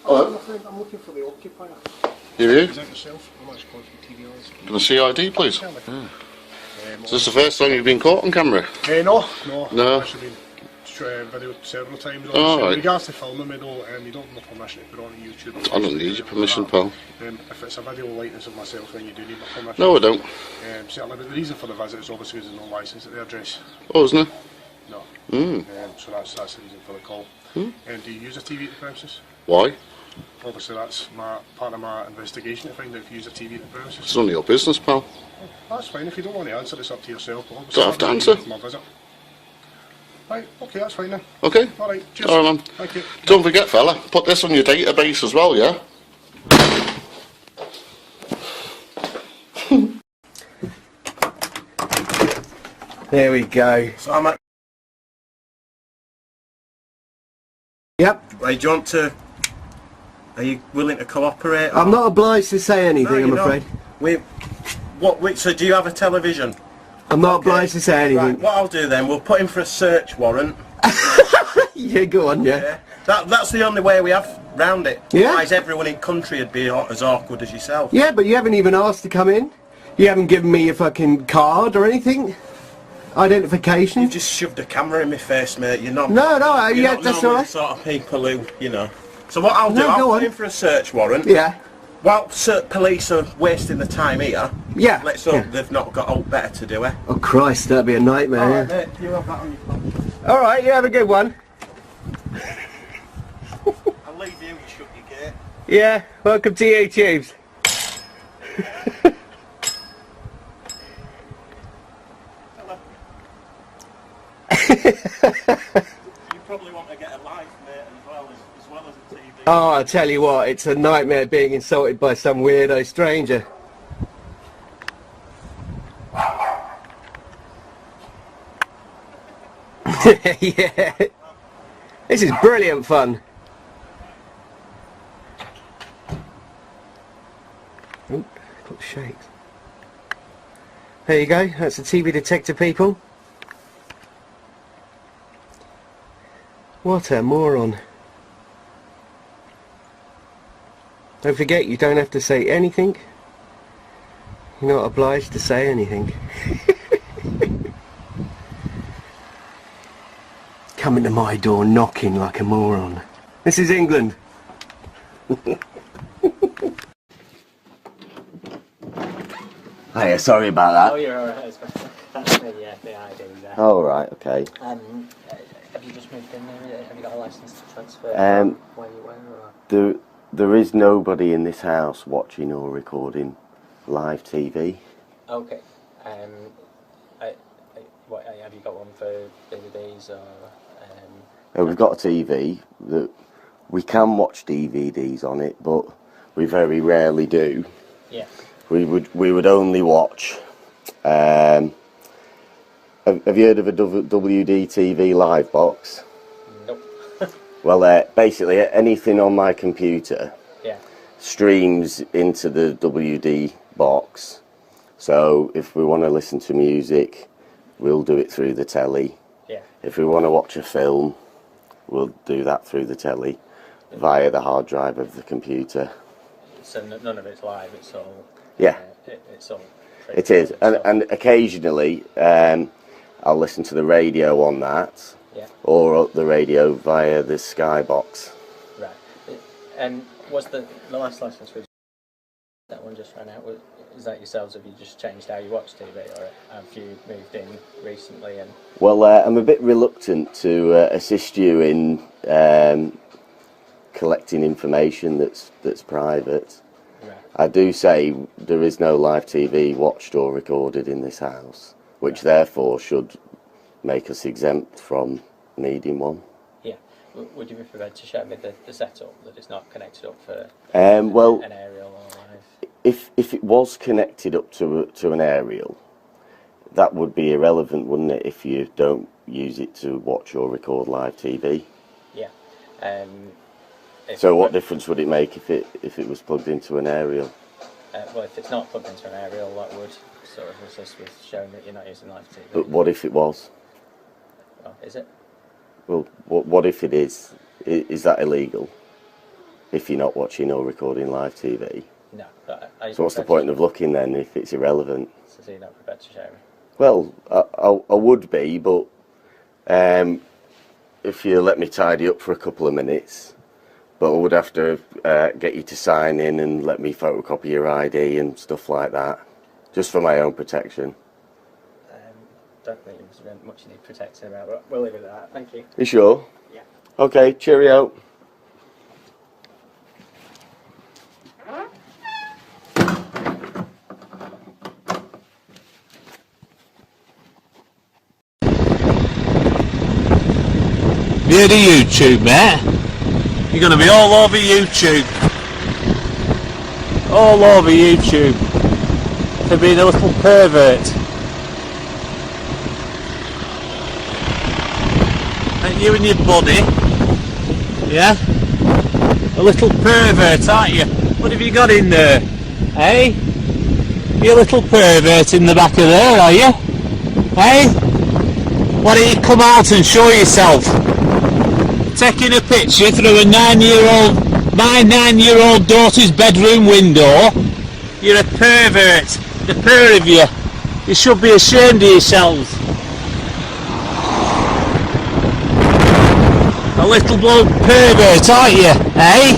Hello. I'm looking for the occupier. You here? Is that yourself? I'm actually calling from TV Oils. Can I see ID, please? Yeah. Is this the first time you've been caught on camera? No. No. I've actually been videoed several times. Oh, right. In regards to filming, you don't have my permission to put it on YouTube. I don't need your permission, pal. If it's a video likeness of myself, then you do need my permission. No, I don't. Certainly, but the reason for the visit is obviously there's no licence at the address. Oh, isn't there? No. So that's the reason for the call. Do you use a TV at the premises? Why? Obviously that's part of my investigation to find out if you use a TV at the premises. It's none of your business, pal. That's fine, if you don't want to answer, it's up to yourself. But Don't have to answer. My visit. Right, okay, that's fine then. Okay. Alright, cheers. Alright, man. Thank you. Don't forget, fella, put this on your database as well, yeah? There we go. So I'm at... Yep. Right, do you want to... Are you willing to cooperate? I'm not obliged to say anything, I'm you're afraid. So do you have a television? I'm not obliged to say anything. Right, what I'll do then, we'll put him for a search warrant. Yeah, go on, yeah. That's the only way we have round it. Yeah. Otherwise everyone in country would be as awkward as yourself. Yeah, but you haven't even asked to come in. You haven't given me your fucking card or anything. Identification. You just shoved a camera in my face, mate. You're not... No, you're yeah, not that's normally alright. the sort of people who, you know... So what I'll do, No, I'll go put on. him for a search warrant. Yeah. While police are wasting the time here, Yeah. let's hope Yeah. they've not got all better to do, eh? Oh Christ, that'd be a nightmare. Alright, Yeah. mate, you have that on your phone. Alright, you have a good one. I'll leave you to shut your gate. Yeah, welcome to YouTube's. You probably want to get a life, mate, as well as a TV. Oh, I tell you what, it's a nightmare being insulted by some weirdo stranger. Yeah. This is brilliant fun. Oh, got shakes. There you go, that's the TV detector, people. What a moron. Don't forget, you don't have to say anything. You're not obliged to say anything. Coming to my door knocking like a moron. This is England. Hiya, sorry about that. Oh, you're alright. That's the ID there. Oh, right, okay. Have you just moved in there? Have you got a license to transfer where you were? Or? There is nobody in this house watching or recording live TV. Okay. What, have you got one for DVDs or? We've got a TV that we can watch DVDs on it, but we very rarely do. Yeah. We would only watch. Have you heard of a WD-TV live box? Nope. Well, basically anything on my computer streams into the WD box. So if we want to listen to music, we'll do it through the telly. Yeah. If we want to watch a film, we'll do that through the telly via the hard drive of the computer. So none of it's live. It's all. Yeah. It's all. It is, and occasionally I'll listen to the radio on that, or the radio via the Skybox. Right. And was the last license was that one just ran out? Is that yourselves? Have you just changed how you watch TV, or have you moved in recently? And well, I'm a bit reluctant to assist you in collecting information that's private. right. I do say there is no live TV watched or recorded in this house, which therefore should make us exempt from needing one. Yeah. Would you be prepared to show me the setup that it's not connected up for Well, an aerial or live? if it was connected up to an aerial, that would be irrelevant, wouldn't it? If you don't use it to watch or record live TV. Yeah. So what difference would it make if it was plugged into an aerial? Well, if it's not plugged into an aerial, that would sort of assist with showing that you're not using live TV. But what if it was? Well, is it? Well, what if it is? Is that illegal? if you're not watching or recording live TV. No. But So what's the point of looking then if it's irrelevant? So you're not prepared to show me? Well, I would be, but if you let me tidy up for a couple of minutes, but I would have to get you to sign in and let me photocopy your ID and stuff like that, just for my own protection. Don't think there's very much you need protecting about, but we'll leave it at that. Thank you. You sure? Yeah. Okay, cheerio. View the YouTube, mate. You're going to be all over YouTube. All over YouTube. For being a little pervert. And you and your body. Yeah? A little pervert, aren't you? What have you got in there? Hey? You a little pervert in the back of there, are you? Hey? Why don't you come out and show yourself? Taking a picture through a my 9-year-old daughter's bedroom window. You're a pervert, the pair of you. You should be ashamed of yourselves. A little bloke pervert, aren't you, eh?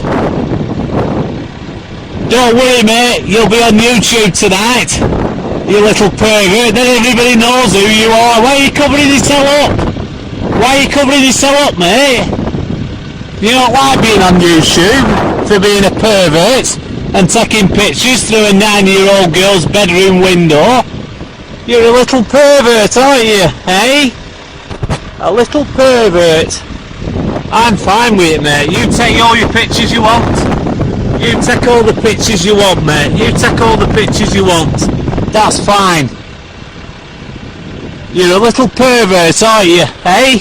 Don't worry, mate, you'll be on YouTube tonight. You little pervert, then everybody knows who you are. Why are you covering yourself up? Why are you covering yourself up, mate? You don't like being on YouTube for being a pervert and taking pictures through a 9-year-old girl's bedroom window. You're a little pervert, aren't you, eh? A little pervert. I'm fine with it, mate. You take all your pictures you want. You take all the pictures you want, mate. You take all the pictures you want. That's fine. You're a little pervert, aren't you, eh?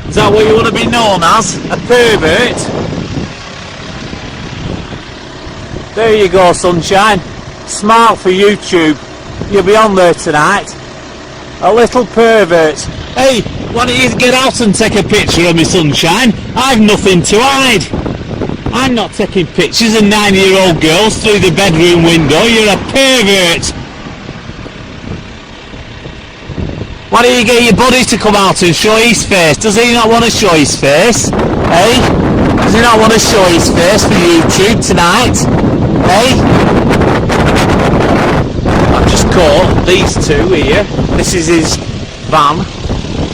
Is that what you want to be known as? A pervert? There you go, sunshine. Smart for YouTube. You'll be on there tonight. A little pervert. Hey, why don't you get out and take a picture of me, sunshine? I've nothing to hide. I'm not taking pictures of 9-year-old girls through the bedroom window. You're a pervert. Why don't you get your buddy to come out and show his face? Does he not want to show his face? Eh? Does he not want to show his face for YouTube tonight? Eh? I've just caught these two here. This is his van.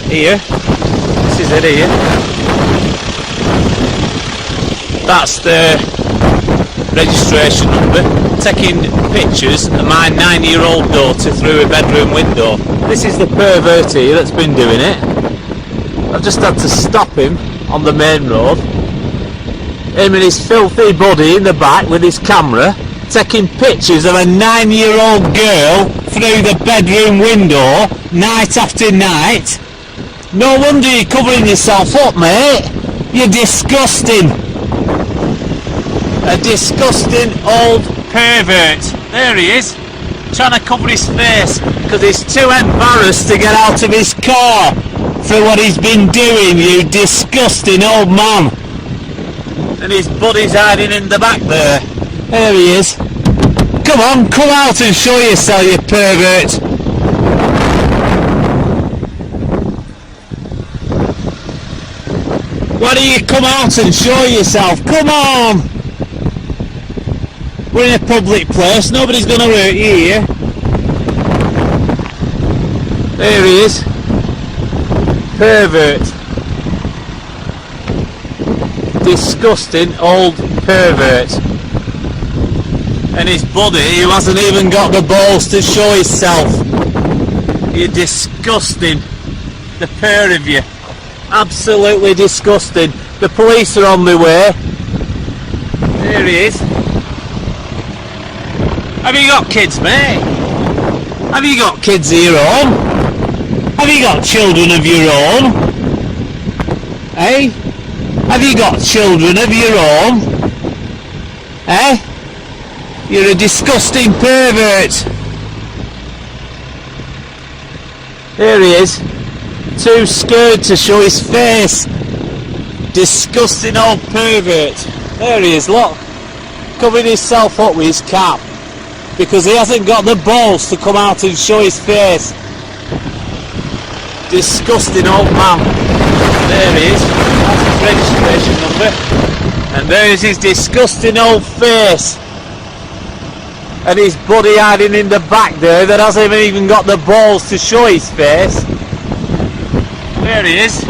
Here. This is it here. That's the registration number. Taking pictures of my 9-year-old daughter through a bedroom window. This is the pervert here that's been doing it. I've just had to stop him on the main road. Him and his filthy body in the back with his camera, taking pictures of a 9-year-old girl through the bedroom window, night after night. No wonder you're covering yourself up, mate. You're disgusting. A disgusting old pervert. There he is, trying to cover his face because he's too embarrassed to get out of his car for what he's been doing, you disgusting old man. And his buddy's hiding in the back there. There he is. Come on, come out and show yourself, you pervert. Why don't you come out and show yourself? Come on! We're in a public place, nobody's going to hurt you here. There he is. Pervert. Disgusting old pervert. And his buddy who hasn't even got the balls to show himself. You're disgusting. The pair of you. Absolutely disgusting. The police are on their way. There he is. Have you got kids, mate? Have you got kids of your own? Have you got children of your own? Eh? Have you got children of your own? Eh? You're a disgusting pervert. There he is. Too scared to show his face. Disgusting old pervert. There he is, look. Covering himself up with his cap. Because he hasn't got the balls to come out and show his face. Disgusting old man. There he is. That's his registration number. And there is his disgusting old face. And his buddy hiding in the back there that hasn't even got the balls to show his face. There he is.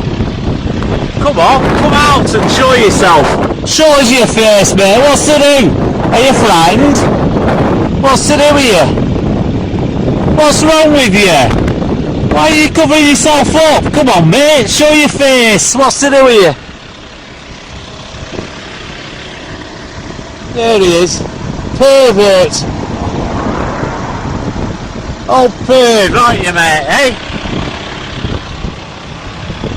Come on, come out and show yourself. Show us your face, mate. What's to do? Are you frightened? What's to do with you? What's wrong with you? Why are you covering yourself up? Come on, mate. Show your face. What's to do with you? There he is. Pervert. Oh, perv, aren't you, mate, eh?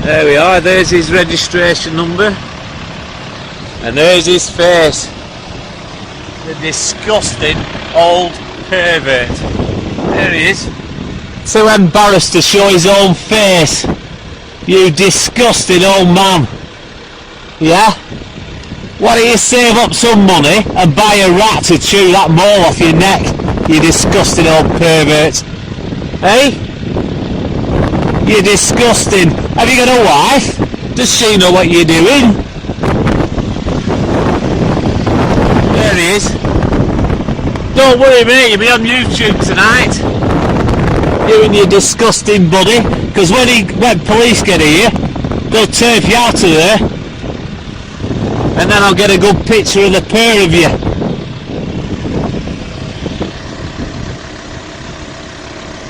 There we are, there's his registration number. And there's his face. The disgusting old pervert. There he is. So embarrassed to show his own face. You disgusting old man. Yeah? Why don't you save up some money and buy a rat to chew that mole off your neck, you disgusting old pervert. Eh? You're disgusting. Have you got a wife? Does she know what you're doing? There he is. Don't worry mate, you'll be on YouTube tonight. You and your disgusting buddy. Because when police get here, they'll turf you out of there. And then I'll get a good picture of the pair of you.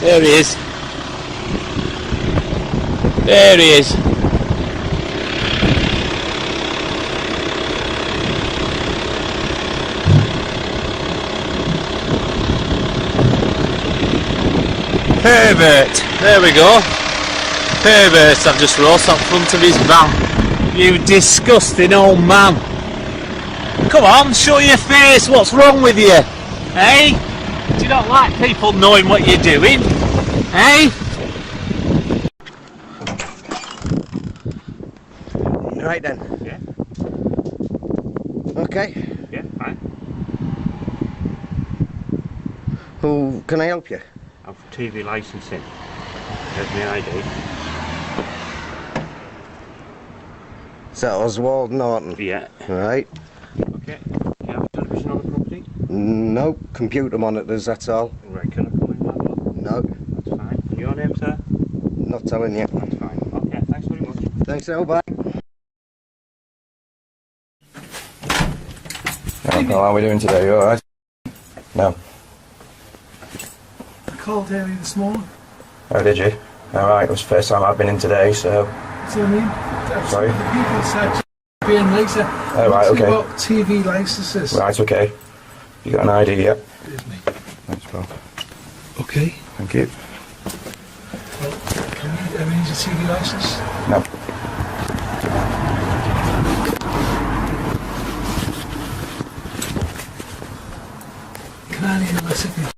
There he is. There he is. Pervert. There we go. Pervert I've just roast up front of his van. You disgusting old man. Come on, show your face. What's wrong with you? Eh? Do you not like people knowing what you're doing? Eh? Right then. Yeah. Okay. Yeah, fine. Who can I help you? I've TV licensing. There's my ID. Is that Oswald Norton? Yeah. Right. Okay. Do you have television on the property? No computer monitors, that's all. Right, can I come in and have a look? No, That's fine. Your name, sir? not telling you. That's fine. Okay, thanks very much. Thanks, now, bye. How are we doing today? You alright? No. I called earlier this morning. Oh, did you? Alright, it was the first time I've been in today, so... See what I mean? Sorry? The people said being later. Oh, right, okay. About TV licenses. Right, okay. You got an ID yet? Excuse me. Thanks, Bob. Okay. Thank you. Well, can we arrange a TV license? No. Can I need a letter from you?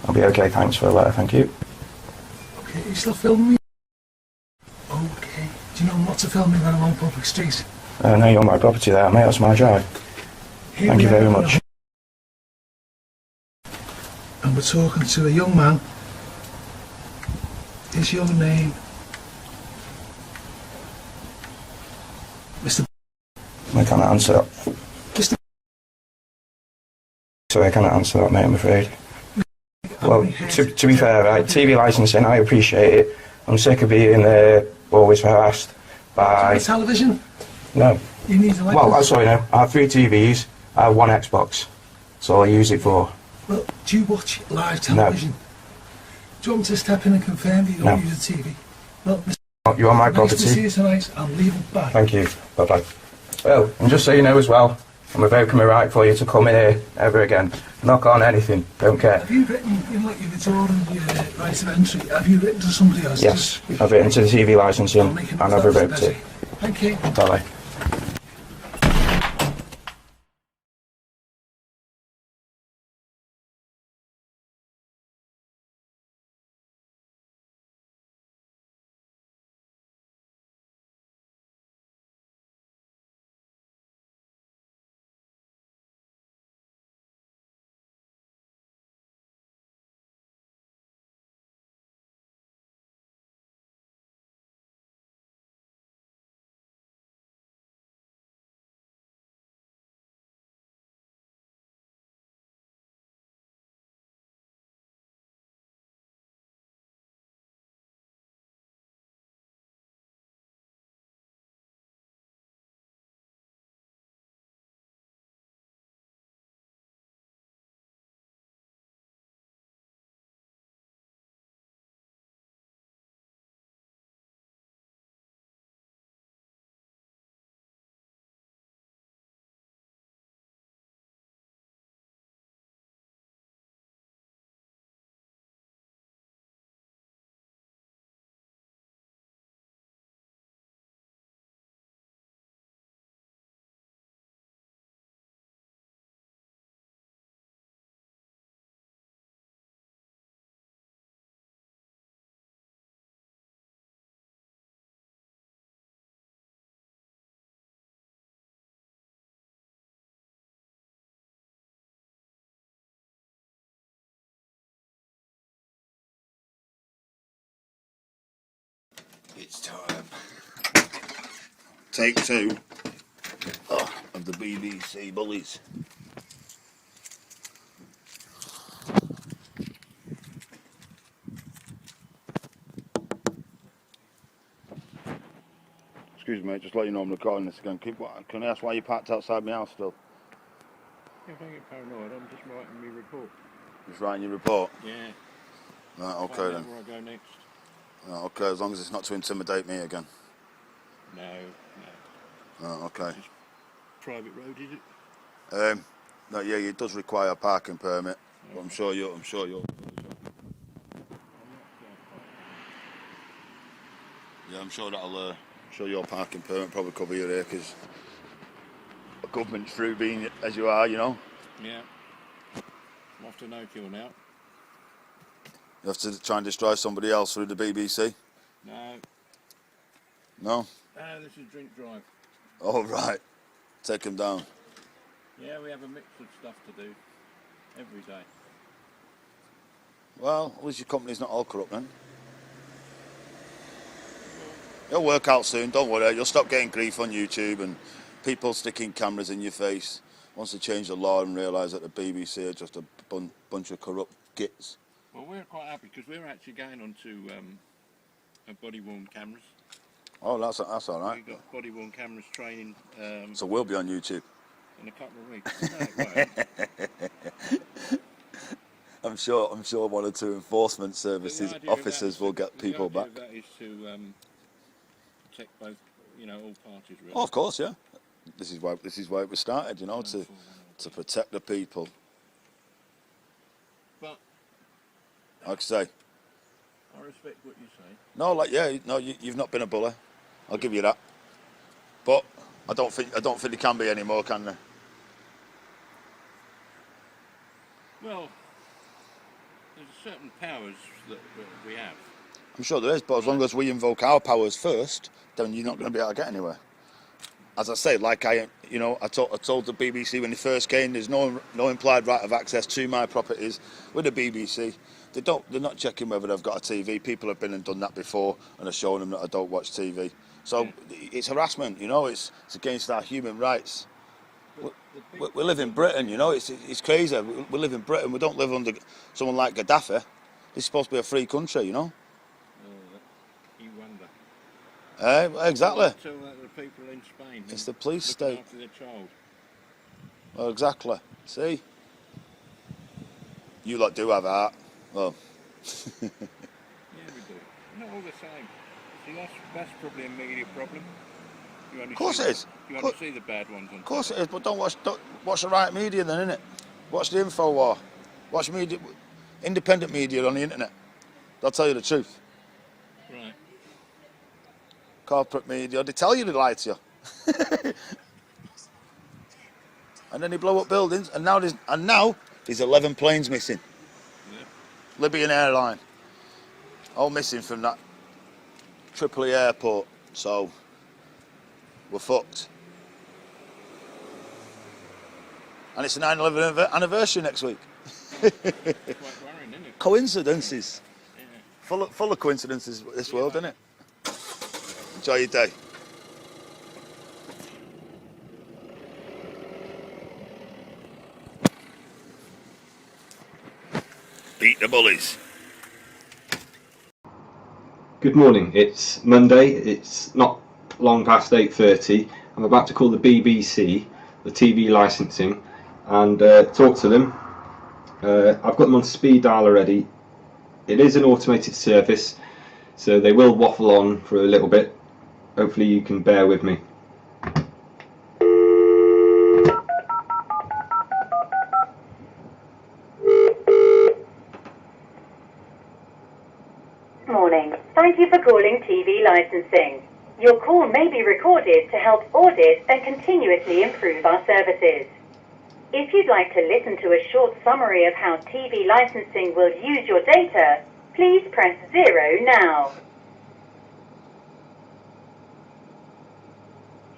I'll be okay, thanks for the letter, thank you. Okay, you still filming me? Okay. Do you know not to film me when I'm on public street? No, you're on my property there, mate, that's my drive. Here Thank we you are, very much. And we're talking to a young man. Is your name Mr. I can't answer that. Mr. Sorry, I can't answer that, mate, I'm afraid. Well, to be fair, right, TV licensing, I appreciate it. I'm sick of being always harassed by... television? No. You need a Well, sorry, no. I have 3 TVs, I have 1 Xbox. That's all I use it for. Well, do you watch live television? No. Do you want me to step in and confirm that you don't use a TV? Well, Mr. You're on my Nice to see property. you tonight. I'll leave it back. Thank you. Bye-bye. Well, and just so you know as well, I'm revoking my right for you to come in here ever again. Knock on anything, don't care. Have you written, like you're withdrawing your right of entry, have you written to somebody else? Yes, I've written to the TV licensing I'll make a and note I've of that, revoked it. Thank you. Bye-bye. It's time. Take 2 of the BBC bullies. Excuse me, mate, just let you know I'm recording this again. Can I ask why you parked outside my house still? Yeah, don't get paranoid, I'm just writing my report. Just writing your report? Yeah. Right, okay Find then. out where I go next. Right, okay, as long as it's not to intimidate me again. No, no. Right, okay. Just private road, is it? No, yeah, it does require a parking permit, but I'm sure you're. Yeah, I'm sure that'll. I'm sure your parking permit probably cover your here because the government's through being as you are, you know. Yeah. I'm off to no kill now. You have to try and destroy somebody else through the BBC. No. No. No, this is drink drive. Oh right, take them down. Yeah, we have a mix of stuff to do every day. Well, at least your company's not all corrupt then. It'll work out soon, don't worry. You'll stop getting grief on YouTube and people sticking cameras in your face once they change the law and realise that the BBC are just a bunch of corrupt gits. Well, we're quite happy because we're actually going on to body-worn cameras. Oh, that's all right. We've got body-worn cameras training. So we'll be on YouTube. In a couple of weeks. No, I'm sure 1 or 2 enforcement services officers will get people back. The idea of that is to protect both, all parties. Really. Oh, of course, yeah. This is why it was started, to protect the people. But like I say. I respect what you say. No, you've not been a bully. I'll give you that. But I don't think they can be anymore, can they? Well, there's certain powers that we have. I'm sure there is, but as long as we invoke our powers first, then you're not going to be able to get anywhere. As I say, I told the BBC when they first came, there's no implied right of access to my properties with the BBC. They're not checking whether they've got a TV. People have been and done that before and are showing them that I don't watch TV. So it's harassment, it's against our human rights. We live in Britain, it's crazy. We live in Britain. We don't live under someone like Gaddafi. This is supposed to be a free country, You wonder. Exactly. Tell the people in Spain. It's the police state. After their child. Well, exactly. See? You lot do have heart. Well. Yeah, we do. Not all the same. See, that's probably a media problem. Of course it is. You only see the bad ones on Of course it is, but don't watch the right media then, innit? Watch the info war. Watch media, independent media on the internet. They'll tell you the truth. Right. Corporate media, they tell you they lie to you. And then they blow up buildings, and now there's 11 planes missing. Yeah. Libyan airline, all missing from that Tripoli airport. So we're fucked. And it's the 9/11 anniversary next week. Quite worrying, isn't it? Coincidences. Yeah. Full of coincidences, this world, isn't it? Enjoy your day. Beat the bullies. Good morning. It's Monday. It's not long past 8:30. I'm about to call the BBC, the TV licensing, and talk to them. I've got them on speed dial already. It is an automated service, so they will waffle on for a little bit. Hopefully you can bear with me. Morning. Thank you for calling TV licensing. Your call may be recorded to help audit and continuously improve our services. If you'd like to listen to a short summary of how TV licensing will use your data, please press 0 now.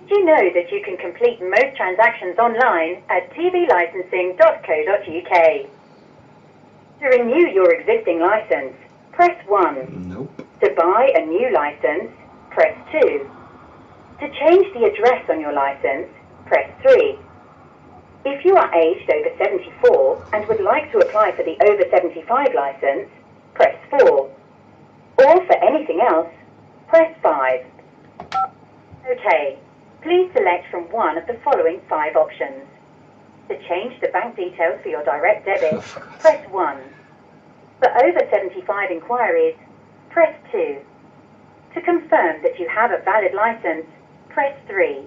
Did you know that you can complete most transactions online at tvlicensing.co.uk? To renew your existing license, press 1. Nope. To buy a new license, press 2. To change the address on your license, press 3. If you are aged over 74 and would like to apply for the over 75 license, press 4. Or for anything else, press 5. Okay, please select from one of the following 5 options. To change the bank details for your direct debit, press 1. For over 75 inquiries, press 2. To confirm that you have a valid license, press 3.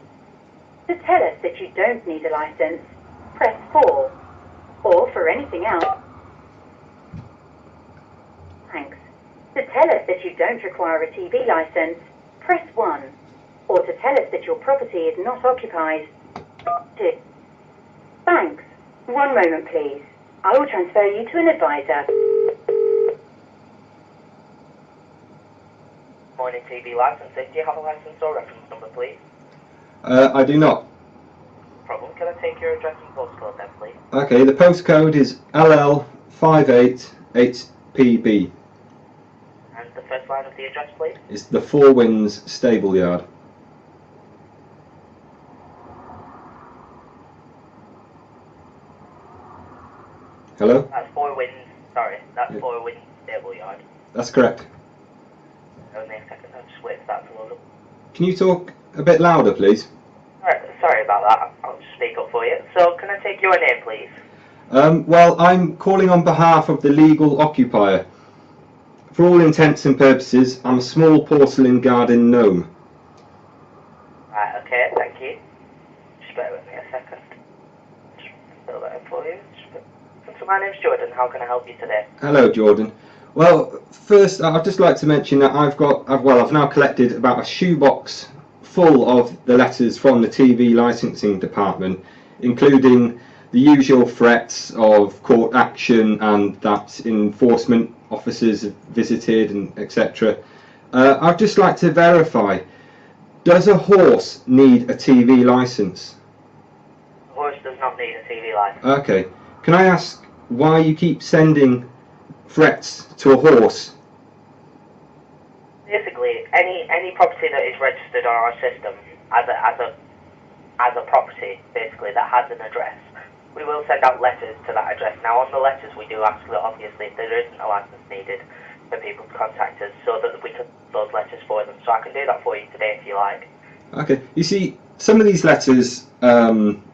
To tell us that you don't need a license, press 4. Or for anything else, thanks. To tell us that you don't require a TV license, press 1. Or to tell us that your property is not occupied, 2. Thanks. One moment, please. I will transfer you to an advisor. Morning TV licensing. Do you have a license or reference number, please? I do not. No problem. Can I take your address and postcode then, please? Okay, the postcode is LL588PB. And the first line of the address, please? It's the Four Winds Stable Yard. Hello? That's Four Winds. Sorry, that's Four Winds Stable Yard. That's correct. Only a second. I'll just wait for that to load up. Can you talk a bit louder, please? Sorry about that. I'll just speak up for you. So, can I take your name, please? Well, I'm calling on behalf of the legal occupier. For all intents and purposes, I'm a small porcelain garden gnome. Right, okay, thank you. Just bear with me a second. Just fill that in for you. So my name's Jordan. How can I help you today? Hello, Jordan. Well, first, I'd just like to mention that I've now collected about a shoebox full of the letters from the TV licensing department, including the usual threats of court action and that enforcement officers have visited and etc. I'd just like to verify, does a horse need a TV license? A horse does not need a TV license. Okay. Can I ask why you keep sending threats to a horse? Basically, any property that is registered on our system as a property, basically, that has an address, we will send out letters to that address. Now, on the letters, we do ask that, obviously, if there isn't a license needed, for people to contact us so that we can those letters for them. So I can do that for you today if you like. Okay. You see, some of these letters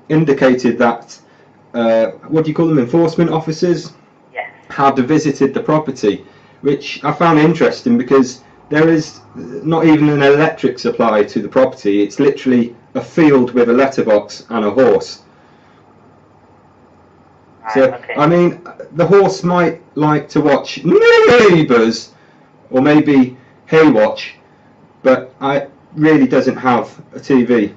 indicated that, what do you call them, enforcement officers? Yes. Had visited the property, which I found interesting because there is not even an electric supply to the property. It's literally a field with a letterbox and a horse. Right, So, okay. I mean, the horse might like to watch Neighbours or maybe Haywatch, but it really doesn't have a TV.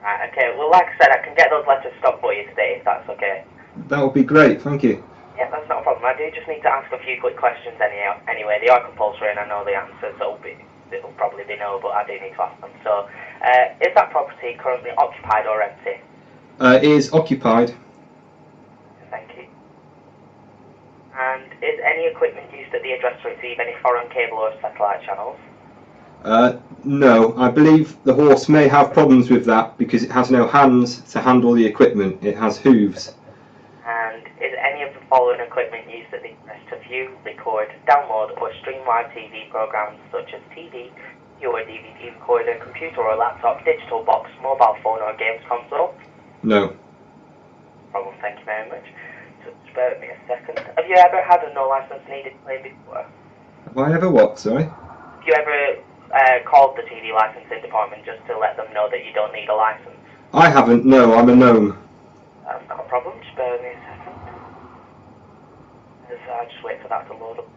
Right, okay. Well, like I said, I can get those letters stopped for you today if that's okay. That would be great, thank you. Yeah, that's not a problem. I do just need to ask a few quick questions anyway. They are compulsory and I know the answers, so it'll probably be no, but I do need to ask them. So, is that property currently occupied or empty? It is occupied. Thank you. And is any equipment used at the address to receive any foreign cable or satellite channels? No, I believe the horse may have problems with that because it has no hands to handle the equipment. It has hooves. And is any of the following equipment used at the address to view, record, download or stream live TV programs such as TV, or DVD recorder, computer or laptop, digital box, mobile phone or games console? No. No problem, thank you very much. So just bear with me a second. Have you ever had a no license needed claim before? Have I ever what, sorry? Have you ever called the TV licensing department just to let them know that you don't need a license? I haven't, no, I'm a gnome. That's not a problem, just bear with me a second. I'll just wait for that to load up.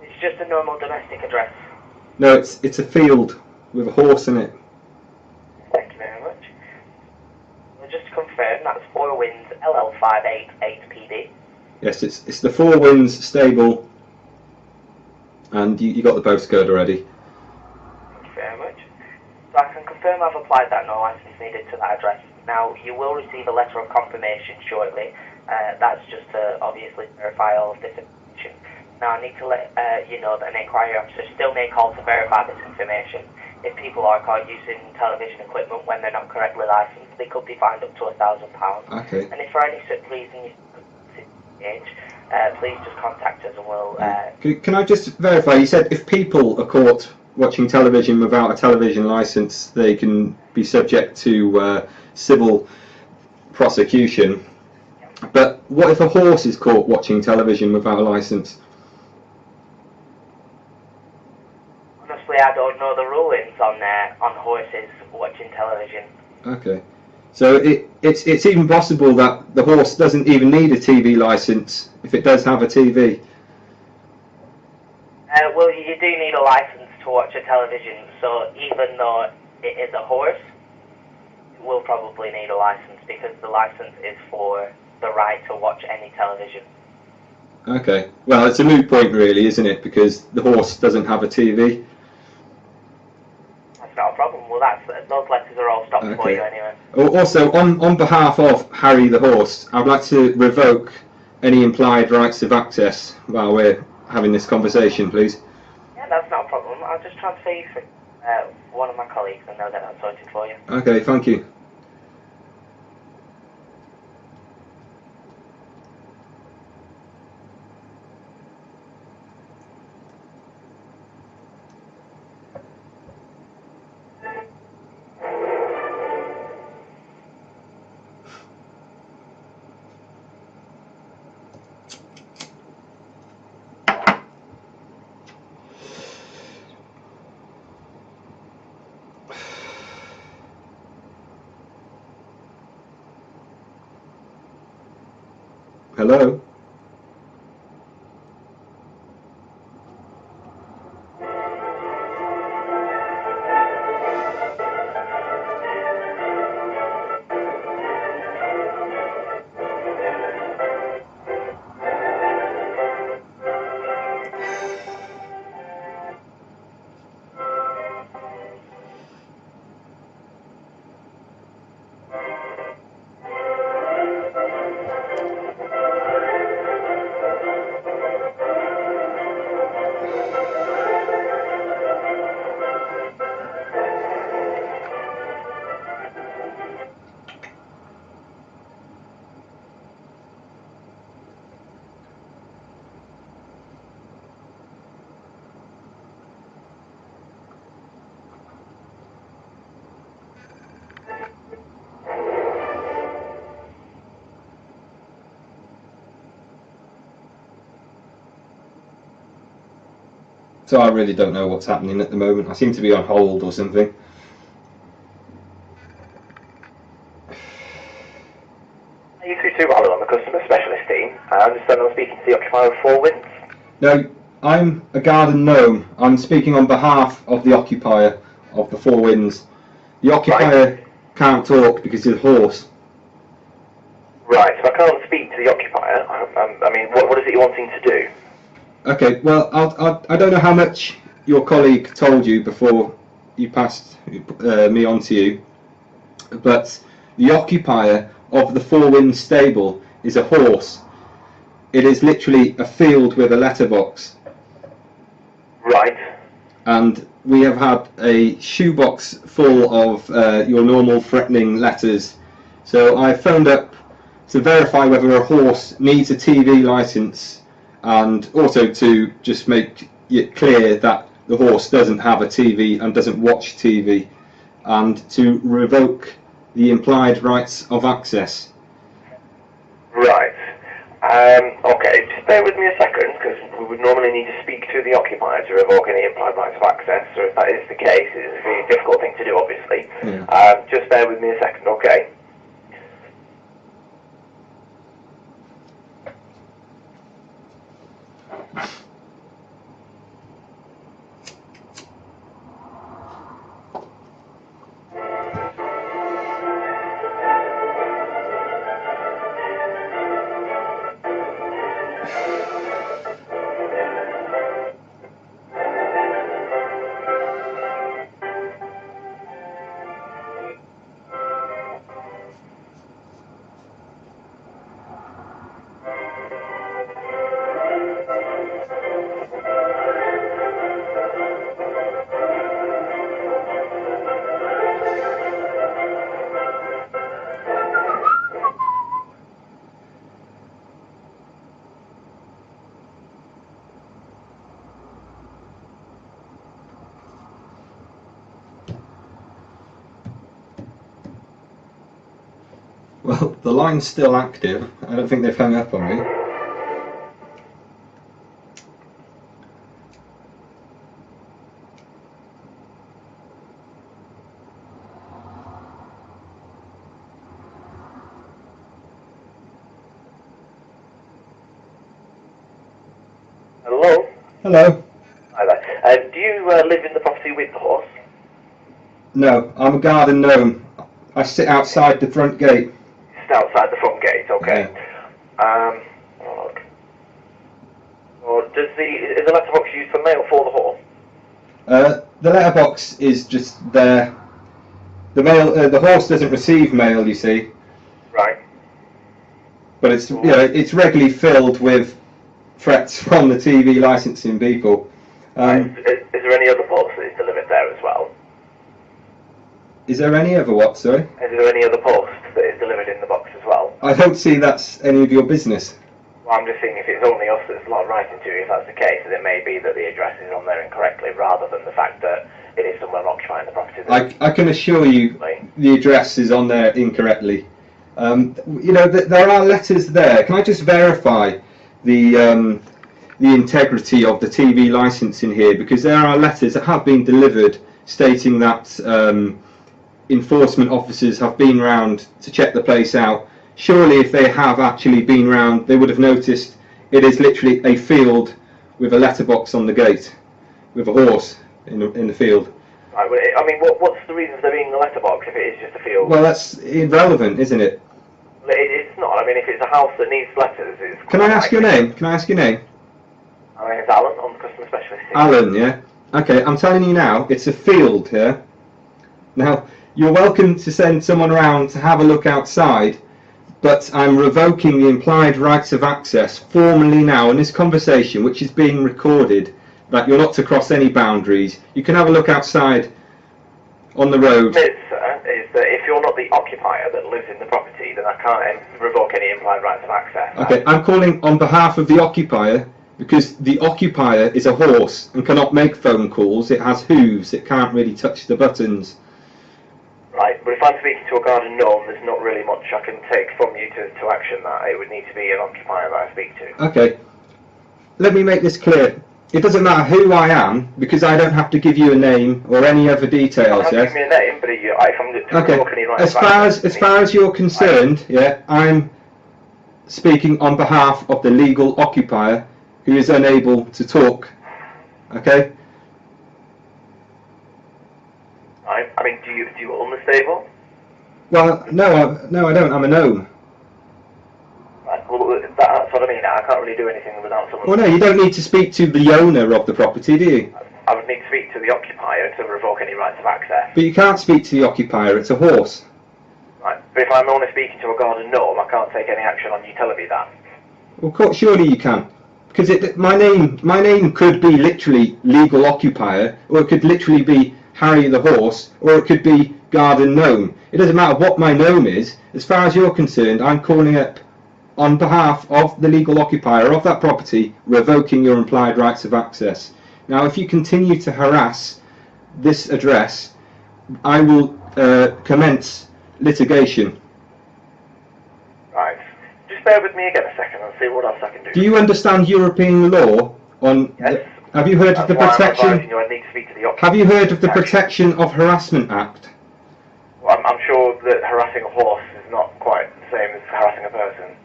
It's just a normal domestic address. No, it's a field with a horse in it. Thank you very much. Well, just to confirm, that's Four Winds LL588PD. Yes, it's the Four Winds stable, and you got the postcode already. Thank you very much. So I can confirm I've applied that no license needed to that address. Now, you will receive a letter of confirmation shortly. That's just to obviously verify all of this information. Now, I need to let you know that an inquiry officer still may call to verify this information. If people are caught using television equipment when they're not correctly licensed, they could be fined up to £1,000. Okay. And if for any reason you engage, please just contact us and we'll... Can I just verify, you said if people are caught watching television without a television licence, they can be subject to civil prosecution. But what if a horse is caught watching television without a licence? Honestly, I don't know the rulings on horses watching television. Okay. So it's even possible that the horse doesn't even need a TV licence if it does have a TV? Well, you do need a license to watch a television, so even though it is a horse, it will probably need a license because the license is for the right to watch any television. Okay. Well, it's a moot point really, isn't it? Because the horse doesn't have a TV. That's not a problem. Well, those letters are all stopped for you anyway. Also, on behalf of Harry the horse, I'd like to revoke any implied rights of access while we're having this conversation, please. Yeah, that's not a problem. I'll just transfer you for one of my colleagues and they'll get that sorted for you. Okay, thank you. Hello? So I really don't know what's happening at the moment. I seem to be on hold or something. Are you through to Rollo on the customer specialist team? I understand I'm speaking to the occupier of Four Winds. No, I'm a garden gnome. I'm speaking on behalf of the occupier of the Four Winds. The occupier can't talk because he's a horse. Right, so I can't speak to the occupier. I mean, what is it you're wanting to do? Okay, well, I don't know how much your colleague told you before you passed me on to you, but the occupier of the Four Winds stable is a horse. It is literally a field with a letterbox. Right. And we have had a shoebox full of your normal threatening letters. So I phoned up to verify whether a horse needs a TV licence, and also to just make it clear that the horse doesn't have a TV and doesn't watch TV, and to revoke the implied rights of access. Right. Okay, just bear with me a second, because we would normally need to speak to the occupier to revoke any implied rights of access, so if that is the case, it's a very difficult thing to do, obviously. Yeah. Just bear with me a second, okay? Well, the line's still active. I don't think they've hung up on me. Hello? Hello? Hi there. Do you live in the property with the horse? No, I'm a garden gnome. I sit outside the front gate. Just outside the front gate, okay. Look. Or is the letterbox used for mail for the horse? The letterbox is just there. The horse doesn't receive mail, you see. Right. But it's it's regularly filled with threats from the TV licensing people. Is there any other post that is delivered there as well? Is there any other what, sorry? Is there any other post that is delivered in the box as well? I don't see that's any of your business. Well, I'm just thinking if it's only us that's not writing to you, if that's the case, then it may be that the address is on there incorrectly rather than the fact that it is someone occupying the property. I can assure you the address is on there incorrectly. There are letters there. Can I just verify the integrity of the TV licensing here? Because there are letters that have been delivered stating that enforcement officers have been round to check the place out. Surely if they have actually been round, they would have noticed it is literally a field with a letterbox on the gate, with a horse in the field. Right, well, I mean, what's the reason for there being a letterbox if it is just a field? Well, that's irrelevant, isn't it? It's not. I mean, if it's a house that needs letters, it's... Can I ask your name? Can I ask your name? My name's Alan. I'm the customer specialist here. Alan, yeah? Okay, I'm telling you now, it's a field here. Now, you're welcome to send someone around to have a look outside, but I'm revoking the implied rights of access formally now in this conversation, which is being recorded, that you're not to cross any boundaries. You can have a look outside on the road. The admit, sir, is that if you're not the occupier that lives in the property, then I can't revoke any implied rights of access. Okay, I'm calling on behalf of the occupier, because the occupier is a horse and cannot make phone calls. It has hooves, it can't really touch the buttons. Right, but if I'm speaking to a garden gnome, there's not really much I can take from you to action that. It would need to be an occupier that I speak to. Okay, let me make this clear. It doesn't matter who I am, because I don't have to give you a name or any other details, You don't have to give me a name, but if I'm to revoke any rights of access... As far as you're concerned, yeah, I'm speaking on behalf of the legal occupier who is unable to talk, okay? I mean, do you own the stable? Well, no, I don't. I'm a gnome. Right, well, that's what I mean. I can't really do anything without someone... Well, no, you don't need to speak to the owner of the property, do you? I would need to speak to the occupier to revoke any rights of access. But you can't speak to the occupier. It's a horse. Right, but if I'm only speaking to a garden gnome, I can't take any action on you telling me that. Well, surely you can. Because my name could be literally legal occupier, or it could literally be Harry the horse, or it could be garden gnome. It doesn't matter what my gnome is. As far as you're concerned, I'm calling up on behalf of the legal occupier of that property, revoking your implied rights of access. Now, if you continue to harass this address, I will commence litigation. Right. Just bear with me again a second and see what else I can do. Do you understand European law on... Yes. Have you heard of the protection... You, I need to speak to the occupier. Have you heard of the Protection of Harassment Act? Well, I'm sure that harassing a horse is not quite the same as harassing a person.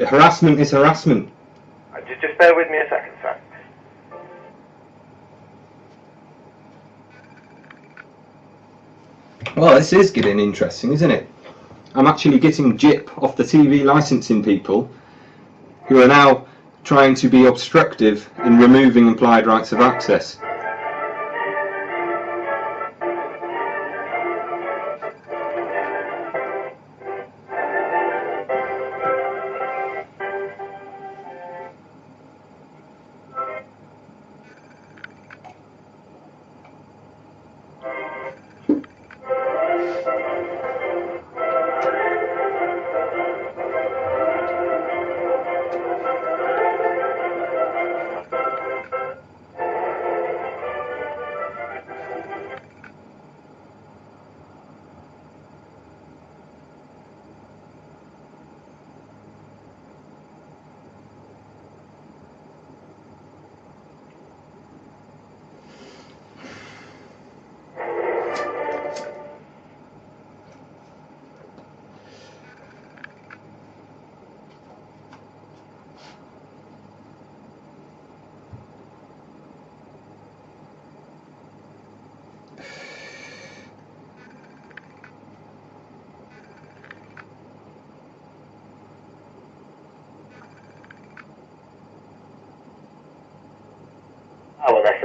Harassment is harassment. Just bear with me a second, sir. Well, this is getting interesting, isn't it? I'm actually getting jip off the TV licensing people who are now trying to be obstructive in removing implied rights of access. Oh, well, that's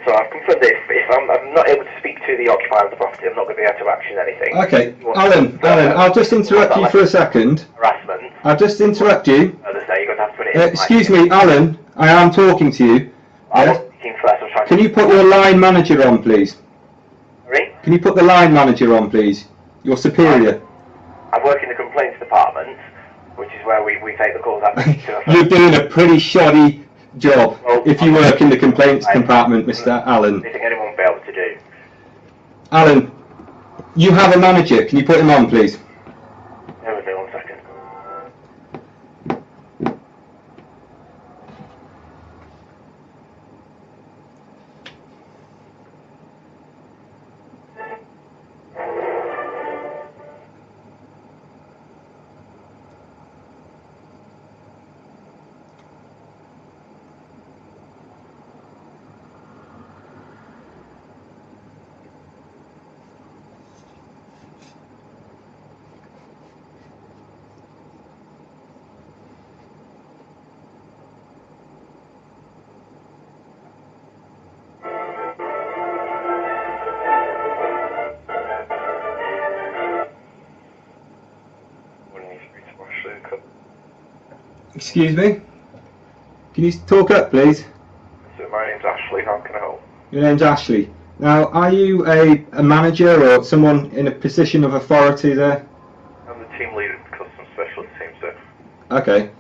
so I've confirmed that if I'm not able to speak to the occupier of the property, I'm not going to be able to action anything. Okay, Alan, I'll just interrupt you for a second. Harassment. I'll just interrupt you. As I say, you're going to have to put it in. Excuse me, Alan, I am talking to you. I was speaking first, I was trying Can you put your line manager on, please? Sorry? Can you put the line manager on, please? Your superior. I work in the complaints department, which is where we take the calls out to. You're doing a pretty shoddy job if you work in the complaints compartment, Mr. Allen. Anything anyone will be able to do. Alan, you have a manager. Can you put him on, please? Bear with me 1 second. Excuse me? Can you talk up, please? So my name's Ashley, how can I help? Your name's Ashley. Now, are you a manager or someone in a position of authority there? I'm the team leader of the customer specialist team, sir. Okay.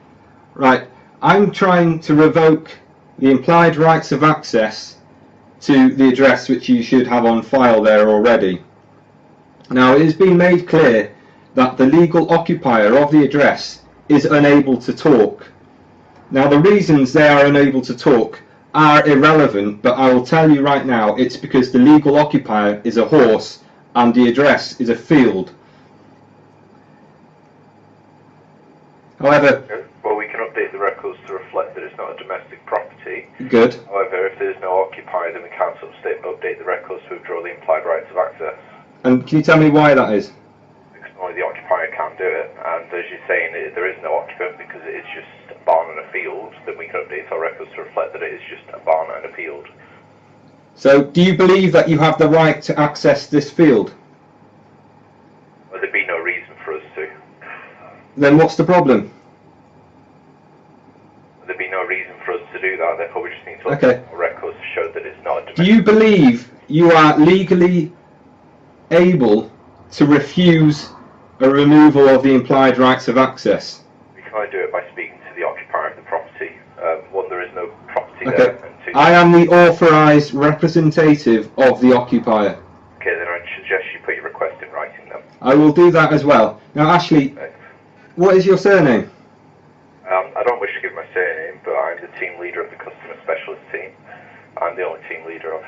Right. I'm trying to revoke the implied rights of access to the address which you should have on file there already. Now, it has been made clear that the legal occupier of the address is unable to talk. Now, the reasons they are unable to talk are irrelevant, but I will tell you right now, it's because the legal occupier is a horse and the address is a field. However, well, we can update the records to reflect that it's not a domestic property. Good. However, if there's no occupier, then we can't update the records to withdraw the implied rights of access. And can you tell me why that is? Because only the occupier can do it, and as you're saying, there is no occupant because it is just a barn and a field, then we can update our records to reflect that it is just a barn and a field. So, do you believe that you have the right to access this field? Well, there'd be no reason for us to. Then what's the problem? There'd be no reason for us to do that, therefore we just need to Okay. update our records to show that it's not a domestic. Do you believe you are legally able to refuse a removal of the implied rights of access? We can only do it by speaking to the occupier of the property. One, there is no property Okay. there, and two, I am the authorised representative of the occupier. okay, then I'd suggest you put your request in writing then. I will do that as well. Now, Ashley, what is your surname? I don't wish to give my surname, but I'm the team leader of the customer specialist team. I'm the only team leader of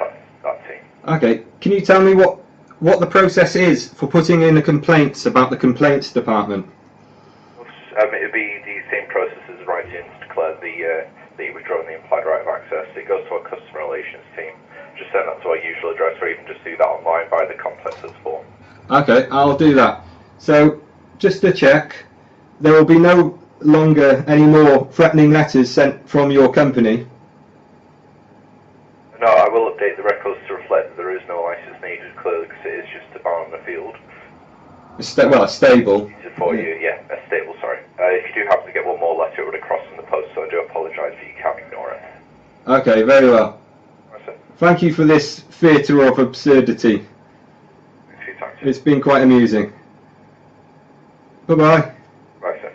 that team. Okay, can you tell me what the process is for putting in the complaints about the complaints department? It would be the same process as writing to declare that you're withdrawing the implied right of access. It goes to our customer relations team. Just send that to our usual address, or even just do that online via the complexes form. Okay, I'll do that. So, just to check, there will be no longer any more threatening letters sent from your company. No, I will update the records to reflect that there is no license needed, clearly, because it is just a barn and a field. A stable. For you, yeah, a stable, sorry. If you do happen to get one more letter, it would have crossed in the post, so I do apologise, but you can't ignore it. Okay, very well. Thank you for this theatre of absurdity. It's been quite amusing. Bye-bye. Bye, sir.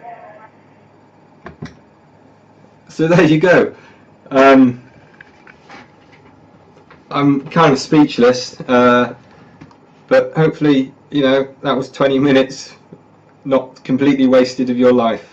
So there you go. I'm kind of speechless, but hopefully, you know, that was 20 minutes not completely wasted of your life.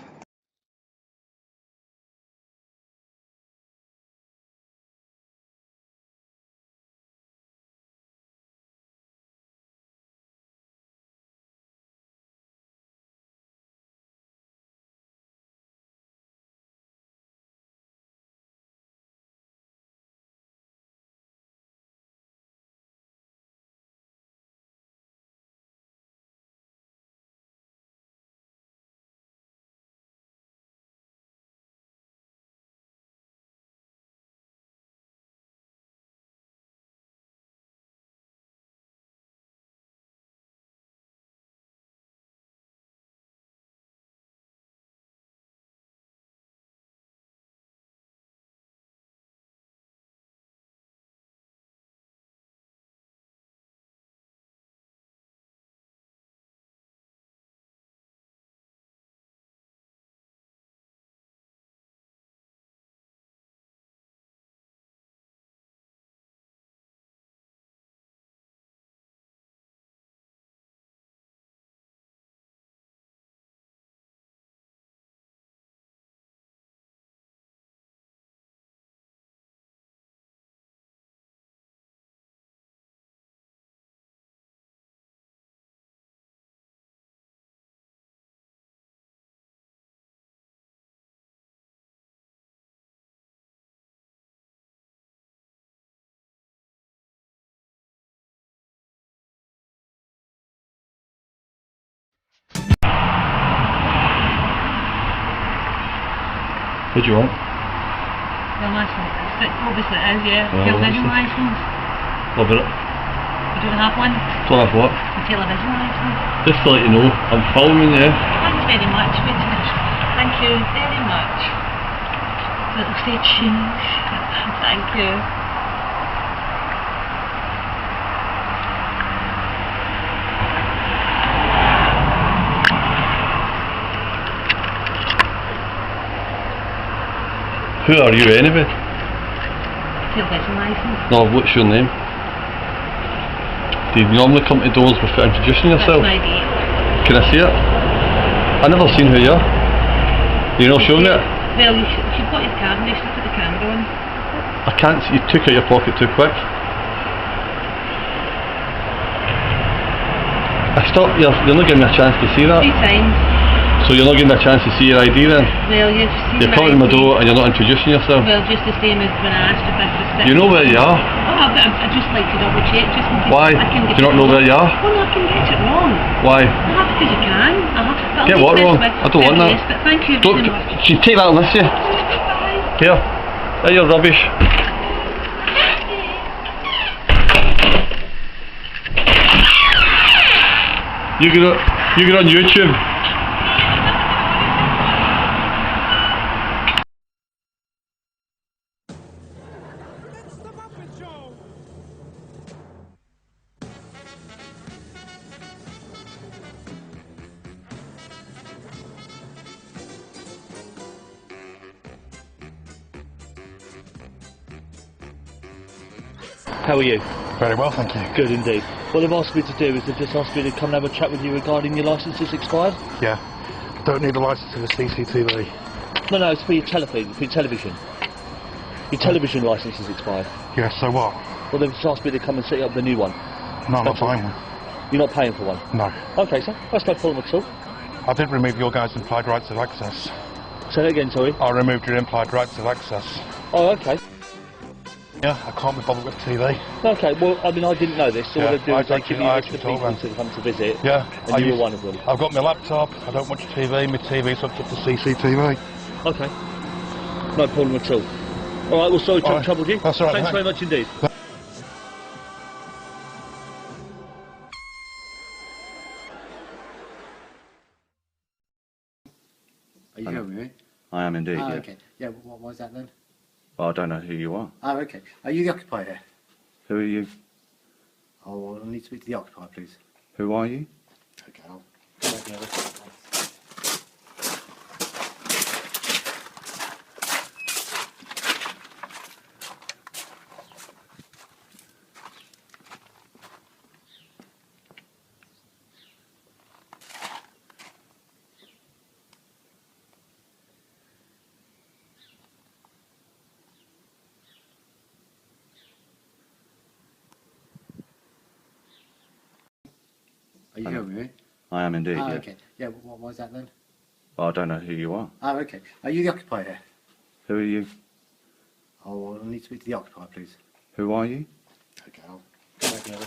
What do you want? The licence. Obviously it is, yeah. Oh, Television obviously. licence. What about it? You don't have one? Don't have what? A television licence. Just to let you know, I'm filming you. Thanks very much, sweetheart. Thank you very much. Little say cheese. Thank you. Who are you anyway? Television licence. No, what's your name? Do you normally come to doors without introducing yourself? That's my date. Can I see it? I've never seen who you are. You're not showing it? Well, you've got your card and you should put the camera on. I can't see, you took out your pocket too quick. You're not giving me a chance to see that. 3 times. So you're not giving me a chance to see your ID then? Well, you've seen You're coming to my door and you're not introducing yourself. Well, just the same as when I asked if I could sit. You know where you are? Oh, but I'd just like to double check just in case. Why? I can Do get you not it know where wrong. you are? Oh no, I can get it wrong. Why? Because you can. But I'll Get leave what this wrong? with I don't want that. yes, but thank you very much. You take that with you. Here. There your rubbish. You get on YouTube. How are you? Very well, thank you. Good indeed. What they've asked me to do is they've just asked me to come and have a chat with you regarding your licence is expired. Yeah. Don't need a license for the CCTV. No, it's for your television. For your television. Your television licence is expired. Yeah, so what? Well, they've just asked me to come and set up the new one. No, I'm not buying one. You're not paying for one? No. Okay, sir. That's no problem at all. I did remove your guys' implied rights of access. Say that again, sorry. I removed your implied rights of access. Oh, okay. Yeah, I can't be bothered with TV. Okay, well, I mean, I didn't know this, so Yeah, what they do I is they actually- give you I a actually list of told people them. to come to visit. Yeah. And you were one of them. I've got my laptop, I don't watch TV, my TV's hooked up to CCTV. Okay. No problem at all. Alright, well, sorry to troubled you. That's all right, Thanks very much indeed. Are you filming me? I am indeed, Oh, yeah. okay. Yeah, what was that then? Well, I don't know who you are. Oh, okay. Are you the occupier here? Who are you? Oh, well, I need to speak to the occupier, please. Who are you? Okay, I'll come back here. Are you filming me? I am indeed, Oh, yeah. okay. Yeah, what was that then? Well, I don't know who you are. Oh, okay. Are you the occupier here? Who are you? Oh, well, I need to speak to the occupier, please. Who are you? Okay, I'll come back here.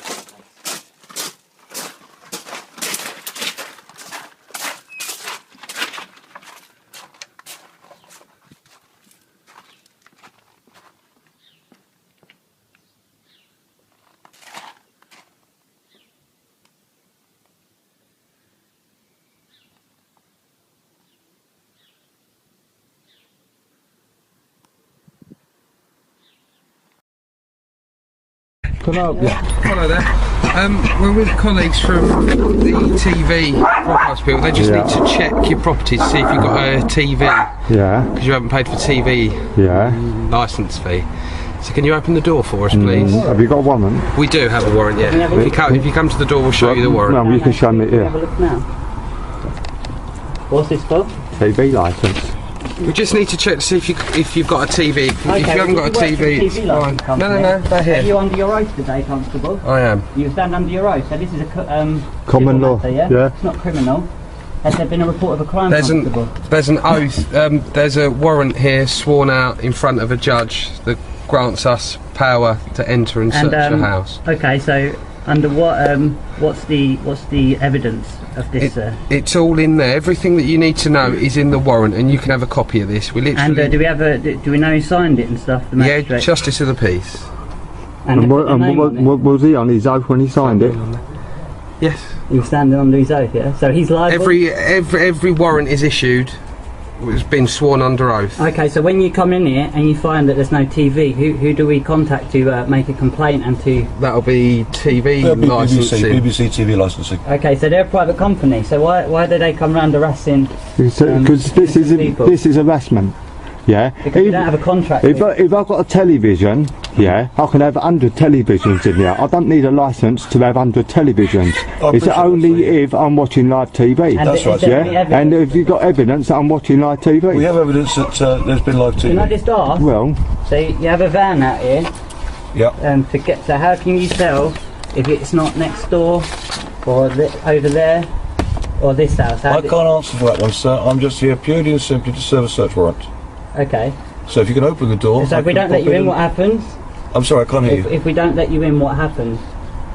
Hello there. We're with colleagues from the TV broadcast people. They just need to check your property to see if you've got a TV. Yeah. Because you haven't paid for TV licence fee. So can you open the door for us, please? Have you got a warrant? We do have a warrant, yeah. If you come to the door, we'll show you the warrant. No, you can show me it here. Have a look now. What's this for? TV licence. We just need to check to see if you've got a TV. If you Okay, haven't got a you work for TV, it's TV fine. licence company. No, they're here. Are you under your oath today, Constable? I am. You stand under your oath, so this is a Common civil law, matter, yeah? yeah. It's not criminal. Has there been a report of a crime, There's Constable? an oath. There's a warrant here sworn out in front of a judge that grants us power to enter and search the house. Okay, so Under what? What's the evidence of this? It's all in there. Everything that you need to know is in the warrant, and you can have a copy of this. We literally. And do we have do we know who signed it and stuff? The yeah, magistrate? Justice of the Peace. And what was he on his oath when he signed it? Yes. He was standing under his oath, yeah. So he's liable. Every warrant is issued. It's been sworn under oath. Okay, so when you come in here and you find that there's no TV, who do we contact to make a complaint and to... That'll be TV licensing. BBC TV licensing. Okay, so they're a private company, so why do they come around harassing Because this is harassment. Yeah. Because you don't have a contract. If I've got a television, yeah, I can have 100 televisions in here. I don't need a licence to have 100 televisions. It's only if I'm watching live TV. And that's right. Yeah. And if you've got evidence that I'm watching live TV. We have evidence that there's been live TV. Can I just ask? Well. So you have a van out here. Yeah. To get. So how can you tell if it's not next door, or over there, or this house? I can't answer for that one, sir. I'm just here purely and simply to serve a search warrant. Okay. So if you can open the door... So if we don't let you in, what happens? I'm sorry, I can't hear you. If we don't let you in, what happens?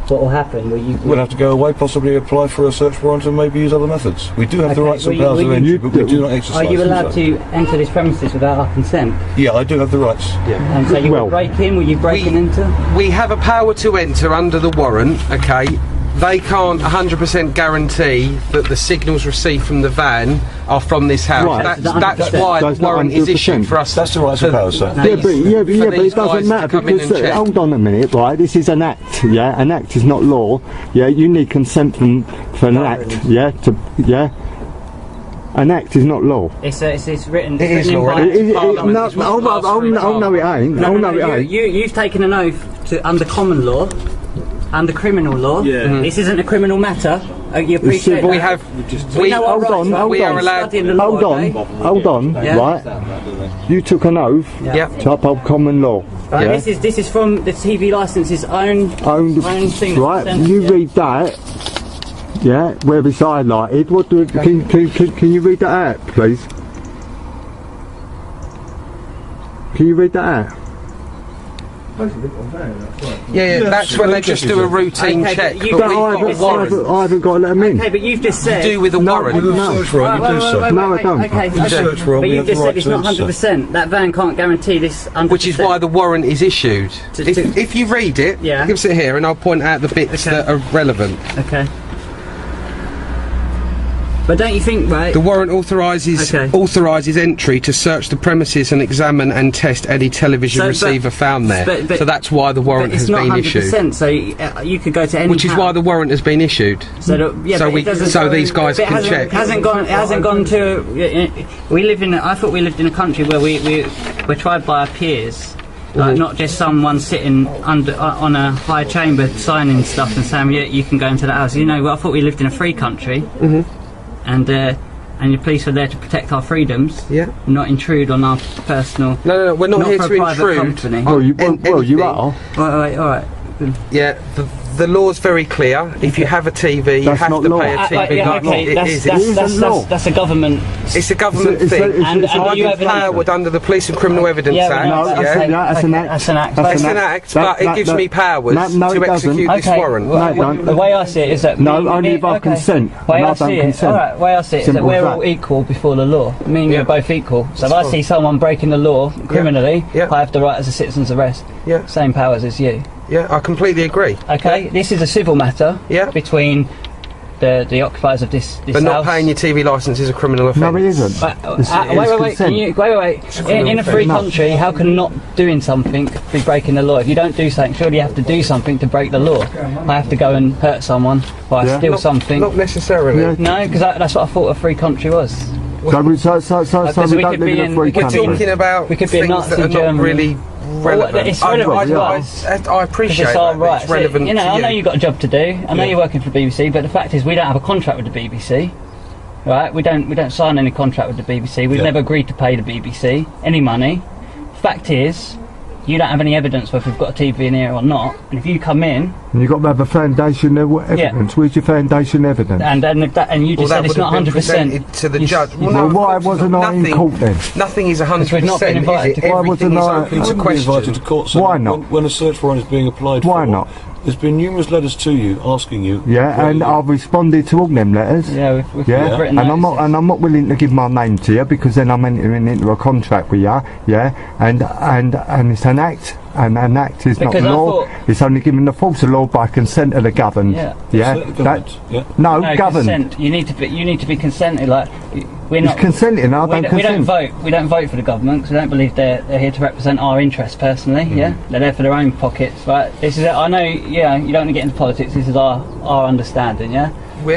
What will happen? We'll have to go away, possibly apply for a search warrant and maybe use other methods. We do have the rights and powers of entry, but we do not exercise them. Are you allowed to enter this premises without our consent? Yeah, I do have the rights. Yeah. And so you will break in? Will you break and enter? We have a power to enter under the warrant, okay? They can't 100% guarantee that the signals received from the van are from this house. Right. That's why the warrant is issued for us. That's the rights and powers, sir. Yeah, but it doesn't matter because hold on a minute, right? This is an act, yeah. An act is not law. Yeah, you need consent for an act, yeah. An act is not law. It's written. It is law. No, it ain't. No, it ain't. You've taken an oath under common law. Under criminal law, this isn't a criminal matter. You appreciate that? We have. Hold on, right? You took an oath to uphold common law. Right, yeah? This is from the TV license's own thing. Right, you read that. Yeah, where it's highlighted. Can you read that out, please? Can you read that out? Yeah, that's when they just do a routine check. I haven't got to let them in. Okay, but you've just said... You do with a warrant. No, I don't. Okay, but you've just said it's not 100%. That van can't guarantee this 100%. Which is why the warrant is issued. If you read it, give us it here and I'll point out the bits that are relevant. Okay. But don't you think, right? The warrant authorises entry to search the premises and examine and test any television receiver found there. So that's why the warrant has been issued. It's not 100%. So you could go to any. Which is why the warrant has been issued. So these guys can check. It hasn't gone to. We live in. I thought we lived in a country where we're tried by our peers. Like not just someone sitting on a high chamber signing stuff and saying, yeah, you can go into the house. You know, well, I thought we lived in a free country. And your police are there to protect our freedoms, not intrude on our personal. No, we're not here to intrude. Well, you are. All right. Yeah, the law's very clear. If you have a TV, you have to pay a TV. That's a government. It's a government thing. And I'm empowered under the Police and Criminal Evidence Act. That's an act. That's an act, but it gives me powers to execute this warrant. No, it don't. The way I see it is that only if I consent. The way I see it is that we're all equal before the law. Me and you are both equal. So if I see someone breaking the law criminally, I have the right as a citizen's arrest. Same powers as you. Yeah, I completely agree. Okay, this is a civil matter between the occupiers of this house. But not paying your TV licence is a criminal offence. No, it isn't. Wait. In a free country, how can not doing something be breaking the law? If you don't do something, surely you have to do something to break the law. I have to go and hurt someone or I steal something. Not necessarily. No, because that's what I thought a free country was. So we don't live in a free country. We're talking about we could be things that are not really relevant. It's relevant to us. I appreciate it's our right. It's relevant to you. I know you've got a job to do. I know you're working for the BBC, but the fact is we don't have a contract with the BBC. Right? We don't sign any contract with the BBC. We've never agreed to pay the BBC any money. Fact is, you don't have any evidence whether we've got a TV in here or not. And if you come in, and you've got to have a foundation evidence. Where's your foundation evidence? And you just said it's not 100% to the judge. Well, why wasn't I in court then? Nothing is 100%. We've not been invited. Why wasn't I invited to court? Why not? When a search warrant is being applied for. Why not? There's been numerous letters to you asking you. Yeah, and I've responded to all them letters. Yeah, we've written and notices. I'm not willing to give my name to you because then I'm entering into a contract with you. Yeah, and it's an act. And an act is Because not I law. thought- It's only given the force of law by consent of the governed. Yeah. No, No, governed. consent. You need to be consented. Like we're It's not consenting. I don't we don't consent. vote. We don't vote for the government because we don't believe they're here to represent our interests personally. Yeah, they're there for their own pockets. Right. This is. I know. Yeah, you don't want to get into politics. This is our understanding. Yeah.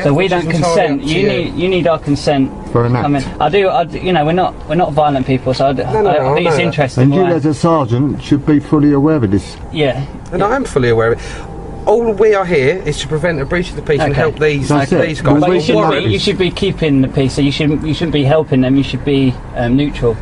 So we don't consent. You need our consent. For an act. I mean, I do. You know, we're not violent people. So I think it's interesting. And you, why- as a sergeant, should be fully aware of this. Yeah. And I am fully aware of it. All we are here is to prevent a breach of the peace and help these guys. But you should be keeping the peace. So you shouldn't be helping them. You should be neutral.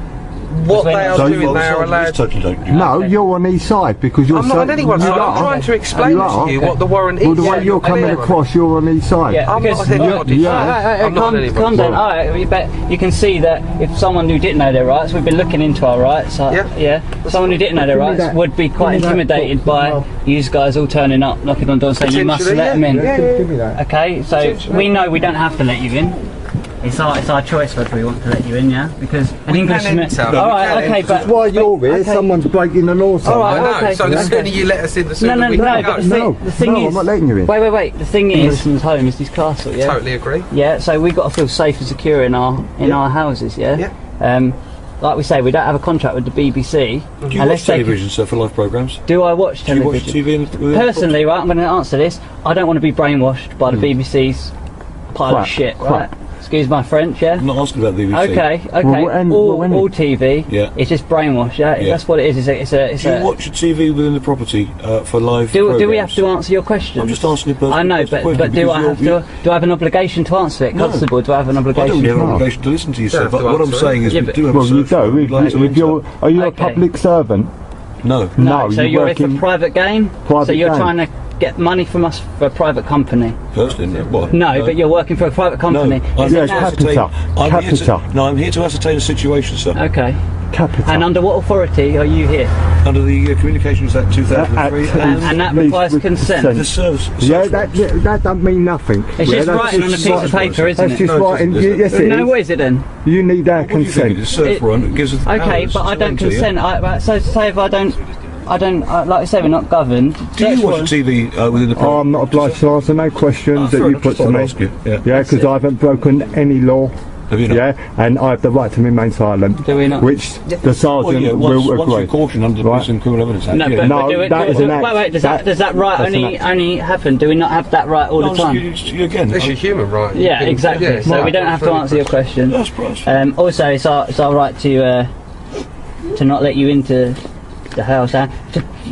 What they are doing, they are allowed. No, you're on his side because you're. I'm not on anyone's side. I'm trying to explain to you what the warrant is. Well, the way you're coming across, you're on his side. Yeah, I'm not on anybody's side. I'm not on anybody's calm down. side. All right, but you can see that if someone who didn't know their rights, we've been looking into our rights. Someone who didn't know their rights would be quite intimidated by you guys all turning up, knocking on doors, saying you must let them in. Give me that. Okay, so we know we don't have to let you in. It's our choice whether we want to let you in, yeah? Because an Englishman. Alright, okay, but while you're here, someone's breaking the law. I know. So the sooner you let us in, the sooner we can go. The thing is, I'm not letting you in. Wait. The thing is, Englishman's home is this castle, yeah. Totally agree. Yeah, so we've got to feel safe and secure in our houses, yeah. Like we say, we don't have a contract with the BBC. Do you watch television, sir, for live programmes? Do I watch television? Do you watch TV? Personally, right, I'm going to answer this. I don't want to be brainwashed by the BBC's pile of shit, right? Excuse my French, yeah? I'm not asking about the BBC. Okay. All TV, it's just brainwash, yeah? That's what it is. It's a do you watch TV within the property for live do programmes? we have to answer your question? I'm just asking you. I know, but do I have an obligation to answer it? Constable, do I have an obligation? I don't have an obligation to listen to you, sir. But what I'm saying is, we do have a you do. Are you a public servant? No. No. So you're here for private gain? So you're trying to get money from us for a private company? Personally, what? No, but you're working for a private company. No, I'm here to ascertain a situation, sir. Okay. Capital. And under what authority are you here? Under the Communications Act 2003. And that requires consent? The service. That don't mean nothing. It's just writing on a piece of paper, isn't it? That's just writing. Yes, it is. No, what is it then? You need our consent. It's a search warrant. It gives us the Okay, powers but I to don't enter, consent. So say if I don't, like I say, we're not governed. Do you watch TV within the property? I'm not obliged to answer no questions that you put to me. Yeah, because I haven't broken any law. Have you not? Yeah, and I have the right to remain silent. Do we not? Which the sergeant will agree. Once you're cautioned under the Police and Criminal Evidence Act. No, that is an act. Wait, does that right only happen? Do we not have that right all the time? Again, it's your human right. Yeah, exactly. Yeah, so we don't have to answer your question. Also, it's our right to not let you into the house.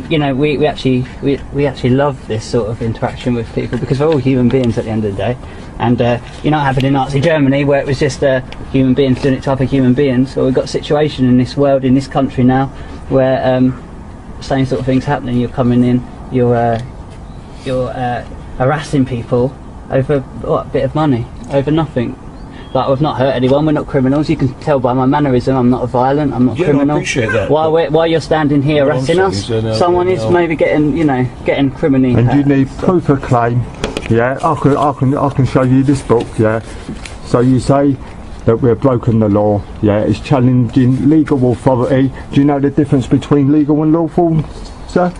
We actually love this sort of interaction with people because we're all human beings at the end of the day. And you're not having in Nazi Germany where it was just human beings doing it to other human beings. So we've got a situation in this world, in this country now, where same sort of things happening. You're coming in, you're harassing people over a bit of money, over nothing. Like, we've not hurt anyone, we're not criminals. You can tell by my mannerism I'm not violent, I'm not criminal. I appreciate that. While you're standing here harassing us, someone is maybe getting criminally. And you need proof of claim. Yeah, I can show you this book. Yeah, so you say that we've broken the law. Yeah, it's challenging legal authority. Do you know the difference between legal and lawful, sir?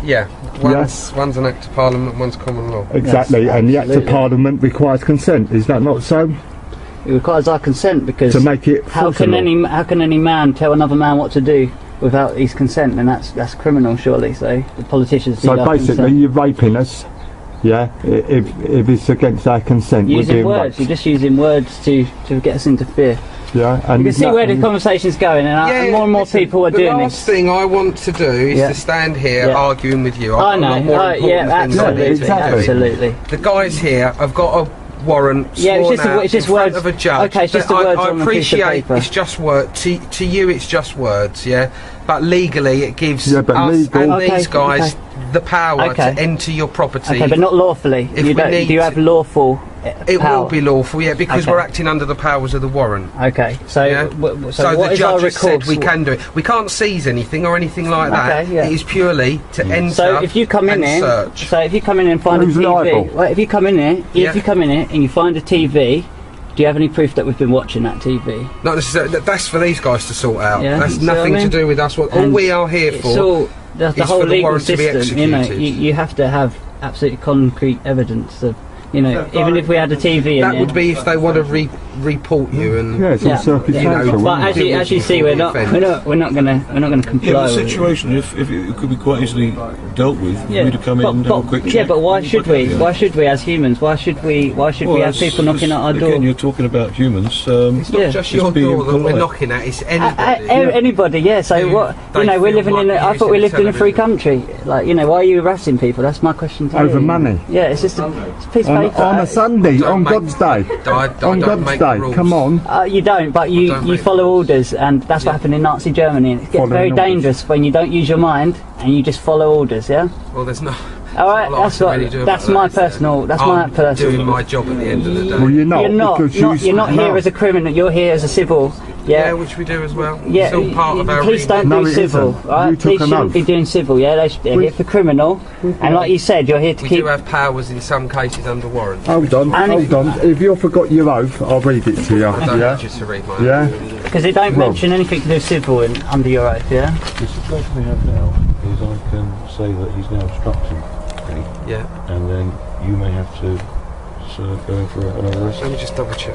Yeah, one's an act of parliament, one's common law. Exactly, Yes, and the act of parliament requires consent. Is that not so? It requires our consent because to make it how can any man tell another man what to do without his consent? And that's criminal, surely. So the politicians. So basically, you're raping us. Yeah, if it's against our consent, using words. You're just using words to get us into fear. Yeah, and you can see where the conversation's going, and more and more people are doing this. The last thing I want to do is to stand here arguing with you. I know. Absolutely. The guys here have got a warrant sworn out in front of a judge. Okay, it's just the words on the piece of paper. It's just words. To you, it's just words. Yeah, but legally, it gives us and these guys the power to enter your property. Okay, but not lawfully. Do you have lawful It will be lawful, yeah, because we're acting under the powers of the warrant. Okay, so so what the is judge our has said recourse? we can do it. We can't seize anything or anything like that. Okay, yeah. It is purely to enter. So if you come in and here, search. so if you come in and find Who's a TV, liable? well, if you come in here, if you come in here and you find a TV, do you have any proof that we've been watching that TV? Not necessarily. That's for these guys to sort out. Yeah, That's you see what I nothing mean? to do with us. All And we are here it's for all, the is whole for the legal warrant to be system. You know, executed. you have to have absolutely concrete evidence of, you know, even if we had a TV in that here. would be if they want to report you and Yeah, it's all circumstantial. But as you see, we're not gonna comply. Yeah, the with it. situation, if it could be quite easily dealt with, we'd have come in and have a quick check. Yeah, but why should we? Why should we as humans? Why should we have people knocking at our door? Again, you're talking about humans. It's not just your being door that we're polite. knocking at. It's anybody. Anybody, yeah. So what? You know, we're living in. I thought we lived in a free country. Like, you know, why are you harassing people? That's my question to you. Over money? Yeah, it's just a piece of paper. On a Sunday, on God's day. On God's day, come on. You don't, but you follow orders, and that's what happened in Nazi Germany. And it gets very dangerous when you don't use your mind and you just follow orders. Yeah. Well, there's no. All right, that's my personal. I'm doing my job at the end of the day. Well, you're not. You're not here as a criminal. You're here as a civil. Yeah, which we do as well. Yeah, it's all part of our police don't do civil, right? Police shouldn't be doing civil. Yeah, they're here for criminal. And like you said, you're here to keep. We do have powers in some cases under warrant. Hold on. If you forgot your oath, I'll read it to you. I don't need you to read my oath. Yeah. Because they don't mention anything to do with civil under your oath. Yeah. The situation we have now is I can say that he's now obstructing. Yeah. And then you may have to go in for an arrest. Let me just double check.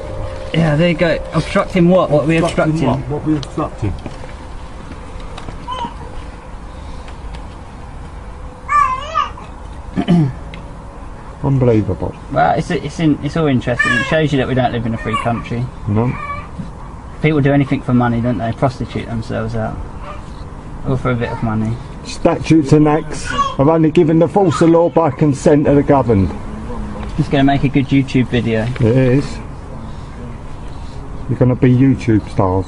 Yeah, there you go. Obstructing what? What are we obstructing? What we obstructing? Unbelievable. Well, it's all interesting. It shows you that we don't live in a free country. No. People do anything for money, don't they? Prostitute themselves out. All for a bit of money. Statutes and acts are only given the force of law by consent of the governed. It's going to make a good YouTube video. It is. You're going to be YouTube stars.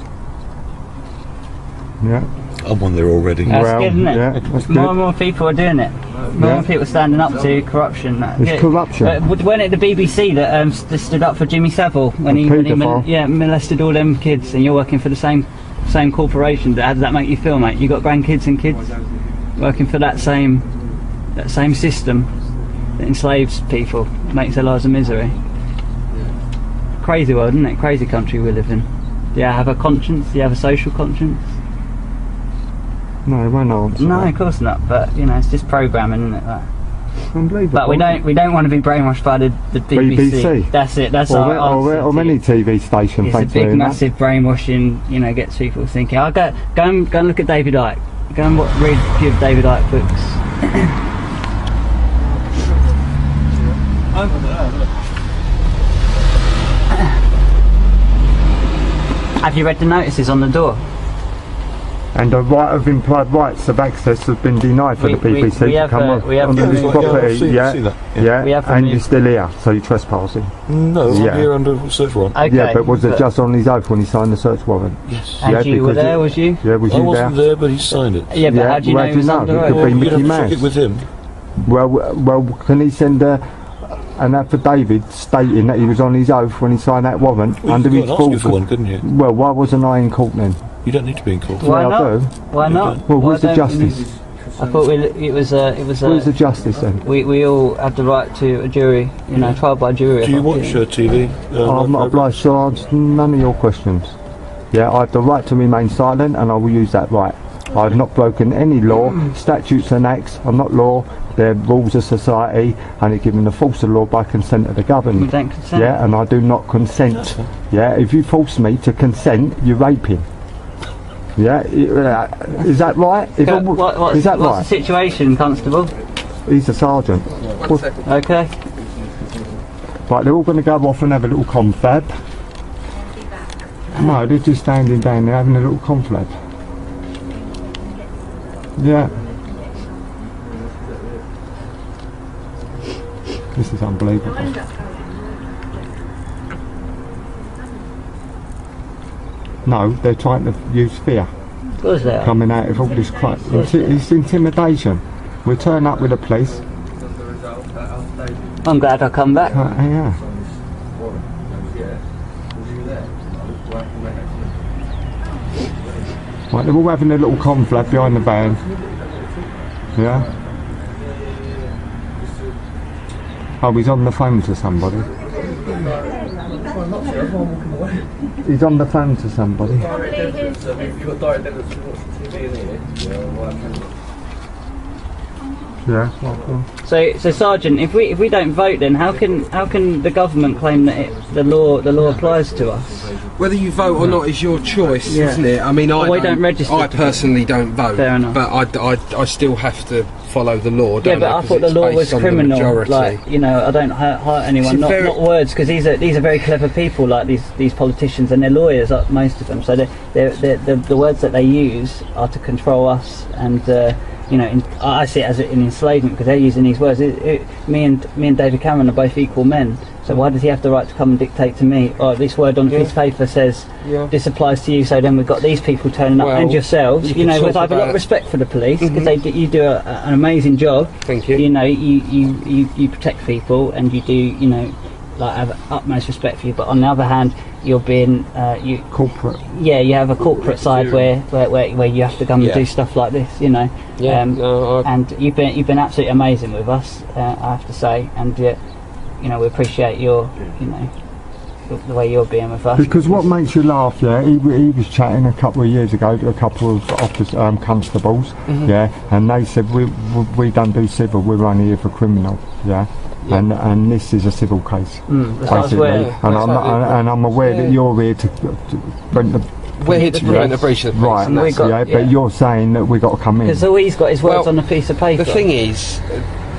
Yeah. I'm on there already. That's good, isn't it? Yeah, that's good. More and more people are doing it. More and more people standing up to corruption. It's corruption. But when it the BBC that stood up for Jimmy Savile when he molested all them kids, and you're working for the same corporation. How does that make you feel, mate? You got grandkids and kids working for that same system that enslaves people, makes their lives a misery. Crazy world, isn't it? Crazy country we live in. Do you have a conscience? Do you have a social conscience? No, it won't answer. No, of course not. But you know, it's just programming, isn't it? That. Unbelievable. But we don't want to be brainwashed by the BBC. That's it. That's our answer. Or any TV station. It's a big, massive brainwashing. You know, gets people thinking. I'll go and look at David Icke. Go and read a few of David Icke books. Have you read the notices on the door? And the right of implied rights of access has been denied for the BBC to come on this property. Yeah, and you're still here, so you're trespassing. No, I'm here under search warrant. Okay, yeah, but was it just on his oath when he signed the search warrant? Yes. And you were there, was you? Yeah, was you there? I wasn't there, but he signed it. Yeah, but how do you know he was under oath? It could be Mickey You'd have to Mouse. check it with him. Well, can he send an affidavit stating that he was on his oath when he signed that warrant under his full? For one, couldn't you? Well, why wasn't I in court then? You don't need to be in court. Why I not? do. Why not? Well, where's the justice? I thought it was. Where's the justice then? We all have the right to a jury, you know, trial by jury. Do you watch TV? I'm not obliged to answer none of your questions. Yeah, I have the right to remain silent, and I will use that right. I have not broken any law. Statutes and acts are not law. They're rules of society, and it's given the force of law by consent of the governed. You don't consent. Yeah, and I do not consent. Yeah, if you force me to consent, you're raping. Yeah, is that right? Is What's that right? What's the situation, Constable? He's a sergeant. Okay. Right, they're all going to go off and have a little confab. No, they're just standing down there having a little confab. Yeah. This is unbelievable. No, they're trying to use fear. Of course they are. Coming out of all this crap. It's intimidation. We'll turn up with the police. I'm glad I come back. Yeah. Right, they're all having a little conflab behind the van. Yeah? Oh, he's on the phone to somebody. He's on the phone to somebody. Yeah. Well. So Sergeant, if we don't vote, then how can the government claim that the law applies to us? Whether you vote or not is your choice, Yeah. isn't it? I mean, I don't register. I personally don't vote. Fair enough. But I still have to follow the law. Yeah, Don't but I? I thought the 'Cause law it's was based on the criminal. majority. Like, you know, I don't hurt anyone. It's Not words, because these are very clever people. Like these politicians, and they're lawyers, most of them. So the words that they use are to control us, and you know, I see it as an enslavement because they're using these words. Me and David Cameron are both equal men. So why does he have the right to come and dictate to me? Oh, this word on a piece of paper says this applies to you. So then we've got these people turning up, and yourselves. You know, because I have a lot of respect for the police because you do an amazing job. Thank you. You know, you protect people, and you do, you know, like have utmost respect for you. But on the other hand, you're being corporate. Yeah, you have a corporate side where you have to come and do stuff like this. You know. Yeah. And you've been absolutely amazing with us. I have to say, and you know, we appreciate your, you know, the way you're being with us. Because what makes you laugh, yeah, he was chatting a couple of years ago to a couple of constables, yeah, and they said we don't do civil, we're only here for criminal, yeah. And this is a civil case, basically. And I'm aware that you're here to prevent the. We're here to prevent a breach of the peace. Right, but you're saying that we've got to come in. Because all he's got is words on a piece of paper. The thing is,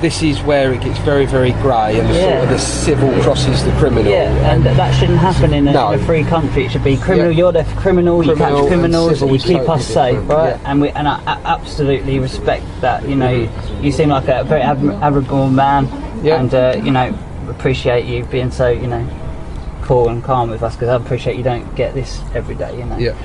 this is where it gets very, very grey, and sort of the civil crosses the criminal. Yeah, and that shouldn't happen in a free country. It should be criminal. You're there for criminal. You catch criminals. You keep us safe, right? And I absolutely respect that. You know, you seem like a very admirable man, and you know, appreciate you being so, you know, cool and calm with us, because I appreciate you don't get this every day. You know. Yeah.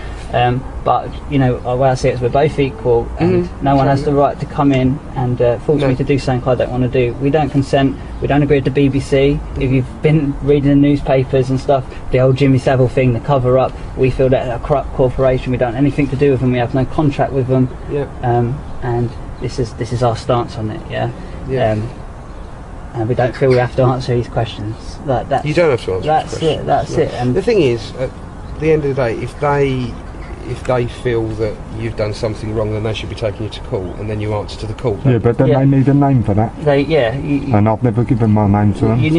But you know, the way I see it is we're both equal, and no one has the right to come in and force me to do something I don't want to do. We don't consent. We don't agree with the BBC. If you've been reading the newspapers and stuff, the old Jimmy Savile thing, the cover up, we feel that they're a corrupt corporation. We don't have anything to do with them. We have no contract with them. Yeah. And this is our stance on it. Yeah. And we don't feel we have to answer these questions. You don't have to answer. That's it. That's it. And the thing is, at the end of the day, if they feel that you've done something wrong, then they should be taking you to court, and then you answer to the court. Yeah, but then they need a name for that. And I've never given my name to them. You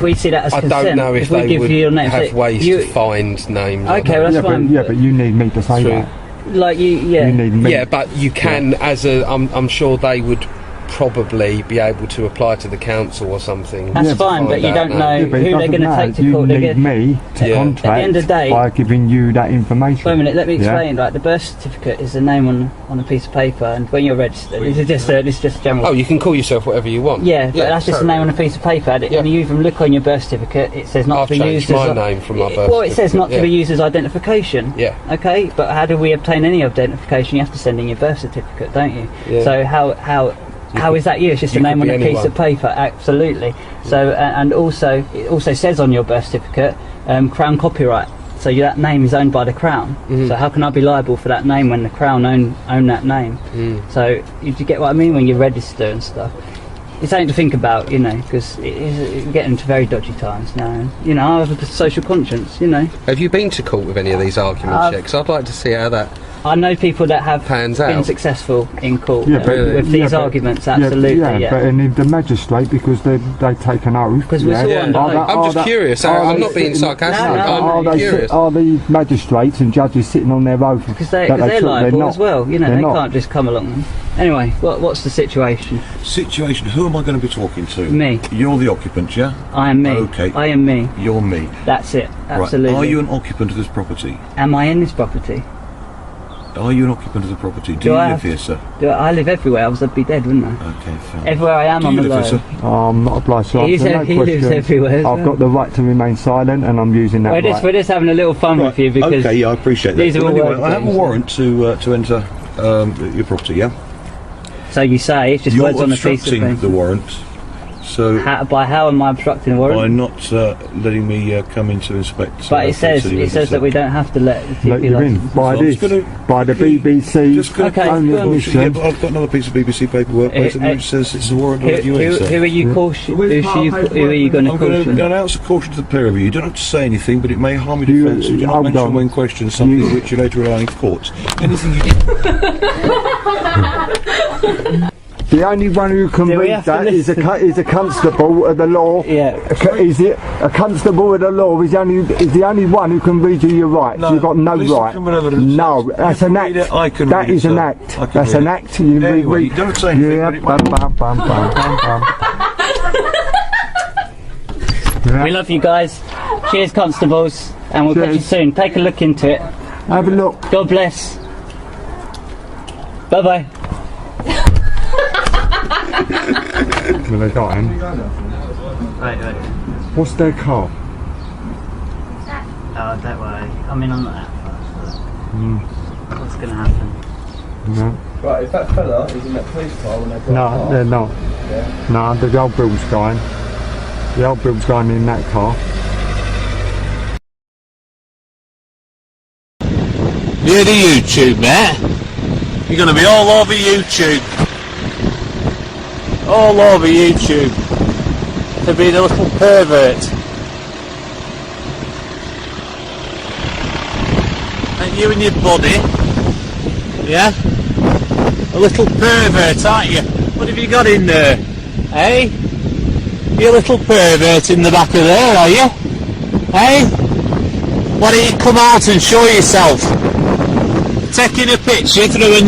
we see that as consent. I don't know if they would have ways to find names. Okay, well, that's fine. But you need me to say that. Like you need me. Yeah, but you can, I'm sure they would probably be able to apply to the council or something. That's fine, but you don't know who they're going to take to court. You need me to contact at the end of the day, by giving you that information. Wait a minute, let me explain. Like, the birth certificate is a name on a piece of paper, and when you're registered, this is just general. Oh, you can call yourself whatever you want. Yeah, but that's just a name on a piece of paper. And you even look on your birth certificate, it says not to be used as... I've changed my name from my birth certificate. Well, it says not to be used as identification. Yeah. Okay, but how do we obtain any identification? You have to send in your birth certificate, don't you? Yeah. So how is that you? It's just a name on a piece of paper. Absolutely. So and also it also says on your birth certificate Crown copyright. So that name is owned by the Crown. So how can I be liable for that name when the Crown own that name? So you get what I mean when you register and stuff. It's something to think about, you know, because it's getting into very dodgy times now. And, you know, I have a social conscience, you know. Have you been to court with any of these arguments yet? Because I'd like to see how that I know people that have been successful in court with these arguments, absolutely. But in the magistrate, because they take an oath. Because we're all I'm just curious. I'm not being sarcastic. I'm curious. Are the magistrates and judges sitting on their oath? Because they're liable as well. You know, they can't just come along. Anyway, what's the situation? Situation? Who am I going to be talking to? Me. You're the occupant, yeah? I am me. Okay. I am me. You're me. That's it. Absolutely. Right. Are you an occupant of this property? Am I in this property? Are you an occupant of the property? Do you live here, sir? I live everywhere, else I'd be dead, wouldn't I? Okay, fine. Everywhere I am on the road. I'm not obliged to answer no question. He lives everywhere. I've got the right to remain silent, and I'm using that right. We're just having a little fun with you, because... Okay, yeah, I appreciate that. These are all anyway, I have a warrant to enter your property, yeah? So you say, it's just words on a piece of paper. You're obstructing the warrant So By how am I obstructing the warrant? by not letting me come in to inspect. But it says that we don't have to let the Let TP you in license. by this, by the BBC. Just gonna own yeah, admission. but I've got another piece of BBC paperwork basically which says it's a warrant on you in. Who are you caution? Who are you going to I'm caution? going to announce a caution to the pair of you. You don't have to say anything, but it may harm your defence. You do not mention when questioned something which you later rely in court. Anything you The only one who can read that is a constable of the law. Yeah. Is it a constable of the law? Is the only one who can read you your rights. No, You've got no right. No, that's an act. That is an act. That's an act. You anyway, you don't say anything. Yeah. We love you guys. Cheers, constables, and we'll catch you soon. Take a look into it. Have a look. God bless. Bye bye. Well, they got him. Right. What's their car? Oh, don't worry. I mean, I'm not that fast. What's going to happen? No. Right, if that fella is in that police car when they got No, they're not. Yeah. No, the old Bill's going. The old Bill's going in that car. Near the YouTube, mate. You're going to be all over YouTube. All over YouTube. For being a little pervert. And you and your body. Yeah? A little pervert, aren't you? What have you got in there? Eh? You little pervert in the back of there, are you? Eh? Why don't you come out and show yourself? Taking a picture through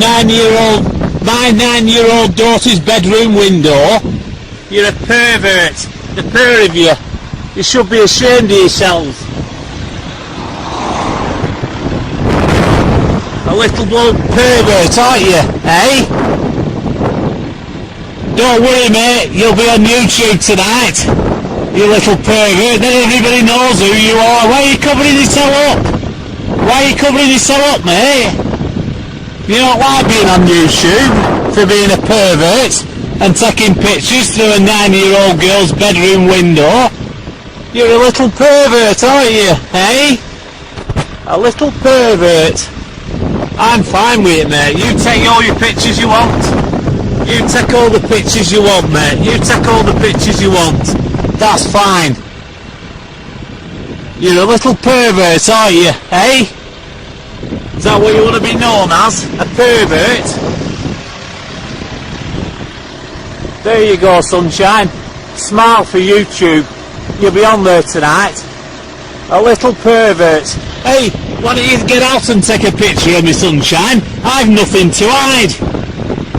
my 9-year-old daughter's bedroom window. You're a pervert. The pair of you. You should be ashamed of yourselves. A little bloke pervert, aren't you? Eh? Don't worry, mate. You'll be on YouTube tonight. You little pervert. Then everybody knows who you are. Why are you covering yourself up? Why are you covering yourself up, mate? You don't like being on YouTube for being a pervert and taking pictures through a 9-year-old girl's bedroom window. You're a little pervert, aren't you? Eh? A little pervert. I'm fine with it, mate. You take all your pictures you want. You take all the pictures you want, mate. You take all the pictures you want. That's fine. You're a little pervert, aren't you? Eh? Is that what you want to be known as? A pervert? There you go, sunshine. Smile for YouTube. You'll be on there tonight. A little pervert. Hey, why don't you get out and take a picture of me, sunshine? I've nothing to hide.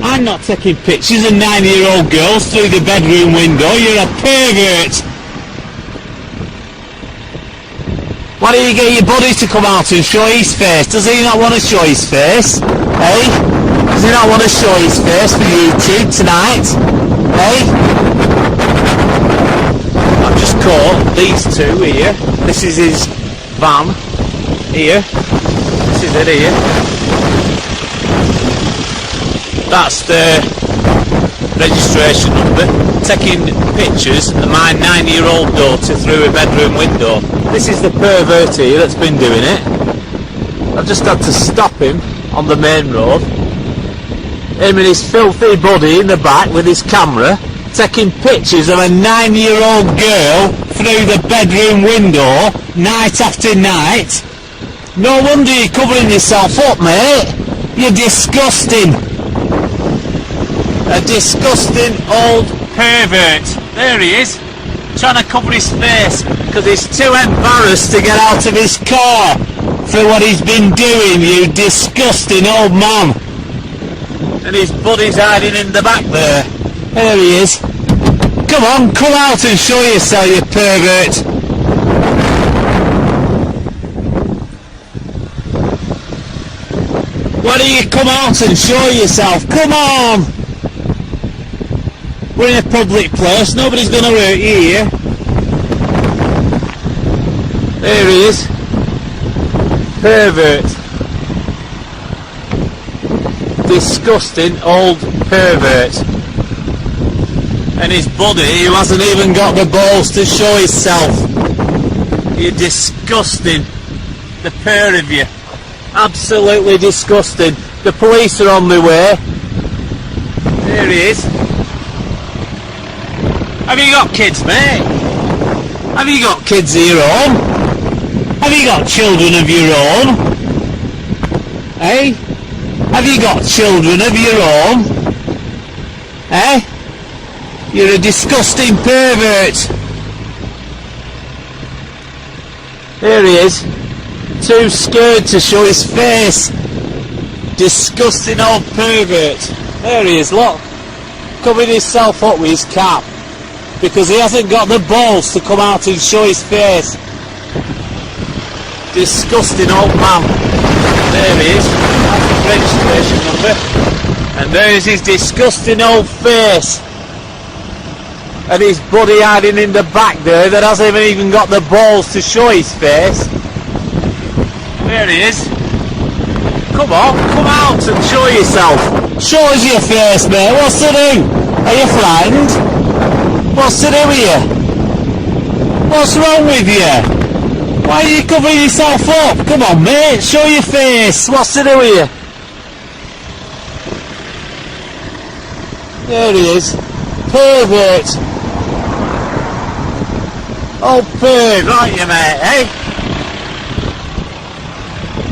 I'm not taking pictures of 9-year-old girls through the bedroom window. You're a pervert. Why don't you get your buddy to come out and show his face? Does he not want to show his face? Eh? Does he not want to show his face for YouTube tonight? Eh? I've just caught these two here. This is his van. Here. This is it here. That's the registration number. Taking pictures of my 9-year-old daughter through a bedroom window. This is the pervert here that's been doing it. I've just had to stop him on the main road. Him and his filthy body in the back with his camera, taking pictures of a 9-year-old girl through the bedroom window, night after night. No wonder you're covering yourself up, mate. You're disgusting. A disgusting old pervert. There he is, trying to cover his face because he's too embarrassed to get out of his car for what he's been doing, you disgusting old man. And his buddy's hiding in the back there. There he is. Come on, come out and show yourself, you pervert. Why don't you come out and show yourself? Come on! We're in a public place, nobody's going to hurt you here. There he is. Pervert. Disgusting old pervert. And his buddy who hasn't even got the balls to show himself. You're disgusting. The pair of you. Absolutely disgusting. The police are on their way. There he is. Have you got kids, mate? Have you got kids of your own? Have you got children of your own? Eh? Have you got children of your own? Eh? You're a disgusting pervert. There he is. Too scared to show his face. Disgusting old pervert. There he is, look. Covering himself up with his cap. Because he hasn't got the balls to come out and show his face. Disgusting old man. There he is. That's the registration number. And there's his disgusting old face. And his buddy hiding in the back there that hasn't even got the balls to show his face. There he is. Come on, come out and show yourself. Show us your face, mate. What's to do? Are you frightened? What's to do with you? What's wrong with you? Why are you covering yourself up? Come on, mate. Show your face. What's to do with you? There he is. Pervert. Oh, perv, aren't you, mate, eh?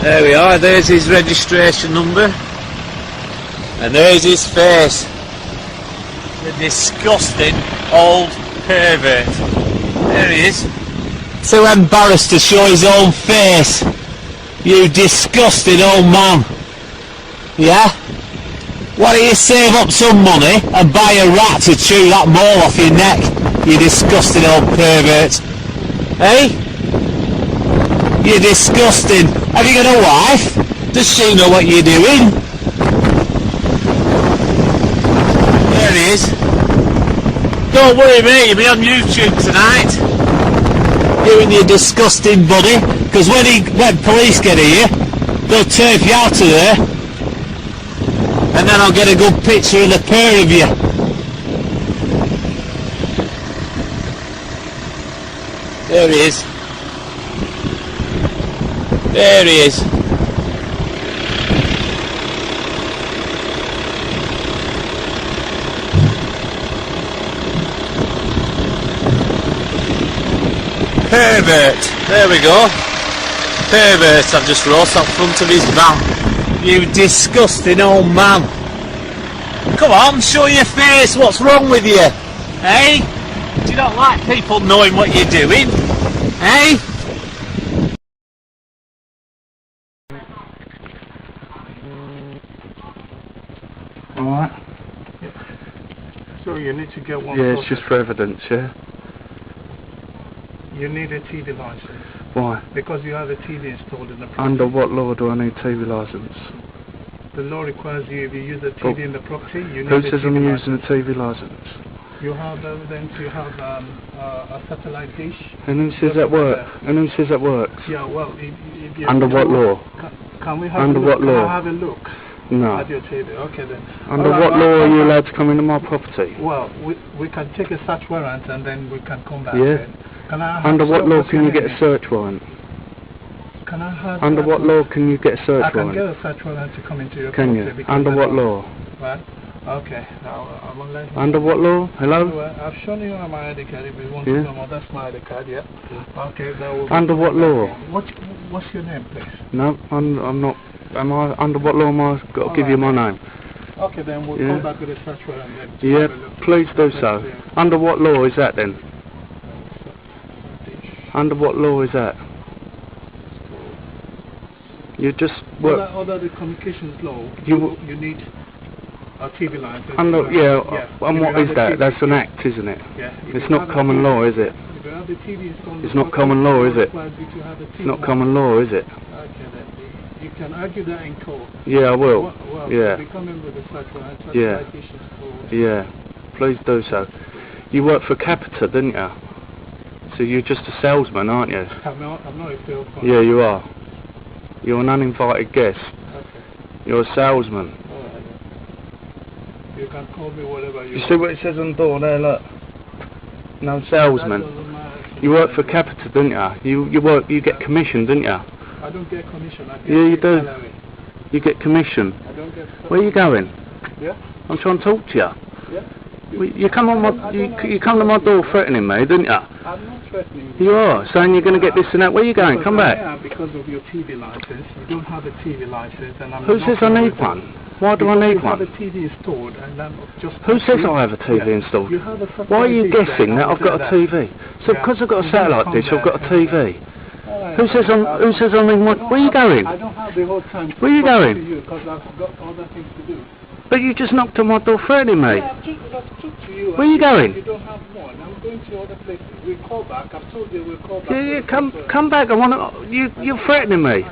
There we are, there's his registration number. And there's his face. The disgusting old pervert. There he is. Too embarrassed to show his own face. You disgusting old man. Yeah? Why don't you save up some money and buy a rat to chew that mole off your neck? You disgusting old pervert. Eh? You're disgusting. Have you got a wife? Does she know what you're doing? There he is. Don't worry mate, you'll be on YouTube tonight. You and your disgusting buddy. Because when police get here, they'll turf you out of there. And then I'll get a good picture of the pair of you. There he is. There he is. Pervert. There we go. Pervert I've just wrote up front of his van. You disgusting old man. Come on, show your face. What's wrong with you? Eh? Do you not like people knowing what you're doing? Eh? Alright. So you need to get one. Yeah, it's just for evidence, yeah. You need a TV license. Why? Because you have a TV installed in the property. Under what law do I need TV licence? The law requires you, if you use a TV in the property, you need Who a says TV I'm license. using a TV licence? You have evidence, you have a satellite dish. And who says that works? And who says that works? Yeah, well, if you... Under what law? Can we have Under a look? what law? Can I have a look? No. At your TV, okay then. Under All what right, law are you allowed to come into my property? Well, we can take a search warrant and then we can come back. Yeah. Can I have Under what law what's can your you get name? a search warrant? Can I have... Under what law can you get a search I can warrant? get a search warrant to come into your Can property. you? because Under I what don't- law? Right. Okay. Now, I'm on line. Under what law? Hello? Well, I've shown you my ID card if you want Yeah. to know more. That's my ID card, yeah. Okay, that will be... Under what law? What's your name, please? No, I'm not. Am I under what law am I got to give you my name? Okay, then we'll Yeah. come back with a search warrant then. to Yeah, have a look. please do so. Under what law is that then? Under what law is that? You just work. Under the communications law, You- you need a TV license. Under, yeah, and If what you have is a that? TV That's an act, isn't it? Yeah, if It's you not have a common TV law, is it? If you have the TV installed in It's the not property, common law, is it? requires you to have a It's TV not common law, is it? Okay, then. You can argue that in court. Yeah, I will. Well, Yeah. we come in with a search warrant. Yeah. Citations for... Yeah, please do so. You work for Capita, didn't you? So you're just a salesman, aren't you? I'm not a salesman. Yeah, you are. You're an uninvited guest. Okay. You're a salesman. Alright. You can call me whatever you You want. see what it says on the door there, look? No salesman. You work for Capita, didn't you? You get commission, didn't you? I don't get commission. I get Yeah, you do. salary. You get commission. I don't get Where are you going? Yeah? I'm trying to talk to you. Yeah? You come on my, you come to my door threatening me, didn't you? I'm not threatening you. You are saying you're going to get this and that. Where are you going? Come back. Yeah, because of your TV license. You don't have a TV license, and I'm. Who not says I need with one? it. Why do I Because need you one? have a TV installed, and I'm just. Who says I have a TV Yeah. installed? You have a Why are you satellite dish guessing there, that I've got a that. TV? So Yeah. because I've got a You satellite come dish, I've got a there, TV. Alright. Who says I'm in what? Where are you going? I don't have the whole time to Where are you talk going? to you because I've got other things to do. But you just knocked on my door threatening me. Yeah, I've talked to you. Where are you going? You don't have one. I'm going to other places. We'll call back. I've told you we'll call back. Yeah, come back. I want to. You're threatening me.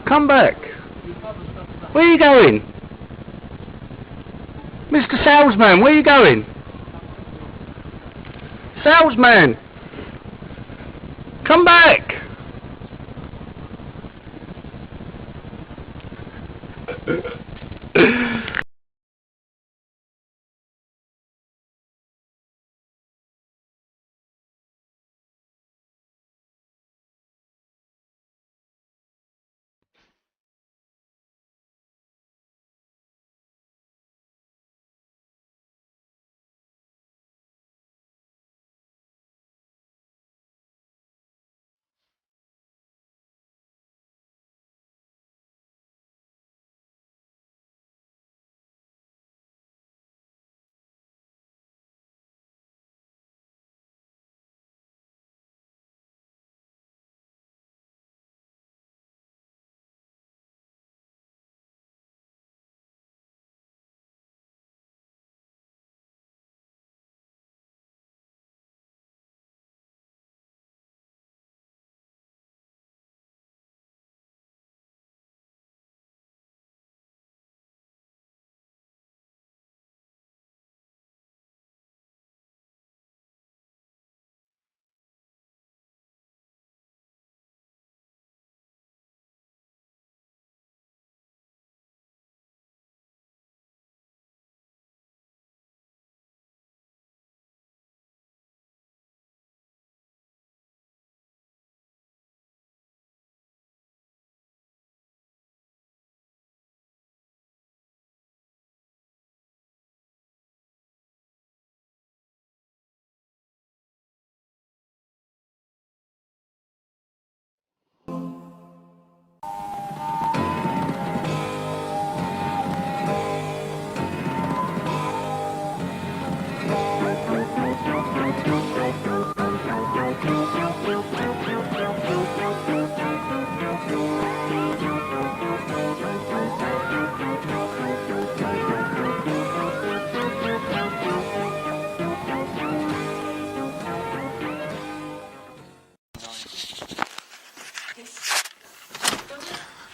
Come back. Where are you going? Mr. Salesman, where are you going? Salesman! Come back!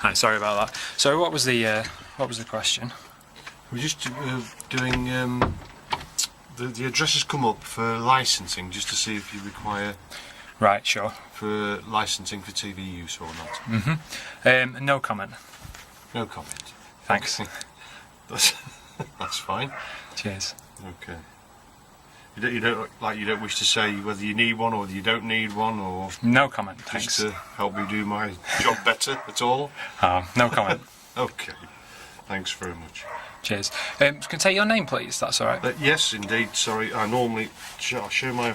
Hi, sorry about that. So what was the question? We're just doing the address has come up for licensing, just to see if you require. Right, sure. For licensing for TV use or not. Mm-hmm. No comment. No comment. Thanks. That's fine. Cheers. Okay. You don't wish to say whether you need one or whether you don't need one, or no comment. Just Thanks. to help me do my job better at all. No comment. Okay. Thanks very much. Cheers. Can I take your name, please? That's all right. Yes, indeed. Sorry, I normally show my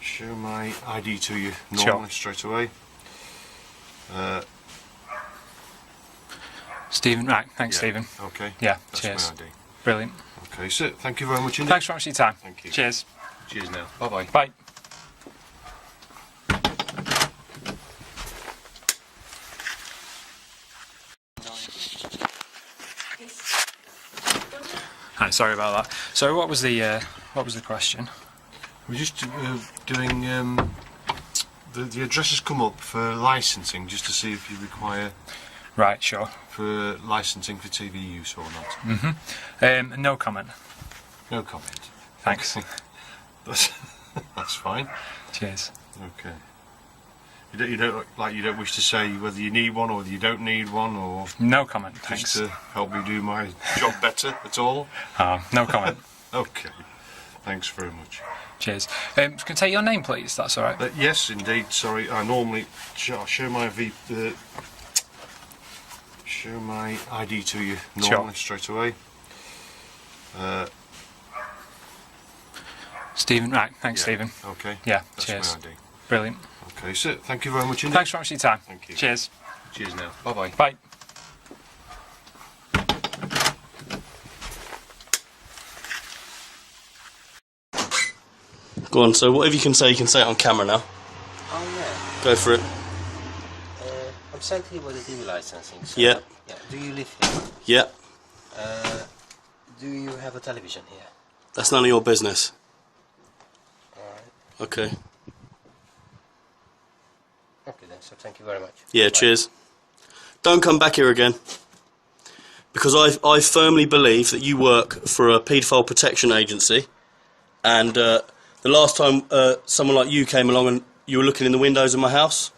show my ID to you normally straight away. Stephen. Right. Thanks, Stephen. Okay. Yeah. That's Cheers. my ID. Brilliant. Okay, so thank you very much indeed. Thanks very much for your time. Thank you. Cheers. Cheers now. Bye-bye. Bye. Hi, sorry about that. So what was the question? We're just doing the address has come up for licensing, just to see if you require. Right, sure. For licensing for TV use or not. Mm-hmm. No comment. No comment. Thanks. That's fine. Cheers. Okay. You don't wish to say whether you need one or whether you don't need one, or no comment. Just Thanks. to help me do my job better at all. No comment. Okay. Thanks very much. Cheers. Can I take your name, please? That's all right. Yes, indeed. Sorry, I normally show my show my ID to you normally straight away. Stephen, right? Thanks, Stephen. Okay. Yeah. That's Cheers. my ID. Brilliant. Okay, so thank you very much indeed. Thanks very much for your time. Thank you. Cheers. Cheers now. Bye bye. Bye. Go on, so whatever you can say it on camera now. Oh yeah. Go for it. I'm sent here with the TV licensing. So Yeah. Yeah. Do you live here? Yeah. Do you have a television here? That's none of your business. Alright. Okay. Okay then, so thank you very much. Yeah, Bye. cheers. Don't come back here again. Because I firmly believe that you work for a paedophile protection agency, and the last time someone like you came along and you were looking in the windows of my house.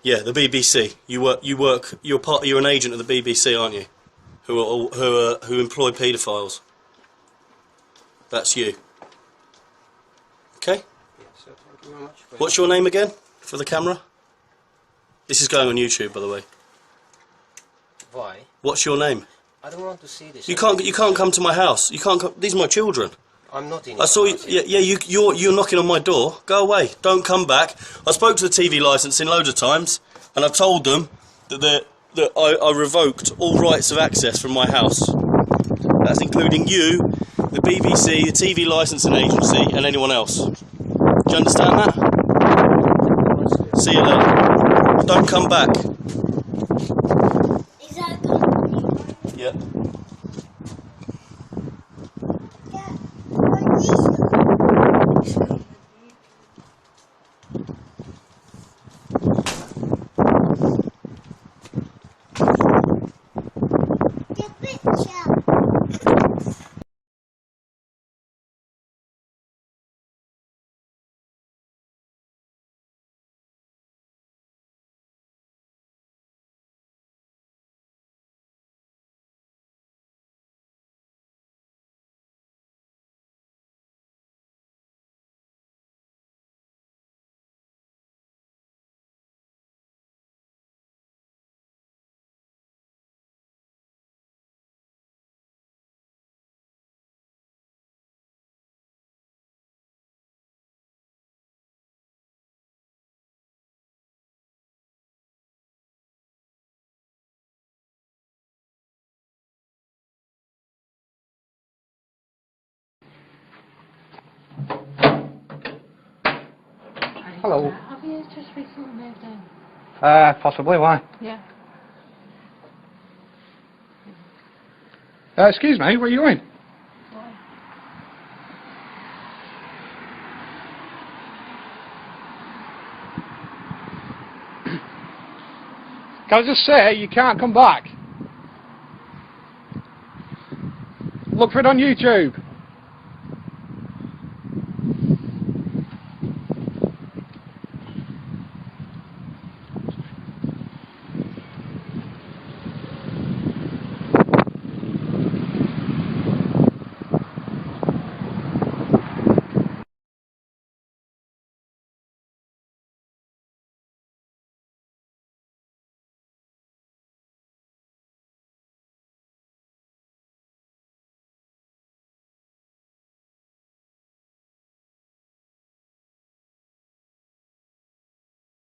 Yeah, the BBC. You're an agent of the BBC, aren't you? Who employ paedophiles. That's you. Okay? Yeah, so thank you very much. What's your name again for the camera? This is going on YouTube, by the way. Why? What's your name? I don't want to see this. You can't come to my house. You can't come. These are my children. I'm not in. I saw you. Yeah. You're knocking on my door. Go away. Don't come back. I spoke to the TV licensing loads of times, and I told them that I revoked all rights of access from my house. That's including you, the BBC, the TV licensing agency, and anyone else. Do you understand that? See you later. Don't come back. Is that good? Yeah. Hello. Have you just recently moved in? Possibly, why? Yeah. Excuse me, where are you going? Can I just say, you can't come back. Look for it on YouTube.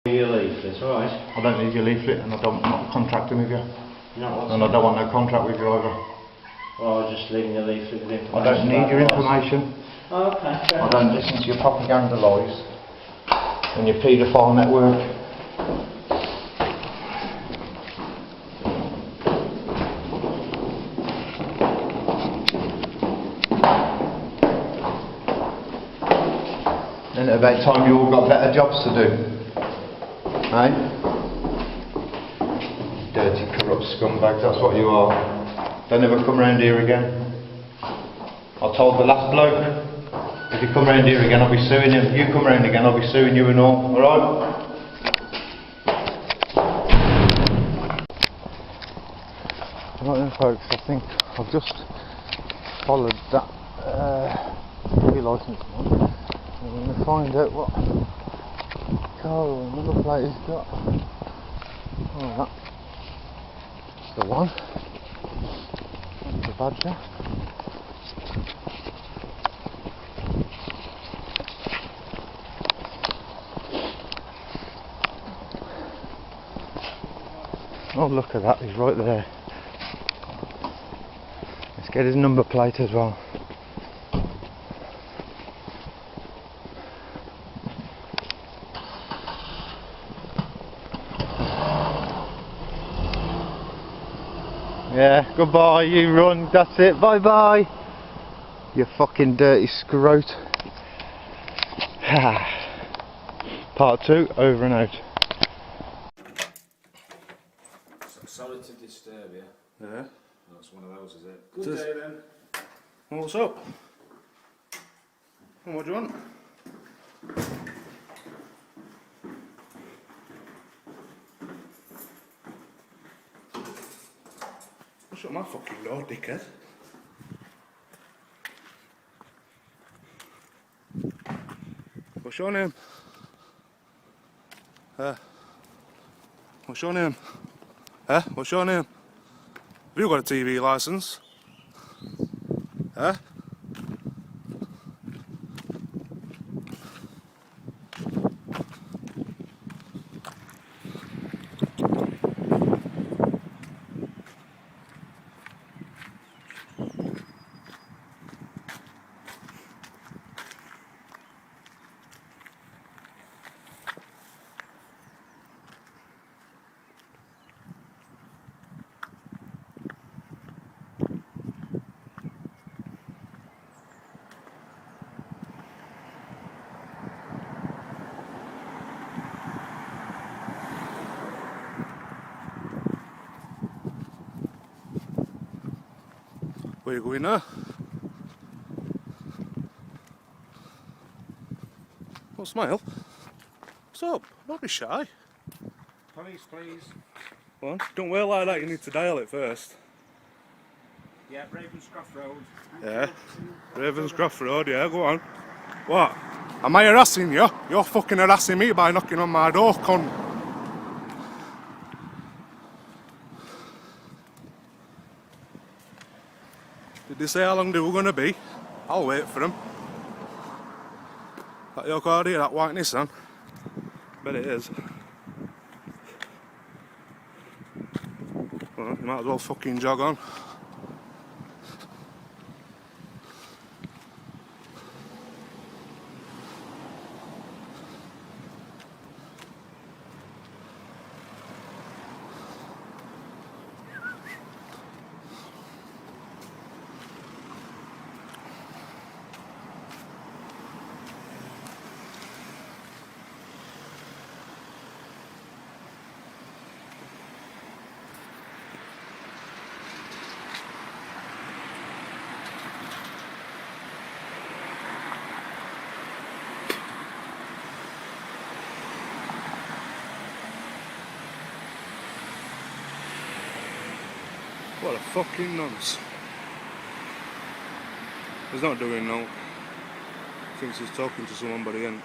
Your leaflet, alright? I don't need your leaflet, and I'm not contracting with you. No, And I don't want no contract with you either. Well, I'll just leave your leaflet with information. I don't need your information. Oh, okay. I don't listen to your propaganda lies and your paedophile network. Isn't it about time you all got better jobs to do? Eh? Dirty, corrupt scumbags, that's what you are. Don't ever come round here again. I told the last bloke If you come round here again, I'll be suing you. You come round again, I'll be suing you and all. Alright? Right then folks, I think I've just followed that TV licence one. I'm going to find out what car or number plate he's got. Oh, that's the one. That's the Badger. Oh, look at that, he's right there. Let's get his number plate as well. Yeah, goodbye, you run, that's it, bye bye. You fucking dirty scrote. Part 2, over and out. Sorry to disturb you. Yeah? That's one of those, is it? Good day then. Well, what's up? Well, what do you want? Shut my fucking door, dickhead. What's your name? What's your name? What's your name? Have you got a TV licence? Where you going now? Don't smile. What's up? Don't be shy. Police, please. Well, don't wear like that, you need to dial it first. Yeah, Ravenscroft Road. Yeah, Ravenscroft Road, yeah, go on. What? Am I harassing you? You're fucking harassing me by knocking on my door, cunt. Did they say how long they were going to be? I'll wait for them. That your car here, that white Nissan? Bet it is. Well, you might as well fucking jog on. What a fucking nonce. He's not doing no. Thinks he's talking to someone, but he ain't.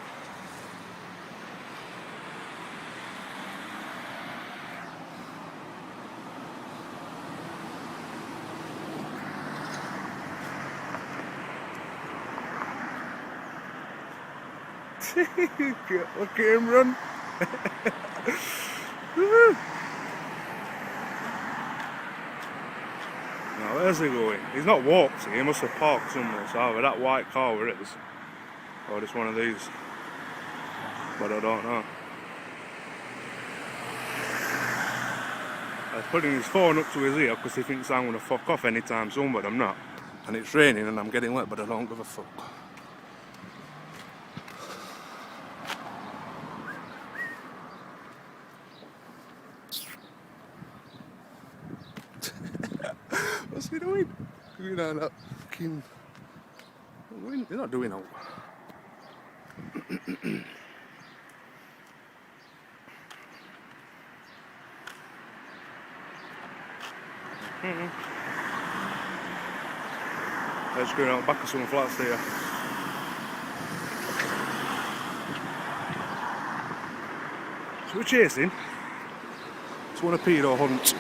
Look at him run. Now where's he going? He's not walked here, he must have parked somewhere, so either that white car where it is, or it's one of these, but I don't know. He's putting his phone up to his ear because he thinks I'm going to fuck off anytime soon, but I'm not. And it's raining and I'm getting wet, but I don't give a fuck. What's he doing? You know, that fucking... You're not doing all. They're just going out the back of some flats here. So we're chasing. It's one a pedo hunt.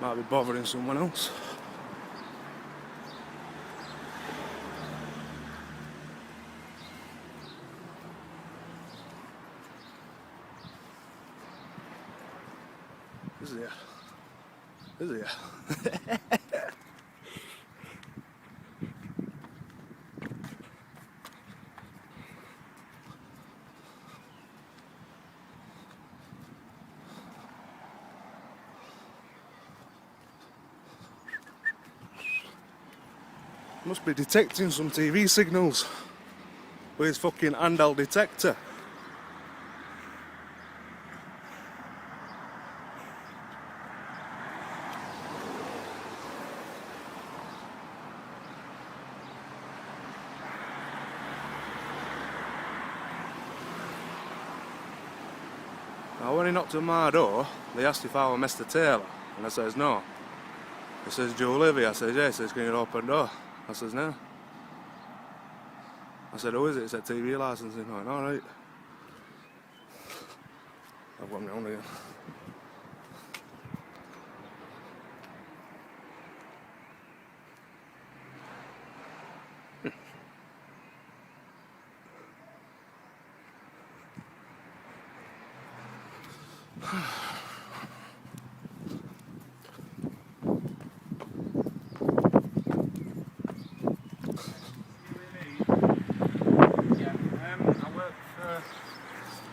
Might be bothering someone else. Is it? Is it? Must be detecting some TV signals with his fucking handheld detector. Now when he knocked on my door, they asked if I were Mr. Taylor, and I says no. He says, "Do you live here?" I says, "Yeah." He says, "Can you open the door?" I says, "No." I said, "Who is it?" He said, "TV licensing." I went, "Alright." I've got me on again.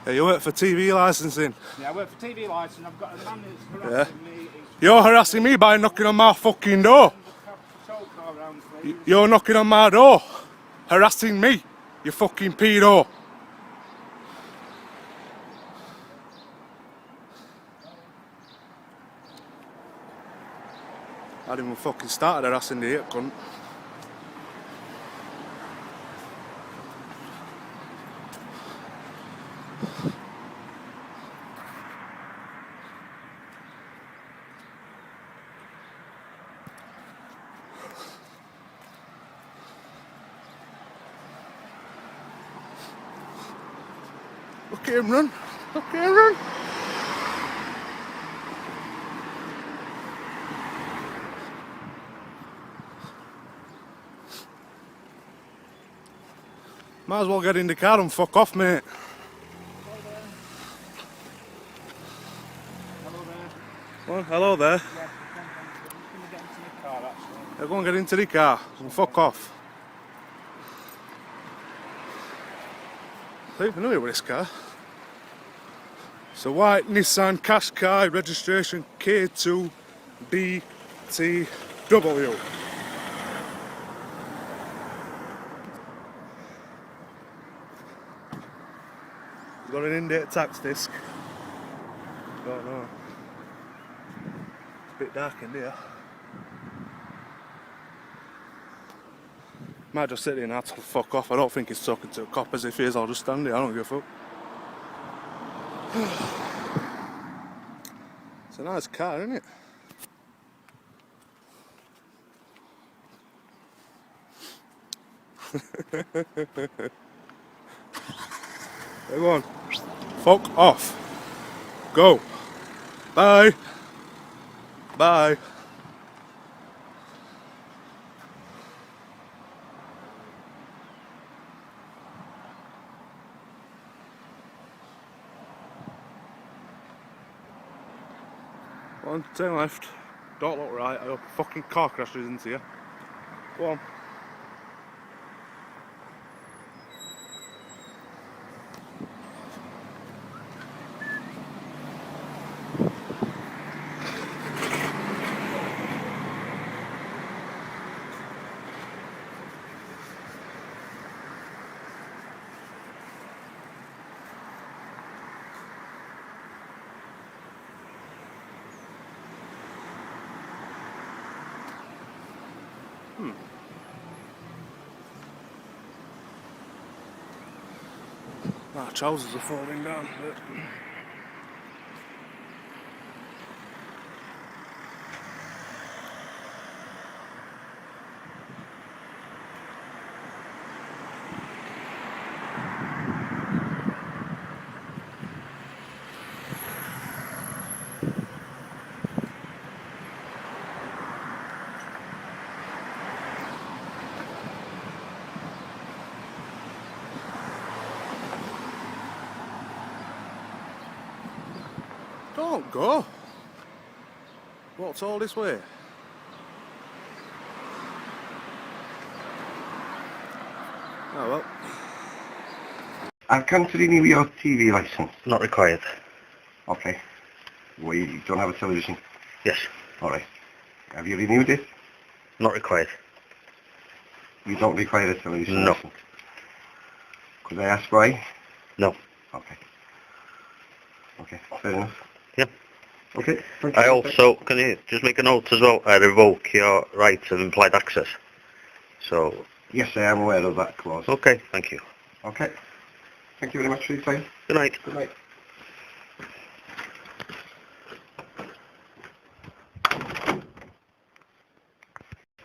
Yeah, you work for TV licensing. Yeah, I work for TV licensing. I've got a man that's harassing me. You're harassing me by knocking on my fucking door. You're knocking on my door. Harassing me. You fucking pedo. I didn't even fucking started harassing the hit cunt. Look at him run. Look at him run. Might as well get in the car and fuck off, mate. Hello there. Well, hello there. Yeah, I'm going to get into the car actually. Yeah, go and get into the car and fuck off. I'm familiar with this car. It's a white Nissan Qashqai, registration K2BTW. It's got an in-date tax disc. Don't know. It's a bit dark in here. Might just sit there and have to fuck off. I don't think he's talking to a cop. As if he is, I'll just stand there. I don't give a fuck. It's a nice car, isn't it? Hey, go on. Fuck off. Go. Bye. Bye. Go on, turn left. Don't look right. I hope a fucking car crashes into you. Go on. My trousers are falling down, but... Don't go. What's all this way? Oh well. I've come to renew your TV licence. Not required. Okay. Well, you don't have a television? Yes. Alright. Have you renewed it? Not required. You don't require a television No. licence? Could I ask why? No. Okay. Okay, fair enough. Yep. Okay, thank you. I also, can you just make a note as well, I revoke your right of implied access. So... Yes, I am aware of that clause. Okay, thank you. Okay. Thank you very much for your time. Good night. Good night.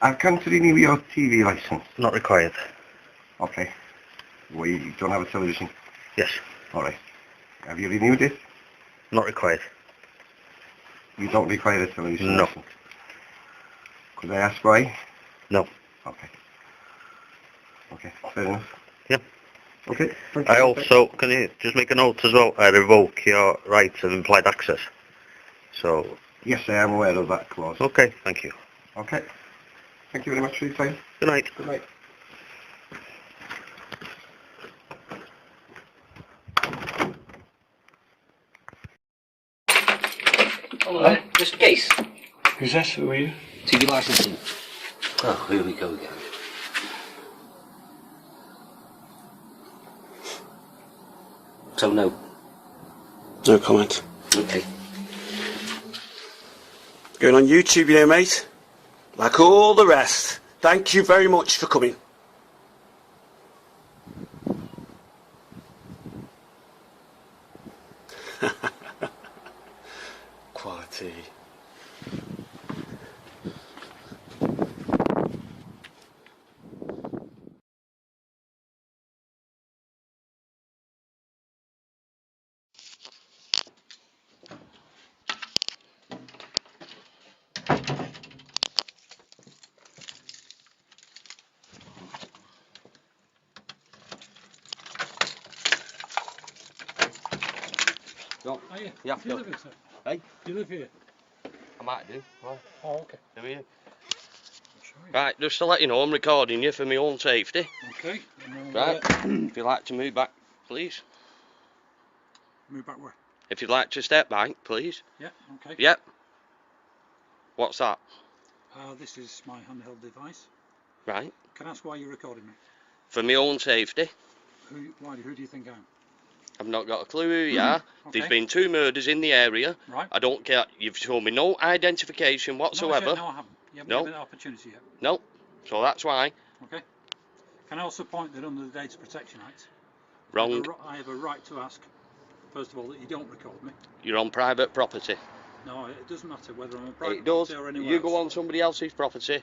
I've come to renew your TV licence. Not required. Okay. Well, you don't have a television? Yes. Alright. Have you renewed it? Not required. You don't require a television No. licence? Could I ask why? No. Okay. Okay, fair enough. Yep. Okay, thank you. I also, can you just make a note as well, I revoke your right of implied access. So... Yes, I am aware of that clause. Okay, thank you. Okay. Thank you very much for your time. Good night. Good night. Hello, Mr. Case. Who's that? Who are you? TV licensing. Oh, here we go again. So no. No comment. Okay. Going on YouTube, you know, mate. Like all the rest. Thank you very much for coming. Quality. Go. Are you? Yeah, Do you live here, sir? Hey? Do you live here? I might do. Right. Oh, okay. Who are you? Sure. Right, just to let you know, I'm recording you for my own safety. Okay. Right. If you'd like to move back, please. Move back where? If you'd like to step back, please. Yeah, okay. Yep. What's that? This is my handheld device. Right. Can I ask why you're recording me? For my own safety. Who do you think I am? I've not got a clue who you are. Okay. There's been 2 murders in the area. Right. I don't care. You've shown me no identification whatsoever. No, I haven't. You haven't No. given an opportunity yet. No. So that's why. Okay. Can I also point that under the Data Protection Act, Wrong. I have a right to ask, first of all, that you don't record me. You're on private property. No, it doesn't matter whether I'm on private It does. property or anywhere You else. go on somebody else's property.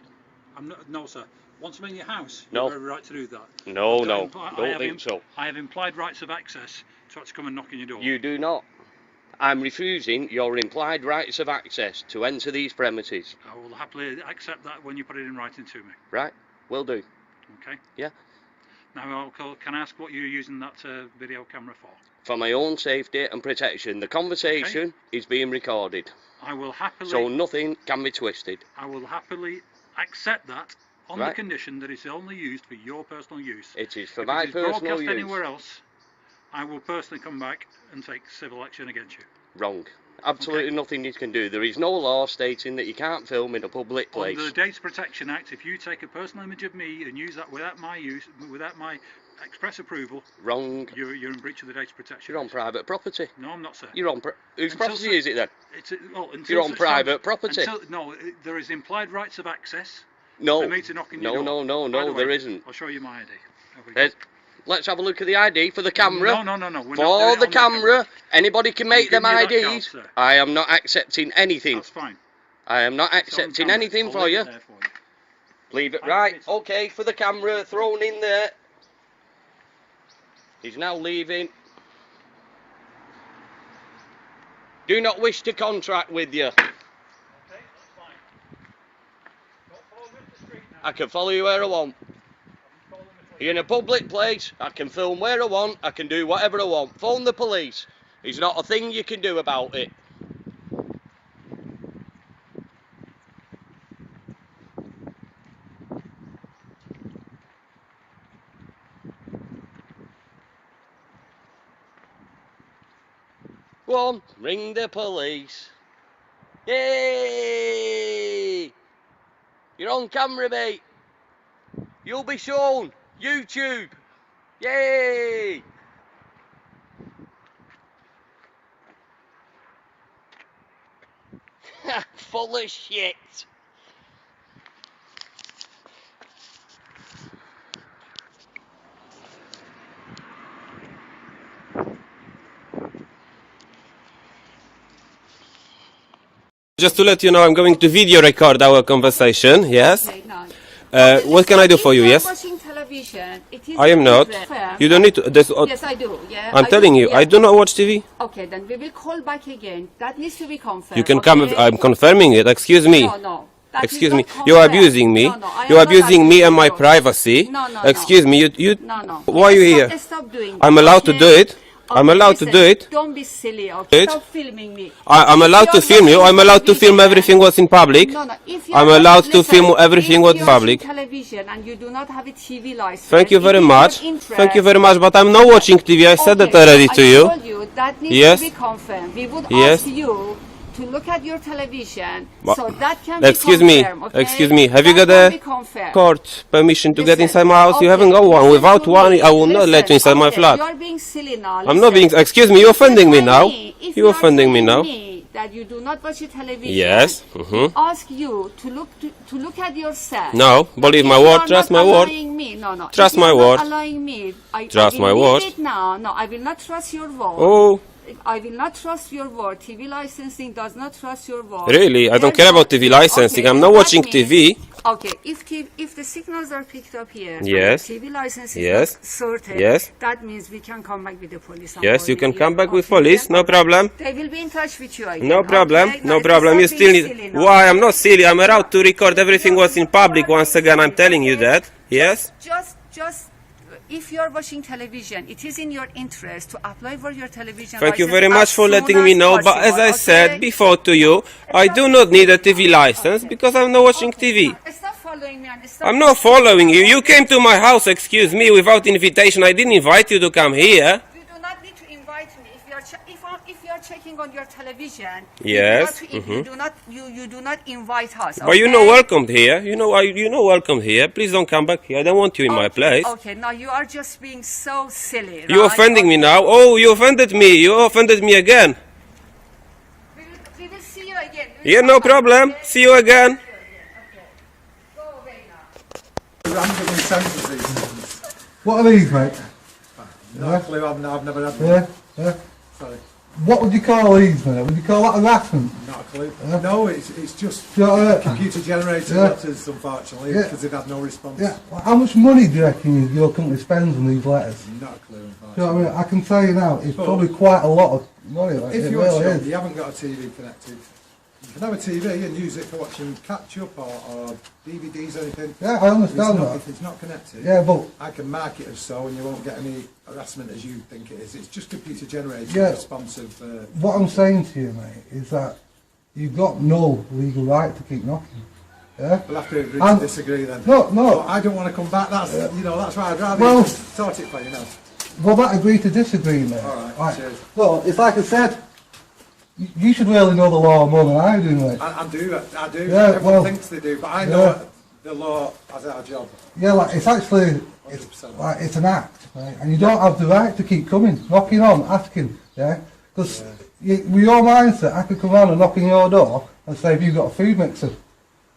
No, sir. Once I'm in your house, No. you have every right to do that. No, I've no. got Don't think so. I have implied rights of access to actually come and knock on your door. You do not. I'm refusing your implied rights of access to enter these premises. I will happily accept that when you put it in writing to me. Right? Will do. Okay. Yeah. Now, can I ask what you're using that video camera for? For my own safety and protection. The conversation is being recorded. I will happily. So nothing can be twisted. I will happily accept that on the Right. condition that it's only used for your personal use. It is for If my it is personal broadcast use. anywhere else, I will personally come back and take civil action against you. Wrong. Absolutely nothing you can do. There is no law stating that you can't film in a public place. Under the Data Protection Act, if you take a personal image of me and use that without my express approval, Wrong. you're in breach of the Data Protection You're on Act. private property. No, I'm not, sir. You're on whose Until property such- is it then? It's, well, until You're on such private time- property. No, there is implied rights of access No. For me to knock on your No, door? no, By the no, way, there isn't. I'll show you my ID. Let's have a look at the ID for the camera. No. We're not For doing the it on camera, anybody can make them give me that card, IDs. sir. I am not accepting anything. That's fine. I am not accepting anything I'll for leave you. it there for you. Leave it right. Okay, for the camera, thrown in there. He's now leaving. Do not wish to contract with you. I can follow you where I want. You're in a public place. I can film where I want. I can do whatever I want. Phone the police. There's not a thing you can do about it. Go on, ring the police. Yay! You're on camera, mate. You'll be shown. YouTube. Yay! Full of shit. Just to let you know, I'm going to video record our conversation, yes? Okay, no. What can I do for you, If yes? you're watching television, it is I am not. different. You don't need to... Yes, I do. Yeah. I'm telling you, yeah. I do not watch TV. Okay, then we will call back again. That needs to be confirmed. You can okay? come, I'm confirming it, excuse me. No. That Excuse is me, not you're confirmed. abusing me. No, I You're am not abusing me and my you. privacy. No. Excuse me, you... No. Why are you here? Stop doing I'm that, allowed to okay? do it. I'm Okay, allowed to listen, do it. Don't be silly, okay? It? Stop filming me. I'm allowed to film you. I'm allowed to film everything what's in public. No. If I'm allowed to film everything what's if public. you're watching television and you do not have a TV license. Thank you it very is much. your interest. Thank you very much, but I'm not watching TV. I said that already to I you. told you that needs Yes. to be confirmed. We would Yes. ask you to look at your television Wha- so that can Excuse be me. confirmed, okay? Excuse me. Have you That got can be a confirmed. court permission to get Listen, inside my house? You okay, haven't got one. listen Without to one, me. I will not let you inside my Okay, flat. You are being silly now. I'm not being... Excuse me. You're offending me now. If You're offending me now. That you do not watch your television. Yes. Ask you to look at yourself. No. Believe my If you word. are Trust not my word. allowing me, no. Trust If you my are not word. allowing me, Trust I my will word. leave it now. No, I will not trust your word. Oh. I will not trust your word. TV licensing does not trust your word. Really? I don't care about TV licensing. I'm not that watching means- TV. Okay, if the signals are picked up here, and Yes. the TV license is Yes. not sorted, Yes. that means we can come back with the police. and Yes, you call can you come here. back with Okay, police. then? No problem. They will be in touch with you again. No problem. okay? No if problem. You stop still being need... silly now. Why? I'm not silly. I'm allowed to record everything what's in public. Once again, I'm telling you that. Yes? Just if you're watching television, it is in your interest to apply for your television Thank you license very much as for soon letting me as know. But as possible, I okay? said before to you, I do not need a TV license because I'm not watching TV. Stop following me and stop. I'm not following you. You came to my house, excuse me, without invitation. I didn't invite you to come here. You do not need to invite me if you are checking on your television. Yes, You do not you do not invite us. But you're okay? not welcomed here. You're not welcomed here. Please don't come back here. I don't want you in my place. Okay, now you are just being so silly. You're right? offending me now. Oh, you offended me. You offended me again. We will see you again. Yeah, no problem. See you again. Randomly sent us these things. What are these, mate? No clue, I've never had one. Yeah. Sorry. What would you call these, mate? Would you call that harassment? Not a clue. No, it's just Yeah. computer generated Yeah. letters, unfortunately, Yeah. because they've had no response. Yeah. Well, how much money do you reckon your company spends on these letters? Not a clue, Do you know unfortunately. what I mean? I can tell you now, it's But probably quite a lot of money. Like, If it you're really sure is. you haven't got a TV connected, you can have a TV and use it for watching catch-up or DVDs or anything. Yeah, I understand If it's not- that. If it's not connected, Yeah, but I can mark it as so and you won't get any harassment as you think it is. It's just computer generated, Yeah. responsive. what I'm saying to you, mate, is that you've got no legal right to keep knocking. Yeah? We'll have to agree And- to disagree then. No. But I don't want to come back. That's that's why I'd rather Well- you just sort it for you now. Well, that agree to disagree, mate. Alright, cheers. Well, it's like I said, you should really know the law more than I do, mate. I do. Yeah, Everyone well, thinks they do, but I know yeah. the law as our job. Yeah, like it's actually, it's an act, right? And you don't have the right to keep coming, knocking on, asking, yeah? Because with your mindset, I could come round and knock on your door and say, have you got a food mixer?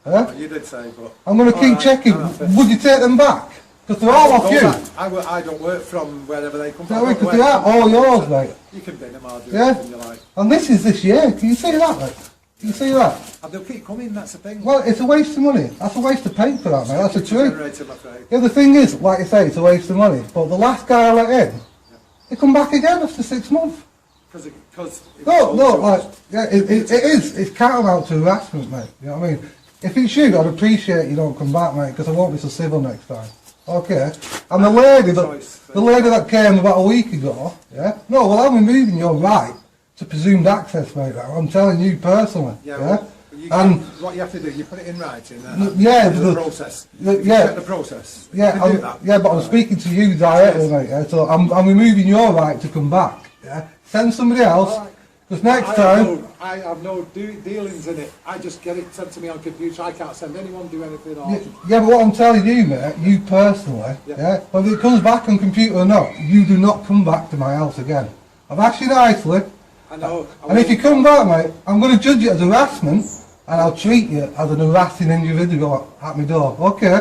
Yeah? You did say, but... I'm going to keep checking. Would you take them back? Because they're all off you. I don't work from wherever they come from. from. Because they are all yours, mate. You can bin them, I'll do Yeah? anything you like. And this is this year. Can you see that, mate? Can you see that? And they'll keep coming, that's the thing. Well, it's a waste of money. That's a waste of paint for that, mate. That's the truth. Generator, I'm afraid. Yeah, the thing is, like you say, it's a waste of money. But the last guy I let in, they come back again after 6 months. Because No, like, yeah, it is. It's tantamount to harassment, mate. You know what I mean? If it's you, I'd appreciate you don't come back, mate, because I won't be so civil next time. Okay? And the lady that came about a week ago, yeah? No, well, I'm removing your right to presumed access, mate, now. I'm telling you personally, yeah? Well, And what you have to do, you put it in writing. yeah, the process. Yeah, Check the process. Yeah, You can do that. yeah, but I'm speaking to you directly, mate. Yeah? So I'm removing your right to come back. Yeah, send somebody else. Because next time, I have no dealings in it. I just get it sent to me on computer. I can't send anyone do anything. Or yeah, but what I'm telling you, mate, you personally, yeah, whether it comes back on computer or not, you do not come back to my house again. I've asked you nicely. I know. And if you come back, mate, I'm going to judge it as harassment. And I'll treat you as an harassing individual at my door, okay?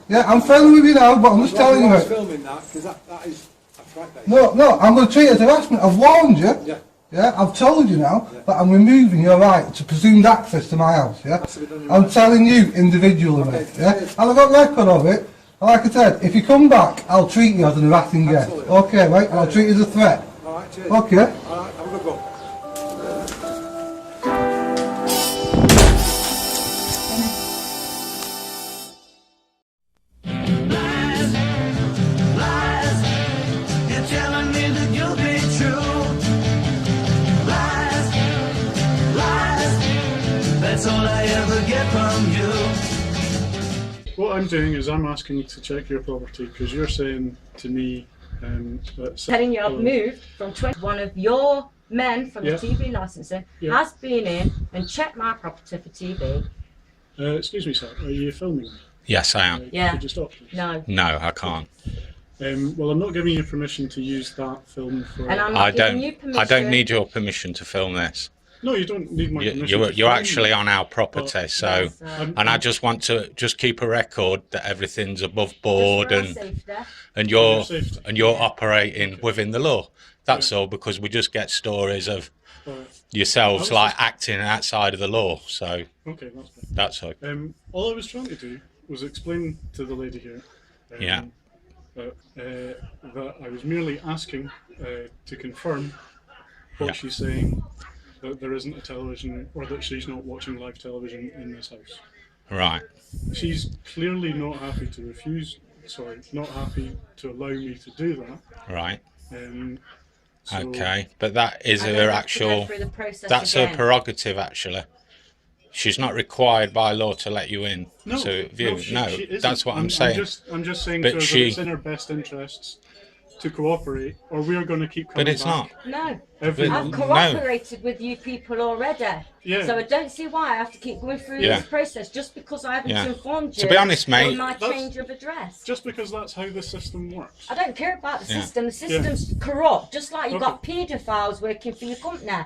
Yeah, I'm friendly with you now, but I'm just telling you, mate. Filming that, because that's right. No, I'm going to treat it as harassment. I've warned you. Yeah. Yeah, I've told you now that I'm removing your right to presumed access to my house, yeah? I'm telling you individually, mate, yeah? And I've got record of it. And like I said, if you come back, I'll treat you as an harassing guest. Okay, mate? And I'll treat you as a threat. Alright, cheers. Okay? Alright, have a good go. What I'm doing is I'm asking you to check your property because you're saying to me that... Telling you I've moved from 20. One of your men from the TV licensing has been in and checked my property for TV. Excuse me, sir, are you filming? Yes, I am. Yeah. Could you stop, please? No. No, I can't. Well, I'm not giving you permission to use that film for... And I'm not giving you permission. I don't need your permission to film this. No, you don't need my permission. You're actually on our property, so... And I just want to keep a record that everything's above board and you're operating within the law. That's all, because we just get stories of yourselves like acting outside of the law, so... Okay, that's all. All I was trying to do was explain to the lady here that I was merely asking to confirm what she's saying, that there isn't a television, or that she's not watching live television in this house. Right. She's clearly not happy to not happy to allow me to do that. Right. So okay, but that is her actual... That's her prerogative, actually. She's not required by law to let you in to view. No, that's what I'm saying. I'm just saying to her that it's in her best interests to cooperate, or we're going to keep coming back. But it's not. No. I've cooperated with you people already. Yeah. So I don't see why I have to keep going through this process just because I haven't informed you to be honest, mate, of my change of address. Just because that's how the system works. I don't care about the system. The system's corrupt, just like you've got paedophiles working for your company.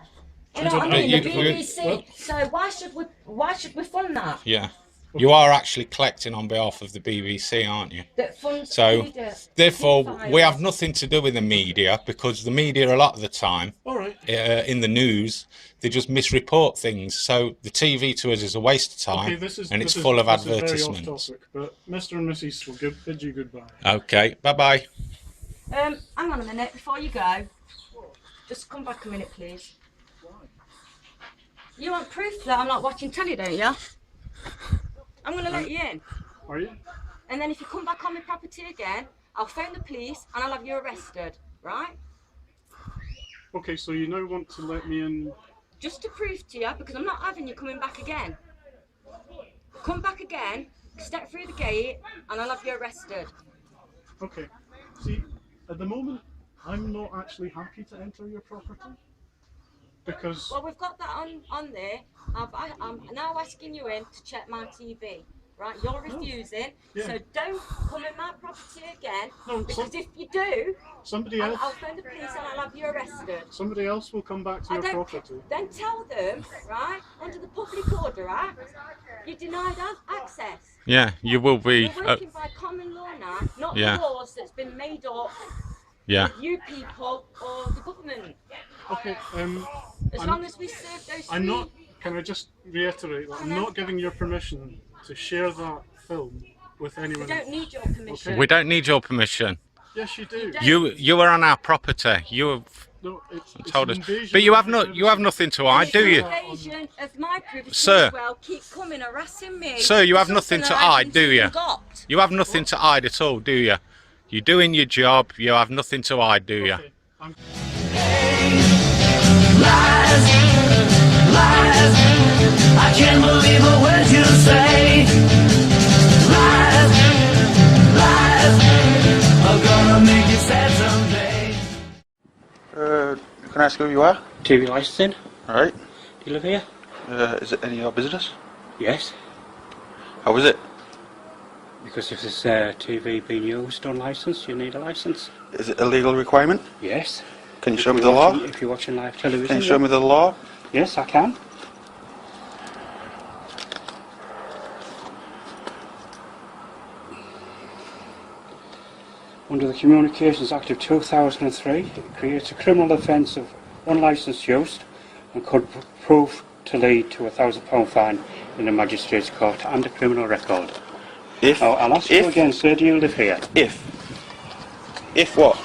Do you know what I mean? The BBC. So why should we fund that? Yeah. You are actually collecting on behalf of the BBC, aren't you? That funds so, therefore, we have nothing to do with the media, because the media, a lot of the time, in the news, they just misreport things. So the TV to us is a waste of time, and it's full of advertisements. Very off topic, but Mr. and Mrs. will bid you goodbye. Okay, bye-bye. Hang on a minute before you go. Just come back a minute, please. You want proof that I'm not watching telly, don't you? I'm going to let you in. Are you? And then if you come back on my property again, I'll phone the police and I'll have you arrested, right? Okay, so you now want to let me in... Just to prove to you, because I'm not having you coming back again. Come back again, step through the gate, and I'll have you arrested. Okay. See, at the moment, I'm not actually happy to enter your property. Because... Well, we've got that on there. I'm now asking you in to check my TV. right? You're refusing. Yeah. So don't come in my property again. No, because if you do, somebody else. I'll phone the police and I'll have you arrested. Somebody else will come back to your property. Then tell them, right, under the Public Order Act, you denied access. Yeah, you will be. You're working by common law now, not Yeah. the laws that's been made up Yeah. with you people or the government. Okay. As long as we serve those I'm not. Can I just reiterate that I'm not giving your permission to share that film with anyone. We don't need your permission. We don't need your permission. Yes, you do. You are on our property. You have told us, but you have nothing to hide, do you? Invasion of my privacy Sir. as well. Keep coming harassing me. Sir, you have for nothing something to that I hide, do haven't you? even got. You have nothing to hide at all, do you? You're doing your job. You have nothing to hide, do you? Lies, lies, I can't believe a word you say. Lies, lies, I'm gonna make you sad someday. Can I ask who you are? TV licensing. Alright. Do you live here? Is it any of your business? Yes. How is it? Because if there's TV being used unlicensed, you need a license. Is it a legal requirement? Yes. Can you show me the law? If you're watching live television. Can you show me the law? Yes, I can. Under the Communications Act of 2003, it creates a criminal offence of unlicensed use and could prove to lead to a £1,000 fine in a magistrate's court and a criminal record. If I'll ask you again, sir, do you live here? If what?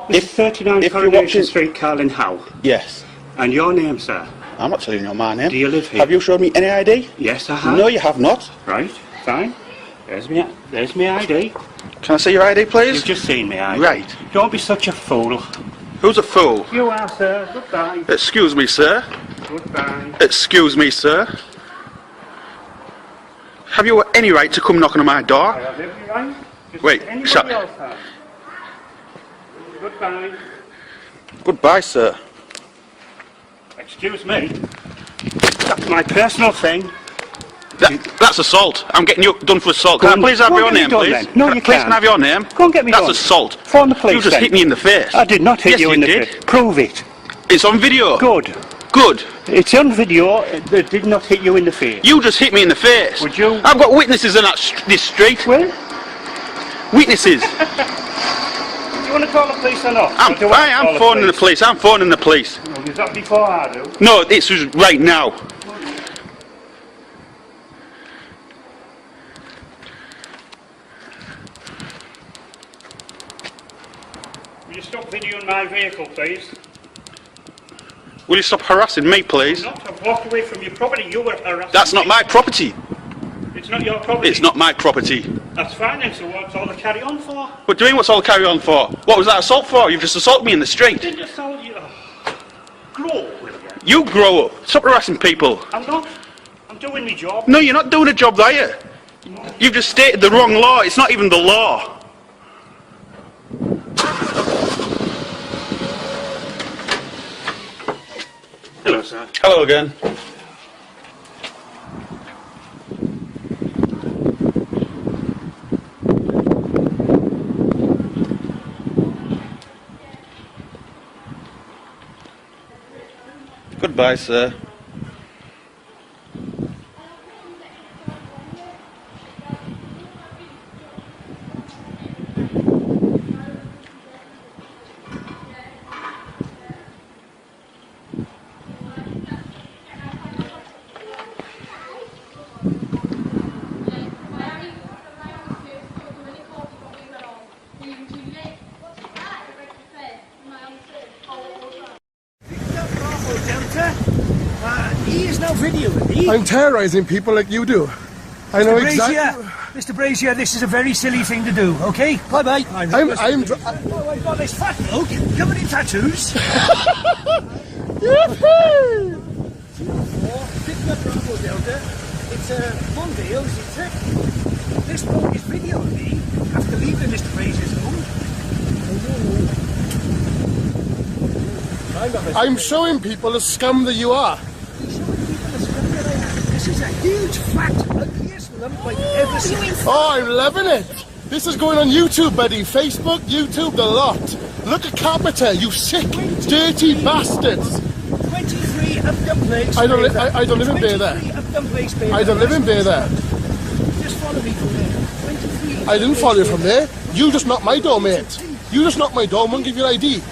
If 39 Coronation Street, Carlin Howe. Yes. And your name, sir? I'm not telling you my name. Do you live here? Have you showed me any ID? Yes, I have. No, you have not. Right, fine. There's me ID. Can I see your ID, please? You've just seen me ID. Right. Don't be such a fool. Who's a fool? You are, sir. Goodbye. Excuse me, sir. Goodbye. Excuse me, sir. Have you any right to come knocking on my door? I have every right. Just Wait, as anybody shut. else has. Goodbye. Goodbye, sir. Excuse me. That's my personal thing. That's assault. I'm getting you done for assault. Can I please have your name, please? No, you Please can't. can I have your name? Go and get me That's done. assault. Phone the police. You just then. hit me in the face. I did not hit Yes, you in the did. face. Prove it. It's on video. Good. Good. It's on video. It did not hit you in the face. You just hit me in the face. Would you? I've got witnesses in this street. Well? Witnesses. Do you want to call the police or not? I'm phoning the police. I'm phoning the police. Well, is that before I do? No, it's just right now. Will you stop videoing my vehicle, please? Will you stop harassing me, please? Not. I've walked away from your property. You were harassing That's not me. my property. It's not your property. It's not my property. That's fine then, so what's all the carry on for? But doing what's all carry on for? What was that assault for? You've just assaulted me in the street. Didn't assault you. Grow up, will you? You grow up. Stop harassing people. I'm not. I'm doing my job. No, you're not doing a job, are you? You've just stated the wrong law. It's not even the law. Hello, sir. Hello again. Goodbye, sir. He is no videoing. I'm terrorising people like you do. I know exactly. Mr. Brazier, this is a very silly thing to do, okay? Bye-bye. I've got this fat bloke covered in tattoos. Yippee! Picking up Bravo Delta. It's Monday, isn't it? This bloke is videoing me after leaving Mr. Brazier's home. I'm showing people the scum that you are. This This is a huge, fat, ugliest lump I've ever seen. Oh, I'm loving it. This is going on YouTube, buddy. Facebook, YouTube, the lot. Look at Capita, you sick, dirty bastards. 23 Upton Place. I don't live in Bear there. I don't live in Bear there. Just follow me from there. 23. I didn't follow you from there. You just knocked my door, mate. You just knocked my door and won't give you an ID.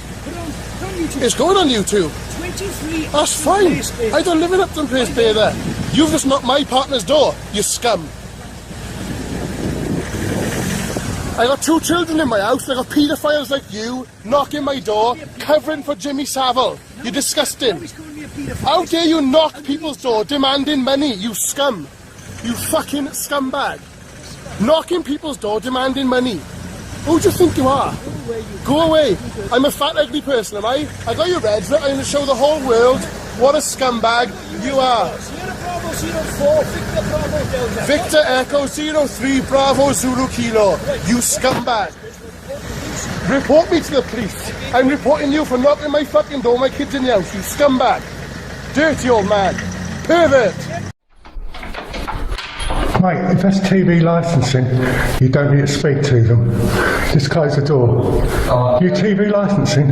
It's going on YouTube. 23. That's fine. I don't live in Upton Place Bear there. You've just knocked my partner's door, you scum. I got 2 children in my house. I got paedophiles like you knocking my door, covering for Jimmy Savile. You're disgusting. How dare you knock people's door, demanding money, you scum. You fucking scumbag. Knocking people's door, demanding money. Who do you think you are? Go away. I'm a fat, ugly person, am I? I got your reds, look, I'm going to show the whole world what a scumbag you are. Victor Echo 03 Bravo Zulu Kilo. You scumbag. Report me to the police. I'm reporting you for knocking my fucking door, my kids in the house, you scumbag. Dirty old man. Pervert. Mate, if that's TV licensing, you don't need to speak to them. Just close the door. You TV licensing?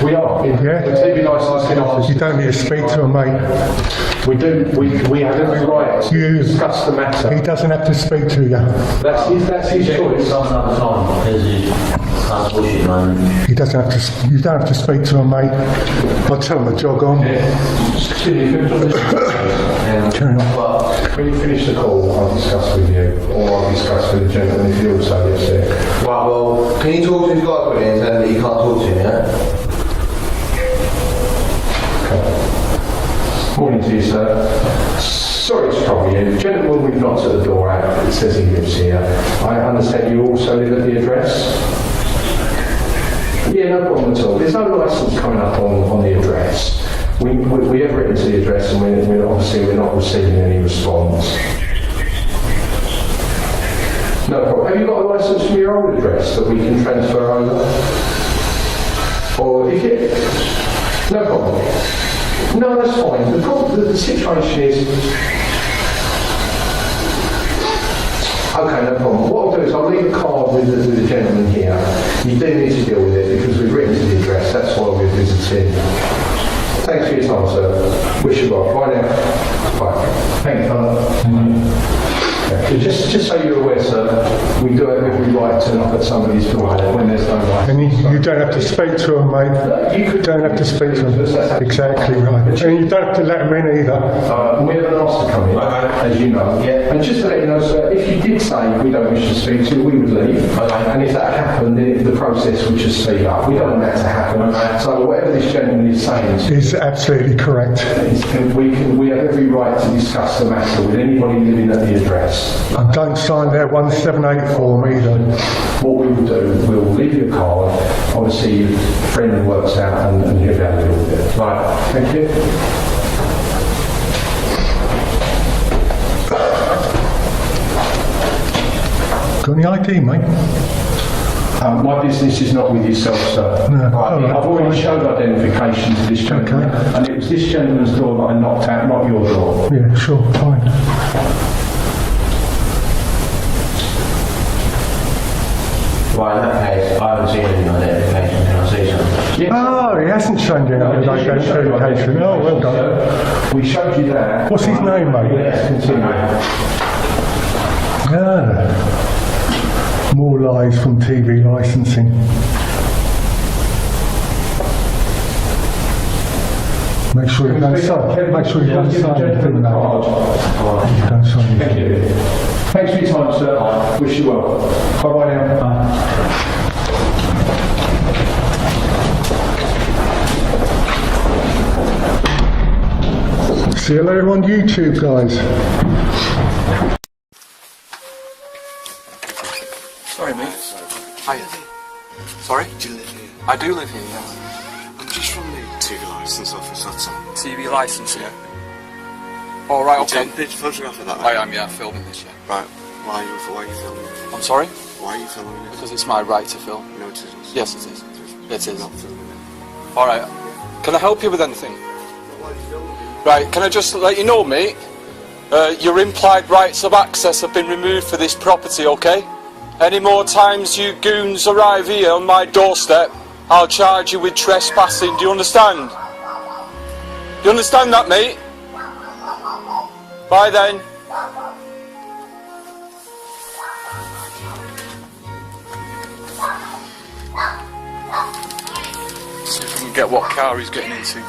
We are. Yeah? The TV licensing office. You don't need to speak to them, mate. We do. We have every right to discuss the matter. He doesn't have to speak to you. That's his choice. He doesn't have to. You don't have to speak to him, mate. I'll tell him to jog on. When you finish the call, I'll discuss with you, or I'll discuss with the gentleman if he also gets there. Right, well, can you talk to his guy and tell him that you can't talk to him, yeah? Morning to you, sir. Sorry to trouble you. The gentleman we've knocked at the door out, it says he lives here. I understand you also live at the address? Yeah, no problem at all. There's no licence coming up on the address. We have written to the address and we're not receiving any response. No problem. Have you got a licence from your old address that we can transfer over? Or if it... No problem. No, that's fine. The situation is... Okay, no problem. What I'll do is I'll leave a card with the gentleman here. You do need to deal with it because we've written to the address. That's why we're visiting. Thanks for your time, sir. Wish you well. Bye now. Bye. Thank you, fella. Just so you're aware, sir, we do have every right to knock at somebody's door when there's no right. And you don't have to speak to him, mate. You don't have to speak to him. Exactly right. And you don't have to let him in either. We haven't asked to come in, as you know. Yeah. And just to let you know, sir, if you did say we don't wish to speak to you, we would leave. And if that happened, then the process would just speed up. We don't want that to happen. So whatever this gentleman is saying is absolutely correct. We have every right to discuss the matter with anybody living at the address. And don't sign their 178 form either. What we will do, we'll leave you a card. Obviously, your friend works out and he'll be able to deal with it. Right, thank you. Got any ID, mate? My business is not with yourself, sir. No. Right, I've already showed identification to this gentleman, and it was this gentleman's door that I knocked out, not your door. Yeah, sure, fine. Right, in that case, I haven't seen any identification. Can I see something? Yes. Oh, he hasn't shown you any identification. Oh, well done. We showed you that. What's his name, mate? Yes, continue. More lies from TV licensing. Make sure you don't sign. Make sure you don't sign anything, mate. Don't sign anything. Thanks for your time, sir. Wish you well. Bye-bye now. See you later on YouTube, guys. Sorry, mate. Hiya. Sorry? Do you live here? I do live here, yes. I'm just from the TV licence office, that's all. TV licence, yeah? Oh, right, okay. Did you photograph of that? I am, yeah, filming this, yeah. Right. Why are you filming it? I'm sorry? Why are you filming it? Because it's my right to film. No, it isn't. Yes, it is. It is. Not filming it. Alright. Can I help you with anything? Right, can I just let you know, mate? Your implied rights of access have been removed for this property, okay? Any more times you goons arrive here on my doorstep, I'll charge you with trespassing. Do you understand? Do you understand that, mate? Bye then. See if we can get what car he's getting into.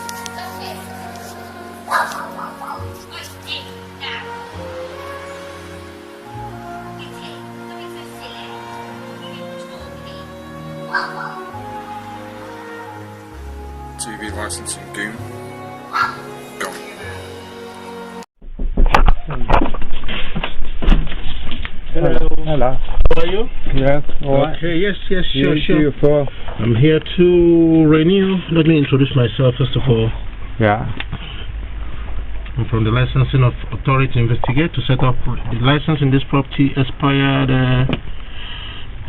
TV licensing Goon. Go. Hello. Hello. How are you? Yeah, alright. Okay, yes, sure. Beautiful. I'm here to renew. Let me introduce myself first of all. Yeah. I'm from the Licensing Authority to investigate to set up the license in this property expired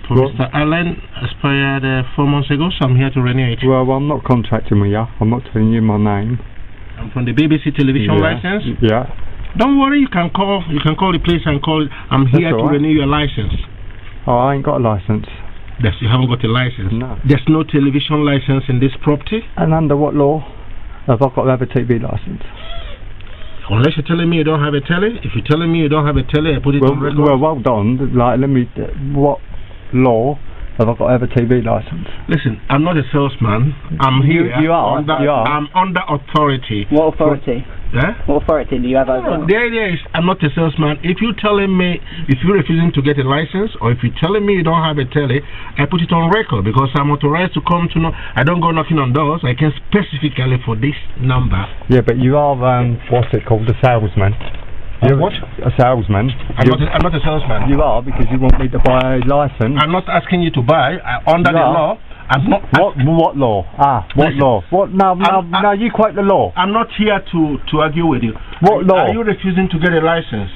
for Mr. Allen expired 4 months ago, so I'm here to renew it. Well, I'm not contracting with you. I'm not telling you my name. I'm from the BBC television license. Yeah. Don't worry, you can call the place and call it. I'm here to renew your license. Oh, I ain't got a license. Yes, you haven't got a license. No. There's no television license in this property. And under what law have I got to have a TV license? Unless you're telling me you don't have a telly. If you're telling me you don't have a telly, I put it on record. Well, hold on. Like, let me. What law have I got to have a TV license? Listen, I'm not a salesman. I'm here. You are. I'm under authority. What authority? Yeah? What authority do you have over? The idea is, I'm not a salesman. If you're telling me, if you're refusing to get a license, or if you're telling me you don't have a telly, I put it on record because I'm authorized to come to know. I don't go knocking on doors. I can specifically for this number. Yeah, but you are what's it called, a salesman. You're what? A salesman. I'm not a salesman. You are, because you want me to buy a license. I'm not asking you to buy. Under the law, I'm not. What law? What law? What? No, you quote the law. I'm not here to argue with you. What law? Are you refusing to get a license?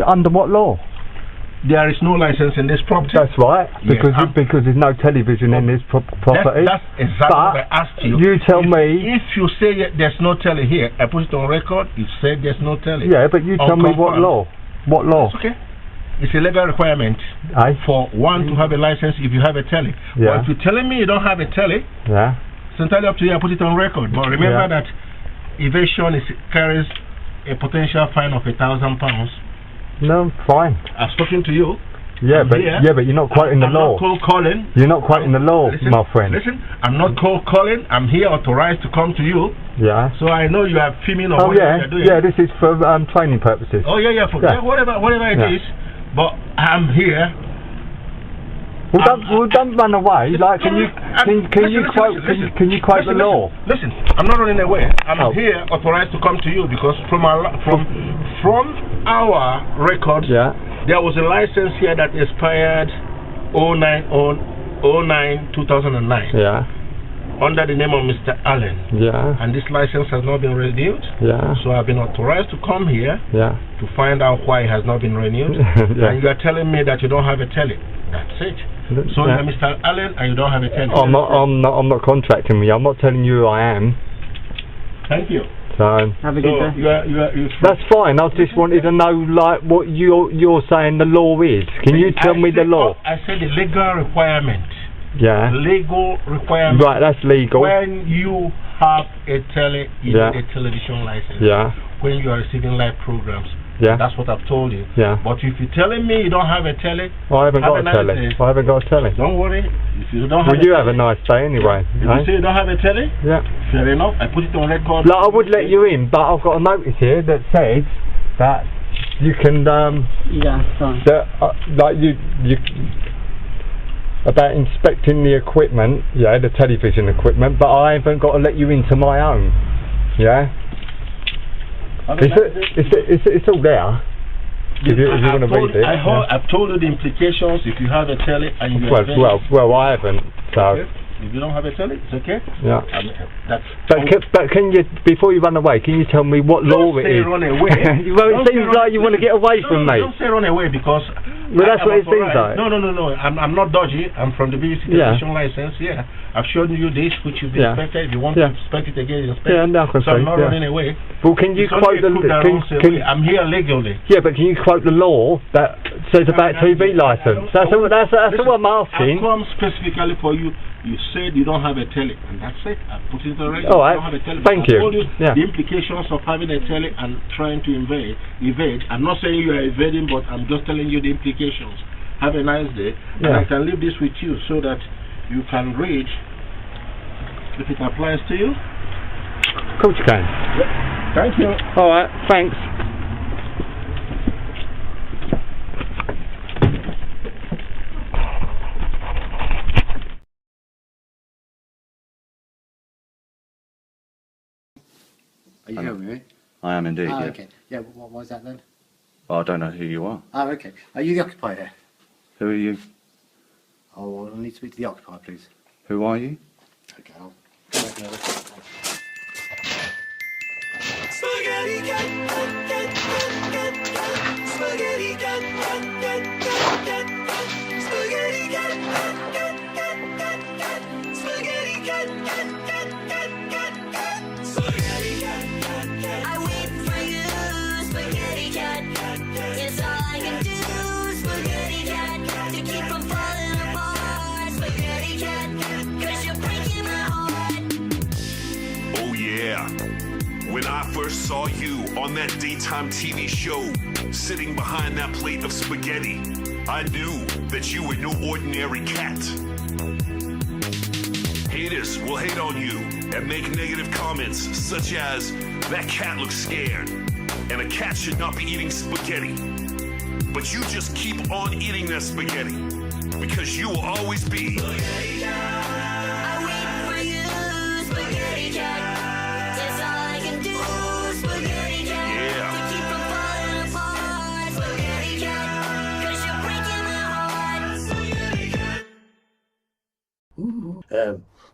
Under what law? There is no license in this property. That's right, because there's no television in this property. That's exactly what I asked you. You tell me. If you say there's no telly here, I put it on record. You said there's no telly. Yeah, but you tell me what law. What law? It's okay. It's a legal requirement for one to have a license if you have a telly. Yeah. But if you're telling me you don't have a telly, it's entirely up to you. I put it on record. But remember that evasion carries a potential fine of £1,000. No, fine. I've spoken to you. Yeah, but you're not quoting the law. I'm not cold calling. You're not quoting the law, my friend. Listen, I'm not cold calling. I'm here authorized to come to you. Yeah. So I know you are filming or what you're doing. Yeah, this is for training purposes. Oh yeah, whatever it is. But I'm here. Well, don't run away. Like, can you quote the law? Listen, I'm not running away. I'm here authorized to come to you because from our records, there was a license here that expired 09/2009. Yeah. Under the name of Mr. Allen. Yeah. And this license has not been renewed. Yeah. So I've been authorized to come here. Yeah. To find out why it has not been renewed. And you are telling me that you don't have a telly. That's it. So you're Mr. Allen and you don't have a telly. I'm not contracting with you. I'm not telling you who I am. Thank you. So have a good day. That's fine. I just wanted to know, like, what you're saying the law is. Can you tell me the law? I said the legal requirement. Yeah. Legal requirement. Right, that's legal. When you have a telly, you need a television license. Yeah. When you are receiving live programs. Yeah. That's what I've told you. Yeah. But if you're telling me you don't have a telly, I haven't got a telly. I haven't got a telly. Don't worry. If you don't have you have a nice day anyway. If you say you don't have a telly, fair enough. I put it on record. Like, I would let you in, but I've got a notice here that says that you can like you about inspecting the equipment, the television equipment, but I haven't got to let you into my own. Yeah. It's all there. If you want to read it. I've told you the implications if you have a telly and you well, I haven't. So. Okay. If you don't have a telly, it's okay. Yeah. But can you, before you run away, can you tell me what law it is? Don't say run away. Well, it seems like you want to get away from me. Don't say run away because Well, that's what it seems like. No. I'm not dodgy. I'm from the BBC television license. Yeah, I've shown you this, which you've inspected. If you want to inspect it again, inspect it. No, so I'm not running away. Well, can you quote the? I'm here legally. Yeah, but can you quote the law that says about TV license? That's what I'm asking. I've come specifically for you. You said you don't have a telly, and that's it. I put it already. All right. You don't have a telly. Thank you. I told you the implications of having a telly and trying to evade. I'm not saying you are evading, but I'm just telling you the implications. Have a nice day, and I can leave this with you so that you can read if it applies to you. Of course you can. Thank you. All right. Thanks. Are you here with me? I am indeed, yeah. Okay. Yeah, what was that then? Well, I don't know who you are. Oh, okay. Are you the occupier here? Who are you? Oh, well, I need to speak to the occupier, please. Who are you? Okay, I'll come back now. Spaghetti cat, spaghetti cat, spaghetti cat, spaghetti cat, spaghetti cat. I wait for you, spaghetti cat. It's all I can do, spaghetti cat, to keep from falling apart, spaghetti cat, 'cause you're breaking my heart. Oh yeah. When I first saw you on that daytime TV show, sitting behind that plate of spaghetti, I knew that you were no ordinary cat. Haters will hate on you and make negative comments such as, that cat looks scared, and a cat should not be eating spaghetti. But you just keep on eating that spaghetti, because you will always be spaghetti cat. I wait for you, spaghetti cat. That's all I can do, spaghetti cat. Yeah. To keep from falling apart, spaghetti cat. 'Cause you're breaking my heart, spaghetti cat.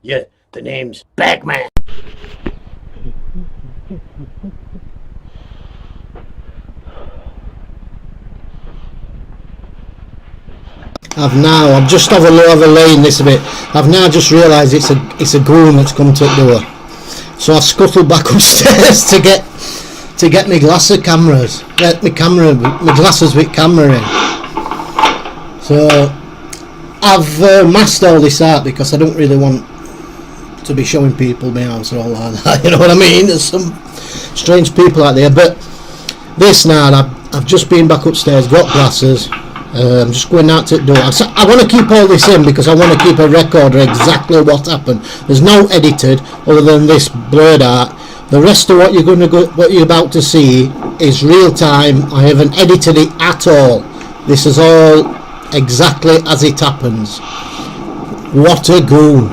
Yeah, the name's Bagman. I've just overlaying this a bit. I've now just realised it's a goon that's come to the door. So I scuttled back upstairs to get my glasses with camera in. So I've masked all this out because I don't really want to be showing people my house or all like that. You know what I mean? There's some strange people out there. But this now, I've just been back upstairs, got glasses. I'm just going out to the door. I want to keep all this in because I want to keep a record of exactly what happened. There's no edited other than this blurred out. The rest of what you're about to see is real time. I haven't edited it at all. This is all exactly as it happens. What a goon.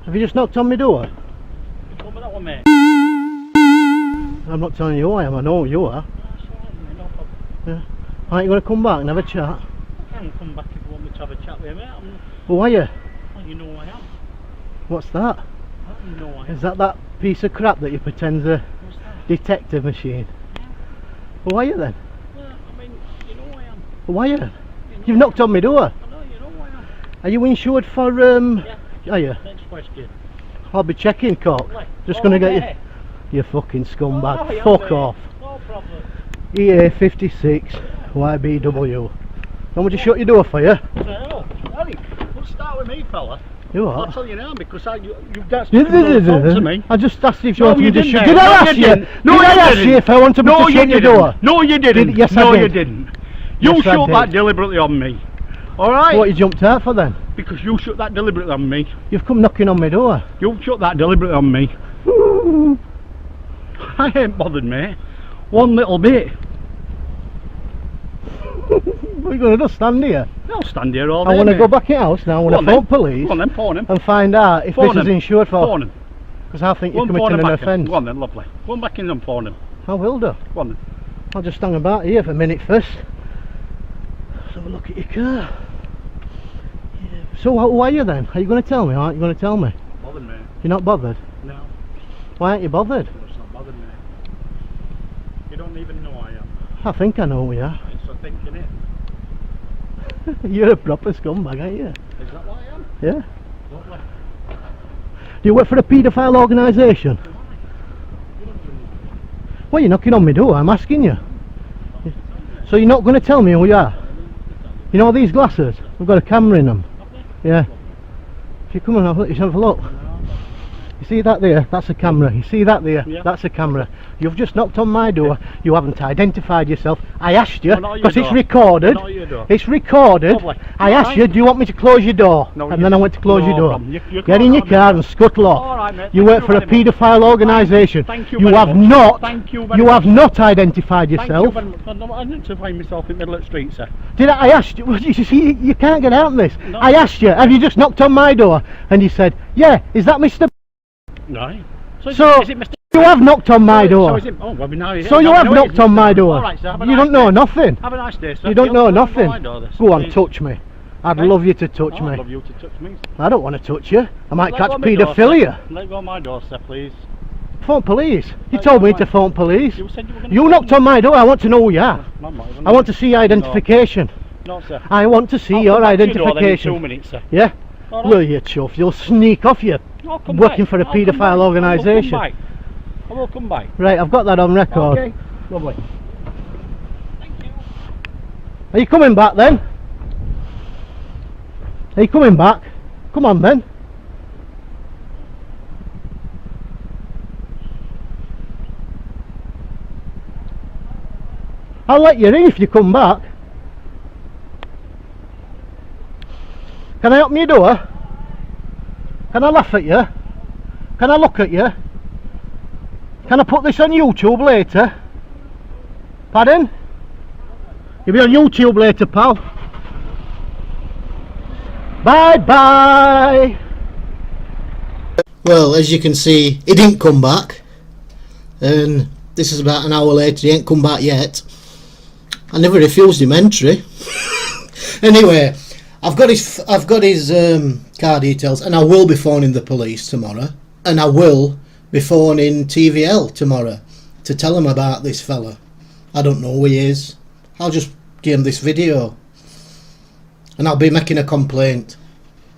Have you just knocked on my door? What about that one, mate? I'm not telling you who I am, I know who you are. Yeah. Aren't you going to come back and have a chat? I can come back if you want me to have a chat with you, mate. Who are you? Well, you know who I am. What's that? You know who I am. Is that piece of crap that you pretend's a detective machine? Yeah. Who are you then? Well, I mean, you know who I am. Who are you? You've knocked on my door. I know, you know who I am. Are you insured for, Yeah. Are you? Next question. I'll be checking, cock. Just gonna get you. You fucking scumbag. Oh, yeah, Fuck mate. off. No problem. EA56 YBW. Want me to shut your door for you? No, Eric, don't start with me, fella. You what? I'll tell you now because you've got to me. I just asked you if you No, wanted you me to didn't. shut. Did I ask you? No, Did I ask didn't. you if I wanted me to shut your door? No, you didn't. Yes, I no, did. you didn't. You Yes, I shut did. that deliberately on me. All right. What you jumped out for then? Because you shut that deliberately on me. You've come knocking on my door. You shut that deliberately on me. I ain't bothered, mate. One little bit. What are you going to do? Stand here? I'll stand here all day. I want to mate. go back in the house now. I want to phone police. Go on then, phone him. And find out if Phone this is him. insured for. Phone him. Because I think Go you're on, phone committing him an back in. offence. Go on then, lovely. Go on back in and phone him. I will do. Go on then. I'll just hang about here for a minute first. Let's have a look at your car. So who are you then? Are you going to tell me? Aren't you going to tell me? Bothered, mate. You're not bothered? No. Why aren't you bothered? It's not bothered me. You don't even know I am. I think I know who you are. It's a thinking it. You're a proper scumbag, aren't you? Is that what I am? Yeah. Lovely. Do you work for a paedophile organisation? Well, you're knocking on my door, I'm asking you. So you're not going to tell me who you are? You know these glasses? We've got a camera in them. Yeah. If you come and have a look. You see that there? That's a camera. You see that there? Yeah. That's a camera. You've just knocked on my door. You haven't identified yourself. I asked you, because it's recorded. It's recorded. I asked you, do you want me to close your door? And then I went to close your door. Get in your car and scuttle off. You work for a paedophile organisation. You have not identified yourself. Thank you very much. I didn't find myself in the middle of the street, sir. Did I asked you? You see, you can't get out of this. I asked you, have you just knocked on my door? And you said, yeah. Is that Mr. No. So is it Mr. you have knocked on my door. So is it? Oh, well, now So you have knocked on my door. Alright, sir, You don't know nothing. Have a nice day, sir. You don't know nothing. My door, Go on, touch me. I'd love you to touch me. I'd love you to touch me. I don't want to touch you. I might Let catch go of my door, paedophilia. sir. Let go of my door, sir, please. Phone police. You Let told go me of to my- phone police. You said you were gonna You phone knocked me. on my door. I want to know who you are. I'm not even- I want to see your identification. No, sir. I want to see I'll your come back to your door then in identification. 2 minutes, sir. Yeah? Alright. Well, you chuff. You'll sneak off, you. I'll come Working back. for a I'll come paedophile back. organisation. I will come back. Right, I've got that on record. Okay. Lovely. Are you coming back then? Are you coming back? Come on then. I'll let you in if you come back. Can I open your door? Can I laugh at you? Can I look at you? Can I put this on YouTube later? Pardon? You'll be on YouTube later, pal. Bye bye. Well, as you can see, he didn't come back, and this is about an hour later. He ain't come back yet. I never refused him entry. Anyway, I've got his car details, and I will be phoning the police tomorrow, and I will be phoning TVL tomorrow to tell them about this fella. I don't know who he is. I'll just give him this video, and I'll be making a complaint.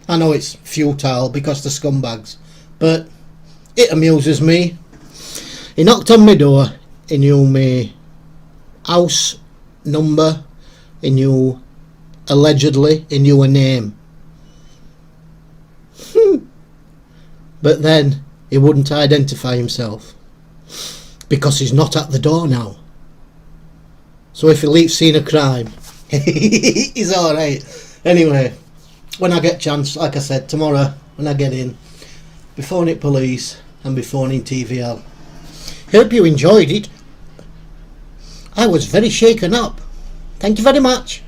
I know it's futile because they're scumbags, but it amuses me. He knocked on my door. He knew my house number. He knew, allegedly, he knew a name. But then he wouldn't identify himself because he's not at the door now. So if he leaves seeing a crime, he's alright. Anyway, when I get chance, like I said, tomorrow when I get in, be phoning police and be phoning TVL. Hope you enjoyed it. I was very shaken up. Thank you very much.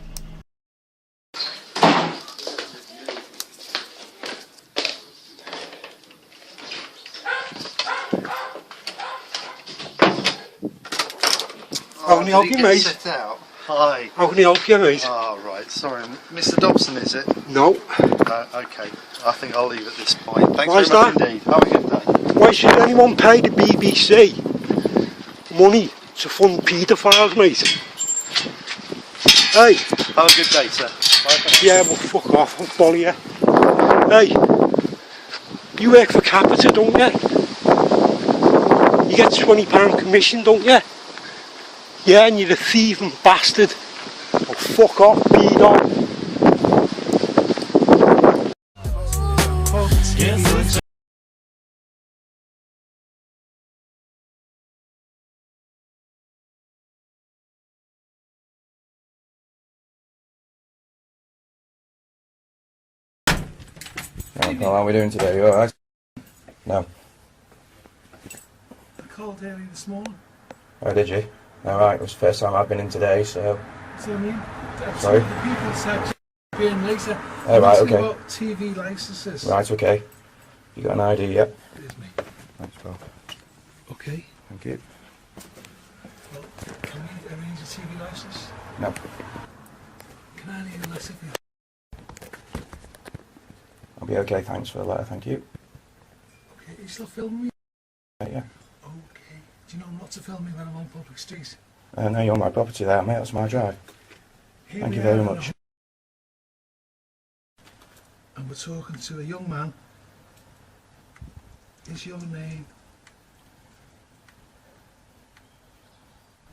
How can you help you, mate? Set out. Hi. How can you help you, mate? Oh, right. Sorry, Mr. Dobson, is it? No. Okay. I think I'll leave at this point. Thanks Why's very much that? indeed. Have a good day. Why should anyone pay the BBC money to fund paedophiles, mate? Hey. Have a good day, sir. Bye for now. Yeah, well, fuck off. I'll follow you. Hey. You work for Capita, don't you? You get £20 commission, don't you? Yeah, and you're a thieving bastard. Oh, fuck off, pedo. Right, well, how are we doing today? You alright? No. I called earlier this morning. Oh, did you? Alright, it was the first time I've been in today, so... So I mean, Sorry? the people said being later. Oh, right, asking okay. about TV licenses. Right, okay. You got an ID yet? It is me. Thanks, Paul. Okay. Thank you. Well, can we arrange a TV license? No. Can I need a letter for you? I'll be okay, thanks for the letter, thank you. Okay. still filming me? Yeah. Okay. Do you know not to film me when I'm on public streets? No, you're on my property there, mate. That's my drive. Here Thank we you very are, much. And we're talking to a young man. His young name,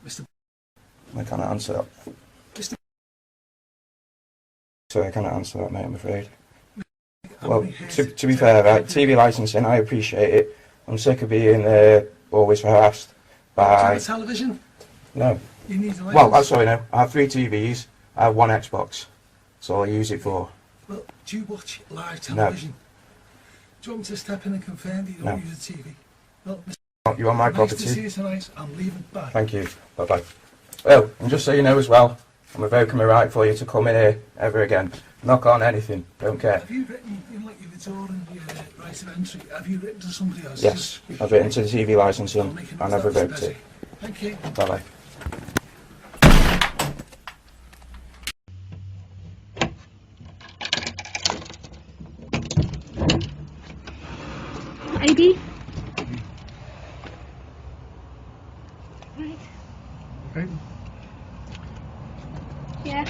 Mr. I can't answer that. Mr. So I can't answer that, mate, I'm afraid. Well, to be fair, right, TV licensing, I appreciate it. I'm sick of being always harassed by... television? No. You need a license? Well, I'm sorry, no. I have 3 TVs. I have 1 Xbox. That's all I use it for. Well, do you watch live television? No. Do you want me to step in and confirm that you don't use a TV? Well, Mr. You're on my nice property. to see you tonight. I'm leaving. Bye. Thank you. Bye-bye. Oh, and just so you know as well, I'm revoking my right for you to come in here ever again. Knock on anything. Don't care. Have you written, like your return your right of entry, have you written to somebody else? Yes, I've written to the TV licensing and I've revoked it. Thank you. Bye-bye. ID? Right. Okay. Yeah.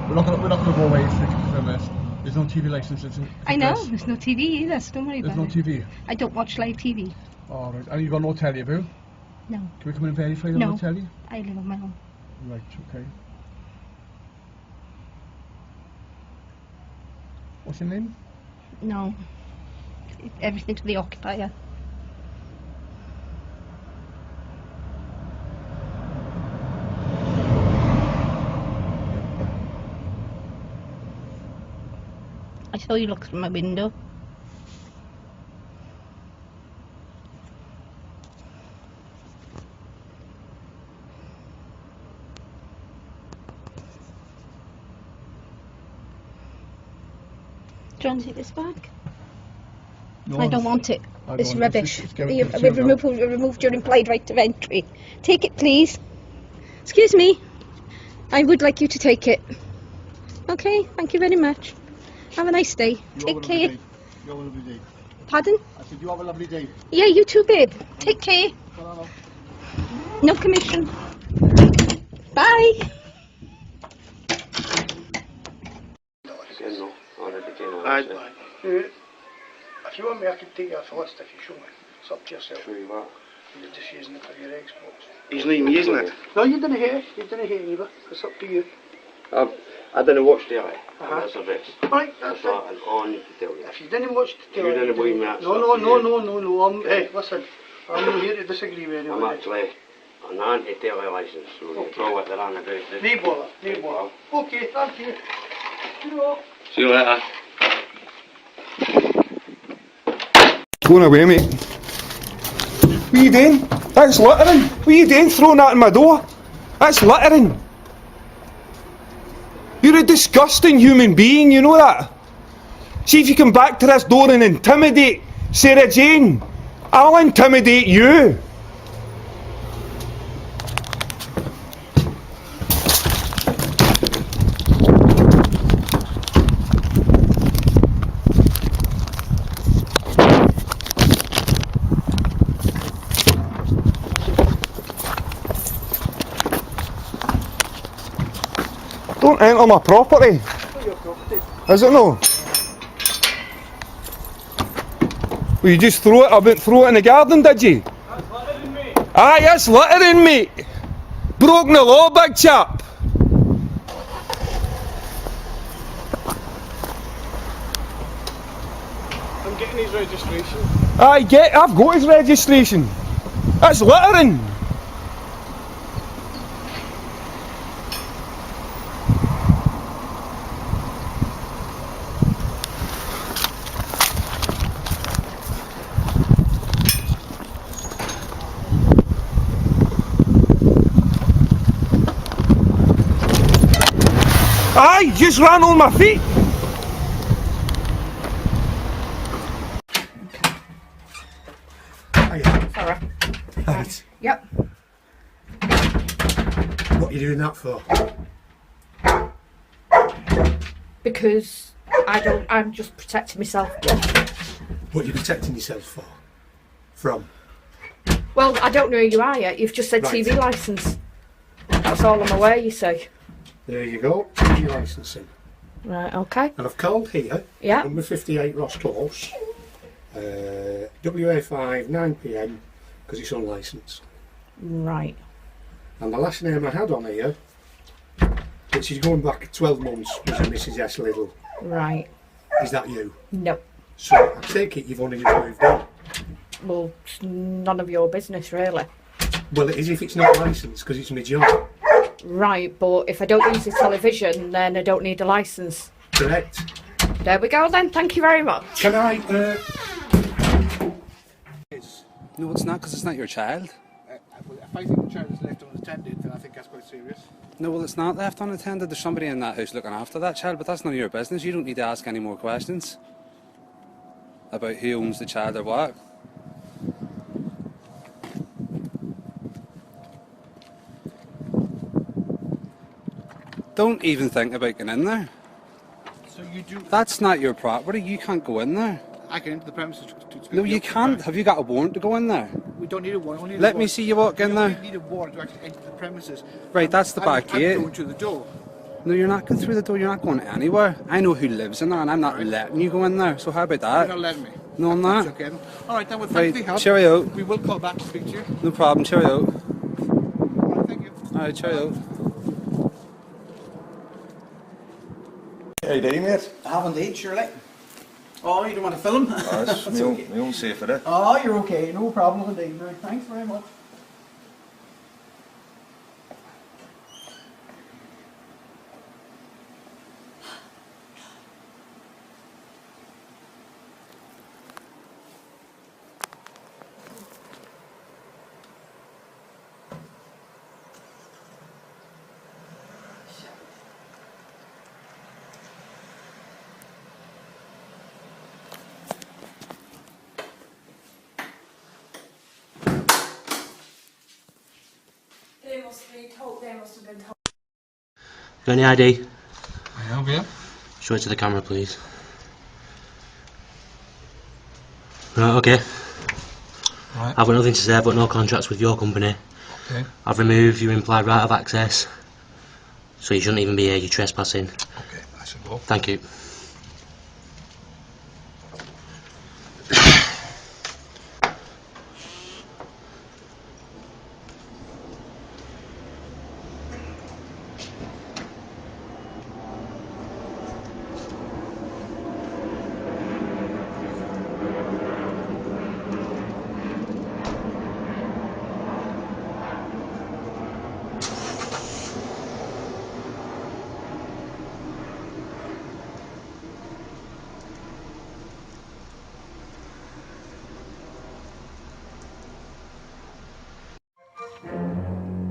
We're not gonna go away for confirm this. There's no TV licenses. I know, there's no TV either, so don't worry There's about no it. TV? I don't watch live TV. Alright, and you've got no telly, have you? No. Can we come in and verify the No. no telly? I live on my own. Right, okay. What's your name? No. Everything to the occupier. I saw you look through my window. Do you want to take this back? No, I don't want it. I It's don't. rubbish. It's getting We've confused now. removed your implied right of entry. Take it, please. Excuse me. I would like you to take it. Okay, thank you very much. Have a nice day. Take care. You have a lovely day. Pardon? I said you have a lovely day. Yeah, you too, babe. Take care. Ta-ra. No commission. Bye. If you want me, I can take you off the list if you show me. It's up to yourself. Show you what? You're just using it for your Xbox. He's not even using it. No, you didn't hear. You didn't hear either. It's up to you. I didn't watch the eye. Uh-huh. That's a bit. Right, that's That's what I need to tell you. If you didn't watch the You didn't believe me, that's No, up no, to no, you. no. Hey, listen. I'm not here to disagree with I'm anyone. actually an anti-telly licence, so you can call it the wrong about it. No bother. Okay, thank you. See you later. Going away, mate. What are you doing? That's littering. What are you doing throwing that in my door? That's littering. You're a disgusting human being, you know that? See if you come back to this door and intimidate Sarah Jane. I'll intimidate you. Don't enter my property. Is it no? Well, you just throw it in the garden, did you? That's littering, mate. Aye, that's littering, mate. Broken the law, big chap. I'm getting his registration. I've got his registration. That's littering. Aye, just ran on my feet. Sarah. Right. Yep. What are you doing that for? Because I'm just protecting myself. What are you protecting yourself for? From? Well, I don't know who you are yet. You've just said Right. TV licence. That's all I'm aware, you say. There you go, TV licensing. Right, okay. And I've called here, Yeah. number 58 Ross Close, WA5, 9 PM, because it's unlicensed. Right. And the last name I had on here, which is going back 12 months, was a Mrs S. Little. Right. Is that you? No. So I take it you've only just moved on. Well, it's none of your business, really. Well, it is if it's not licensed, because it's my job. Right, but if I don't use the television, then I don't need a licence. Correct. There we go then, thank you very much. Can I, No, it's not, because it's not your child. If I think the child is left unattended, then I think that's quite serious. No, well, it's not left unattended. There's somebody in that house looking after that child, but that's none of your business. You don't need to ask any more questions about who owns the child or what. Don't even think about getting in there. So you do... That's not your property. You can't go in there. I can enter the premises to speak No, to you the can't. Have you got a warrant to go in there? We don't need a warrant. Only Let me see you walk in there. We need a warrant to actually enter the premises. Right, that's the back gate. I'm going through the door. No, you're not going through the door. You're not going anywhere. I know who lives in there, and I'm not letting you go in there. So how about that? You're not letting me. No, I'm not. Okay. All right, then. Well, Right, thank you for your help. cheerio. We will call back to speak to you. No problem. Cheerio. All right, thank you. All right, cheerio. How you doing, mate? I have indeed, surely. Oh, you don't want to film? That's my own safe for it. Oh, you're okay. No problem indeed. Right, thanks very much. They must have been told. Got any ID? I have, yeah. Show it to the camera, please. Right, okay. Right. I've got nothing to say, I've got no contracts with your company. Okay. I've removed your implied right of access. So you shouldn't even be here, you're trespassing. Okay, I should go. Thank you.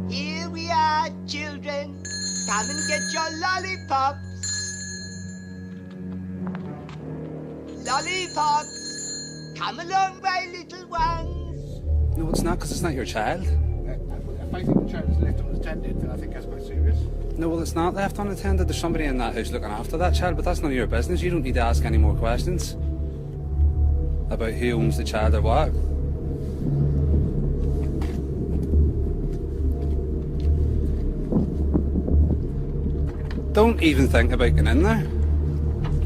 Here we are, children. Come and get your lollipops. Lollipops. Come along, my little ones. No, it's not, because it's not your child. If I think the child is left unattended, then I think that's quite serious. No, well, it's not left unattended. There's somebody in that house looking after that child, but that's none of your business. You don't need to ask any more questions about who owns the child or what. Don't even think about getting in there.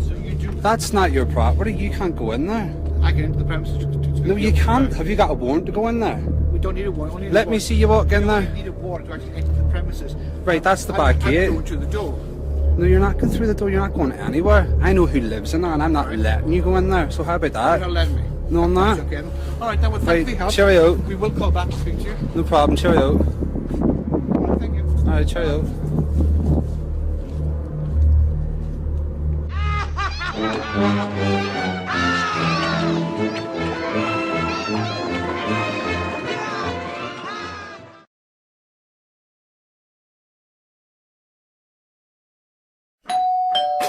So you do... That's not your property. You can't go in there. I can enter the premises to speak No, to you can't. Have you got a warrant to go in there? We don't need a warrant. Only Let me see you walk in there. We need a warrant to actually enter the premises. Right, that's the back gate. I'm going through the door. No, you're not going through the door. You're not going anywhere. I know who lives in there, and I'm not letting you go in there. So how about that? You're not letting me. No, I'm not. Okay. All right, then. Well, thank Right, you for your help. cheerio. We will call back to speak to you. No problem. Cheerio. All right, thank you. All right, cheerio.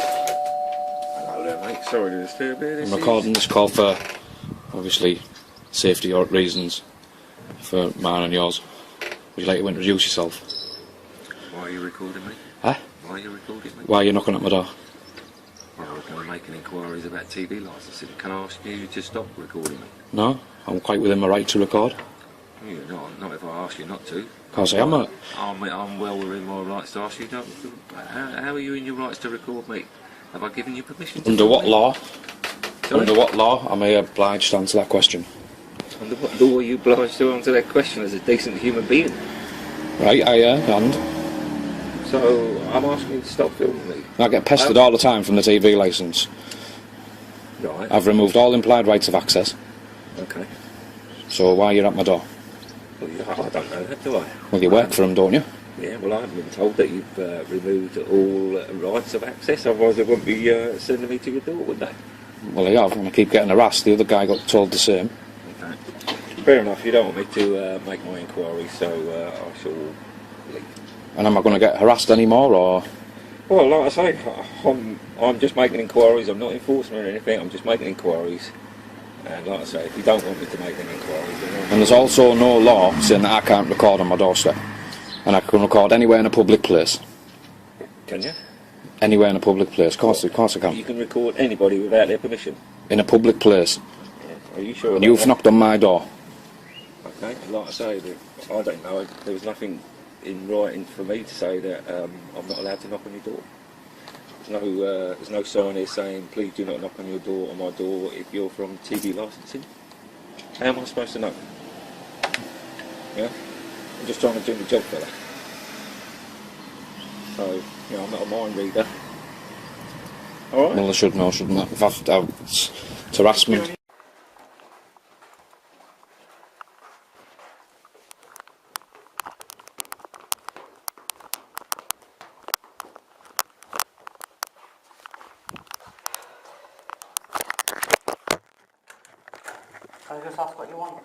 Hello there, mate. Sorry to disturb you. I'm recording this call for, obviously, safety reasons for mine and yours. Would you like to introduce yourself? Why are you recording me? Huh? Why are you recording me? Why are you knocking at my door? Well, I'm making inquiries about TV licensing. Can I ask you to stop recording me? No, I'm quite within my right to record. You're not if I ask you not to. Can't say I'm not. I'm well within my rights to ask you not to. How are you in your rights to record me? Have I given you permission to Under record what me? law? Sorry? Under what law am I obliged to answer that question? Under what law are you obliged to answer that question as a decent human being? Right, and? So, I'm asking you to stop filming me. I get pestered all the time from the TV licence. Right. I've removed all implied rights of access. Okay. So why are you at my door? Well, I don't know that, do I? Well, you work for them, don't you? Yeah, well, I haven't been told that you've removed all rights of access, otherwise they wouldn't be sending me to your door, would they? Well, I have, and I keep getting harassed. The other guy got told the same. Okay. Fair enough, you don't want me to make my inquiry, so I shall leave. And am I going to get harassed anymore, or...? Well, like I say, I'm just making inquiries. I'm not enforcing or anything. I'm just making inquiries. And like I say, if you don't want me to make any inquiries, then... And there's also no law saying that I can't record on my doorstep. And I can record anywhere in a public place. Can you? Anywhere in a public place. Of course I can. You can record anybody without their permission? In a public place. Yeah. Are you sure? And you've knocked on my door. Okay, like I say, I don't know. There was nothing in writing for me to say that I'm not allowed to knock on your door. There's no sign here saying please do not knock on your door or my door if you're from TV licensing. How am I supposed to know? Yeah, I'm just trying to do my job, fella. So I'm not a mind reader. All right. Well, I should know, shouldn't I? It's harassment. Can I just ask what you want?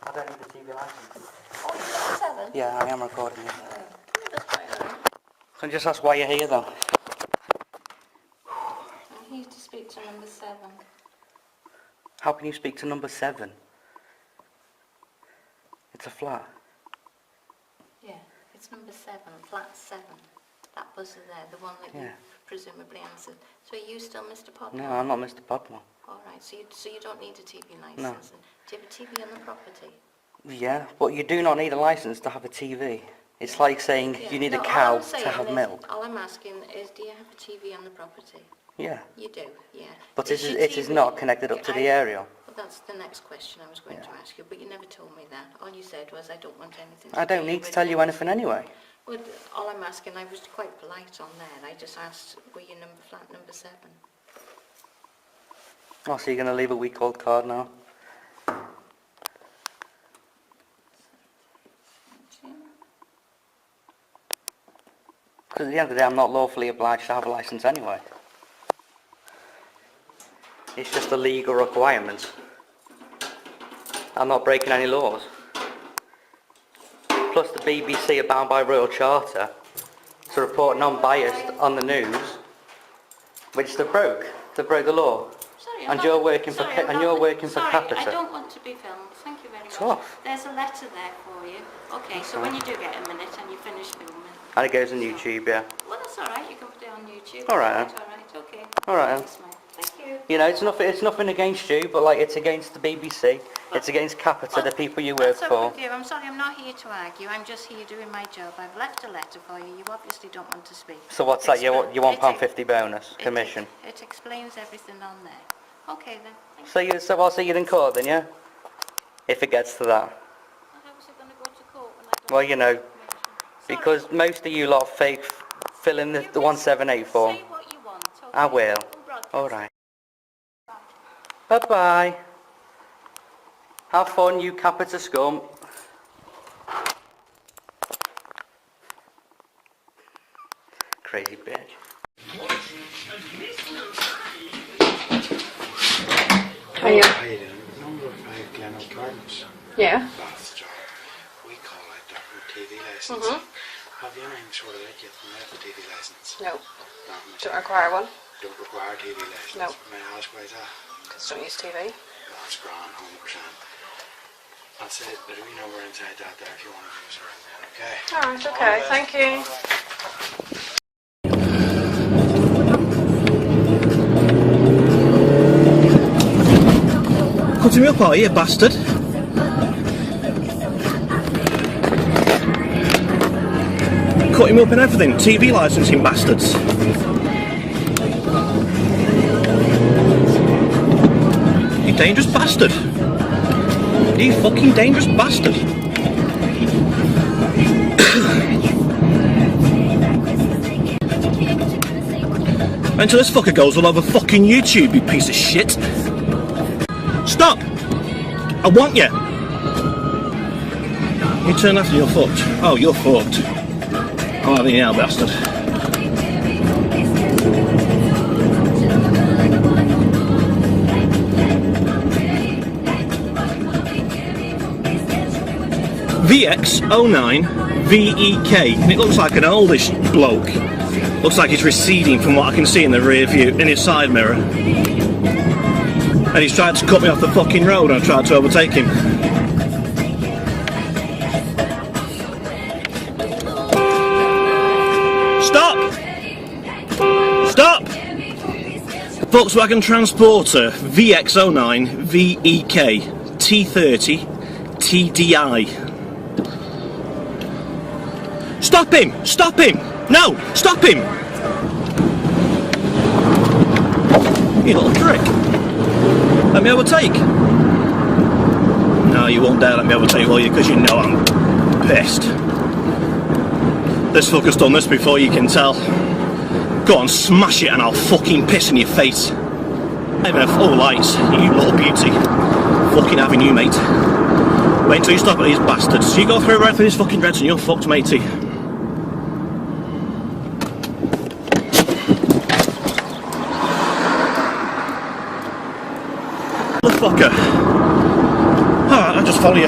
I don't need a TV license. Oh, you've got 7? Yeah, I am recording you. Can I just ask why you're here, though? I'm here to speak to number 7. How can you speak to number 7? It's a flat. Yeah, it's number 7, flat 7. That buzzer there, the one that you presumably answered. So are you still Mr. Podmore? No, I'm not Mr. Podmore. All right, so you don't need a TV licence. No. Do you have a TV on the property? Yeah, but you do not need a license to have a TV. It's like saying you need a cow to have milk. All I'm asking is, do you have a TV on the property? Yeah. You do, yeah. But it is not connected up to the aerial. Well, that's the next question I was going to ask you, but you never told me that. All you said was, I don't want anything to I don't need to tell you anything anyway. Well, all I'm asking, I was quite polite on there. I just asked, were you flat number 7? Oh, so you're going to leave a week old card now? Because at the end of the day, I'm not lawfully obliged to have a licence anyway. It's just a legal requirement. I'm not breaking any laws. Plus the BBC are bound by Royal Charter to report non-biased on the news, which they broke. They broke the law. And you're working for Capita. I don't want to be filmed. Thank you very much. Tough. There's a letter there for you. Okay, so when you do get a minute and you finish filming. And it goes on YouTube, yeah. Well, that's all right. You can put it on YouTube. All right. All right. Okay. All right. Thank you. You know, it's nothing against you, but like it's against the BBC. It's against Capita, the people you work That's for. all right, dear. I'm sorry. I'm not here to argue. I'm just here doing my job. I've left a letter for you. You obviously don't want to speak. So what's that? You £1.50 bonus commission. It explains everything on there. Okay then. So I'll see you in court then, yeah? If it gets to that. How is it going to go to court when Well, you know, because most of you lot fake fill in the 1784. say what you want? Okay? I will. All right. Bye bye. Have fun, you Capita scum. Crazy bitch. Hiya. Number 5 Glenelg Gardens. Yeah. Bathjar. We call out there for TV licence. Have you anything sort of like you from out the TV licence? No. Don't require one. Don't require TV licence? No. May I ask why is that? Because don't use TV. That's grand, 100%. I'll say there's a wee number inside that there if you want to use it then, okay? Alright, okay, thank you. Cutting me up, are you, bastard? Cutting me up and everything. TV licensing bastards. You dangerous bastard. You fucking dangerous bastard. Until this fucker goes all over fucking YouTube, you piece of shit. Stop! I want you. You turn left and you're fucked. Oh, you're fucked. I'm having you now, bastard. VX09 VEK, and it looks like an oldish bloke. Looks like he's receding from what I can see in the rear view, in his side mirror. And he's tried to cut me off the fucking road and I tried to overtake him. Stop! Stop! Volkswagen Transporter VX09 VEK T30 TDI. Stop him! Stop him! No! Stop him! You little prick. Let me overtake. No, you won't dare let me overtake, will you? Because you know I'm pissed. This fucker's done this before, you can tell. Go on, smash it and I'll fucking piss in your face. Even a full lights, you little beauty. Fucking having you, mate. Wait until you stop at these bastards. You go through right through these fucking reds and you're fucked, matey. Fucker. Alright, I'll just follow you.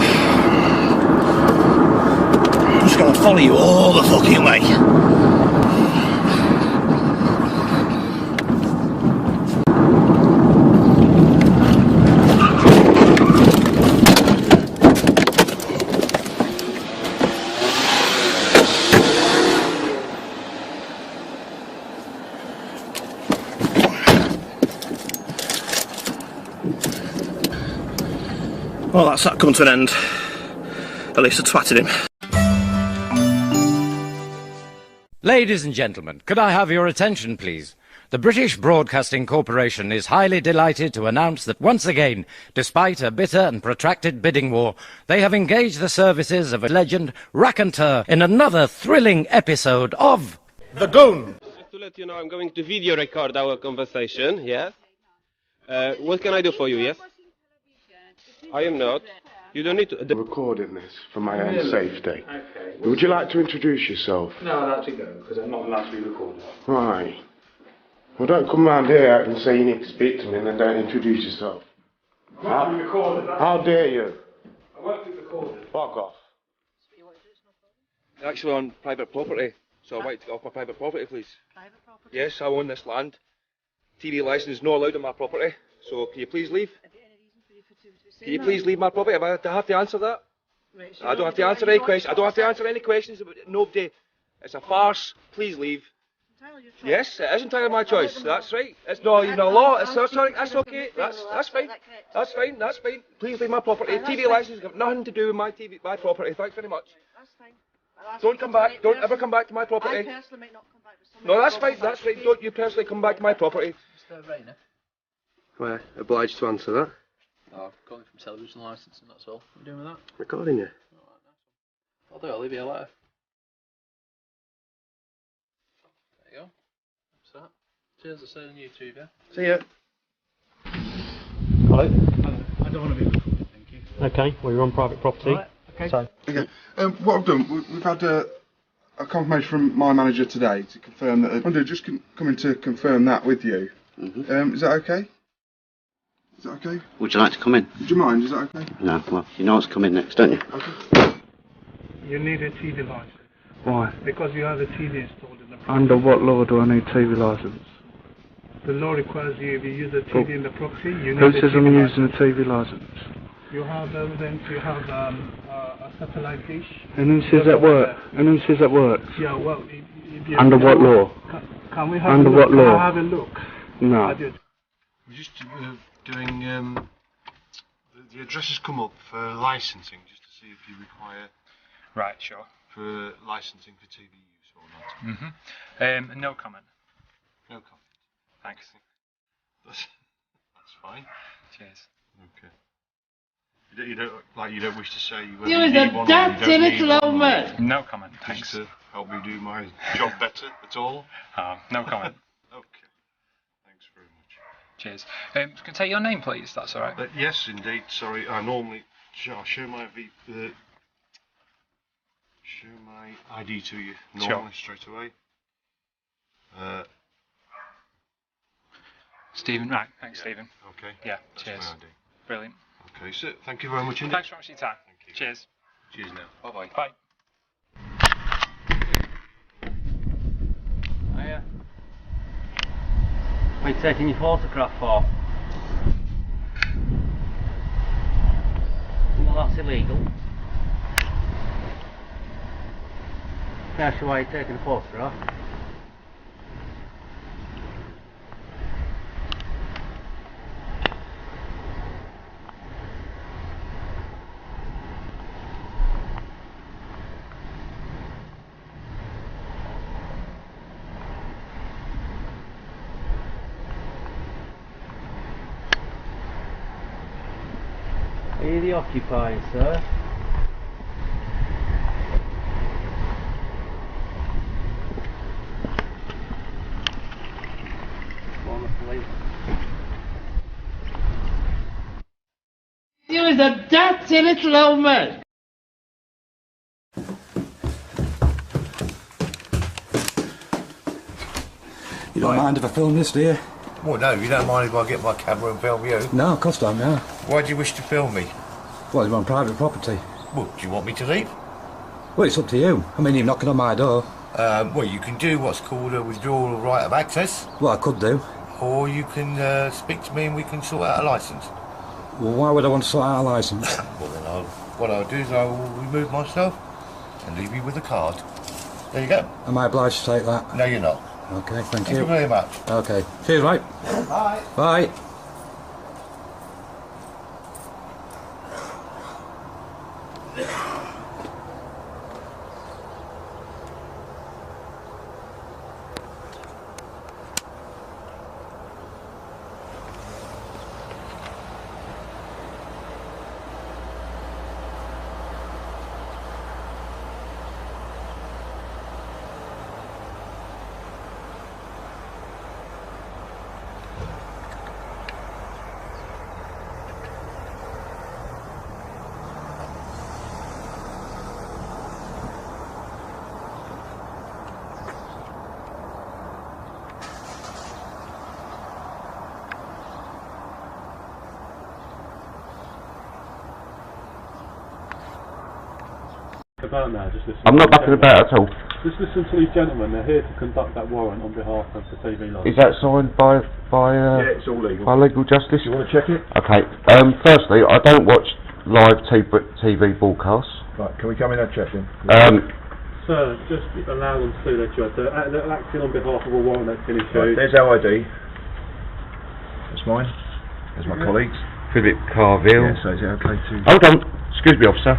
I'm just gonna follow you all the fucking way. Well, that's that come to an end. At least I twatted him. Ladies and gentlemen, could I have your attention, please? The British Broadcasting Corporation is highly delighted to announce that once again, despite a bitter and protracted bidding war, they have engaged the services of a legend raconteur in another thrilling episode of The Goon. Just to let you know, I'm going to video record our conversation, yes? What can I do for you, yes? I am not. You don't need to... I'm recording this for my own safety. Okay. Would you like to introduce yourself? No, I'd actually go, because I'm not allowed to be recorded. Right. Well, don't come round here and say you need to speak to me and then don't introduce yourself. I won't be recorded. How dare you? I won't be recorded. Fuck off. Actually on private property, so I'd like to get off my private property, please. Private property? Yes, I own this land. TV licence is not allowed on my property, so can you please leave? Can you please leave my property? Do I have to answer that? Right, so I don't have to answer any questions. I don't have to answer any questions about nobody. It's a farce. Please leave. Yes, it is entirely my choice. That's right. It's not even a law. It's sorry. That's okay. That's fine. That's fine. That's fine. Please leave my property. TV licence has got nothing to do with my property. Thanks very much. That's fine. Don't come back. Don't ever come back to my property. I personally might not come back with somebody. No, that's fine. That's right. Don't you personally come back to my property. Mr. Rayner. Well, obliged to answer that. Oh, I'm calling from television licence and that's all. What are you doing with that? Recording you. Alright, nice one. I'll do it, I'll leave you a letter. There you go. That's that. Cheers, I'll see you on YouTube, yeah? See ya. Hello? I don't want to be recorded, thank you. Okay, well you're on private property. Right, okay. So. Okay. What I've done, we've had a confirmation from my manager today to confirm that... I'm just coming to confirm that with you. Mm-hmm. Is that okay? Is that okay? Would you like to come in? Do you mind? Is that okay? No, well, you know what's coming next, don't you? Okay. You need a TV licence. Why? Because you have a TV installed in the property. Under what law do I need TV licence? The law requires you, if you use a TV in the property, you need Who a says I'm TV using a TV licence? You have evidence, you have a satellite dish. And who says that works? And who says that works? Yeah, well, if you... Under what law? Can we have Under a look? what law? Can I have a look? No. We're just doing The address has come up for licensing, just to see if you require. Right, sure. For licensing for TV use or not. No comment. No comment. Thanks. That's fine. Cheers. Okay. You don't wish to say whether You is need a one or dirty you don't need little one, old man. No comment, just thanks. to help me do my job better, that's all. No comment. Okay. Thanks very much. Cheers. Can I take your name, please? That's all right. Yes, indeed. Sorry, I normally I'll show my ID to you normally straight away. Stephen, right. Thanks, Stephen. Okay. Yeah. That's Cheers. my ID. Brilliant. Okay, so thank you very much indeed. Thanks very much for your time. Thank you. Cheers. Cheers now. Bye bye. Bye. Hiya. What are you taking your photograph for? Well, that's illegal. Can I ask you why you're taking a photograph? Are you the occupier, sir? Come on, the police. You is a dirty little old man. You don't mind if I film this, do you? Well, no, you don't mind if I get my camera and film you? No, of course I don't, no. Why do you wish to film me? Well, you're on private property. Well, do you want me to leave? Well, it's up to you. I mean, you're knocking on my door. Well, you can do what's called a withdrawal of right of access. Well, I could do. Or you can speak to me and we can sort out a licence. Well, why would I want to sort out a licence? Well, then what I'll do is I will remove myself and leave you with a card. There you go. Am I obliged to take that? No, you're not. Okay, thank Thank you very much. Okay. Cheers, mate. Bye. Bye. About now, just listen. I'm not backing about at all. Just listen to these gentlemen. They're here to conduct that warrant on behalf of the TV licence. Is that signed by yeah, it's all legal. by legal justice? You want to check it? Okay. Firstly, I don't watch live TV broadcasts. Right. Can we come in and check him? Sir, just allow them to do their job. They're acting on behalf of a warrant that's been issued. Right, there's our ID. That's mine. There's my colleagues. Philip Carville. Yeah, so is it okay to... Hold on. Excuse me, officer.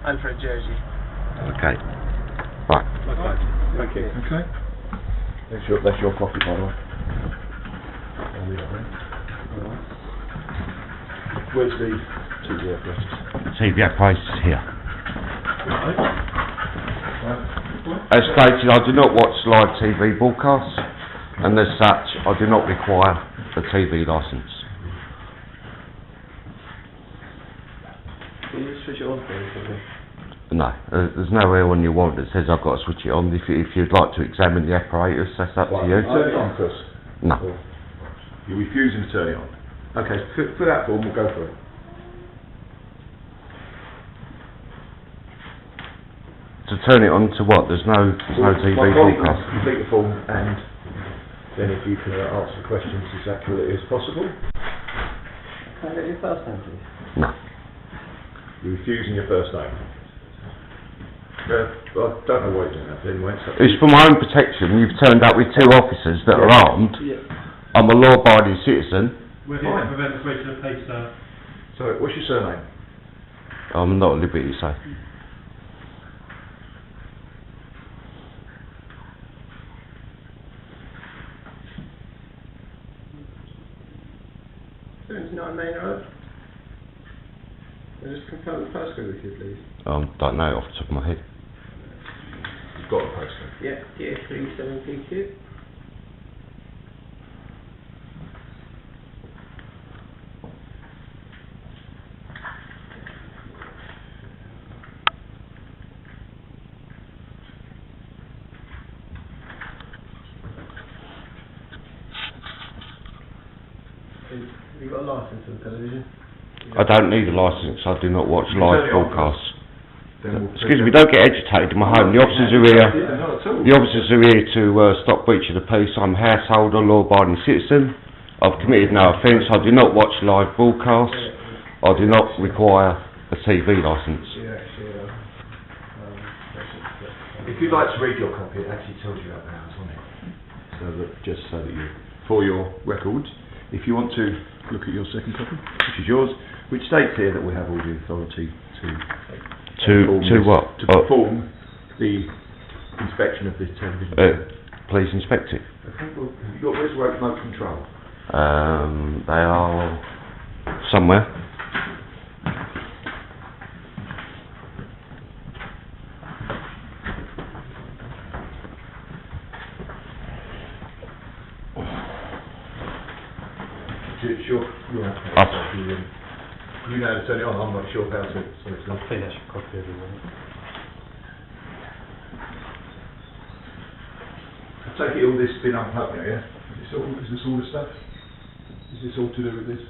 And for a jersey. Okay. Right. Okay. Thank you. Okay. That's your copy, by the way. I'll leave it there. Alright. Where's the TV apparatus? TV apparatus is here. Right. As stated, I do not watch live TV broadcasts, and as such, I do not require a TV licence. Can you switch it on for me? No, there's nowhere on your warrant that says I've got to switch it on. If you'd like to examine the apparatus, that's up to you. Turn it on, Chris. No. You're refusing to turn it on. Okay, for that form, we'll go for it. To turn it on to what? There's no TV My colleague will broadcast. complete the form, and then if you can answer questions as accurately as possible. Can I get your first name, please? No. You're refusing your first name. I don't know why you're doing that, but anyway. It's for my own protection. You've turned up with two officers that are armed. Yeah. I'm a law-abiding citizen. We're here to prevent the breach of peace, sir. Sorry, what's your surname? I'm not at liberty to say. Just confirm the postcode with you, please. Don't know off the top of my head. You've got a postcode. Yeah, TS37PQ. Have you got a licence on television? I don't need a licence, I do not watch You live turn it on broadcasts. Then we'll Excuse me, don't get agitated in my home. The officers are here. The officers are here to stop breach of the peace. I'm a householder, law-abiding citizen. I've committed no offence. I do not watch live broadcasts. I do not require a TV licence. If you'd like to read your copy, it actually tells you about the house on it. So that, just so that you, for your records, if you want to look at your second copy, which is yours, which states here that we have all the authority To what? To perform the inspection of this television. Please inspect it. Okay, well, have you got remote control? They are somewhere. It's your you know how to turn it on, I'm not sure how to, so it's not. I think that should copy everyone. I take it all this has been unplugged now, yeah? Is this all the stuff? Is this all to do with this?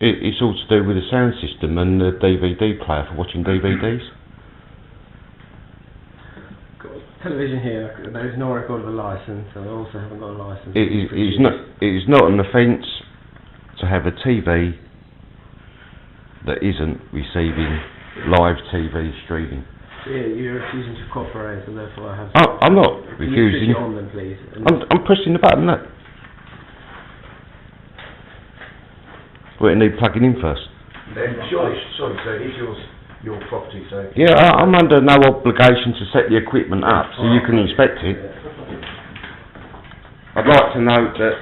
It's all to do with the sound system and the DVD player for watching DVDs. Got a television here, there is no record of a licence, I also haven't got a licence. It is not an offence to have a TV that isn't receiving live TV streaming. Yeah, you're refusing to cooperate, and therefore I have. I'm not Can refusing. you switch it on then, please? I'm pressing the button. Look. Well, it need plugging in first. Then surely, sorry, so it is your property, so. Yeah, I'm under no obligation to set the equipment up, so you can inspect it. I'd like to note that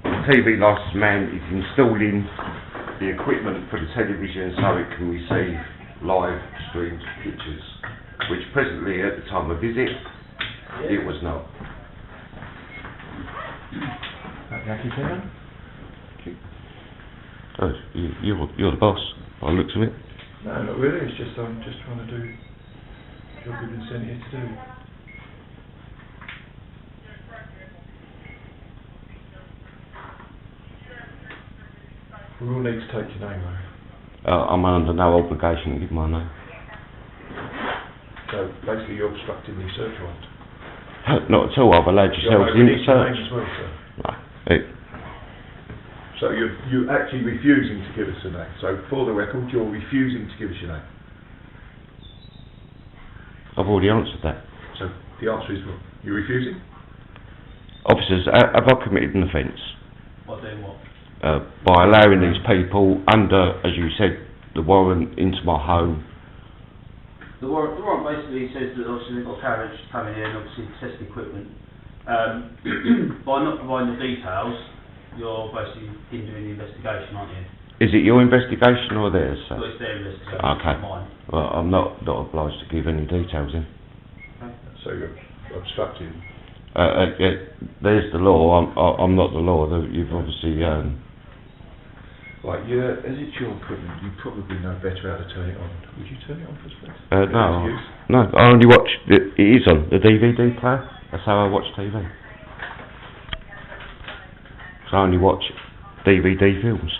the TV licence man is installing the equipment for the television so it can receive live streamed pictures, which presently at the time of visit it was not. Oh, you're the boss by the looks of it. No, not really, it's just I'm just trying to do the job we've been sent here to do. We will need to take your name, though. I'm under no obligation to give my name. So basically, you're obstructing the search warrant. Not at all. I've allowed yourselves in to search. As well, sir. No. So you're actually refusing to give us a name. So for the record, you're refusing to give us your name. I've already answered that. So the answer is what? You're refusing? Officers, have I committed an offence? What doing what? By allowing these people under, as you said, the warrant into my home. The warrant basically says that obviously they've got carriage coming in, obviously test equipment. By not providing the details, you're basically hindering the investigation, aren't you? Is it your investigation or theirs, sir? Well, it's their investigation, Okay. not mine. Well, I'm not obliged to give any details in. Okay. So you're obstructing? There's the law. I'm not the law. You've obviously. Right, as it's your equipment, you probably know better how to turn it on. Would you turn it on for us, please? No. I only watch. It is on the DVD player. That's how I watch TV. So I only watch DVD films.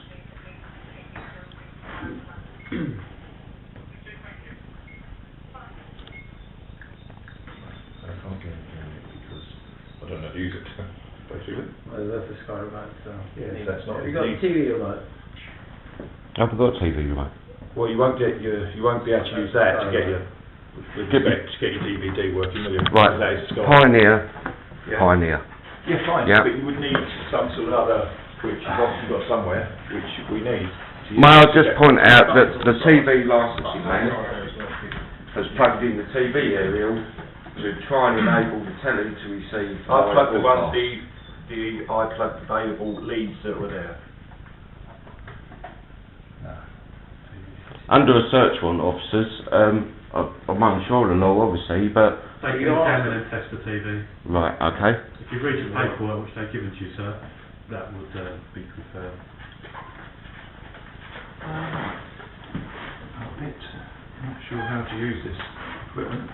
I can't get it because I don't know how to use it, basically. Well, that's the Sky remote, so. Yes, that's not. Have you got the TV remote? I haven't got a TV remote. Well, you won't be able to use that to get your DVD working, will you? Right, That is Sky. Pioneer. Yeah. Pioneer. Yeah, fine. Yeah. But you would need some sort of other, which you've obviously got somewhere, which we need. May I just point out that the TV licensing man has plugged in the TV aerial to try and enable the telly to receive. I plugged the broadcast. I plugged available leads that were there. Under a search warrant, officers, I'm unsure of the law, obviously, but... They can examine and test the TV. Right, okay. If you've read the paperwork which they've given to you, sir, that would be confirmed. I'm a bit not sure how to use this equipment.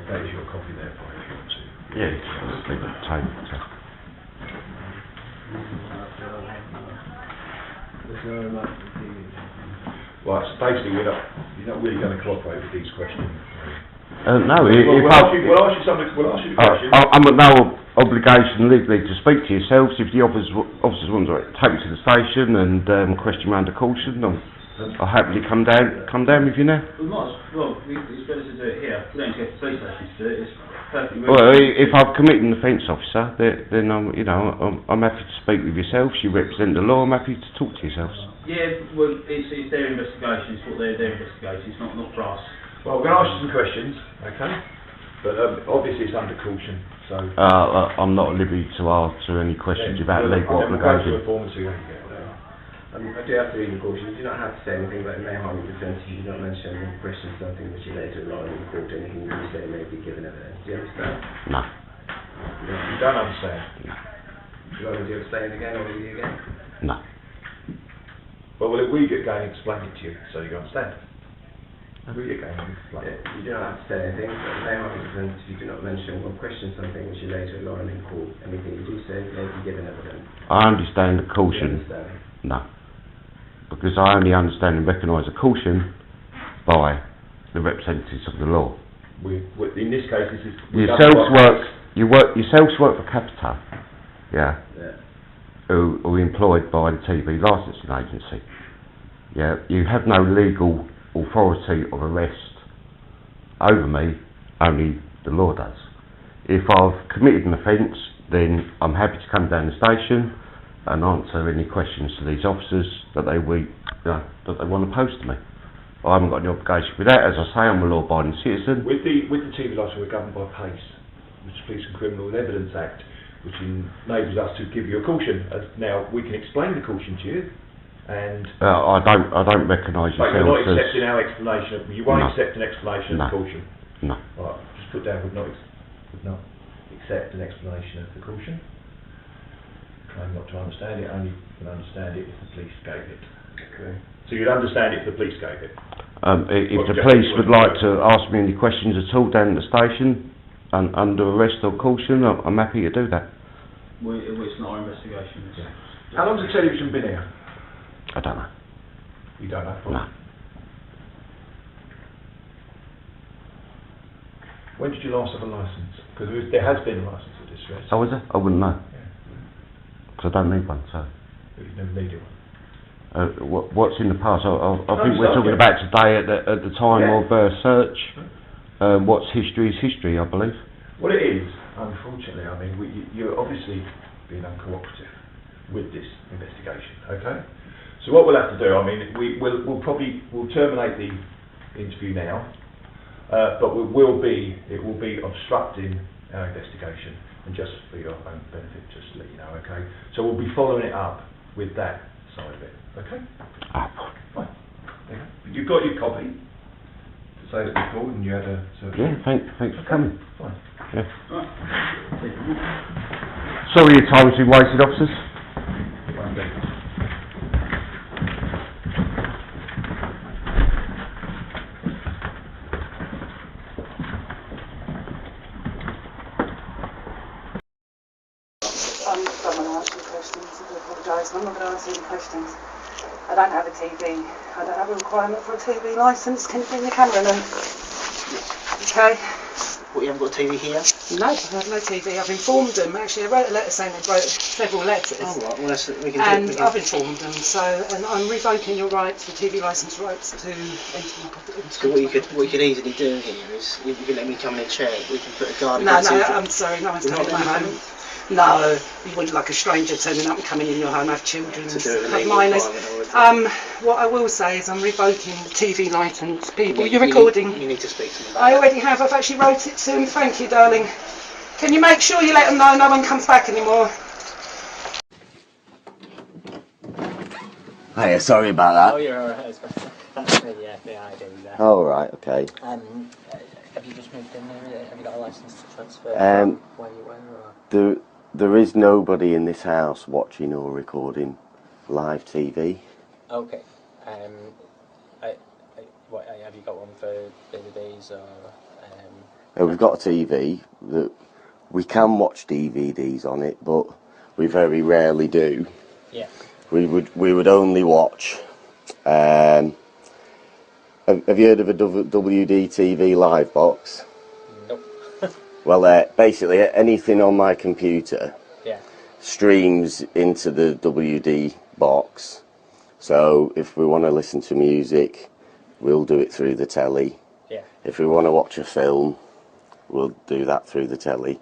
There's your copy there for you if you want to. Yeah, just leave it at the table. So. Right, so basically you're not really going to cooperate with these questions. No, We'll ask you the question. I'm at no obligation legally to speak to yourselves. If the officers want to take me to the station and question me under caution, I'll happily come down with you now. We might it's better to do it here. We don't get the police station to do it. It's perfectly Well, if I've committed an offence, officer, then I'm happy to speak with yourselves. You represent the law. I'm happy to talk to yourselves. Yeah, well, it's their investigation. It's what their investigation. It's not for us. Well, we're going to ask you some questions, okay? But obviously it's under caution, so... I'm not at liberty to answer any questions about legal obligation. I do have to read the caution. You do not have to say anything about may harm your defence. You do not mention or question something which you later rely on in court. Anything you say may be given evidence. Do you understand? No. You don't understand? No. Do you want me to explain it again or read it again? No. Well, will we get going and explain it to you so you understand? We get going and explain it. You do not have to say anything, but may harm your defence if you do not mention or question something which you later rely on in court. Anything you do say may be given evidence. I understand the caution. No. Because I only understand and recognise a caution by the representatives of the law. In this case, this is... Yourselves work for Capita, yeah, who are employed by the TV licensing agency. Yeah, you have no legal authority of arrest over me, only the law does. If I've committed an offence, then I'm happy to come down the station and answer any questions to these officers that they want to pose to me. I haven't got any obligation with that. As I say, I'm a law-abiding citizen. With the TV license, we're governed by PACE, which is Police and Criminal and Evidence Act, which enables us to give you a caution. Now, we can explain the caution to you, and... I don't recognise yourself you're not as... accepting our explanation. You won't accept an explanation of the caution. No. Right, just put down would not accept an explanation of the caution. Claim not to understand it, only can understand it if the police gave it. Okay. So you'd understand it if the police gave it? If the police would like to ask me any questions at all down at the station, under arrest or caution, I'm happy to do that. It's not our investigation. How long's the television been here? I don't know. You don't know? No. When did you last have a licence? Because there has been a licence of distress. Oh, is it? I wouldn't know. Because I don't need one, so... You've never needed one? What's in the past? I think we're talking about today at the time of search. What's history is history, I believe. Well, it is, unfortunately. I mean, you're obviously being uncooperative with this investigation, okay? So what we'll have to do, I mean, we'll terminate the interview now, but it will be obstructing our investigation, and just for your own benefit, just to let you know, okay? So we'll be following it up with that side of it, okay? Fine. Okay. You've got your copy to say that we called and you had a... Yeah, thanks for coming. Fine. Yeah. Sorry your time's been wasted, officers. I'm not going to answer your questions. I do apologise. I'm not going to answer any questions. I don't have a TV. I don't have a requirement for a TV licence. Can you bring the camera in? Okay. What, you haven't got a TV here? No, I have no TV. I've informed them. Actually, I wrote a letter saying they wrote several letters. Oh, right. Well, we can and do it. I've informed them. So, and I'm revoking your rights, the TV licence rights to enter my property. So what you could easily do here is, you can let me come in and check. We can put a guard No, against no, you. I'm sorry. No one's coming in my home. No, you wouldn't like a stranger turning up and coming in your home. I have children, have minors. What I will say is I'm revoking the TV licence. People, you're recording. You need to speak to me about I already have. I've actually wrote it to him. Thank you, darling. Can you make sure you let them know no one comes back anymore? Hiya, sorry about that. Oh, you're alright. That's the ID there. Oh, right, okay. Have you just moved in there? Have you got a licence to transfer where you were? Or? There is nobody in this house watching or recording live TV. Okay. What, have you got one for DVDs or? We've got a TV that we can watch DVDs on it, but we very rarely do. Yeah. We would only watch. Have you heard of a WD-TV live box? Nope. Well, basically anything on my computer streams into the WD box. So if we want to listen to music, we'll do it through the telly. Yeah. If we want to watch a film, we'll do that through the telly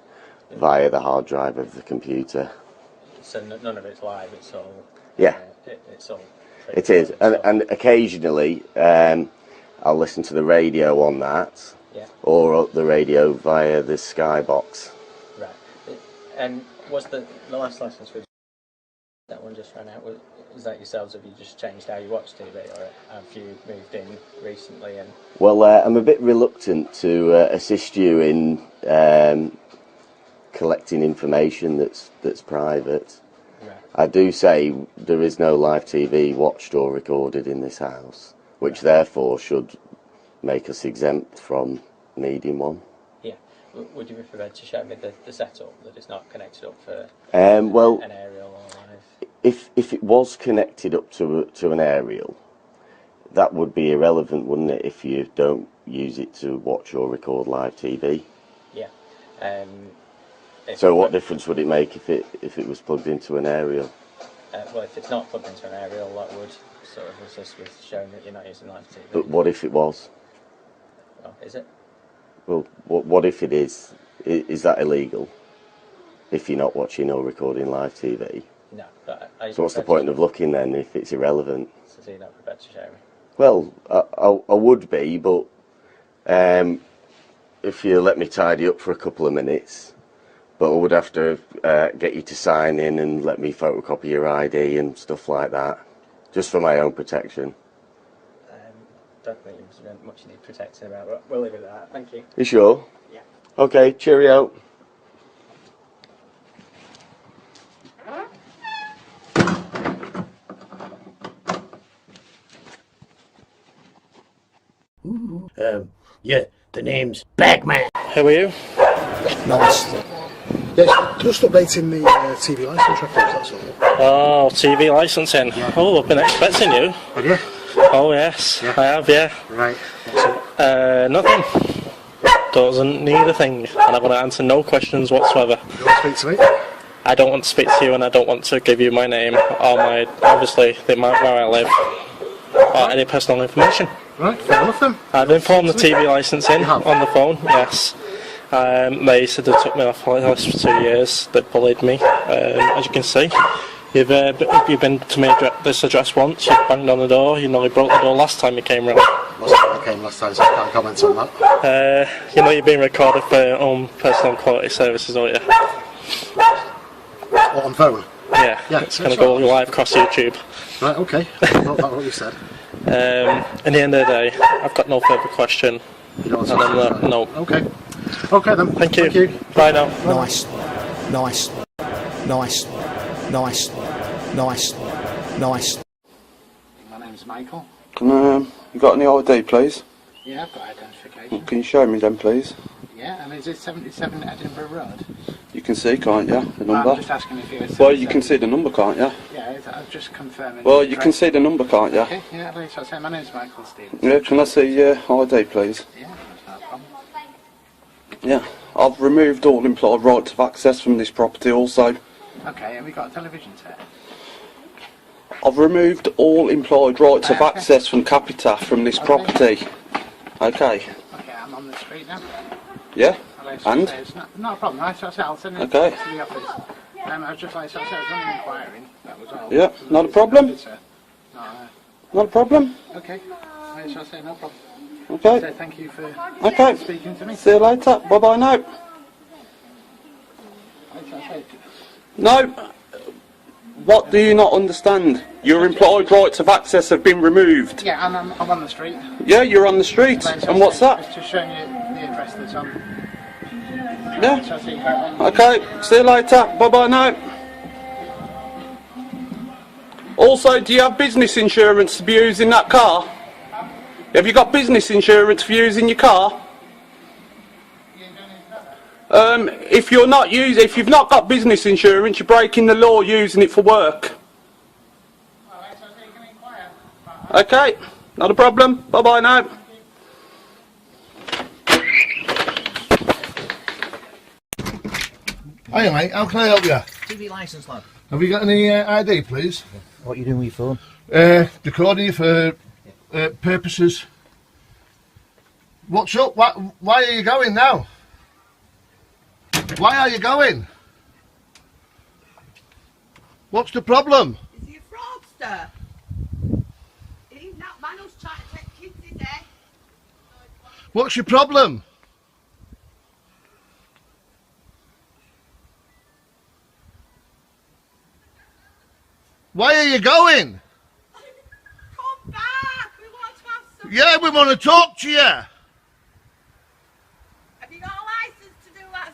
via the hard drive of the computer. So none of it's live. It's all. Yeah. It's all. It is, and occasionally I'll listen to the radio on that, or the radio via the Skybox. Right. And was the last licence with that one just ran out? Was that yourselves? Have you just changed how you watch TV, or have you moved in recently? And Well, I'm a bit reluctant to assist you in collecting information that's private. Right. I do say there is no live TV watched or recorded in this house, which therefore should make us exempt from needing one. yeah, would you be prepared to show me the setup that is not connected up for Well, an aerial or live? if it was connected up to an aerial, that would be irrelevant, wouldn't it? If you don't use it to watch or record live TV. Yeah. So what difference would it make if it was plugged into an aerial? Well, if it's not plugged into an aerial, that would sort of assist with showing that you're not using live TV. But what if it was? Oh, is it? Well, what if it is? Is that illegal? If you're not watching or recording live TV? No. So what's the point of looking then if it's irrelevant? So you're not prepared to show me? Well, I would be, but if you let me tidy up for a couple of minutes, but I would have to get you to sign in and let me photocopy your ID and stuff like that, just for my own protection. Don't think there's much you need protecting about, but we'll leave it at that. Thank you. You sure? Yeah. Okay, cheerio. Yeah, the name's Bagman. How are you? Nice. Yes, just updating the TV licence records, that's all. Oh, TV licensing. Yeah. Oh, I've been expecting you. Have you? Oh, yes, I have, yeah. Right, that's it. Nothing. Doesn't need a thing, and I'm going to answer no questions whatsoever. You want to speak to me? I don't want to speak to you, and I don't want to give you my name or my, obviously, where I live, or any personal information. Right, fair enough then. I've informed the TV licensing on the phone, yes. They said they took me off the list for 2 years. They bullied me, as you can see. You've been to me this address once, you banged on the door, you nearly broke the door last time you came round. Last time I came last time, so I can't comment on that. You know you're being recorded for your own personal quality services, aren't you? What, on phone? Yeah, it's going to go live across YouTube. Right, okay. I thought that what you said. In the end of the day, I've got no further question. You don't want to no. Okay. Okay then. Thank you. Thank you. Bye now. Nice. Nice. Nice. Nice. Nice. Nice. My name's Michael. You got any ID, please? Yeah, I've got identification. Can you show me then, please? Yeah, and is it 77 Edinburgh Road? You can see, can't you, the number? I'm just asking if you're... Well, you can see the number, can't you? Yeah, I'm just confirming... Well, you can see the number, can't you? Okay, yeah, at least I'll say my name's Michael Stevens. Yeah, can I see your ID, please? Yeah, that's no problem. Yeah, I've removed all implied rights of access from this property also. Okay, have we got a television set? I've removed all implied rights of access from Capita from this property. Okay. Okay, I'm on the street now. Yeah? And? It's not a problem. I'll send it Okay. to the office. I was just like, I was only inquiring. That was all. Yeah, not a problem. Not a problem. Okay. I shall say no problem. Okay. So thank you for Okay. speaking to me. See you later. Bye bye now. I shall say No. What do you not understand? Your implied rights of access have been removed. yeah, I'm on the street. Yeah, you're on the street. And what's that? It's just showing you the address that's on. Yeah. Shall I see you go on? Okay. See you later. Bye bye now. Also, do you have business insurance to be using that car? Have you got business insurance for using your car? If you've not got business insurance, you're breaking the law using it for work. Okay, not a problem. Bye bye now. Hey mate, how can I help you? TV licence, lad. Have you got any ID, please? What are you doing with your phone? Recording you for purposes. What's up? Why are you going now? Why are you going? What's the problem? Is he a fraudster? He's not man who's trying to take kids, is he? What's your problem? Why are you going? Come back! We want to have some... Yeah, we want to talk to you. Have you got a licence to do that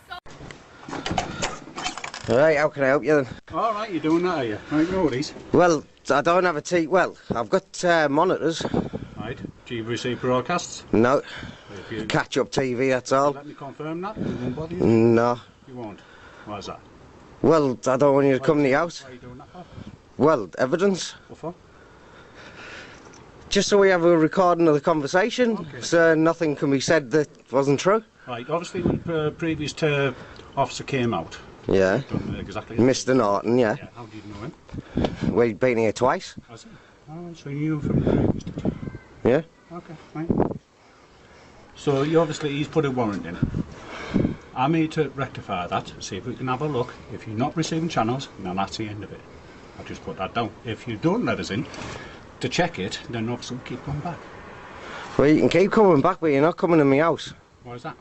sort? Right, how can I help you then? All right, you're doing that, are you? Right, no worries. Well, I don't have a TV. Well, I've got monitors. Right, do you receive broadcasts? No. If you Catch up TV, that's all. let me confirm that, it won't bother you? No. You won't? Why is that? Well, I don't want you to come to the house. Why are you doing that for? Well, evidence. What for? Just so we have a recording of the conversation, Okay. so nothing can be said that wasn't true. Right, obviously when previous officer came out. Yeah. Done exactly. Mr. Norton, yeah. Yeah, how do you know him? We've been here twice. Has he? Oh, so you knew him from the previous, did you? Yeah. Okay, fine. So he's put a warrant in. I need to rectify that, see if we can have a look. If you're not receiving channels, then that's the end of it. I'll just put that down. If you don't let us in to check it, then obviously we'll keep coming back. Well, you can keep coming back, but you're not coming to my house. Why is that?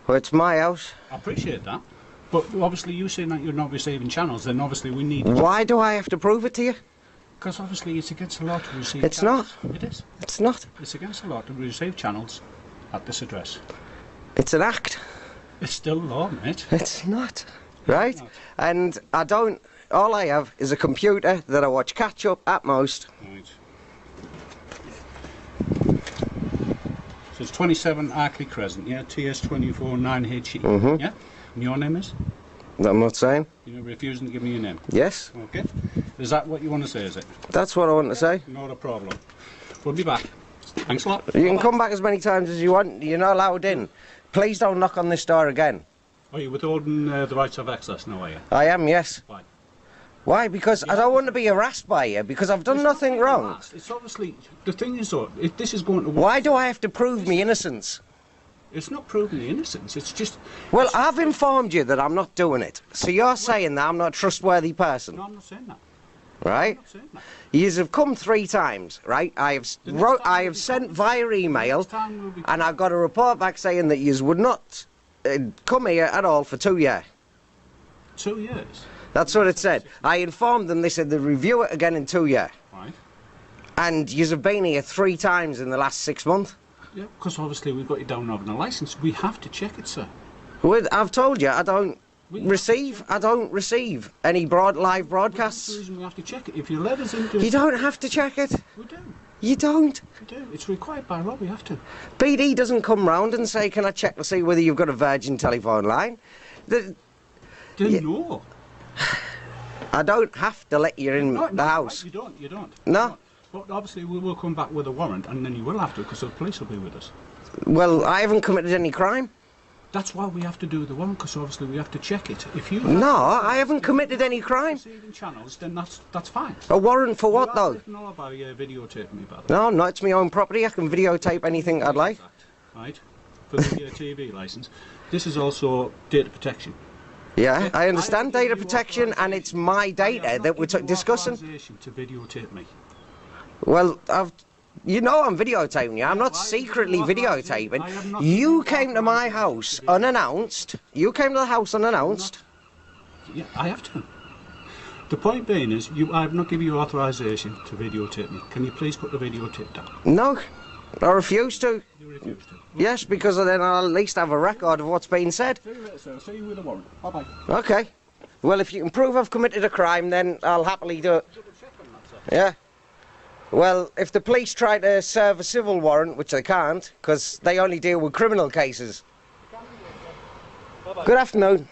Well, it's my house. I appreciate that. But obviously you saying that you're not receiving channels, then obviously we need... Why do I have to prove it to you? Because obviously it's against the law to receive It's channels. not. It is. It's not. It's against the law to receive channels at this address. It's an act. It's still law, mate. It's not. Right? And I don't... All I have is a computer that I watch catch up at most. Right. So it's 27 Arkley Crescent, yeah? TS24 9HE, yeah? And your name is? I'm not saying. You're refusing to give me your name? Yes. Okay. Is that what you want to say, is it? That's what I want to say. Not a problem. We'll be back. Thanks a lot. You can come back as many times as you want. You're not allowed in. Please don't knock on this door again. Are you withholding the rights of access now, are you? I am, yes. Why? Why? Because I don't want to be harassed by you, because I've done nothing wrong. It's obviously... The thing is, though, if this is going to... Why do I have to prove me innocence? It's not proving the innocence, it's just... Well, I've informed you that I'm not doing it. So you're saying that I'm not a trustworthy person. No, I'm not saying that. Right? You have come 3 times, right? I have sent via email, and I've got a report back saying that you would not come here at all for 2 years. 2 years? That's what it said. I informed them, they said they'd review it again in 2 years. Right. And you have been here 3 times in the last 6 months. Yeah, because obviously we've got you down having a licence. We have to check it, sir. Well, I've told you, I don't receive any live broadcasts. That's the reason we have to check it. If you let us into... You don't have to check it. We do. You don't. We do. It's required by law, we have to. BD doesn't come round and say, can I check to see whether you've got a Virgin telephone line? No. I don't have to let you in the house. You don't. No. But obviously we will come back with a warrant, and then you will have to, because the police will be with us. Well, I haven't committed any crime. That's why we have to do the one, because obviously we have to check it. If you No, I haven't committed any crime. receiving channels, then that's fine. A warrant for what, though? You know about videotaping me, by the way. No, no, it's my own property. I can videotape anything I'd like. Right, for the TV licence. This is also data protection. Yeah, I understand data protection, and it's my data that we're discussing. To videotape me. Well, you know I'm videotaping you. I'm not secretly videotaping. You came to my house unannounced. You came to the house unannounced. Yeah, I have to. The point being is, I've not given you authorisation to videotape me. Can you please put the videotape down? No, I refuse to. You refuse to? Yes, because then I'll at least have a record of what's been said. See you later, sir. See you with a warrant. Bye-bye. Okay. Well, if you can prove I've committed a crime, then I'll happily do it. Yeah. Well, if the police try to serve a civil warrant, which they can't, because they only deal with criminal cases. Good afternoon.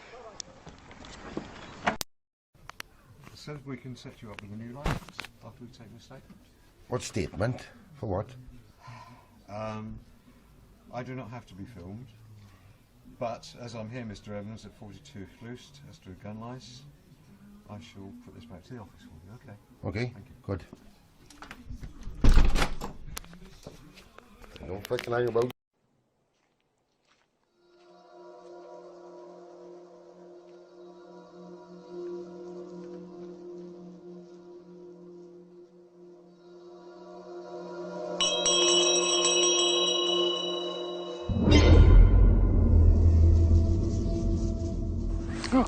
So we can set you up with a new licence after we take the statement. What statement? For what? I do not have to be filmed, but as I'm here, Mr. Evans, at 42 Floost, as to a gun licence, I shall put this back to the office for you, okay? Okay, thank you. good. Don't fucking lie about.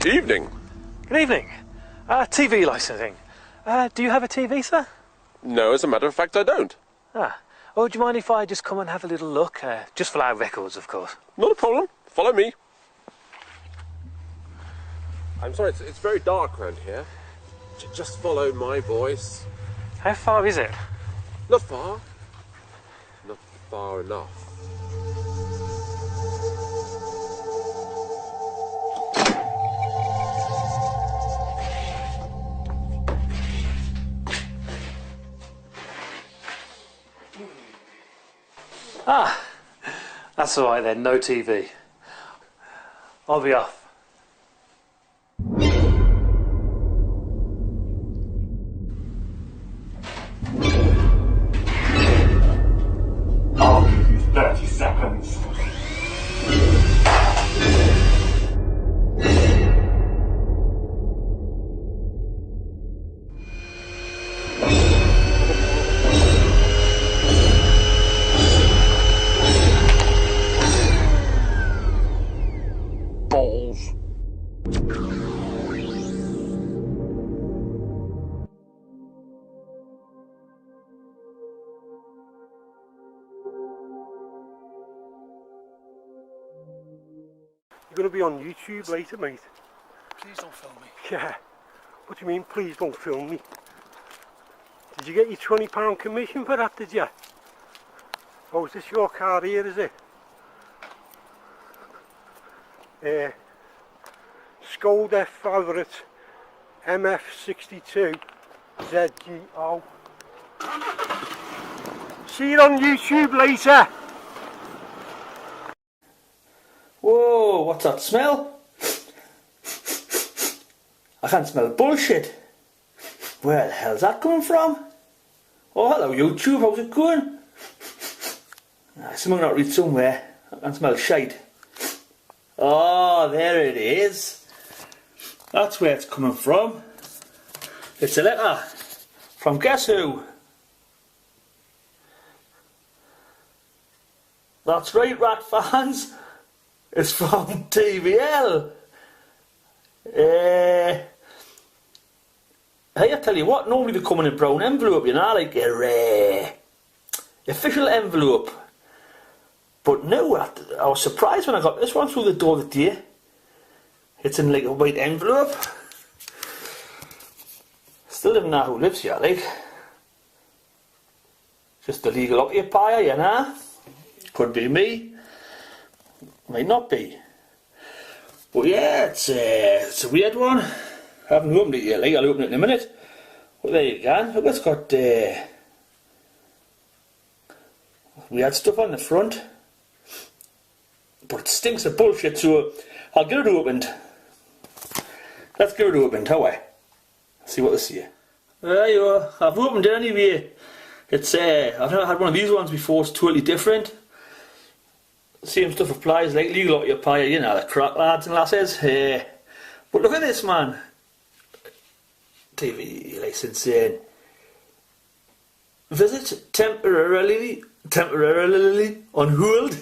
Evening. Good evening. TV licensing. Do you have a TV, sir? No, as a matter of fact, I don't. Ah. Oh, do you mind if I just come and have a little look? Just for our records, of course. Not a problem. Follow me. I'm sorry, it's very dark around here. Just follow my voice. How far is it? Not far. Not far enough. Ah, that's all right then, no TV. I'll be off. I'll give you 30 seconds. Balls. You're going to be on YouTube later, mate. Please don't film me. Yeah. What do you mean, please don't film me? Did you get your £20 commission for that, did you? Oh, is this your car here, is it? Skoda Favourite MF62 ZGO. See you on YouTube later. Whoa, what's that smell? I can't smell bullshit. Where the hell's that coming from? Oh, hello YouTube, how's it going? Something not read somewhere. I can smell shite. Oh, there it is. That's where it's coming from. It's a letter from guess who? That's right, rat fans. It's from TVL. Hey, I tell you what, normally they come in a brown envelope, you know, like a official envelope. But no, I was surprised when I got this one through the door the day. It's in like a white envelope. Still didn't know who lives here, like. Just a legal occupier, you know. Could be me. Might not be. But yeah, it's a weird one. I haven't opened it yet, like, I'll open it in a minute. But there you go. Look, it's got weird stuff on the front. but it stinks of bullshit, so I'll get it opened. Let's get it opened, how I? See what they say. There you are. I've opened it anyway. It's I've never had one of these ones before. It's totally different. Same stuff applies like legal occupier, you know, the crack lads and lasses. But look at this, man. TV licensing. Visit temporarily on hold.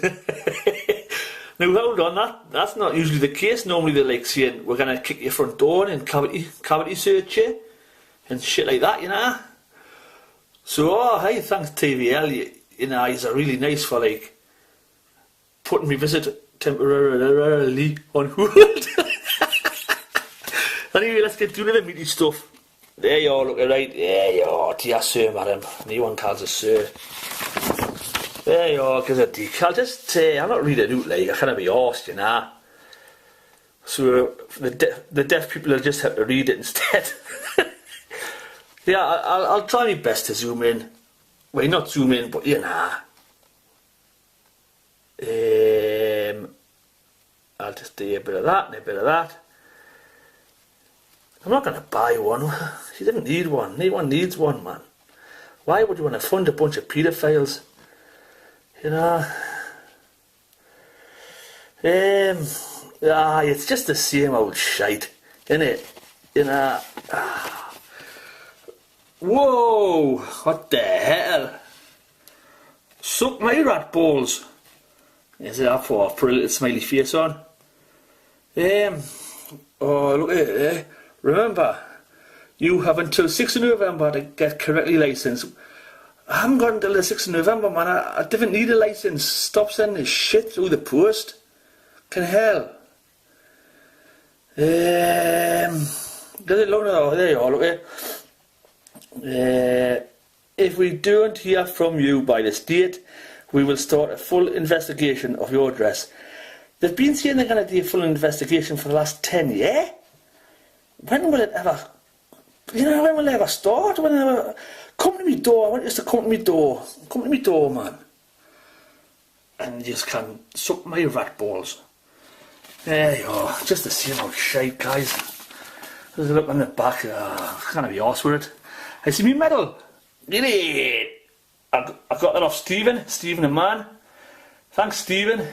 Now hold on, that's not usually the case. Normally they're like saying we're gonna kick your front door and cavity search you and shit like that, you know. So hey, thanks TVL, you know, he's really nice for like putting me visit temporarily on hold. Anyway, let's get to the meaty stuff. There you are, look right. There you are, dear sir, madam. No one calls us sir. There you are, gives a decal. Just, I'm not reading it out like, I can't be arsed, you know. So, the deaf people will just have to read it instead. Yeah, I'll try my best to zoom in. Well, not zoom in, but you know. I'll just do a bit of that and a bit of that. I'm not going to buy one. She didn't need one. No one needs one, man. Why would you want to fund a bunch of paedophiles? You know. It's just the same old shite, isn't it? You know. Whoa! What the hell? Suck my rat balls. Is it that for? Put a little smiley face on. Oh, look at it. Remember, you have until 6th of November to get correctly licensed. I haven't got until the 6th of November, man. I didn't need a license. Stop sending this shit through the post. Can hell. Does it look now? There you are, look at it. If we don't hear from you by this date, we will start a full investigation of your address. They've been saying they're going to do a full investigation for the last 10 years. When will it ever, when will it ever start? When will it ever, come to me door, I want you to come to me door. Come to me door, man. And you just can suck my rat balls. There you are, just the same old shite, guys. There's a look on the back, I can't be arsed with it. I see me medal. Get it. I got that off Stephen the man. Thanks, Stephen.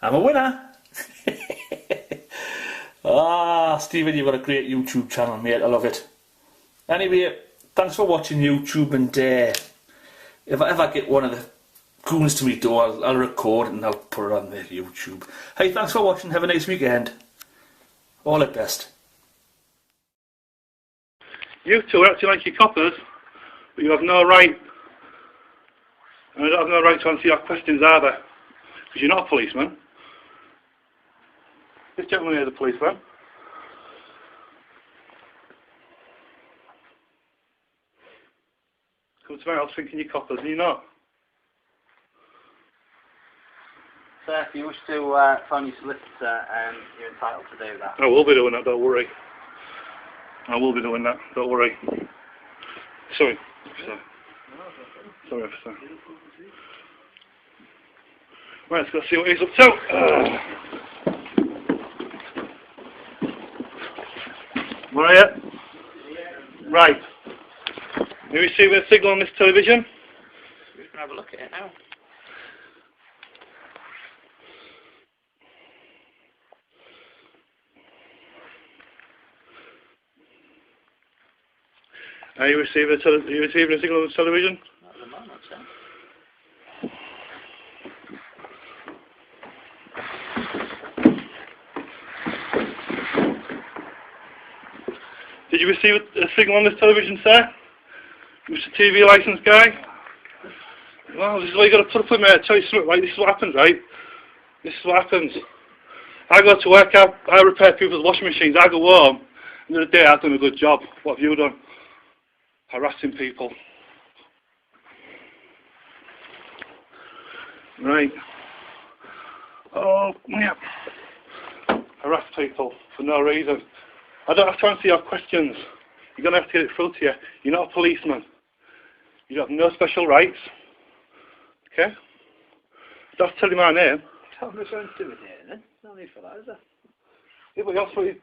I'm a winner. Stephen, you've got a great YouTube channel, mate. I love it. Anyway, thanks for watching YouTube, and if I ever get one of the goons to me door, I'll record it and I'll put it on the YouTube. Hey, thanks for watching. Have a nice weekend. All the best. You two are acting like you're coppers, but you have no right. And I don't have no right to answer your questions either, because you're not a policeman. This gentleman here is a policeman. Come to my house thinking you're coppers, and you're not. Sir, if you wish to phone your solicitor, you're entitled to do that. I will be doing that, don't worry. I will be doing that, don't worry. Sorry, officer. Sorry, officer. Right, let's go see what he's up to. Where are you? Right. You receiving a signal on this television? We can have a look at it now. Are you receiving a signal on the television? Not at the moment, sir. Did you receive a signal on this television, sir? Mr. TV licence guy? Well, this is what you got to put up with me. I tell you something, right? This is what happens, right? This is what happens. I go to work, I repair people's washing machines, I go home, and the day I've done a good job. What have you done? Harassing people. Right. Oh, yeah. Harass people for no reason. I don't have to answer your questions. You're going to have to get it through to you. You're not a policeman. You have no special rights. Okay? I don't have to tell you my name. I'm referring to it here then. No need for that, is there? Yeah, but that's what he's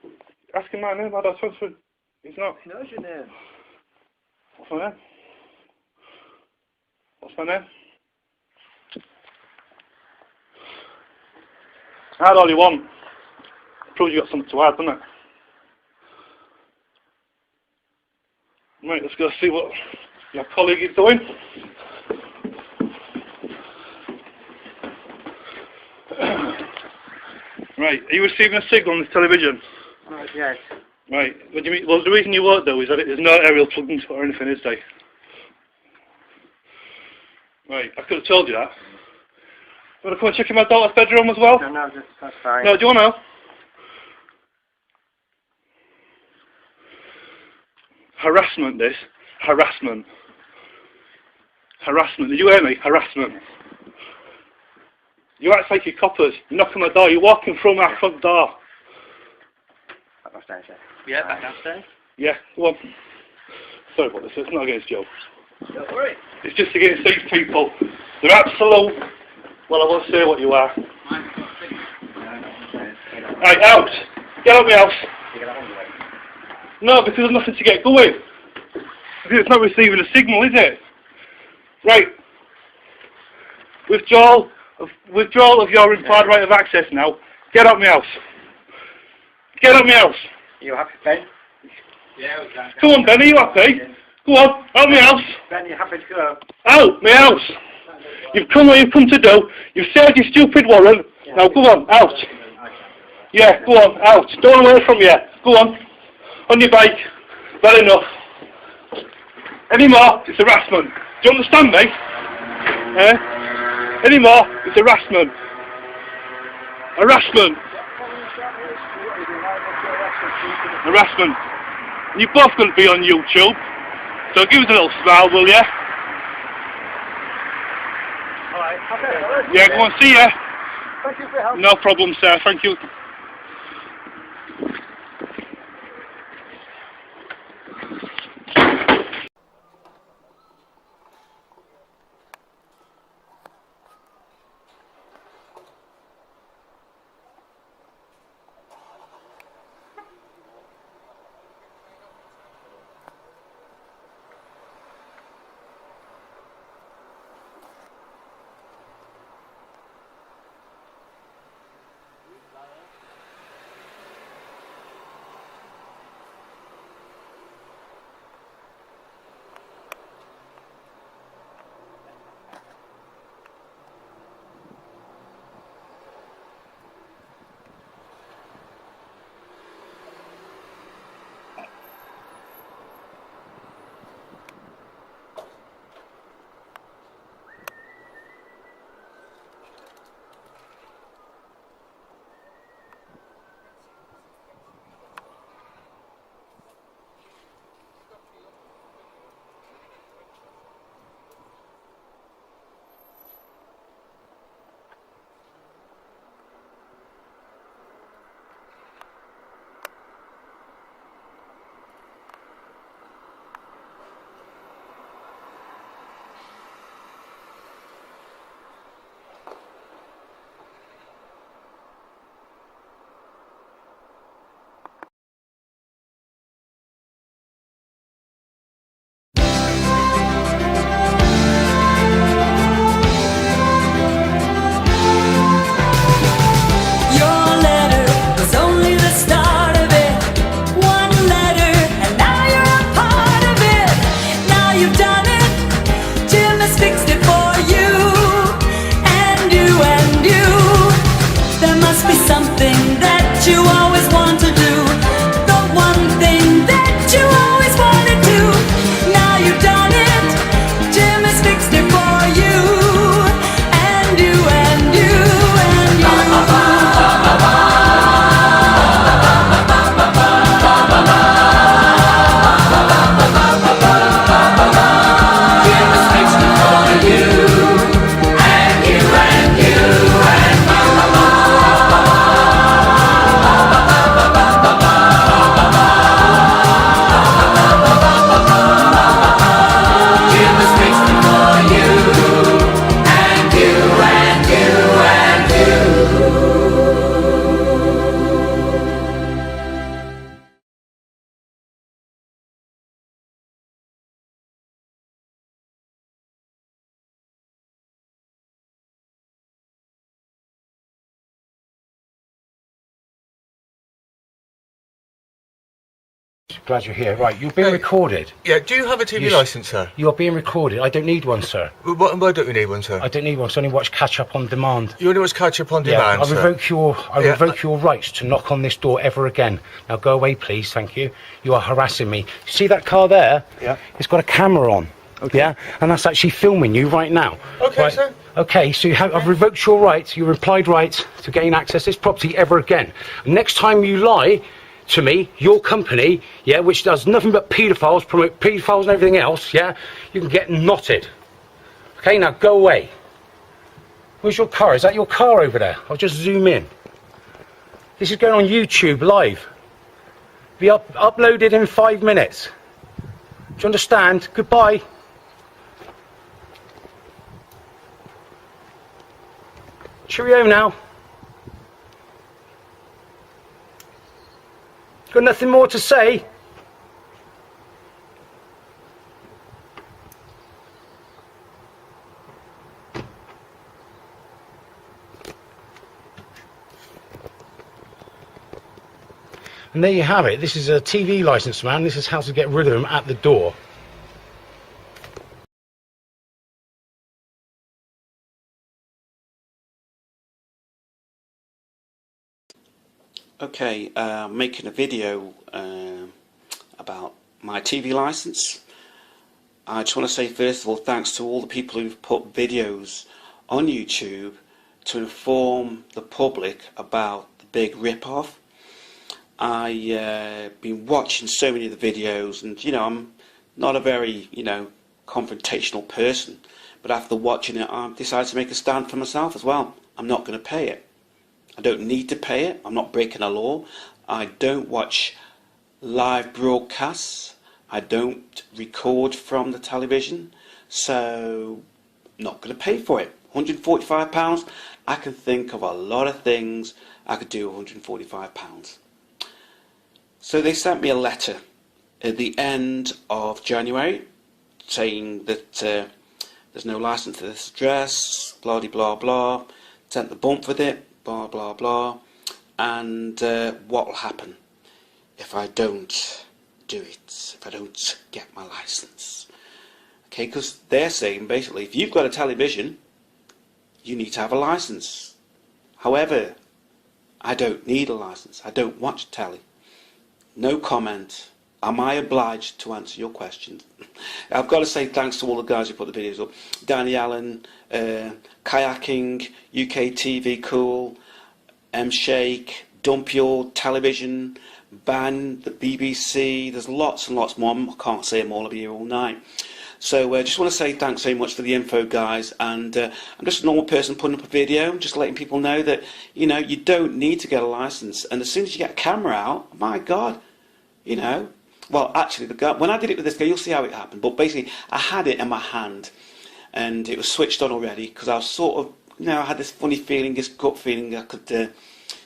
asking my name. I don't transfer. He's not. He knows your name. What's my name? What's my name? Add all you want. Proves you got something to add, doesn't it? Right, let's go see what your colleague is doing. Right, are you receiving a signal on this television? Yes. Right, what do you mean? Well, the reason you won't though is that there's no aerial plug into it or anything, is there? Right, I could have told you that. You want to come and check in my daughter's bedroom as well? No, that's fine. No, do you want to? Harassment, this. Harassment. Harassment. Did you hear me? Harassment. You act like you're coppers. You knock on my door. You're walking through my front door. Back downstairs, Yeah, back downstairs. Yeah, go on. Sorry about this. It's not against you. Don't worry. It's just against these people. They're absolute. Well, I won't say what you are. Right, out. Get out of my house. No, because there's nothing to get going. Because it's not receiving a signal, is it? Right. Withdrawal of your implied right of access now. Get out of my house. Get out of my house. Are you happy, Ben? Yeah, we can. Come on, Ben, are you happy? Go on, out of my house. Ben, you happy to go? Out my house. You've come what you've come to do. You've served your stupid warrant. Now go on, out. Yeah, go on, out. Don't away from you. Go on. On your bike. Well enough. Any more, it's harassment. Do you understand me? Any more, it's harassment. Harassment. Harassment. You're both going to be on YouTube. So give us a little smile, will ya? Alright, okay. Yeah, go on, see ya. Thank you for your help. No problem, sir. Thank you. Glad you're here. Right, you're being recorded. Yeah, do you have a TV licence, sir? You're being recorded. I don't need one, sir. Why don't you need one, sir? I don't need one, so I only watch Catch Up on Demand. You only watch Catch Up on Demand, I sir? revoke your rights to knock on this door ever again. Now go away, please, thank you. You are harassing me. See that car there? Yeah. It's got a camera on. Okay. Yeah? And that's actually filming you right now. Okay, right? sir. Okay, so I've revoked your rights, your implied rights to gain access to this property ever again. And next time you lie to me, your company, yeah, which does nothing but paedophiles, promote paedophiles and everything else, yeah, you can get knotted. Okay, now go away. Where's your car? Is that your car over there? I'll just zoom in. This is going on YouTube live. Be uploaded in 5 minutes. Do you understand? Goodbye. Cheerio now. Got nothing more to say? And there you have it. This is a TV licence, man. This is how to get rid of them at the door. Okay, making a video about my TV licence. I just want to say first of all thanks to all the people who've put videos on YouTube to inform the public about the big rip-off. I've been watching so many of the videos, and I'm not a very confrontational person, but after watching it I've decided to make a stand for myself as well. I'm not going to pay it. I don't need to pay it. I'm not breaking a law. I don't watch live broadcasts. I don't record from the television. So I'm not going to pay for it. £145. I can think of a lot of things I could do with £145. So they sent me a letter at the end of January saying that there's no licence to this address, blah blah blah. Sent the bump with it. Blah blah blah, and what will happen if I don't do it, if I don't get my licence? Okay, because they're saying basically if you've got a television you need to have a licence. However, I don't need a licence. I don't watch telly. No comment. Am I obliged to answer your questions? I've got to say thanks to all the guys who put the videos up. Danny Allen, Kayaking, UK TV Cool, M-Shake, Dump Your Television, Ban, the BBC. There's lots and lots more. I can't say them all. I'll be here all night. So I just want to say thanks very much for the info, guys. And I'm just a normal person putting up a video, just letting people know that, you don't need to get a licence. And as soon as you get a camera out, my God, well, actually, when I did it with this guy, you'll see how it happened. But basically, I had it in my hand, and it was switched on already because I was sort of, I had this funny feeling, this gut feeling I could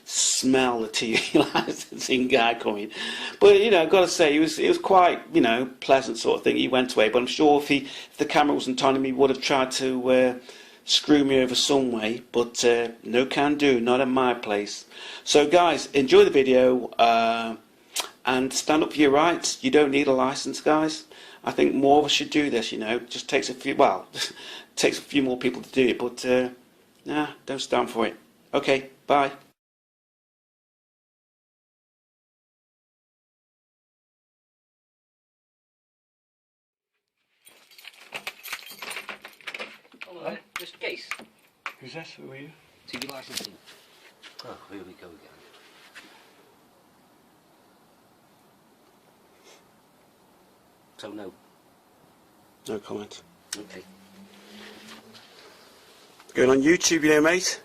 smell the TV licensing guy coming. But I've got to say, it was quite, pleasant sort of thing. He went away, but I'm sure if the camera wasn't on him, he would have tried to screw me over some way. But no can do, not in my place. So, guys, enjoy the video. And stand up for your rights. You don't need a licence, guys. I think more of us should do this, Just takes a few, takes a few more people to do it, but nah, don't stand for it. Okay, bye. Hello, Mr. Case. Who's that? Who are you? TV licensing. Oh, here we go again. So no. No comment. Okay. Going on YouTube, mate.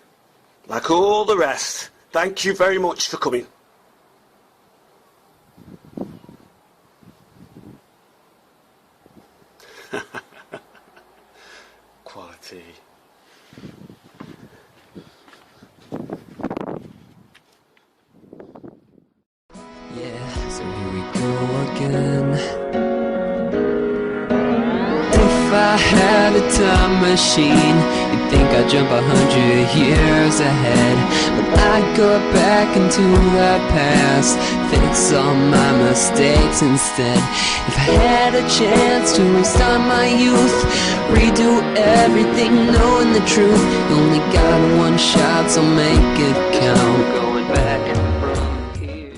Like all the rest. Thank you very much for coming. Quality. Yeah, so here we go again. If I had a time machine, you'd think I jump 100 years ahead. But I go back into the past, fix all my mistakes instead. If I had a chance to restart my youth, redo everything knowing the truth, you only got one shot, so make it count. Going back from here.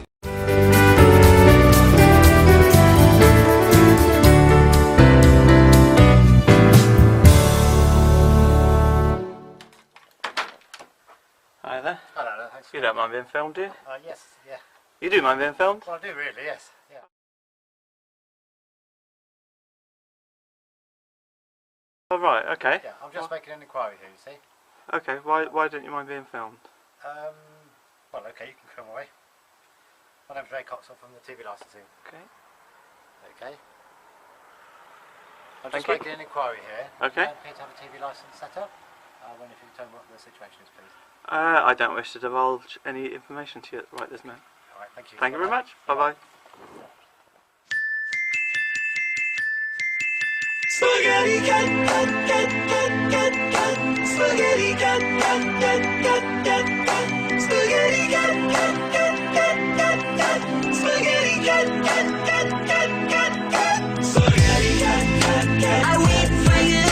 Hi there. Hello, thanks. You don't mind being filmed, do you? Yes, yeah. You do mind being filmed? Well, I do really, yes. Yeah. Oh, right, okay. Yeah, I'm just making an inquiry here, you see. Okay, why don't you mind being filmed? Well, okay, you can come away. My name's Ray Coxon from the TV licensing. Okay. Okay. I'm Thank just you. making an inquiry here. Okay. I'm here to have a TV license set up. I wonder if you can tell me what the situation is, please. I don't wish to divulge any information to you right this minute. Alright, thank you. Thank you very much. Bye-bye. Spaghetti cat, cat, cat, cat, cat, cat. Spaghetti cat, cat, cat, cat, cat, cat. Spaghetti cat, cat, cat, cat, cat, cat. Spaghetti cat, cat, cat, cat, cat, cat. Spaghetti cat, cat, cat. I wait for you,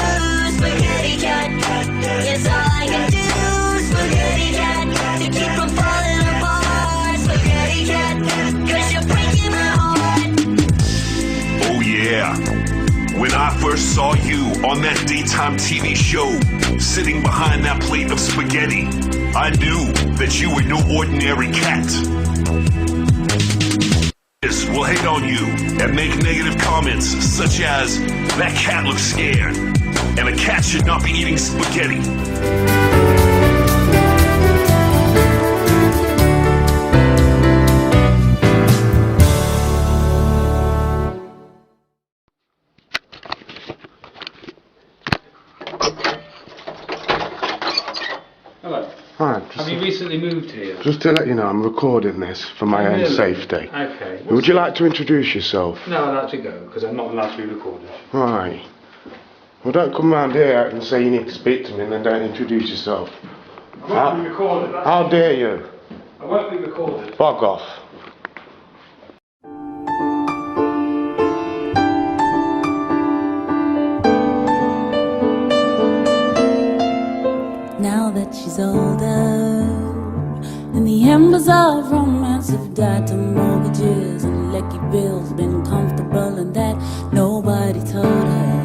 spaghetti cat, cat, cat. It's all I can do, spaghetti cat, to keep from falling apart. Spaghetti cat, 'cause you're breaking my heart. Oh yeah. When I first saw you on that daytime TV show, sitting behind that plate of spaghetti, I knew that you were no ordinary cat. This will hate on you and make negative comments such as, that cat looks scared, and a cat should not be eating spaghetti. Hello. Hi. Have you recently moved here? Just to let you know, I'm recording this for my own Really? safety. Okay. Would you like to introduce yourself? No, I'd like to go, because I'm not allowed to be recorded. Right. Well, don't come round here and say you need to speak to me and then don't introduce yourself. I won't be recorded. How dare you? I won't be recorded. Bug off. Now that she's older, and the embers of romance have died to mortgages and leaky bills, been comfortable, and that nobody told her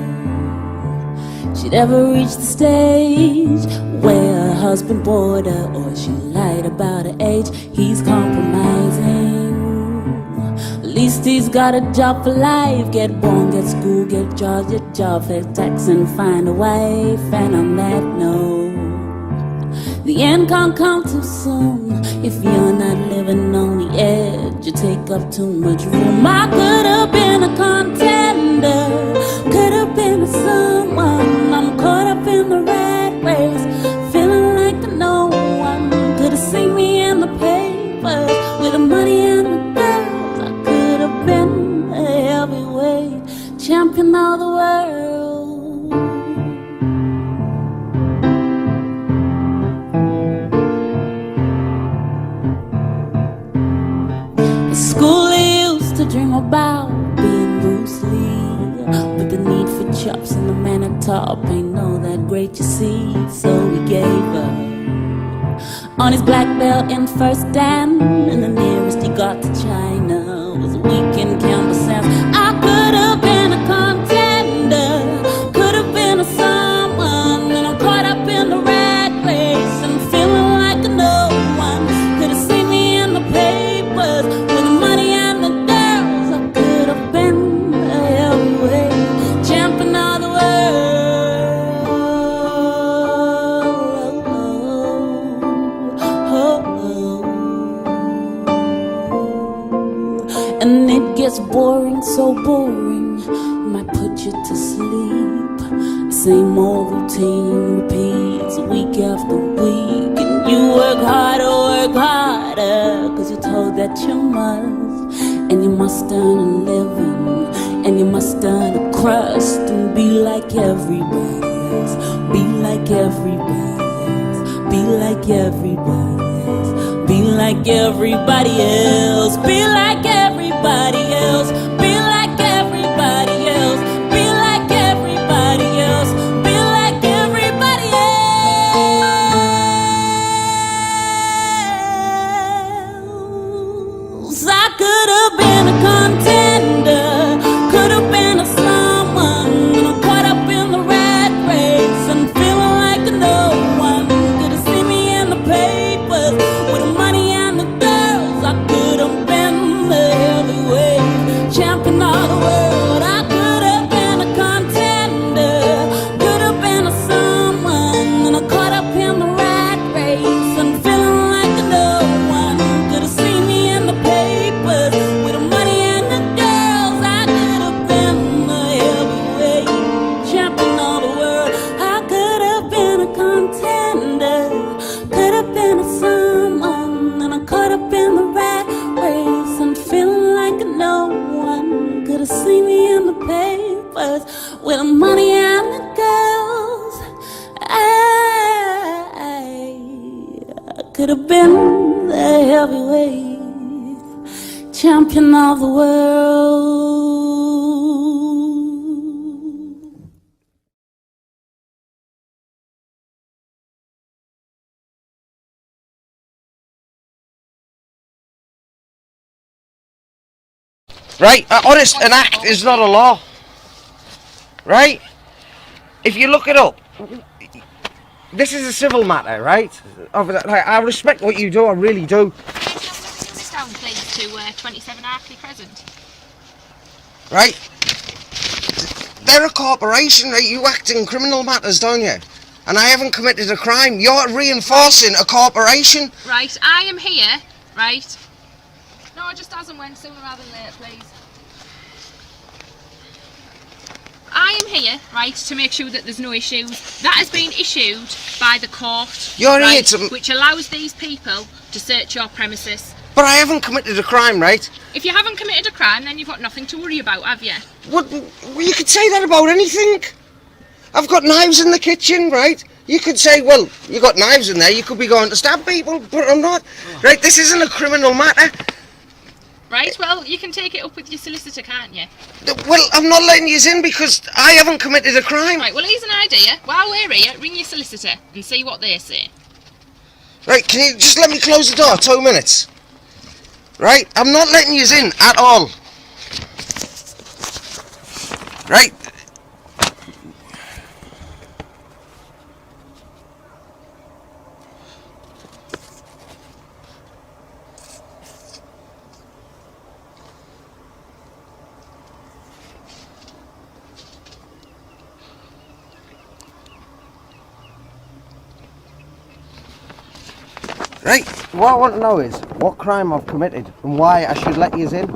she'd ever reach the stage where her husband bored her, or she lied about her age. He's compromising. At least he's got a job for life. Get born, get school, get jobs, get job, pay tax, and find a wife. And on that note, the end can't come too soon. If you're not living on the edge, you take up too much room. I could have been a contender, could have been a someone. I'm caught up in the rat race, feeling like no one. Could have seen me in the papers with the money and the girls. I could have been a heavyweight champion of the world. School I used to dream about being Bruce Lee, but the need for chops and the man at top ain't no that great, you see. So we gave her on his black belt in first dan, and the nearest he got to China was a week in Campbell Sands. I could have been a contender, could have been a someone, and I'm caught up in the rat race and feeling like no one. Could have seen me in the papers with the money and the girls. I could have been a heavyweight champion of the world. And it gets boring, so boring, might put you to sleep. Same old routine repeats week after week, and you work harder, cause you're told that you must. And you must earn a living, and you must earn a crust, and be like everybody else, be like like everybody else. Be like everybody else. Be like everybody else. Be like everybody else. Be like everybody else. Be like everybody else. Be like everybody else. I could have been a contender. Could have been a someone. And I'm caught up in the rat race and feeling like no one. Could have seen me in the papers with the money and the girls. I could have been the heavyweight champion of the world. I could have been a contender. Could have been a someone. And I'm caught up in the rat race and feeling like no one. Could have seen me in the papers with the money and the girls. I could have been the heavyweight champion of the world. I could have been a contender. Could have been a someone. And I caught up in the rat race and feeling like no one. Could have seen me in the papers with the money and the girls. I could have been the heavyweight champion of the world. Right, honest, an act is not a law. Right? If you look it up, this is a civil matter, right? I respect what you do, I really do. Down, please, to 27 Arkley Crescent. Right? They're a corporation, right? You act in criminal matters, don't you? And I haven't committed a crime. You're reinforcing a corporation. Right, I am here, right? No, just as and when, sooner rather than later, please. I am here, right, to make sure that there's no issues. That has been issued by the court, You're right, here to... which allows these people to search your premises. But I haven't committed a crime, right? If you haven't committed a crime, then you've got nothing to worry about, have you? Well, you could say that about anything. I've got knives in the kitchen, right? You could say, well, you got knives in there, you could be going to stab people, but I'm not. Right, this isn't a criminal matter. Right, well, you can take it up with your solicitor, can't you? Well, I'm not letting you in because I haven't committed a crime. Right, well, here's an idea. While we're here, ring your solicitor and see what they say. Right, can you just let me close the door 2 minutes? Right, I'm not letting you in at all. Right. Right, what I want to know is what crime I've committed and why I should let you in.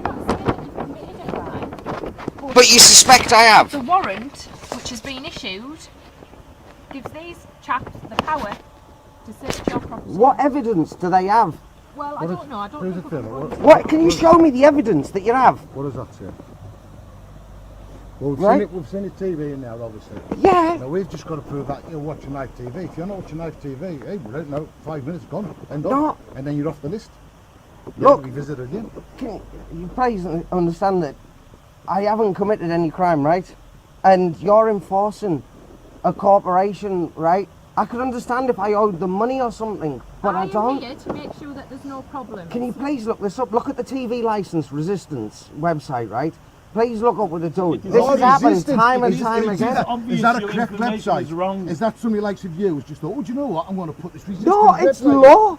But you suspect I have? The warrant, which has been issued, gives these chaps the power to search your property. What evidence do they have? Well, I don't know. I don't know. What? Can you show me the evidence that you have? What does that say? Well, we've seen it TV in there, obviously. Yeah. Now we've just got to prove that you're watching live TV. If you're not watching live TV, hey, we don't know, 5 minutes gone, end No. and then you're off the list. You Look, have to be visited again. Can you please understand that I haven't committed any crime, right? And you're enforcing a corporation, right? I could understand if I owed them money or something, but I don't. I'm here to make sure that there's no problem. Can you please look this up? Look at the TV license resistance website, right? Please look up what they're doing. This has happened time and time again. Is that a correct website? Is that somebody likes of you who's just thought, oh, do you know what? I'm going to put this resistance. No, it's website. law.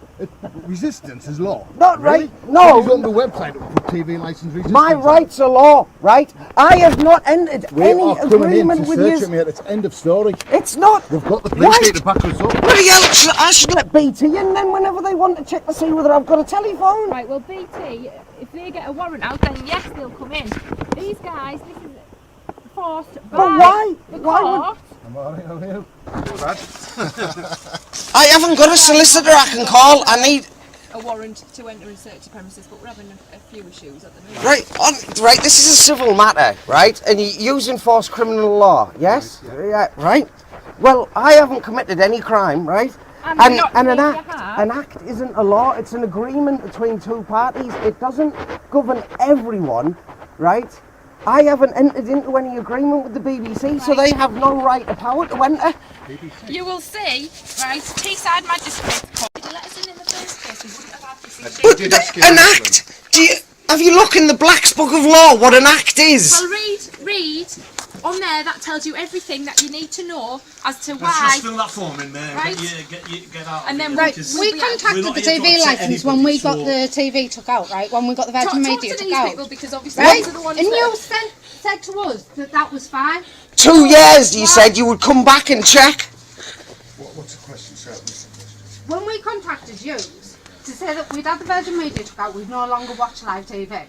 Resistance is law. Not really? right. No. Somebody's on the website that put TV license resistance. My rights are law, right? I have not entered any agreement with you. It's end of story. It's not. We've got the police here to back us up. Bloody hell, I should let BT in then whenever they want to check to see whether I've got a telephone. Right, well, BT, if they get a warrant out, then yes, they'll come in. These guys, this is forced by the court. I haven't got a solicitor I can call. I need a warrant to enter and search the premises, but we're having a few issues at the moment. Right, this is a civil matter, right? And you use enforced criminal law, yes? Yeah, right? Well, I haven't committed any crime, right? I'm And not an saying you act, have. an act isn't a law. It's an agreement between two parties. It doesn't govern everyone, right? I haven't entered into any agreement with the BBC, so they have no right or power to enter. You will see, right, Teesside Magistrates Court. Did you let us in the first place? We wouldn't have had this issue. But an act, have you looked in the Black's Book of Law what an act is? Well, read. On there, that tells you everything that you need to know as to Let's why. just fill that form in there. Right. Get out. And then Right, because we we're contacted not the here to TV upset licence when we got anybody, the TV took out, right? When we got the Virgin Talk Media to took these out. people because obviously Right? these are the ones And that you said to us that was fine. 2 years, you said you would come back and check. What's the question, sir? When we contacted you to say that we'd had the Virgin Media took out, we'd no longer watch live TV.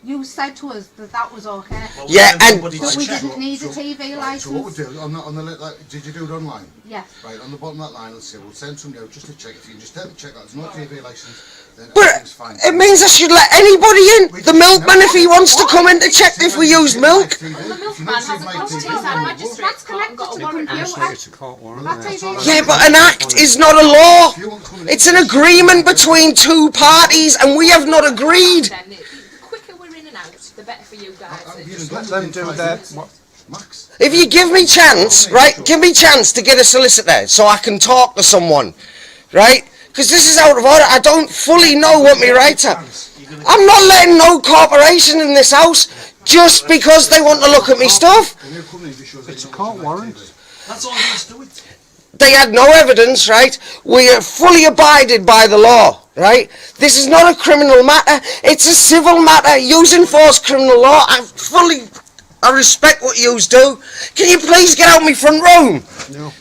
You said to us that was okay. Yeah, and that we didn't need a TV licence. So what we'll do, on the like, did you do it online? Yes. Right, on the bottom of that line, let's see, we'll send somebody out just to check. If you can just check that there's no TV licence, then everything's fine. It means I should let anybody in. The milkman, if he wants to come in to check if we use milk. The milkman has a Teesside Magistrates Court and got a warrant out. It's a court warrant. Yeah, but an act is not a law. It's an agreement between two parties, and we have not agreed. The quicker we're in and out, the better for you guys. Let them do their... Max. If you give me chance, right, give me chance to get a solicitor so I can talk to someone, right? Because this is out of order. I don't fully know what my rights are. I'm not letting no corporation in this house just because they want to look at me stuff. It's a court warrant. That's all there is to it. They had no evidence, right? We are fully abided by the law, right? This is not a criminal matter. It's a civil matter. Yous enforce criminal law. I respect what yous do. Can you please get out my front room? No.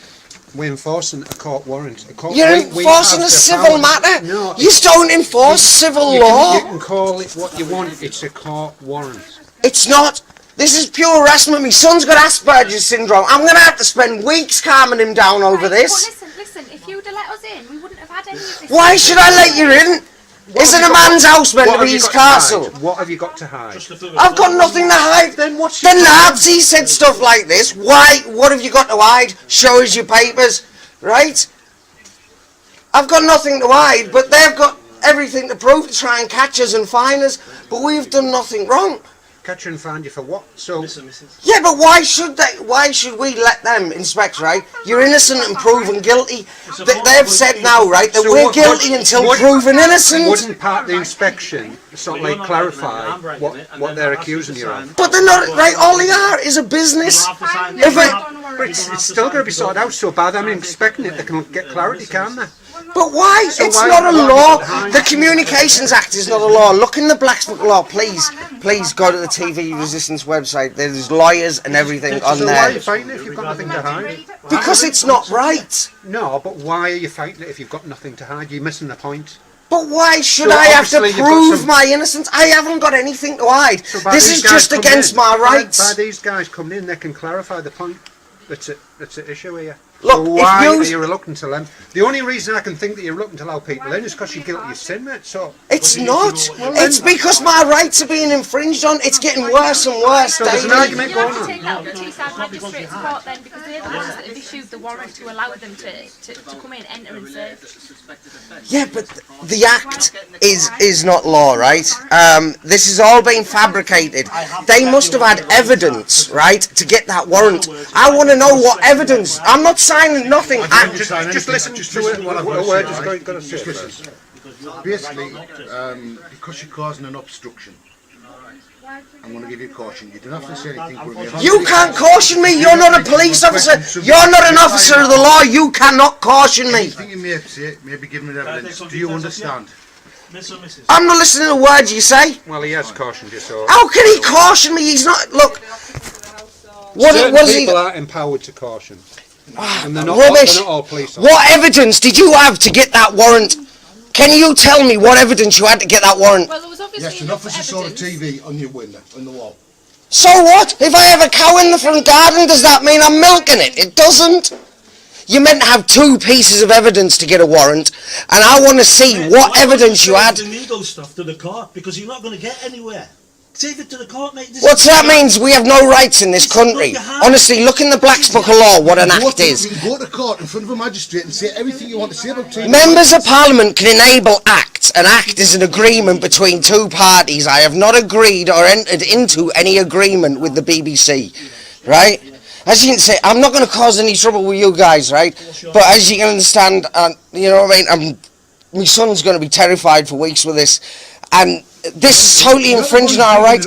We're enforcing a court warrant. You're enforcing a civil matter. No, you don't enforce civil law. You can call it what you want. It's a court warrant. It's not. This is pure harassment. My son's got Asperger's syndrome. I'm going to have to spend weeks calming him down over this. But listen, if you'd have let us in, we wouldn't have had any of this. Why should I let you in? Isn't a man's house meant to be his castle? What have you got to hide? I've got nothing to hide. Then what's The Nazis said stuff like this. Why? What have you got to hide? Show us your papers, right? I've got nothing to hide, but they've got everything to prove to try and catch us and fine us. But we've done nothing wrong. Catch and find you for what? So. Yeah, but why should they? Why should we let them inspect? Right? You're innocent and proven guilty. They've said now, right, that we're guilty until proven innocent. Wouldn't part of the inspection sort of like clarify what they're accusing you of? But they're not, right? All they are is a business. If But it's still going to be sorted out. So by them inspecting it, they can get clarity, can't they? But why? So It's why- not a what law. have you got behind The it? Communications Act is not a law. Look in the Black's Book of Law, please. Please go to the TV Resistance website. There's lawyers and everything on So why are you there. fighting it if you've got nothing to hide? Because it's not right. No, but why are you fighting it if you've got nothing to hide? You're missing the point. But why should So I have to obviously you've got prove some- my innocence? I haven't got anything to hide. So by This these is guys just coming against in- my by- rights. By these guys coming in, they can clarify the point that's at issue here. Look, so if why you- are you reluctant to them? The only reason I can think that you're reluctant to allow people in is because you're guilty of sin, mate. So It's not. It's because my rights are being infringed on. It's getting worse and worse So there's an daily. argument You'll going have to on. take that up to Teesside Magistrates Court then, because they're the ones that have issued the warrant to allow them to come in, enter and search. Yeah, but the act is not law, right? This has all been fabricated. They must have had evidence, right, to get that warrant. I want to know what evidence. I'm not signing nothing. Just listen to it. What word is going to say? Basically, because you're causing an obstruction, I'm going to give you a caution. You don't have to say anything. You can't caution me. You're not a police officer. You're not an officer of the law. You cannot caution me. Anything you may say, maybe give me evidence. Do you understand? I'm not listening to words you say. Well, he has cautioned you, so. How can he caution me? He's not. Look. What Certain was he? people are empowered to caution. And they're not, Rubbish. they're not all police officers. What evidence did you have to get that warrant? Can you tell me what evidence you had to get that warrant? Well, there was obviously Yes, an officer saw the TV on your window, on the wall. So what? If I have a cow in the front garden, does that mean I'm milking it? It doesn't. You're meant to have 2 pieces of evidence to get a warrant, and I want to see what evidence you had. The legal stuff to the court because you're not going to get anywhere. Take it to the court, mate. What's that means? We have no rights in this country. Honestly, look in the Black's Book of Law what an act is. You can go to court in front of a magistrate and say everything you want to say about TV. Members of Parliament can enable acts. An act is an agreement between two parties. I have not agreed or entered into any agreement with the BBC, right? As you can see, I'm not going to cause any trouble with you guys, right? But as you can understand, you know what I mean, my son's going to be terrified for weeks with this. And this is totally infringing our rights.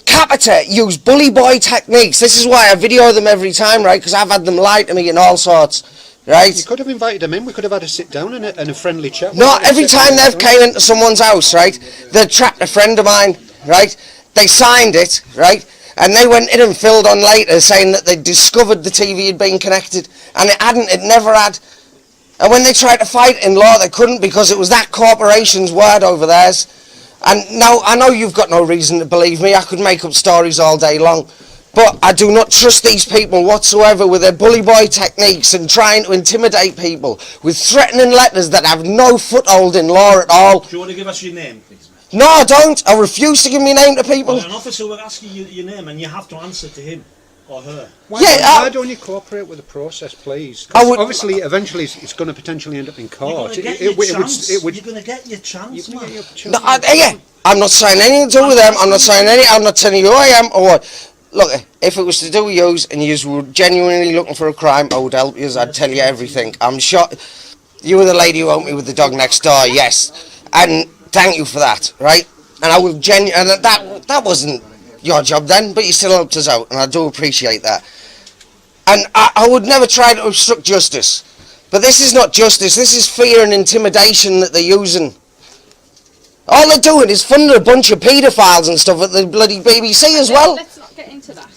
Capita use bully boy techniques. This is why I video them every time, right? Because I've had them lie to me and all sorts, right? You could have invited them in. We could have had a sit down and a friendly chat. Not every time they've came into someone's house, right? They trapped a friend of mine, right? They signed it, right? And they went in and filled on later saying that they discovered the TV had been connected, and it hadn't. It never had. And when they tried to fight in law, they couldn't because it was that corporation's word over theirs. And now, I know you've got no reason to believe me. I could make up stories all day long. But I do not trust these people whatsoever with their bully boy techniques and trying to intimidate people with threatening letters that have no foothold in law at all. Do you want to give us your name, please, mate? No, I don't. I refuse to give my name to people. Well, an officer will ask you your name and you have to answer to him or her. Why don't you cooperate with the process, please? 'Cause obviously, eventually, it's going to potentially end up in court. You're going to get your chance, man. No, yeah, I'm not saying anything to do with them. I'm not saying I'm not telling you who I am or what. Look, if it was to do with yous and yous were genuinely looking for a crime, I would help yous. I'd tell you everything. I'm sure you were the lady who helped me with the dog next door. Yes, and thank you for that, right? And I will and that wasn't your job then, but you still helped us out, and I do appreciate that. And I would never try to obstruct justice, but this is not justice. This is fear and intimidation that they're using. All they're doing is funding a bunch of paedophiles and stuff at the bloody BBC as well. Let's not get into that.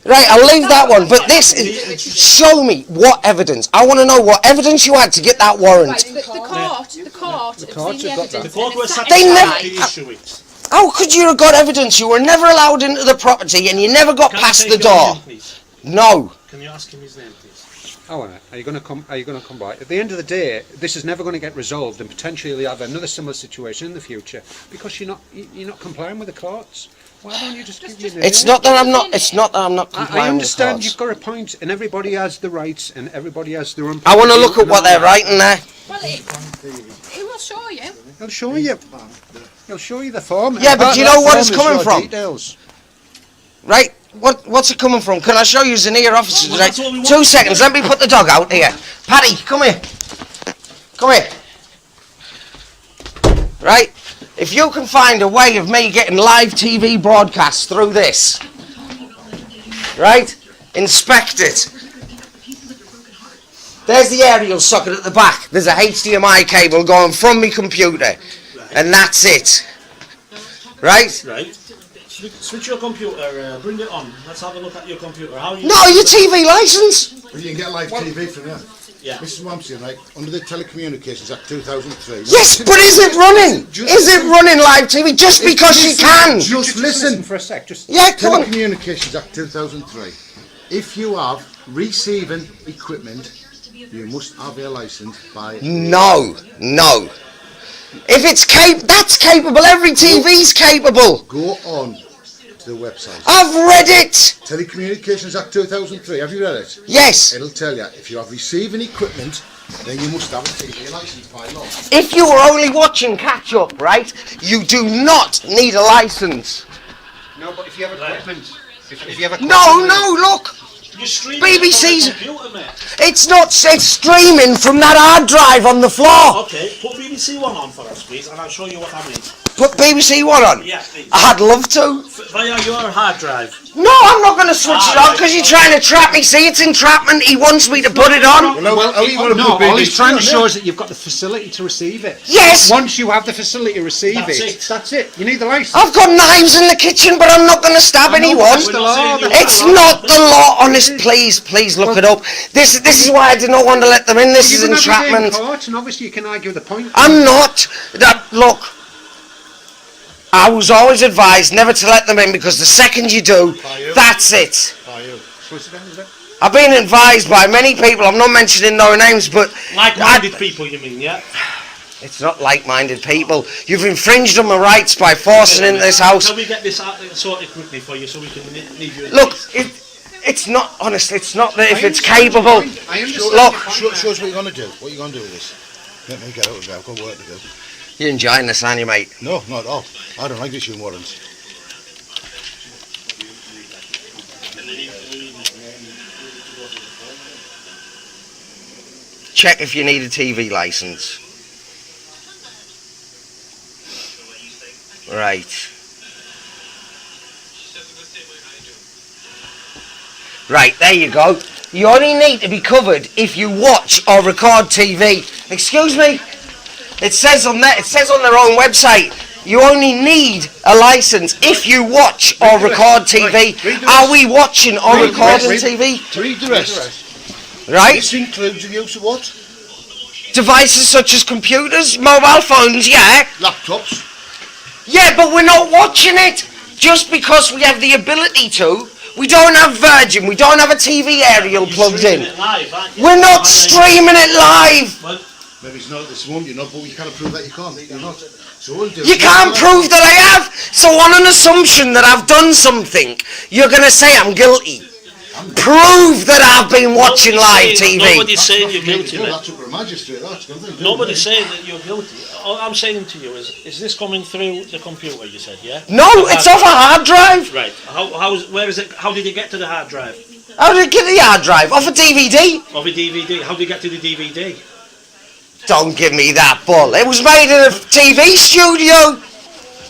Right, I'll leave that one, but this is... Show me what evidence. I want to know what evidence you had to get that warrant. Right, the court have seen the evidence. The court was They never... issue it. How could you have got evidence? You were never allowed into the property and you never got past the door. No. Can you ask him his name, please? Oh, are you going to come? Are you going to come by? At the end of the day, this is never going to get resolved, and potentially you'll have another similar situation in the future because you're not complying with the courts. Why don't you just give your name? It's not that I'm not. It's not that I'm not complying. I understand with the you've got a point, and everybody has the rights, and everybody has their own. I want to look at what they're writing there. Well, it will show you. He'll show you. He'll show you the form. Yeah, but do you know what it's coming from? Details. Right. What's it coming from? Can I show you Zanier officers? Right. 2 seconds. Let me put the dog out here. Paddy, come here. Come here. Right. If you can find a way of me getting live TV broadcasts through this, right? Inspect it. There's the aerial socket at the back. There's a HDMI cable going from my computer, and that's it. Right? Right. Switch your computer, bring it on. Let's have a look at your computer. How you No, your TV licence! Well, you can get live TV from there. Yeah. This is what I'm saying, right? Under the Telecommunications Act 2003. Yes, but is it running? Is it running live TV just because you can? Just listen for a sec. Yeah, come on. Telecommunications Act 2003. If you have receiving equipment, you must have a licence by... No. If it's that's capable. Every TV's capable. Go on to the website. I've read it. Telecommunications Act 2003. Have you read it? Yes. It'll tell you if you have receiving equipment, then you must have a TV licence by law. If you were only watching catch up, right, you do not need a licence. No, but if you have equipment, if you have No, look. BBC's. It's not. It's streaming from that hard drive on the floor. Okay, put BBC One on for us, please, and I'll show you what I mean. Put BBC One on? Yeah, please. I'd love to. Via your hard drive. No, I'm not going to switch it on because you're trying to trap me. See, it's entrapment. He wants me to put it on. All he's trying to show is that you've got the facility to receive it. Yes. Once you have the facility to receive that's it. You need the license. I've got knives in the kitchen, but I'm not going to stab anyone. It's not the law, honest. Please look it up. This is why I did not want to let them in. This is entrapment. And obviously you can argue the point. I'm not. Look. I was always advised never to let them in because the second you do, that's it. I've been advised by many people, I'm not mentioning no names, but... Like-minded people, you mean, yeah? It's not like-minded people. You've infringed on my rights by forcing into this house. Can we get this sorted quickly for you so we can leave you? Look, it's not, honestly, it's not that if it's capable. Look. Show us what you're going to do. What are you going to do with this? Let me get out of here. I've got work to do. You're enjoying this, aren't you, mate? No, not at all. I don't like issuing warrants. Check if you need a TV licence. Right. Right, there you go. You only need to be covered if you watch or record TV. Excuse me? It says on their own website, you only need a licence if you watch or record TV. Are we watching or recording TV? Read the rest. Right? This includes the use of what? Devices such as computers, mobile phones, yeah. Laptops. Yeah, but we're not watching it. Just because we have the ability to. We don't have Virgin, we don't have a TV aerial plugged in. We're not streaming it live. Maybe it's not this one, you're not, but you can't prove that you can't. You're not. So you can't prove that I have. So on an assumption that I've done something, you're going to say I'm guilty. Prove that I've been watching live TV. Nobody's saying you're guilty. Nobody's saying that you're guilty. All I'm saying to you is this coming through the computer? You said, yeah. No, it's off a hard drive. Right. Where is it? How did it get to the hard drive? How did it get to the hard drive? Off a DVD. Off a DVD. How did it get to the DVD? Don't give me that bull. It was made in a TV studio.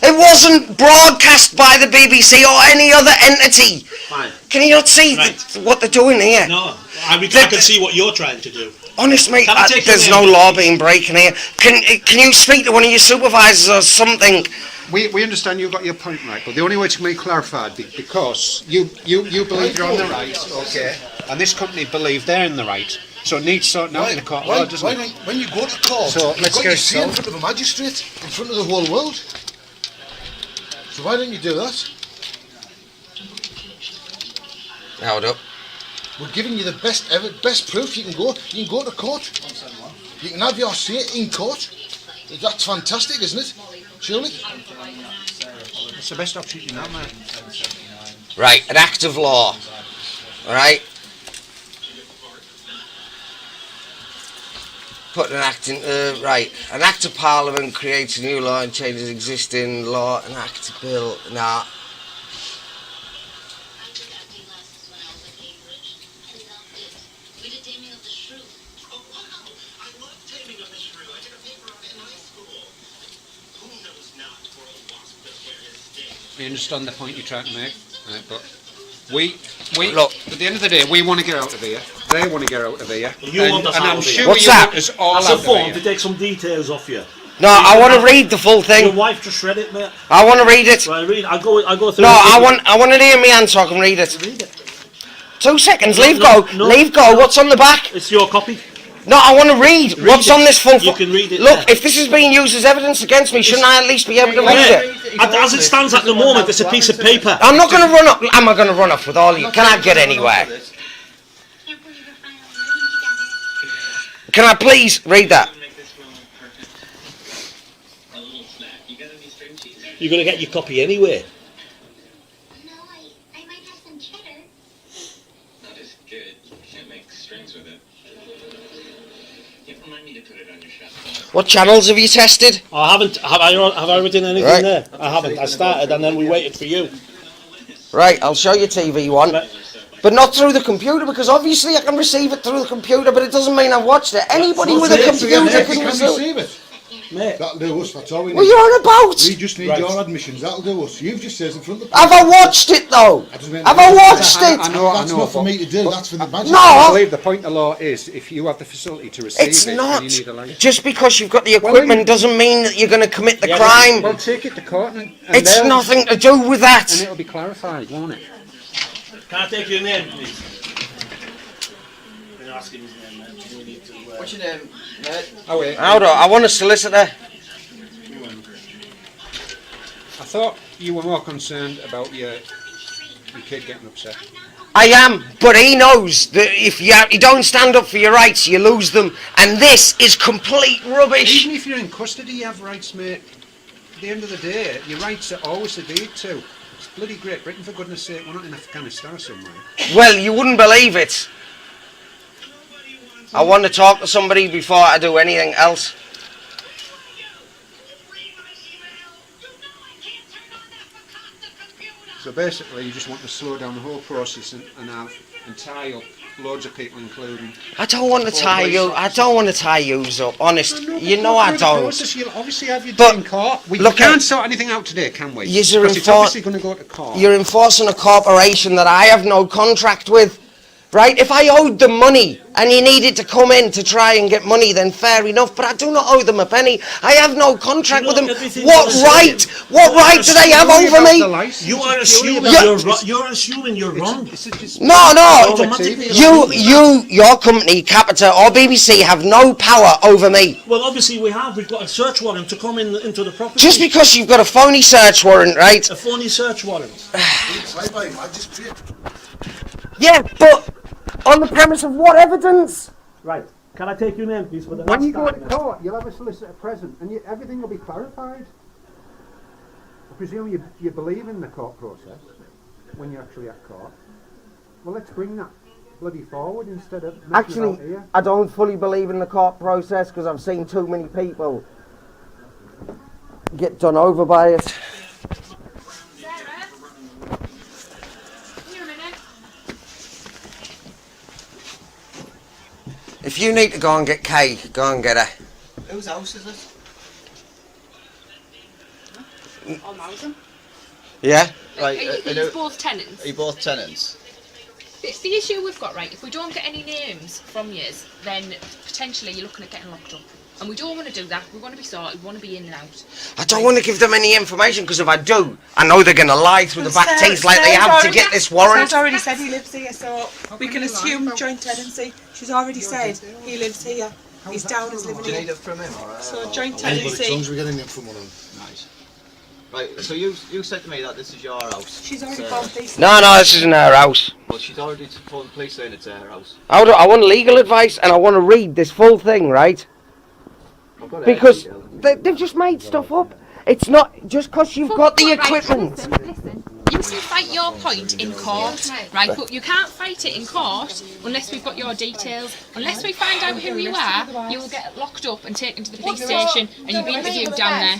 It wasn't broadcast by the BBC or any other entity. Fine. Can you not see what they're doing here? No, I can see what you're trying to do. Honest mate, there's no law being breaking here. Can you speak to one of your supervisors or something? We understand you've got your point right, but the only way to make it clarified because you believe you're on the right, okay, and this company believe they're in the right. So it needs sorting out in the court of law, doesn't it? When you go to court, so you've got to see in front of a magistrate, in front of the whole world. So why don't you do that? Hold up. We're giving you the best proof you can go. You can go to court. You can have your say in court. That's fantastic, isn't it? Surely? It's the best option you can have, mate. Right, an act of law. Alright? Put an act in, right. An act of parliament creates a new law and changes existing law. An act of bill, nah. I understand the point you're trying to make, right, but we look, at the end of the day, we want to get out of here. They want to get out of here. You want us out of here. What's that? That's a form to take some details off you. No, I want to read the full thing. Your wife just read it, mate. I want to read it. Right, read. I'll go through. No, I want it in my hand so I can read it. Read it. 2 seconds. Leave go. Leave go. What's on the back? It's your copy. No, I want to read. What's on this full. You can read it. Look, if this is being used as evidence against me, shouldn't I at least be able to read it? As it stands at the moment, it's a piece of paper. I'm not going to run up. Am I going to run off with all of you? Can I get anywhere? Can I please read that? You're going to get your copy anyway. What channels have you tested? I haven't. Have I written anything there? I haven't. I started and then we waited for you. Right, I'll show you TV one. But not through the computer, because obviously I can receive it through the computer, but it doesn't mean I've watched it. Anybody with a computer can receive it. Mate. That'll do us, that's all we need. What are you on about? We just need your admissions, that'll do us. You've just said in front of the... Have I watched it though? Have I watched it? I know, that's not for me to do, that's for the magistrate. No! I believe the point of law is, if you have the facility to receive it's it, not. you need a license. Just because you've got the equipment doesn't mean that you're going to commit the crime. Well, take it to court and it's nothing to do with that. And it'll be clarified, won't it? Can I take your name, please? Can you ask him his name, man? What's your name, mate? Oh, wait. Hold on, I want a solicitor. I thought you were more concerned about your your kid getting upset. I am, but he knows that if you don't stand up for your rights, you lose them, and this is complete rubbish. Even if you're in custody, you have rights, mate. At the end of the day, your rights are always adhered to. It's bloody Great Britain, for goodness sake. We're not in Afghanistan or somewhere. Well, you wouldn't believe it. I want to talk to somebody before I do anything else. So basically, you just want to slow down the whole process and tie up loads of people, including. I don't want to tie you. I don't want to tie yous up. Honest, you know I don't. Process, you'll obviously have your day in court. We can't sort anything out today, can we? Because it's obviously going to go to court. You're enforcing a corporation that I have no contract with. Right, if I owed them money and you needed to come in to try and get money, then fair enough, but I do not owe them a penny. I have no contract with them. What right do they have over me? You are assuming you're wrong. No, your company, Capita or BBC, have no power over me. Well, obviously we've got a search warrant to come into the property. Just because you've got a phony search warrant, right? A phony search warrant. Yeah, but on the premise of what evidence? Right. Can I take your name, please, for the When last you go to time? court, you'll have a solicitor present, and everything will be clarified. I presume you believe in the court process when you're actually at court. Well, let's bring that bloody forward instead of messing about Actually, here. I don't fully believe in the court process because I've seen too many people get done over by it. If you need to go and get Kay, go and get her. Whose house is it? Or Mountain. Yeah? Right, are you both tenants? Are you both tenants? It's the issue we've got, right? If we don't get any names from yous, then potentially you're looking at getting locked up. And we don't want to do that. We want to be sorted. We want to be in and out. I don't want to give them any information because if I do, I know they're going to lie through the back teeth like they have to get this warrant. Sarah's already said he lives here, so we can assume joint tenancy. She's already said he lives here. He's down as living Do you need here. it from him? Or, So joint As long as tenancy. we're getting it from one of them. Nice. Right, so you said to me that this is your house. She's already phoned police. No, this isn't her house. Well, she's already phoned the police saying it's her house. I want legal advice and I want to read this full thing, right? Because they've just made stuff up. It's not just because you've got the equipment. Listen, you can fight your point in court, right? But you can't fight it in court unless we've got your details. Unless we find out who you are, you will get locked up and taken to the police station and you'll be interviewed down there.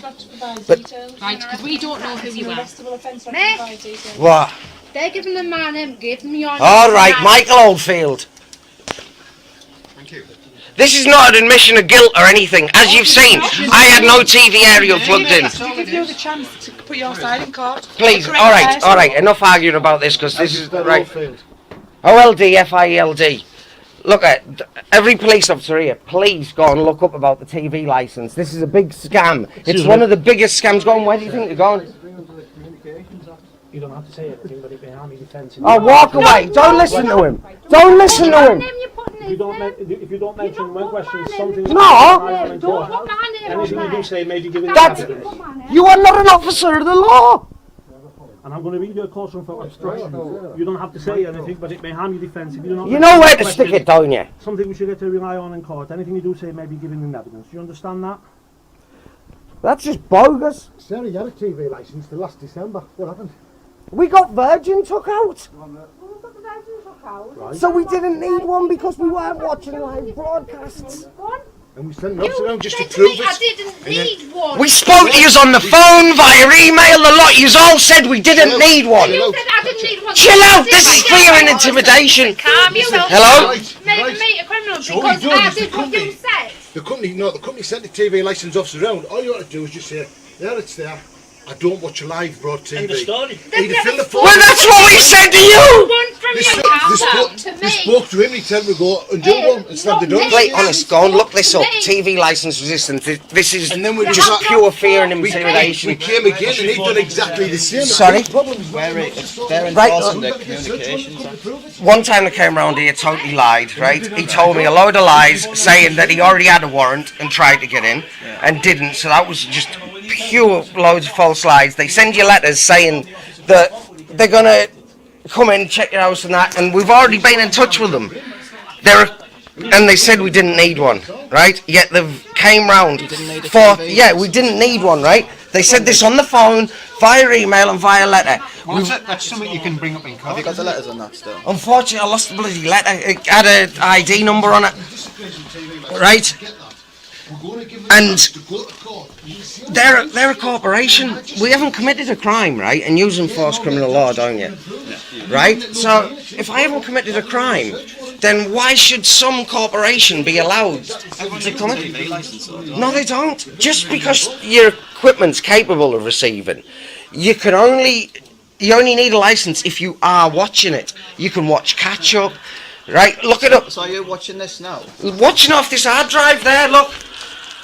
Right? Because we don't know who you are. What? They're giving the man give me your All right, Michael Oldfield. Thank you. This is not an admission of guilt or anything. As you've seen, I had no TV aerial plugged in. To give you the chance to put your side in court. Please, all right, enough arguing about this because this is right. OLDFILD. Look at every police officer here. Please go and look up about the TV license. This is a big scam. It's one of the biggest scams going. Where do you think they're going? You don't have to say anything, but it may harm your defence. Oh, walk away! Don't listen to him. Don't listen to him. If you don't mention one question, something. No. Anything you do say, maybe give it evidence. You are not an officer of the law. And I'm going to read you a caution for obstruction. You don't have to say anything, but it may harm your defence. If you do not. You know where to stick it, don't you? Something we should get to rely on in court. Anything you do say may be given in evidence. Do you understand that? That's just bogus. Sarah, you had a TV licence till last December. What happened? We got Virgin took out. Right. So we didn't need one because we weren't watching live broadcasts. And we sent notes around just to prove it. I didn't need one. We spoke to yous on the phone, via email, the lot. Yous all said we didn't need one. You said I didn't need one. Chill out, this is fear and intimidation. Calm yourself. Hello? Make me a criminal So what because we done I is did what you said. The company sent the TV licence officer around. All you ought to do is just say, there it's there. I don't watch live broad TV. End of story. Well, that's what we said to you! They spoke to him, he told me to go and do one and slam the door. Wait, honest, go and look this up. TV licence resistance. This is just pure fear and intimidation. We came again and he done exactly the same. Sorry? They're enforcing the communications. One time they came around here, totally lied, right? He told me a load of lies, saying that he already had a warrant and tried to get in, and didn't, so that was just pure loads of false lies. They send you letters saying that they're going to come in, check your house and that, and we've already been in touch with them. And they said we didn't need one, right? Yet they've came round for, yeah, we didn't need one, right? They said this on the phone, via email and via letter. Well, that's something you can bring up in court. Have you got the letters on that still? Unfortunately, I lost the bloody letter. It had an ID number on it, right? And they're a corporation. We haven't committed a crime, right? And you enforce criminal law, don't you? Right? So if I haven't committed a crime, then why should some corporation be allowed to come in? No, they don't. Just because your equipment's capable of receiving, you only need a license if you are watching it. You can watch catch up, right? Look it up. So are you watching this now? Watching off this hard drive there, look.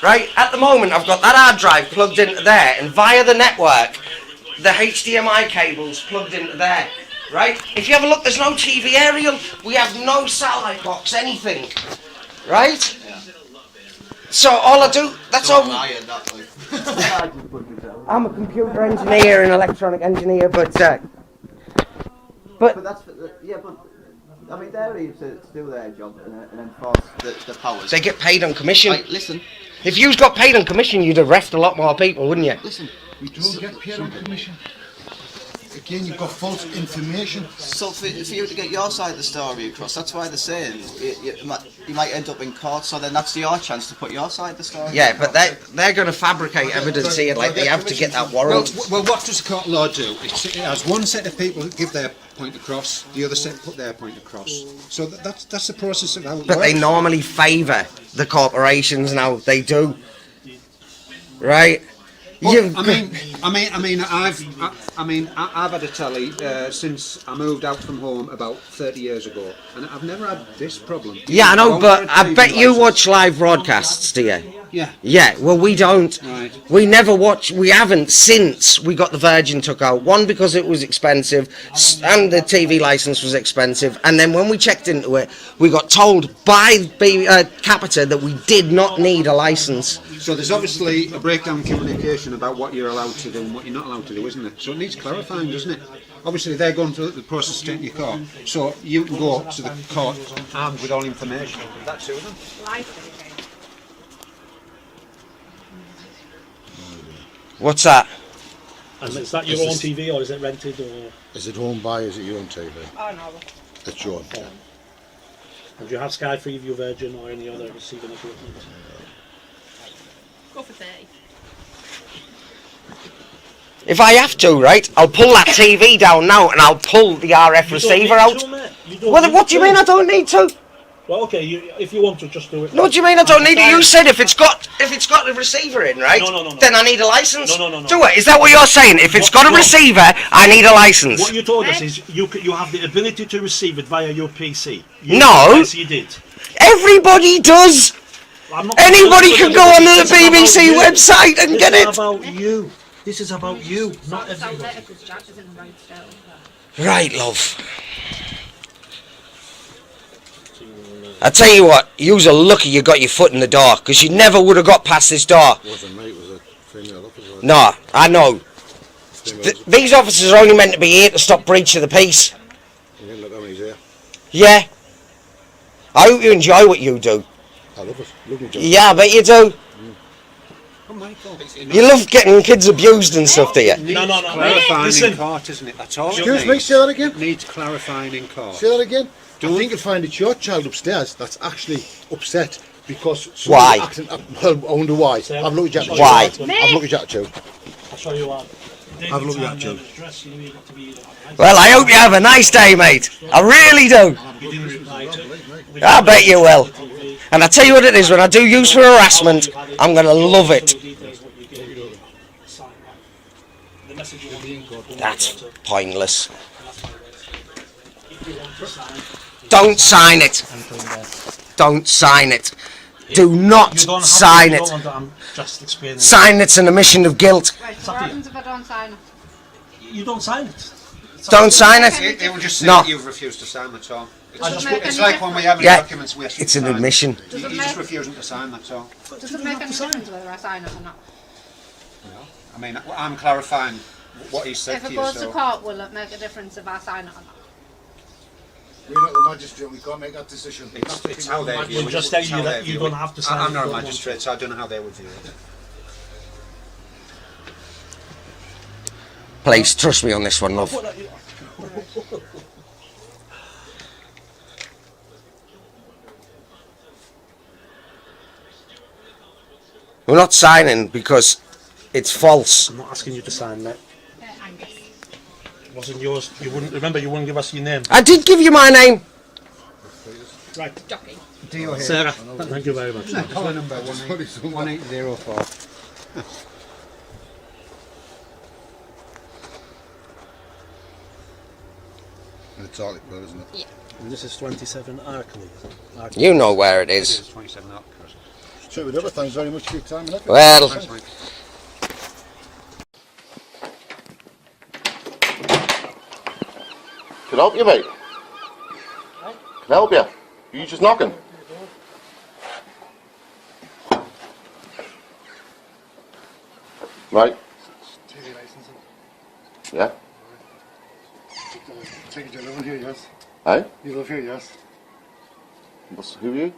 Right, at the moment I've got that hard drive plugged into there, and via the network, the HDMI cable's plugged into there. Right? If you have a look, there's no TV aerial, we have no satellite box, anything. Right? So all I do, that's all. I'm a computer engineer and electronic engineer, but that's yeah, but I mean they're here to do their job and enforce the powers. they get paid on commission. Right, listen. If you got paid on commission, you'd arrest a lot more people, wouldn't you? Listen, We don't get paid on commission. Again, you've got false information. So for you to get your side of the story across, that's why they're saying you might end up in court. So then that's your chance to put your side of the story. Yeah, but they're going to fabricate evidence here, like they have to get that warrant. Well, what does the court law do? It has one set of people who give their point across, the other set put their point across. So that's the process of how it But works. they normally favour the corporations now. They do, right? Well, I've had a telly since I moved out from home about 30 years ago, and I've never had this problem. Yeah, I know, but I bet you watch live broadcasts, do you? Yeah. Yeah, well, we don't. Right. We never watch, we haven't since we got the Virgin took out. One, because it was expensive, and the TV licence was expensive, and then when we checked into it, we got told by Capita that we did not need a licence. So there's obviously a breakdown in communication about what you're allowed to do and what you're not allowed to do, isn't it? So it needs clarifying, doesn't it? Obviously they're going through the process of taking your court, so you can go to the court armed with all information. That suits them. What's that? And is that your own TV or is it rented or? Is it owned by? Is it your own TV? Oh no. It's your own. Yeah. And do you have Sky Freeview, Virgin or any other receiving equipment? Go for 30. If I have to, right, I'll pull that TV down now and I'll pull the RF receiver out. Well, what do you mean I don't need to? Well, okay, if you want to, just do it. No, what do you mean I don't need it? You said if it's got the receiver in, right? No. Then I need a license. No. Do it. Is that what you're saying? If it's got a receiver, I need a license. What you told us is you have the ability to receive it via your PC. No. Yes, you did. Everybody does. Anybody can go on the BBC website and get it. This is about you. This is about you, not everybody. Right, love. I tell you what, you're lucky you got your foot in the door, because you never would have got past this door. Wasn't me, it was a female officer. No, I know. These officers are only meant to be here to stop breach of the peace. You didn't look how he's here. Yeah. I hope you enjoy what you do. I love it. Lovely job. Yeah, I bet you do. You love getting kids abused and stuff, do you? No. Clarifying in court, isn't it? That's all. Excuse me, say that again. Needs clarifying in court. Say that again. I think you'll find it's your child upstairs that's actually upset because why? Well, I wonder why. I've looked at you. Why? I've looked at you. I'll show you what. I've looked at you. Well, I hope you have a nice day, mate. I really do. I bet you will. And I tell you what it is, when I do use for harassment, I'm going to love it. That's pointless. Don't sign it. Don't sign it. Do not sign it. Sign it's an admission of guilt. Right, so what happens if I don't sign it? You don't sign it. Don't sign it. It will just say No. that you've refused to sign, that's all. It's like when we have Yeah, documents we ask you it's to an sign. admission. You're just refusing to sign, that's all. Does it make any difference whether I sign it or not? I mean, I'm clarifying what he said If to it you, goes so... to court, will it make a difference if I sign it or not? We're not the magistrate, we can't make that decision. It's how they view it. We're just telling you that you don't have to sign I'm it. not a magistrate, so I don't know how they would view it. Please, trust me on this one, love. We're not signing because it's false. I'm not asking you to sign that. It wasn't yours. You wouldn't remember. You wouldn't give us your name. I did give you my name. Right. Jockey. Sarah, thank you very much. Call number 1804. It's Arctic Road, isn't it? Yeah. And this is 27 Arkley. You know where it is. It's 27 up. So with other thanks very much for your time and effort. Well, Thanks, mate. Can I help you, mate? Can I help you? You just knocking? Right. TV licensing. Yeah. Take it, you live here, yes? Hey? You live here, yes? Who are you?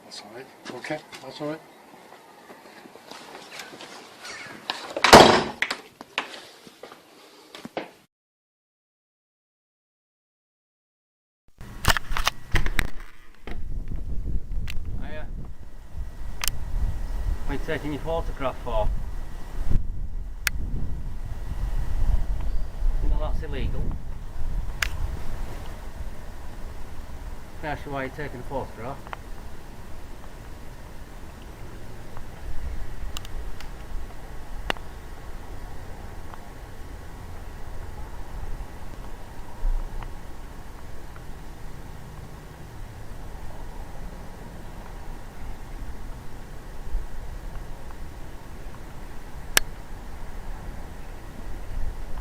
That's alright. Okay, that's alright. Hiya. What are you taking your photograph for? You know that's illegal. Can I ask you why you're taking a photograph?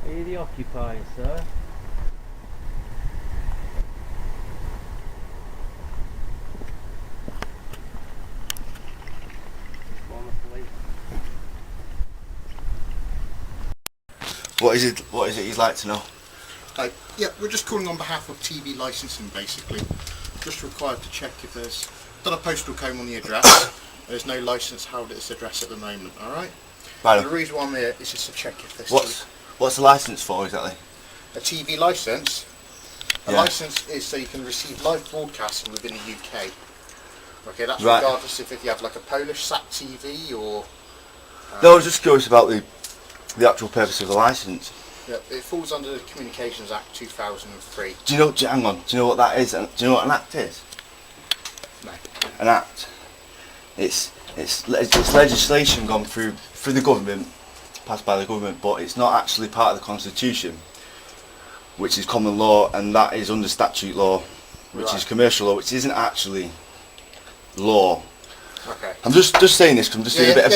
Are you the occupier, sir? What is it you'd like to know? Yeah, we're just calling on behalf of TV licensing, basically. Just required to check if there's done a postal code on the address. There's no license held at this address at the moment, alright? Right. The reason why I'm here is just to check if there's What's the licence for exactly? a TV licence. A Yeah. licence is so you can receive live broadcasting within the UK. Okay, that's Right. regardless if you have like a Polish SAT TV or... No, I was just curious about the actual purpose of the licence. Yeah, it falls under the Communications Act 2003. Hang on, do you know what that is? Do you know what an act is? No. An act. It's legislation gone through the government, passed by the government, but it's not actually part of the Constitution, which is common law, and that is under statute law, which is commercial law, which isn't actually law. Okay. I'm just saying this because I'm just doing a bit of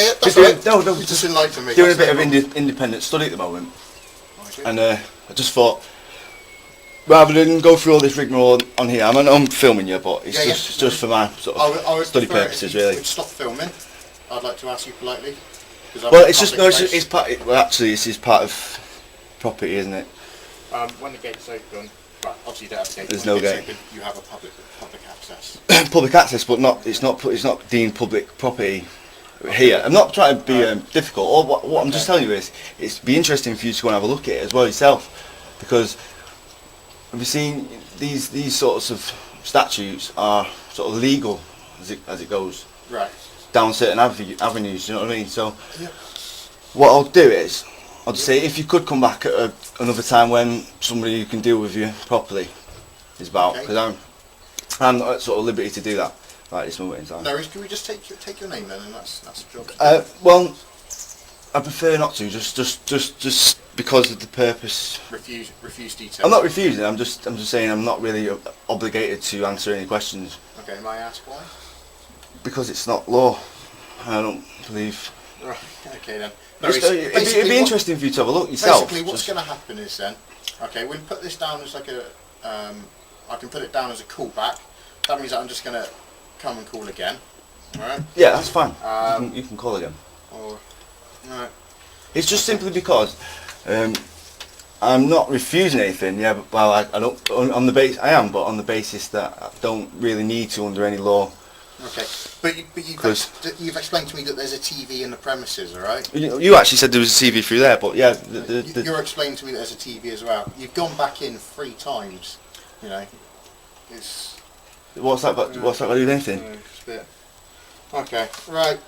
just enlighten me. doing a bit of independent study at the moment, and I just thought, rather than go through all this rigmarole on here, I'm filming you, but it's just for my sort of study purposes, really. Would stop filming. I'd like to ask you politely. Well, it's part. Well, actually, this is part of property, isn't it? When the gate's open, well, obviously you don't have a gate. There's when no the gate's gate. Open, you have a public access. Public access, but it's not deemed public property here. I'm not trying to be difficult. Or what I'm just telling you is, it'd be interesting for you to go and have a look at it as well yourself, because have you seen these sorts of statutes are sort of legal as it goes Right. down certain avenues. You know what I mean? So what I'll do is I'll just say if you could come back at another time when somebody who can deal with you properly is about, because I'm not at sort of liberty to do that right this moment in time. No, can we just take your name then, and that's the job. Well, I prefer not to, just because of the purpose. Refuse details. I'm not refusing. I'm just saying I'm not really obligated to answer any questions. Okay, may I ask why? Because it's not law. I don't believe. Right. Okay then. It'd be interesting for you to have a look yourself. Basically, what's going to happen is then, okay, we'll put this down as like a. I can put it down as a callback. That means that I'm just going to come and call again. Alright? Yeah, that's fine. You can call again. Or, right. It's just simply because I'm not refusing anything. Yeah, but, well, I don't. On the base, I am, but on the basis that I don't really need to under any law. Okay, but you've explained to me that there's a TV in the premises, all right? You actually said there was a TV through there, but yeah, You're explaining to me that there's a TV as well. You've gone back in 3 times. You know, it's. What's that got to do with anything? It's a bit. Okay, right.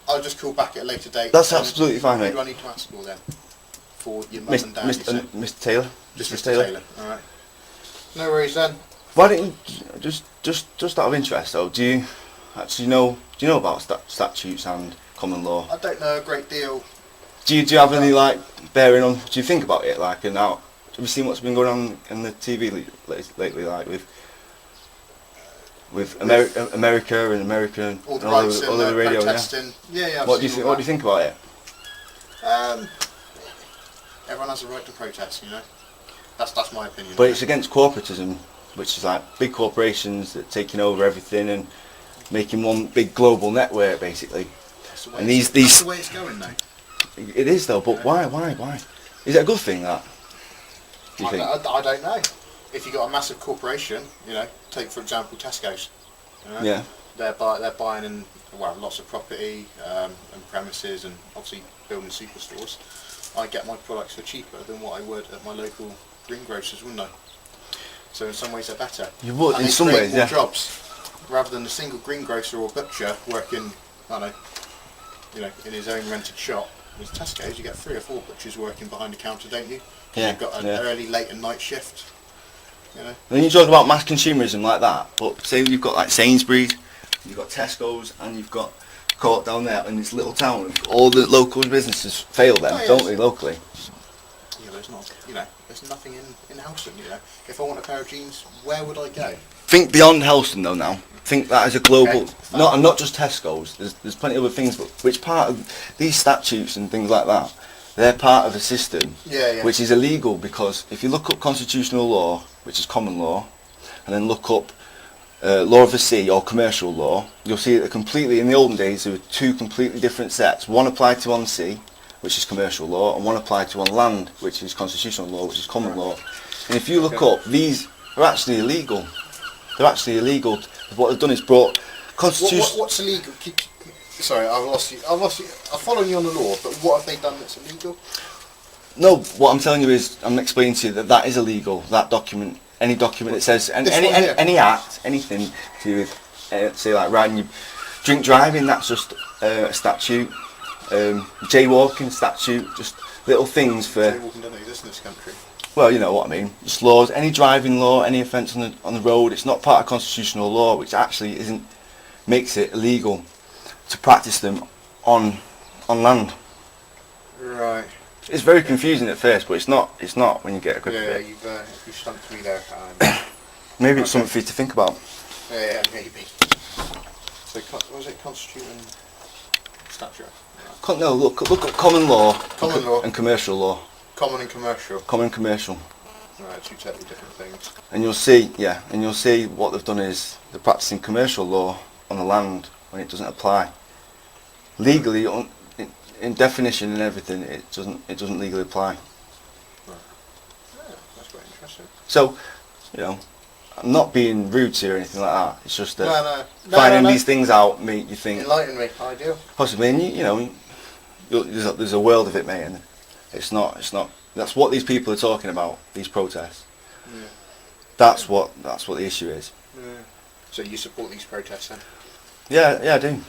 I'll just call back at a later date. That's absolutely fine, mate. Who do I need to ask for then? For your mum and dad, you said? Mr. Taylor. Just Mr. Taylor. All right. No worries then. Why don't you just out of interest though? Do you actually know? Do you know about statutes and common law? I don't know a great deal. Do you have any like bearing on? Do you think about it like and now? Have you seen what's been going on in the TV lately, like with America and all the rights all the radio? Protesting. Yeah. What do you think about it? Everyone has a right to protest, you know. That's my opinion. But it's against corporatism, which is like big corporations that are taking over everything and making one big global network, basically. That's the way it's going, though. It is though, but why? Is it a good thing that? Do you think? I don't know. If you got a massive corporation, you know, take for example Tesco's. You know, Yeah. They're buying in lots of property and premises and obviously building superstores. I get my products for cheaper than what I would at my local greengrocers, wouldn't I? So in some ways they're better. You would, and in some ways, yeah. Jobs rather than a single greengrocer or butcher working, I don't know, you know, in his own rented shop. With Tesco's, you get 3 or 4 butchers working behind the counter, don't you? Yeah. You've got an early, late, and night shift. You know. Then you talk about mass consumerism like that, but say you've got like Sainsbury's, you've got Tesco's, and you've got Court down there in this little town. All the local businesses fail then, don't they, locally? Yeah, there's not. You know, there's nothing in Helston. You know, if I want a pair of jeans, where would I go? Think beyond Helston though now. Think that as a global, Okay. not just Tesco's. There's plenty of other things, but which part of these statutes and things like that, they're part of a system which is illegal because if you look up constitutional law, which is common law, and then look up law of the sea or commercial law, you'll see that completely in the olden days there were 2 completely different sets. One applied to on sea, which is commercial law, and one applied to on land, which is constitutional law, which is common law. And if you look up, these are actually illegal. They're actually illegal. What they've done is brought constitution. What's illegal? Sorry, I've lost you. I'm following you on the law, but what have they done that's illegal? No, what I'm telling you is, I'm explaining to you that is illegal. That document, any document that says, any act, anything to do with, say like drink driving, that's just a statute. Jaywalking statute, just little things for. Jaywalking doesn't exist in this country. Well, you know what I mean. Just laws, any driving law, any offence on the road. It's not part of constitutional law, which actually makes it illegal to practice them on land. Right. It's very confusing at first, but it's not when you get a grip of Yeah, it. you've stumped me there. Maybe it's something for you to think about. Yeah, maybe. So, was it constitution statute? No, look at common law. Common law. And commercial law. Common and commercial. Common and commercial. Right, 2 totally different things. And you'll see what they've done is they're practicing commercial law on the land when it doesn't apply. Legally, in definition and everything, it doesn't legally apply. Right. Yeah, that's quite interesting. So, you know, I'm not being rude to you or anything like that. It's just that finding these things out make you think. Enlighten me, ideal. Possibly, and you know, there's a world of it, mate, and it's not. That's what these people are talking about. These protests. Yeah. That's what the issue is. Yeah. So you support these protests then? Yeah, I do.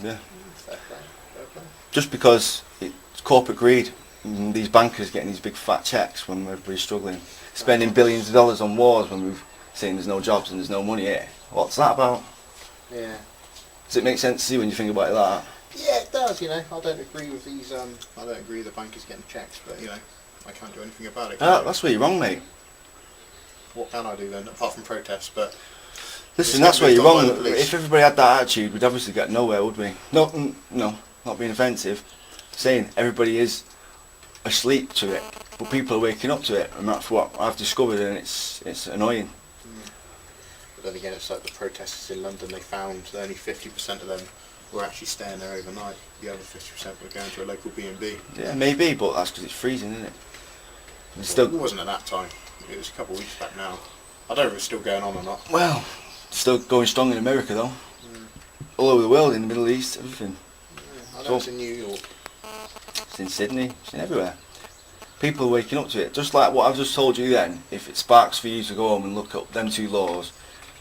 Yeah. Fair play. Just because it's corporate greed. And these bankers getting these big fat checks when everybody's struggling, spending billions of dollars on wars when we've seen there's no jobs and there's no money here. What's that about? Yeah. Does it make sense to you when you think about it like that? Yeah, it does. You know, I don't agree with these. I don't agree with the bankers getting checks, but you know, I can't do anything about it. That's where you're wrong, mate. What can I do then, apart from protest? But listen, that's where you're wrong. If everybody had that attitude, we'd obviously get nowhere, would we? No, not being offensive. Saying everybody is asleep to it, but people are waking up to it, and that's what I've discovered, and it's annoying. But then again, it's like the protesters in London. They found that only 50% of them were actually staying there overnight. The other 50% were going to a local B&B. Yeah, maybe, but that's because it's freezing, isn't it? Still, it wasn't at that time. It was a couple of weeks back now. I don't know if it's still going on or not. well, still going strong in America though. All over the world, in the Middle East, everything. I know it's in New York. It's in Sydney, it's in everywhere. People are waking up to it. Just like what I've just told you then, if it sparks for you to go home and look up them two laws,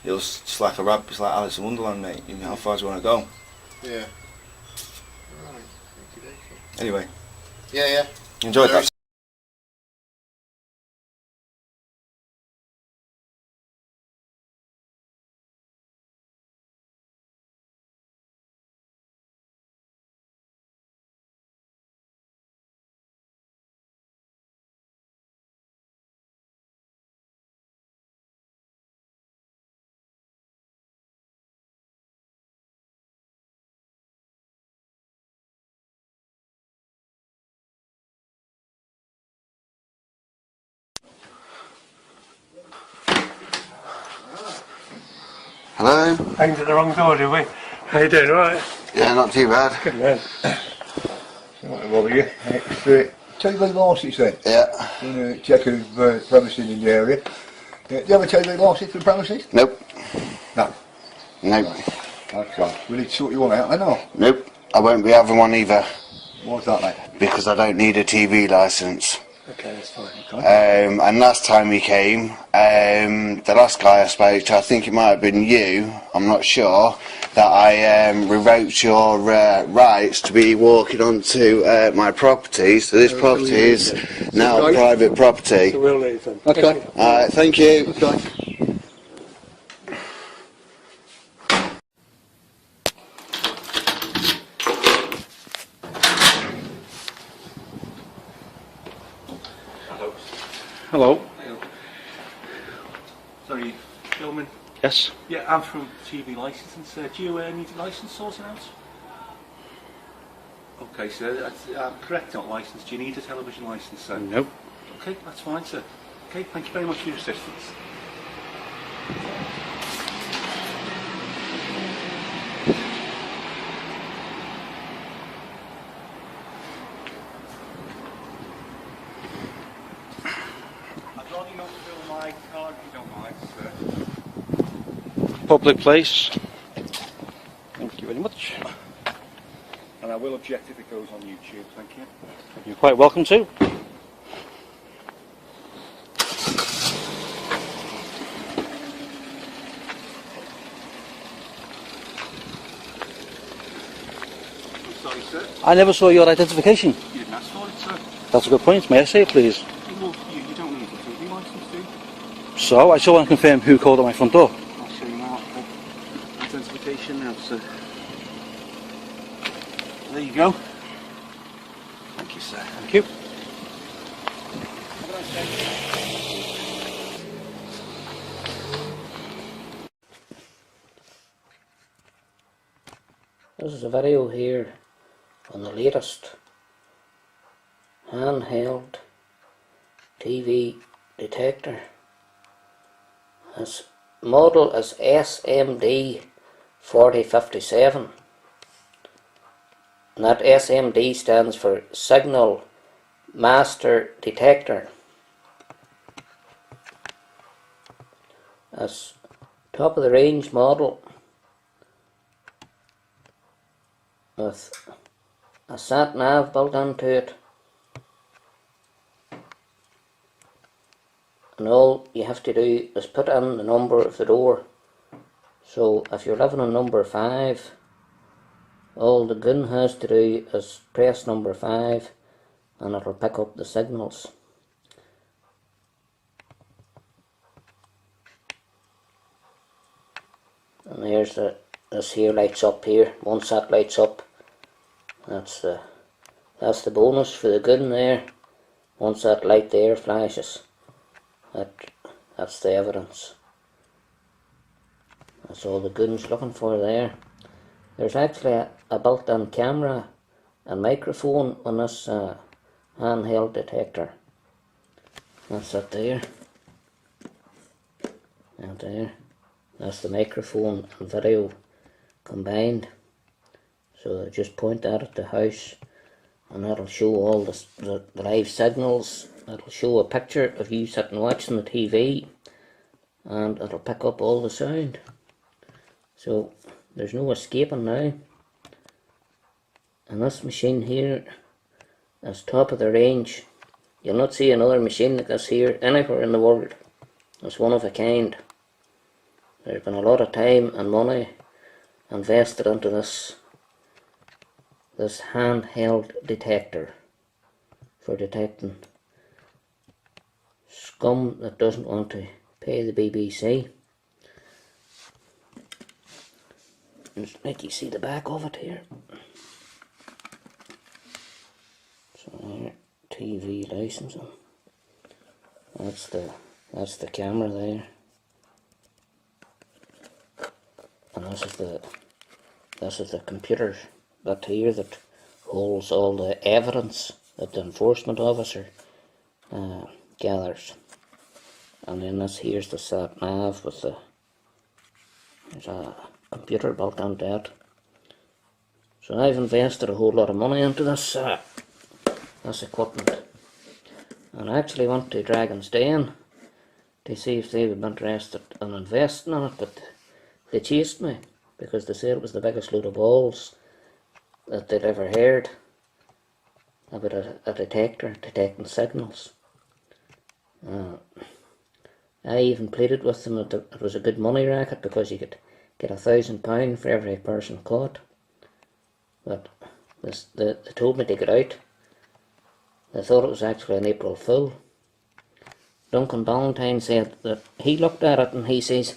it's like it's like Alice in Wonderland, mate. You know, how far do you want to go? Yeah. Right. Anyway. Yeah. Enjoyed that. Hello? Aimed at the wrong door, did we? How you doing, right? Yeah, not too bad. Good man. Right, bother you. It's TV licence then? Yeah. Check of premises in the area. Do you have a TV licence for the premises? Nope. No? Nope. Okay. We need to sort you one out, I know. Nope. I won't be having one either. Why's that, mate? Because I don't need a TV licence. Okay, that's fine. Okay. And last time he came, the last guy I spoke to, I think it might have been you, I'm not sure, that I revoked your rights to be walking onto my property. So this property is now private property. So we'll leave then. Okay. Alright, thank you. Okay. Hello. Sorry, filming. Yes. Yeah, I'm from TV licensing. Do you need a license sorting out? Okay, sir. I'm correct, not licensed. Do you need a television license, sir? Nope. Okay, that's fine, sir. Okay, thank you very much for your assistance. I'd rather you not fill my card if you don't mind, sir. Public place. Thank you very much. And I will object if it goes on YouTube, thank you. You're quite welcome to. I'm sorry, sir. I never saw your identification. You didn't ask for it, sir. That's a good point. May I say it, please? Well, you don't need a TV license, do you? So, I still want to confirm who called at my front door. I'll show you now. Identification now, sir. There you go. Thank you, sir. Thank you. Have a nice day. This is a video here on the latest handheld TV detector. Its model is SMD 4057. And that SMD stands for Signal Master Detector. It's top of the range model with a sat nav built into it, and all you have to do is put in the number of the door. So if you're living on number 5, all the Goon has to do is press number 5 and it'll pick up the signals. And here's this here lights up here. Once that lights up, that's the bonus for the Goon there. Once that light there flashes, that's the evidence. That's all the Goon's looking for there. There's actually a built-in camera and microphone on this handheld detector. That's it there. And there. That's the microphone and video combined. So just point that at the house and that'll show all the live signals it'll show a picture of you sitting watching the TV, and it'll pick up all the sound. So there's no escaping now. And this machine here is top of the range. You'll not see another machine like this here anywhere in the world. It's one of a kind. There's been a lot of time and money invested into this handheld detector for detecting scum that doesn't want to pay the BBC. And like you see the back of it here. So there, TV licensing. That's the camera there. And this is the computer that here that holds all the evidence that the enforcement officer gathers. And then this here's the sat nav with there's a computer built into it. So I've invested a whole lot of money into this equipment. And I actually went to Dragon's Den to see if they would be interested in investing in it, but they chased me because they said it was the biggest load of balls that they'd ever heard about a detector detecting signals. I even pleaded with them that it was a good money racket because you could get £1,000 for every person caught. But they told me to get out. They thought it was actually an April Fool. Duncan Ballantyne said that he looked at it and he says,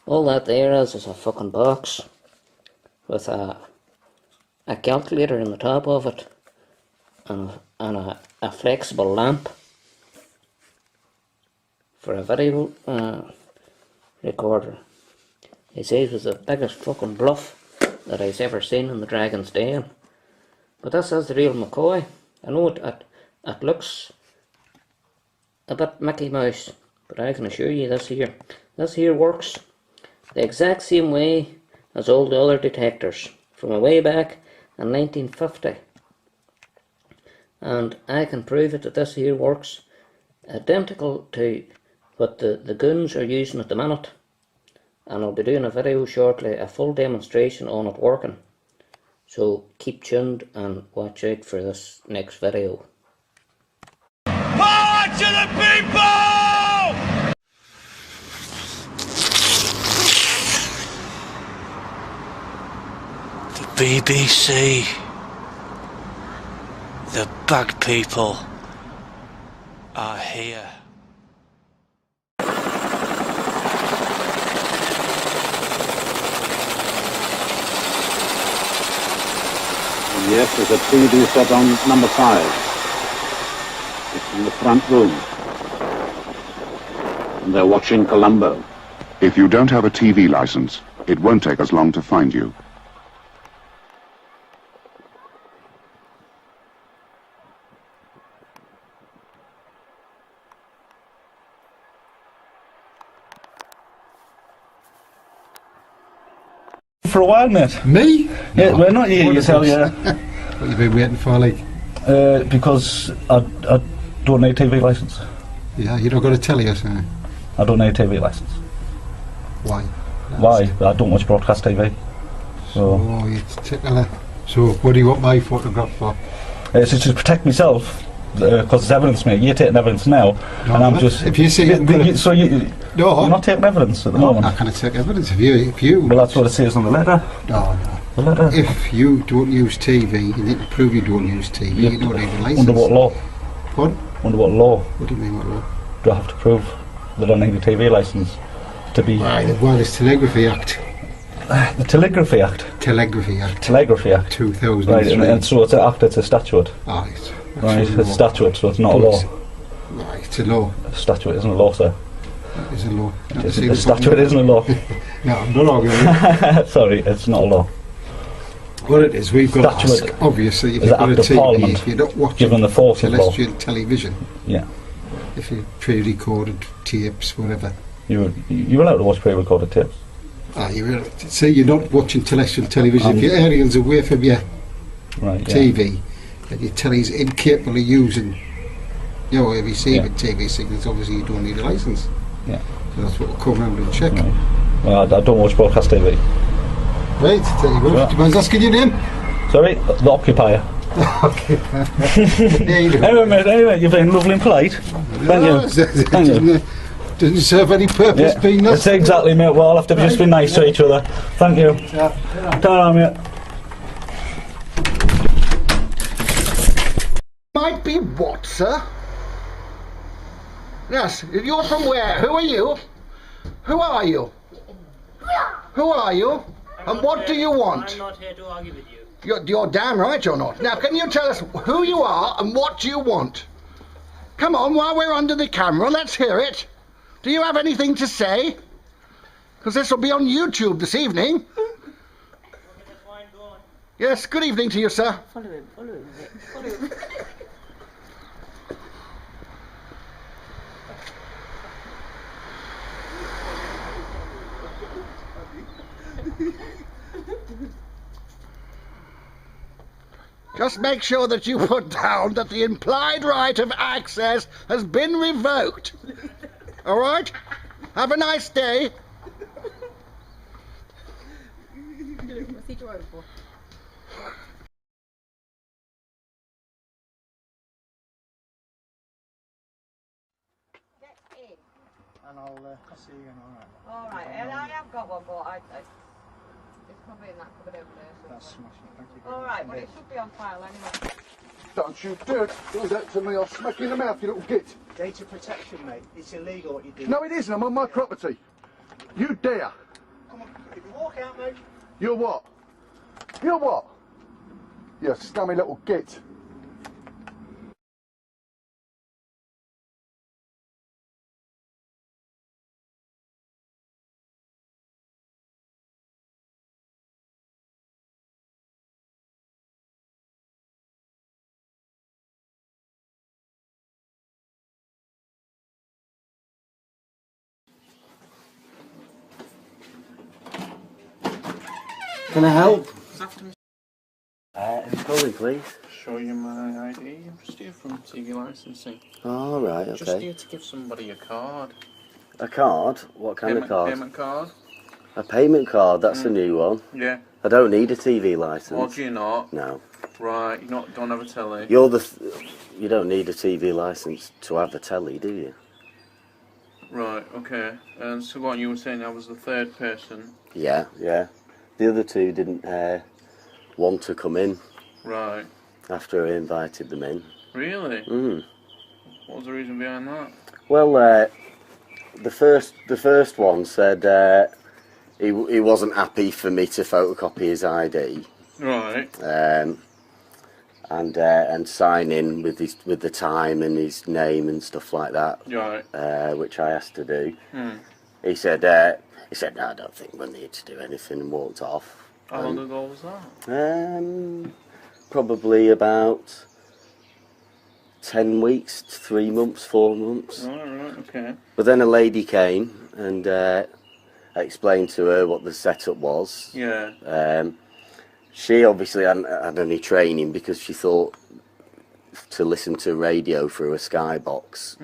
all that there is a fucking box with a calculator in the top of it and a flexible lamp for a video recorder. He says it was the biggest fucking bluff that I've ever seen in the Dragon's Den. But this is the real McCoy. I know it looks a bit Mickey Mouse, but I can assure you this here works the exact same way as all the other detectors from way back in 1950. And I can prove it that this here works identical to what the goons are using at the minute. And I'll be doing a video shortly, a full demonstration on it working. So keep tuned and watch out for this next video. Power to the people! The BBC, the bad people are here. Yes, there's a TV set on number 5. It's in the front room. And they're watching Colombo. If you don't have a TV license, it won't take us long to find you. For a while, mate. Me? Yeah, well, not you yourself, yeah. What you been waiting for, like? Because I don't need a TV licence. Yeah, you don't got a telly or something? I don't need a TV licence. Why? Why? I don't watch broadcast TV. So, oh, you particular. So, what do you want my photograph for? It's to protect myself, because it's evidence, mate. You're taking evidence now, No, and I'm just. if you see it, so you're not taking evidence at the moment. I can't take evidence if you. Well, that's what it says on the letter. No. The letter. If you don't use TV, you need to prove you don't use TV. Yeah. You don't need a license. Under what law? What? Under what law? What do you mean, what law? Do I have to prove that I need a TV licence to be? Well, it's Telegraphy Act. The Telegraphy Act. Telegraphy Act. Telegraphy Act. 2003. Right, and so it's an act. It's a statute. Right. Right, it's a statute, so it's not a law. Right, it's a law. A statute isn't a law, sir. It's a law. A statute isn't a law. No, I'm not arguing. Sorry, it's not a law. What it is, we've got to Statute ask, obviously, if is you've an got a act of TV, Parliament if you're not watching given the force of law. terrestrial television, Yeah. if you pre-recorded tapes, whatever. You're allowed to watch pre-recorded tapes. Say you're not watching terrestrial television, if your aerial's away from your right, TV and your telly's incapable of using Yeah, well, if you see Yeah. with TV signals, obviously you don't need a licence. Yeah. So that's what we'll come round and check. Well, I don't watch broadcast TV. Right, tell you what, Right. do you mind asking your name? Sorry, the occupier. Okay. There you go. Anyway, mate, anyway, you've been lovely and polite. Thank you. Thank you. Doesn't serve any purpose being That's nasty. exactly, mate. Well, I'll have to just be nice to each other. Thank you. Ta-ra, mate. Might be what, sir? Yes, you're from where? Who are you? Who are you? Who are you? And what do you want? I'm not here to argue with you. You're damn right you're not. Now, can you tell us who you are and what you want? Come on, while we're under the camera, let's hear it. Do you have anything to say? Because this will be on YouTube this evening. Yes, good evening to you, sir. Follow him, follow him. Just make sure that you put down that the implied right of access has been revoked. All right? Have a nice day. What's he driving for? And I'll see you again, alright? Alright, and I have got one, but it's probably in that cupboard over there. So that's smashing, thank you. Alright, but it should be on file anyway. Don't you dare do that to me, I'll smack you in the mouth, you little git. Data protection, mate. It's illegal what you do. No, it isn't, I'm on my property. You dare. Come on, if you walk out, mate. You're what? You're what? You scummy little git. Can I help? Who's calling, please? Show you my ID. I'm just here from TV licensing. Oh, right, Just okay. here to give somebody a card. A card? What kind of card? Payment card. A payment card, that's a new one. Yeah. I don't need a TV licence. Or do you not? No. Right, you don't have a telly. You don't need a TV licence to have a telly, do you? Right, okay. And so what you were saying, I was the third person. Yeah, yeah. The other two didn't want to come in Right. after I invited them in. Really? Mm. What was the reason behind that? Well, the first one said he wasn't happy for me to photocopy his ID. Right. And sign in with the time and his name and stuff like that. Right. Which I asked to do. Hmm. He said no, I don't think we'll need to do anything, and walked off. How long ago was that? Probably about 10 weeks, 3 months, 4 months. Right, okay. But then a lady came and I explained to her what the setup was. Yeah. She obviously hadn't had any training because she thought to listen to radio through a skybox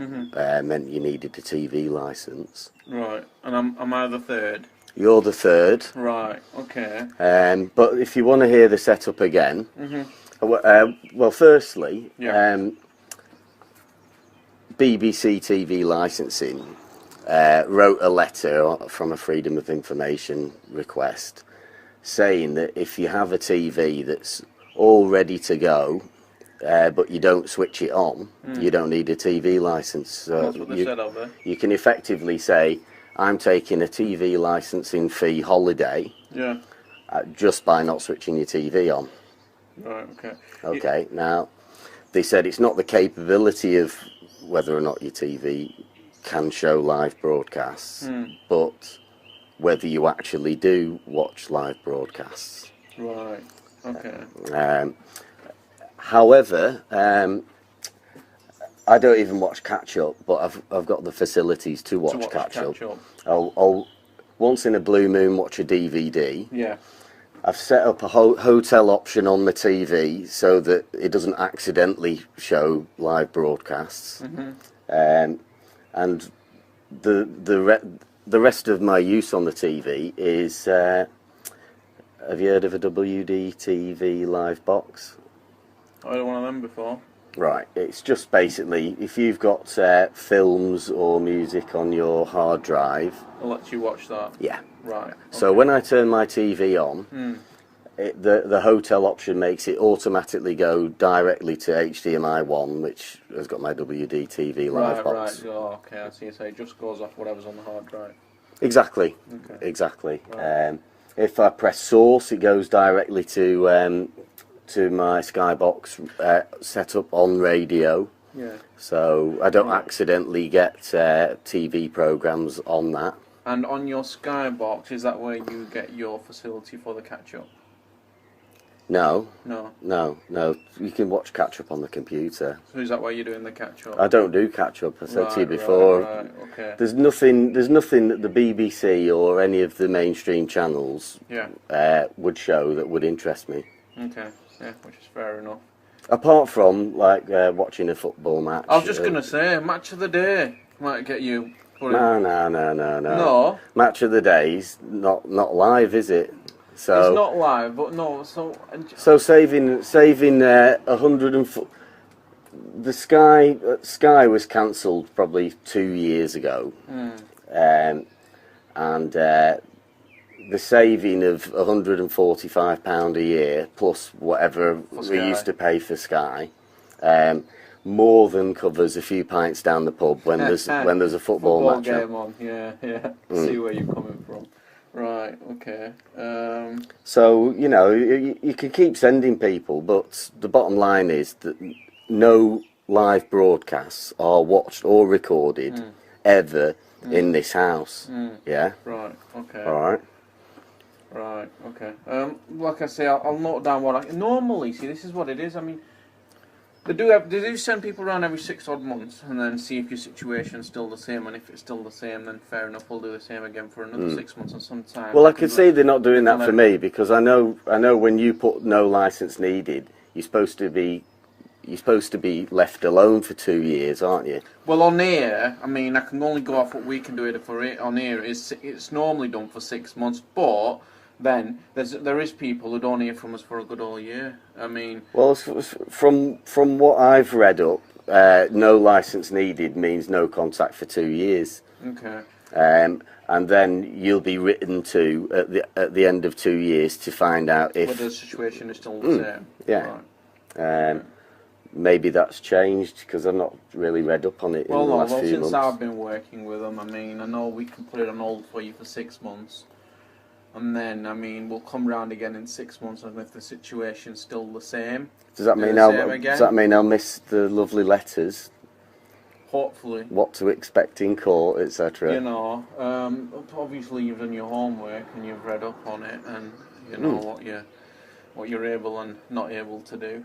meant you needed a TV licence. Right. And am I the third? You're the third. Right, okay. But if you want to hear the setup again, well, firstly, BBC TV licensing wrote a letter from a Freedom of Information request saying that if you have a TV that's all ready to go, but you don't switch it on, you don't need a TV licence. So That's what they said out there. you can effectively say, I'm taking a TV licensing fee holiday just by not switching your TV on. Right, okay. Okay, now, they said it's not the capability of whether or not your TV can show live broadcasts, but whether you actually do watch live broadcasts. Right, okay. However, I don't even watch catch up, but I've got the facilities to watch catch up. I'll once in a blue moon watch a DVD. Yeah. I've set up a hotel option on my TV so that it doesn't accidentally show live broadcasts. And the rest of my use on the TV is, have you heard of a WDTV live box? I had one of them before. Right, it's just basically if you've got films or music on your hard drive. I'll let you watch that. Yeah. Right. Okay. So when I turn my TV on, the hotel option makes it automatically go directly to HDMI 1, which has got my WDTV live box. Right. Oh, okay. I see. So it just goes off whatever's on the hard drive. Exactly. Okay. Exactly. Right. If I press source, it goes directly to my Skybox set up on radio. Yeah. So I don't accidentally get TV programs on that. And on your Skybox, is that where you get your facility for the catch-up? No. No. No. You can watch catch-up on the computer. So is that why you're doing the catch-up? I don't do catch-up. I said to you before. Right, okay. There's nothing that the BBC or any of the mainstream channels would show that would interest me. Okay. Yeah, which is fair enough. Apart from like watching a football match. I was just gonna say, match of the day might get you. No. No. Match of the day's not live, is it? So it's not live, but no. So saving 104. The Sky was cancelled probably 2 years ago, and the saving of £145 a year plus whatever we used to pay for Sky, more than covers a few pints down the pub when there's a football match game on. Yeah. See where you're coming from. Right. Okay. So you can keep sending people, but the bottom line is that no live broadcasts are watched or recorded ever in this house. Yeah. Right. Okay. All right. Right, okay. Like I say, I'll note down what I normally see. This is what it is. I mean, they do send people around every 6 odd months, and then see if your situation's still the same. And if it's still the same, then fair enough, we'll do the same again for another 6 months and sometimes. Well, I can see they're not doing that for me because I know when you put no license needed, you're supposed to be left alone for 2 years, aren't you? Well, on air, I mean, I can only go off what we can do it for it on air. It's normally done for 6 months, but then there is people who don't hear from us for a good all year. I mean, well, from what I've read up, no license needed means no contact for 2 years. Okay. And then you'll be written to at the end of 2 years to find out if whether the situation is still the same. Yeah. Right. Maybe that's changed because I've not really read up on it in the last few months. Since I've been working with them, I mean, I know we can put it on hold for you for 6 months. And then, I mean, we'll come round again in 6 months, and if the situation's still the same, does that mean I'll miss the lovely letters? Hopefully. What to expect in court, etc. You know, obviously you've done your homework and you've read up on it, and you know what you're able and not able to do.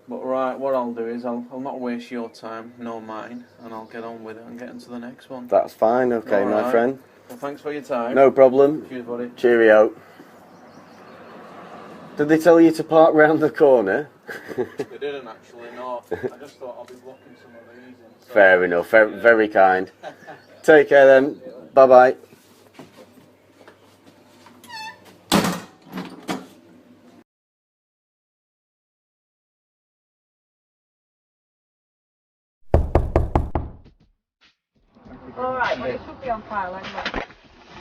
But right, what I'll do is I'll not waste your time, nor mine, and I'll get on with it and get into the next one. That's fine, okay, my friend. Well, thanks for your time. No problem. Cheers, buddy. Cheerio. Did they tell you to park round the corner? They didn't actually, no. I just thought I'll be blocking some of these. So. Fair enough, very kind. Take care then. Bye-bye. Alright, well, it should be on file anyway.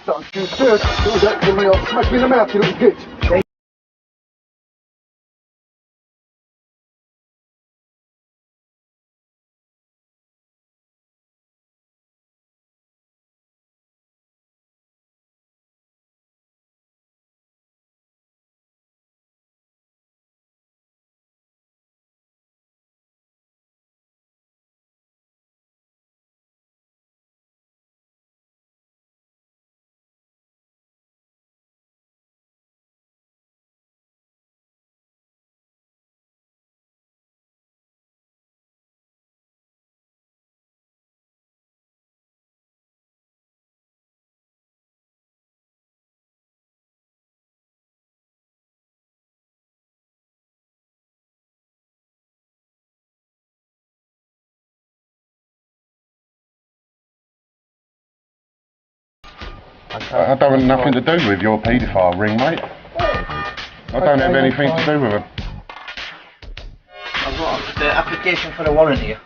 Don't you do it. Do that to me. I'll smack you in the mouth, you little git. I don't have nothing to do with your paedophile ring, mate. I don't have anything to do with it. I've got the application for a warrant here.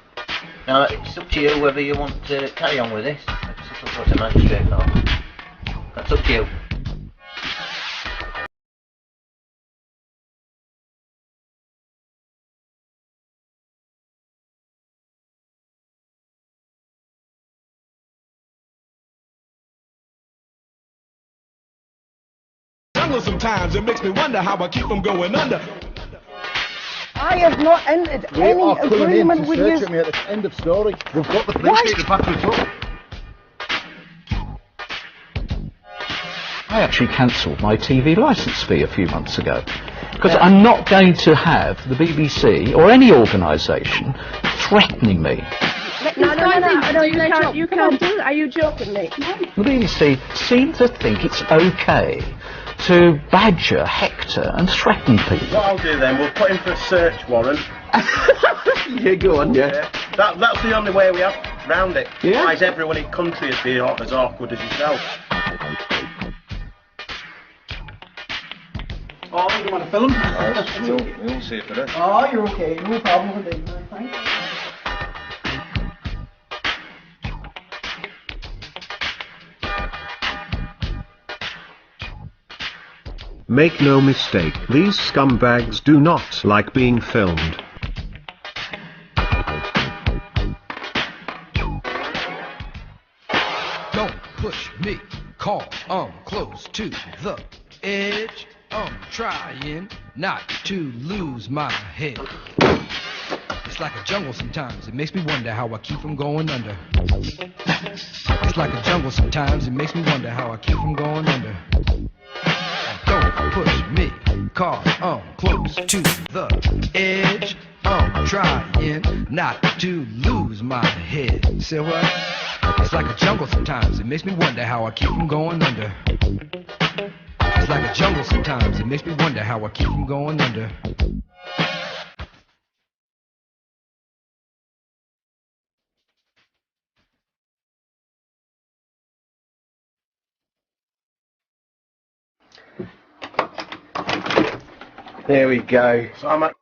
Now, it's up to you whether you want to carry on with this. It's up to the magistrate now. That's up to you. Sometimes it makes me wonder how I keep from going under. I have not entered We any are pulling in agreement to with search you. at me at the end of story. We've got the police here to back us up. I actually cancelled my TV licence fee a few months ago because I'm not going to have the BBC or any organisation threatening me. No, you can't do that. Are you joking me? The BBC seem to think it's okay to badger, hector and threaten people. What I'll do then, we'll put him for a search warrant. Yeah, go on, yeah. That's the only way we have round it. Yeah. Otherwise everyone in the country would be as awkward as yourself. Oh, you want to film? We'll see if it is. Oh, you're okay. No problem with it. Thanks. Make no mistake, these scumbags do not like being filmed. Don't push me, cause I'm close to the edge. I'm trying not to lose my head. It's like a jungle sometimes, it makes me wonder how I keep from going under. It's like a jungle sometimes, it makes me wonder how I keep from going under. Don't push me, cause I'm close to the edge. I'm trying not to lose my head. Say what? It's like a jungle sometimes, it makes me wonder how I keep from going under. It's like a jungle sometimes, it makes me wonder how I keep from going under. There we go. So I'm at...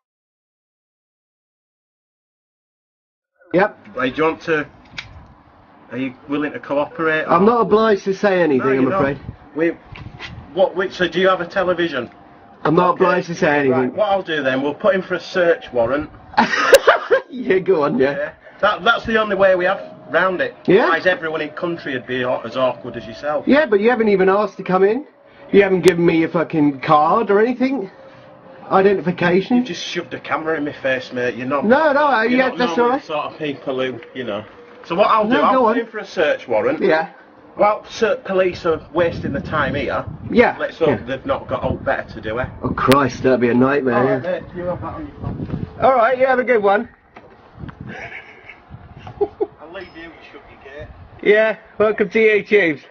Yep. Right, do you want to... Are you willing to cooperate? I'm not obliged to say anything, No, I'm you're afraid. So do you have a television? I'm not obliged to say anything. Right, what I'll do then, we'll put him for a search warrant. Yeah, go on, yeah. That's the only way we have round it. Yeah? Otherwise everyone in the country would be as awkward as yourself. Yeah, but you haven't even asked to come in. You haven't given me your fucking card or anything. Identification. You just shoved a camera in my face, mate. You're not. No, you're yeah, not that's normally alright. the sort of people who, you know. So what I'll do, No, I'll go put on. him for a search warrant. Yeah. Well, police are wasting the time here. Yeah. Let's hope Yeah. they've not got out better to do, eh? Oh Christ, that'd be a nightmare. Alright, Yeah. mate, you have that on your phone. Alright, you have a good one. I'll leave you to shut your gate. Yeah, welcome to YouTube's.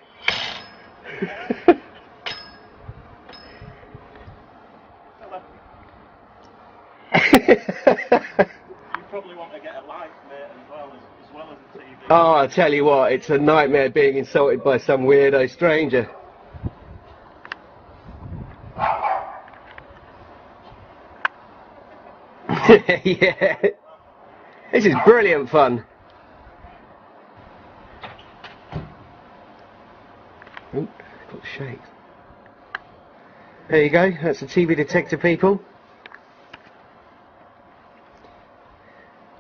You probably want to get a life, mate, as well as a TV. Oh, I tell you what, it's a nightmare being insulted by some weirdo stranger. Yeah. This is brilliant fun. Oh, got shakes. There you go, that's the TV detector, people.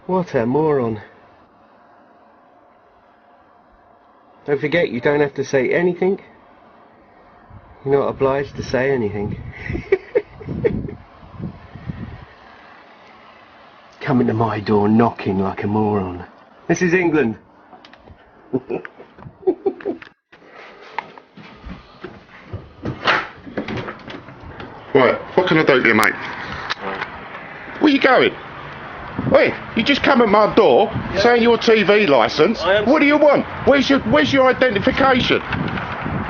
What a moron. Don't forget, you don't have to say anything. You're not obliged to say anything. Coming to my door knocking like a moron. This is England. Right, what can I do for you, mate? Where you going? Wait, you just come at my door saying your TV licence. What do you want? Where's your identification?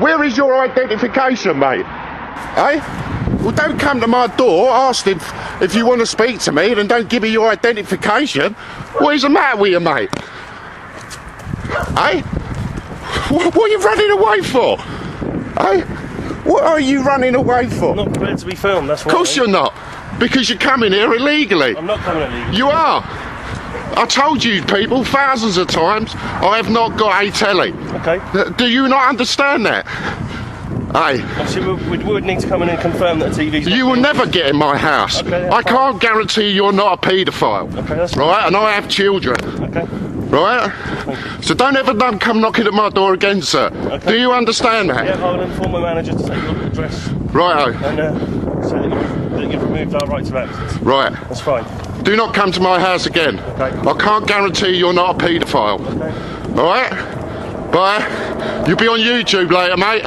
Where is your identification, mate? Eh? Well, don't come to my door asking if you want to speak to me, then don't give me your identification. What is the matter with you, mate? Eh? What are you running away for? Hey, what are you running away for? I'm not prepared to be filmed, that's why. Of course you're not, because you're coming here illegally. I'm not coming illegally. You are. I told you people thousands of times I have not got a telly. Okay. Do you not understand that? Hey. Obviously, we would need to come in and confirm that TV's... You will never get in my house. Okay, I can't guarantee you're not a paedophile. Okay, that's fine. Right, and I have children. Okay. Right? So don't ever come knocking at my door again, sir. Okay. Do you understand that? Yeah, I'll inform my manager to take your address. Righto. And say that you've removed our right to access. Right. That's fine. Do not come to my house again. Okay. I can't guarantee you're not a paedophile. Okay. Alright? Bye. You'll be on YouTube later, mate.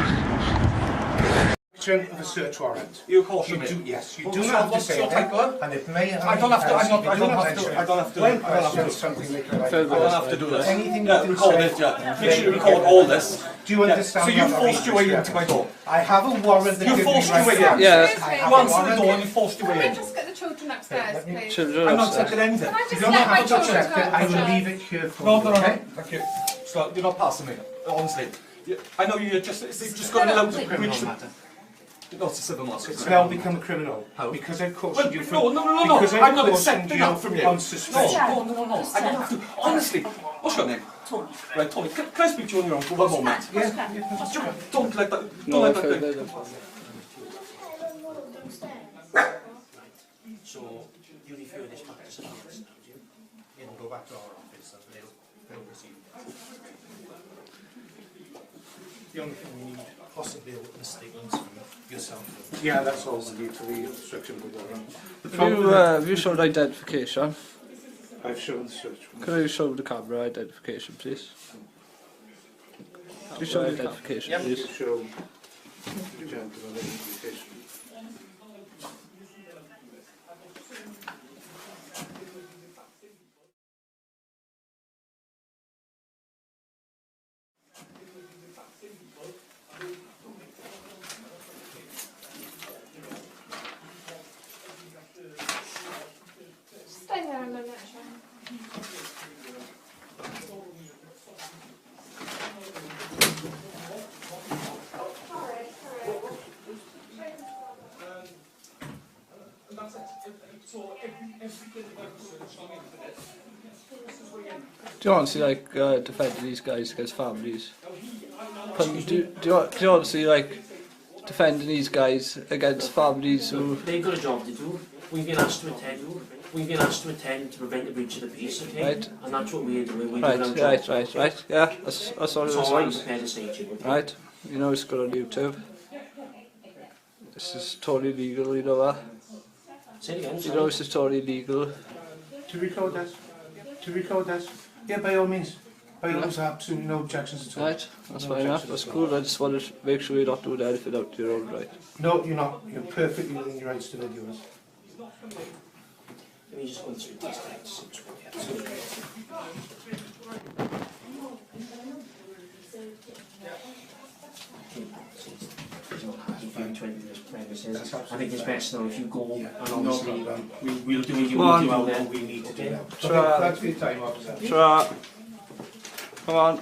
Of a search warrant. You call me. Yes, you do not have to say that. And if may I don't have to. I don't have to. When questions something like that. I don't have to do this. Anything yeah, you record say, it. Yeah. Make sure you record all this. Do you understand? So you forced your way into my door. I have a warrant that you forced your way in. Yeah. You answered the door and you forced your way Can I in. just get the children upstairs, please? I'm not accepting anything. Can I just You're let not my having to children accept it. I will leave it here for No, you. no, no. Okay? Thank you. So you're not passing me. Honestly. I know you've just got allowed to breach the... No, it's a civil matter. It's now become a criminal. How? Because I've cautioned you for... No. Because I'm not cautioned accepting you that from you. on suspicion. No. I don't have to. Honestly. What's your name? Tony. Right, Tony. Can I speak to you on your own for one moment? Yeah. Don't let that... Don't let that... So, you refer this back to surveillance now, do you? It'll go back to our office and they'll receive it. The only thing we need, possibly a witness statement from yourself. Yeah, that's all we need for the instruction will go around. Have you showed identification? I've shown the search. Can you show the camera identification, please? Can you show the identification, please? Show the gentleman identification. Stay there a minute. Do you want to see like defending these guys against families? Do you want to see like defending these guys against families who... They've got a job to do. We've been asked to attend. We've been asked to attend to prevent the breach of the peace, okay? Right. And that's what we're doing. We're Right, doing our job. right. Yeah, that's all it That's all I'm is. prepared to say to you. Okay? Right, you know it's good on YouTube. This is totally legal, you know that? Say it again, You sorry. know this is totally legal. To record that? To record that? Yeah, by all means. By all means, absolutely no objections at all. Right, that's No fine enough, objections that's at all. cool. I just wanted to make sure you're not doing anything out to your own right. No, you're not. You're perfectly within your rights to video us. Let me just go through these things. I think it's best though if you go and obviously we'll do what you want to do out there. We need to do Okay? that. Thanks for your time, officer. Try. Come on.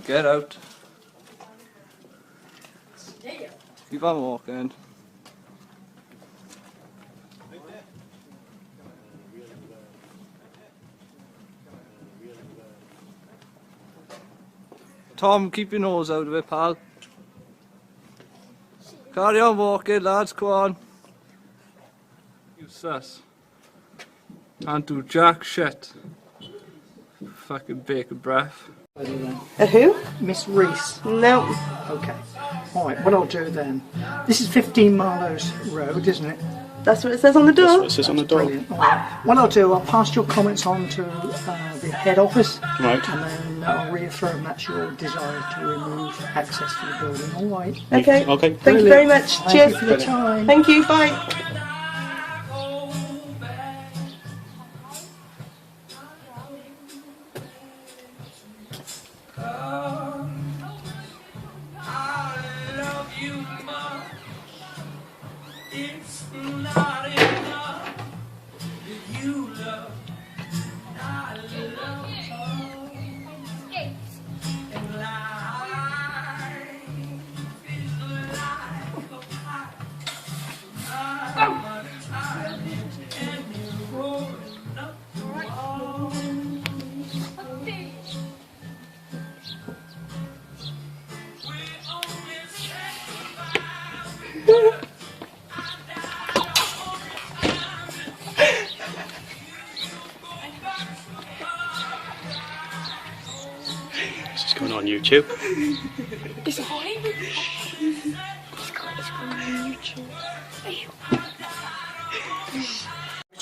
Get out. Keep on walking. Tom, keep your nose out of it, pal. Carry on walking, lads, come on. You sus. Can't do jack shit. Fucking bacon breath. A who? Miss Reese. No. Okay. Right, what I'll do then. This is 15 Marlowe's Road, isn't it? That's what it says on the door. That's what it says on the door. Brilliant. Right. What I'll do, I'll pass your comments on to the head office. Right. And then I'll reaffirm that's your desire to remove access to the building. All right. Okay. Okay. Thank you very much. Thank Cheers. you for your time. Thank you. Bye. It's not enough that you love, I love her. And life This is going on YouTube. Is it on? It's going on YouTube.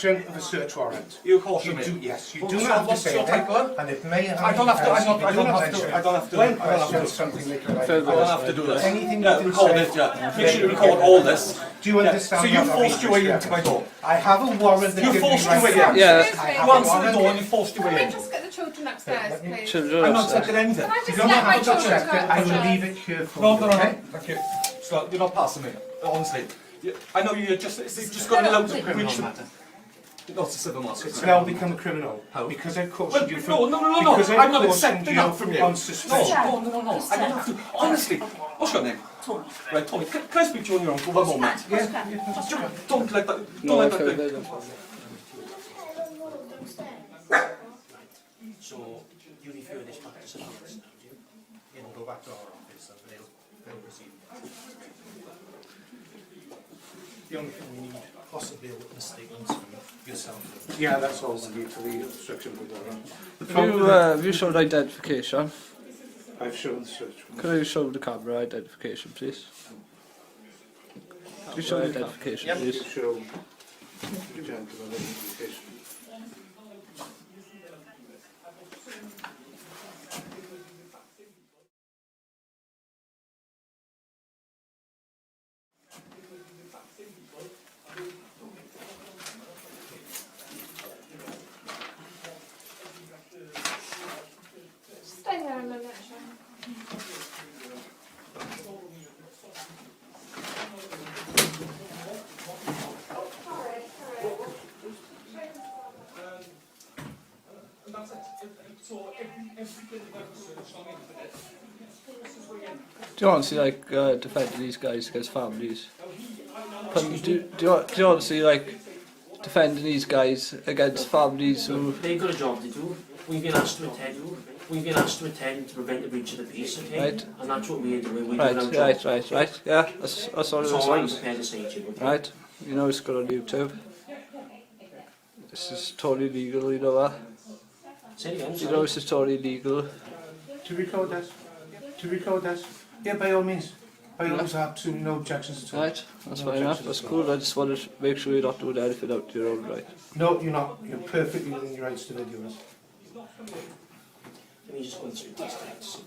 Of a search warrant. You caution me. Yes, you Well, do so not have to what's say your that. title? And if Mayor I don't have to. I don't have to. When I don't have to. something like I don't have to do this. Anything yeah, you record say, it. Yeah. Make sure you record all this. Do you understand? So you that forced your way into my door. I have a warrant that You gives me forced your way right in. to Yeah. I have You a answered the warrant. door and you forced your way Can in. we just get the children upstairs, please? I'm not accepting anything. Can I just You're let not my having to children accept go it. I will upstairs? leave it here for No, you. no, no. Okay? Thank you. So you're not passing me. Honestly. I know you're just got allowed to breach the... Not a civil matter. It's now become criminal. How? Because I've cautioned you No, from... no, no, no. Because I'm not cautioned accepting you that from you. on suspicion. No, no, no, no. I don't have to. Honestly. What's your name? Tony. Right, Tony. Can I speak to you on your own for 1 moment? Yeah. Don't let that... Don't let that... So, you refer this back to someone else now, do you? It'll go back to our office and they'll proceed. The only thing we need possibly a witness statement from yourself. Yeah, that's all we need for the instruction with Have you showed identification? I've shown the search. Can you show the camera identification, please? Can you show the identification, please? Show the gentleman identification. Stay there a minute, Sean. Do you want to see like defending these guys against families? Do you want to see like defending these guys against families who... They've got a job to do. We've been asked to attend. We've been asked to attend to prevent the breach of the peace, okay? Right. And that's what we're doing. We're doing our job. Right. Yeah, that's all it That's all I'm is. prepared to say to you, okay? Right. You know it's good on YouTube. This is totally legal, you know that? Say it again, You sorry. know this is totally legal. To record that? To record that? Yeah, by all means. By all means, I have absolutely no objections at all. Right, that's No fine enough, objections that's at all. cool. I just wanted to make sure you're not doing anything out to your own right. No, you're not. You're perfectly within your rights to video us. Let me just go through these things.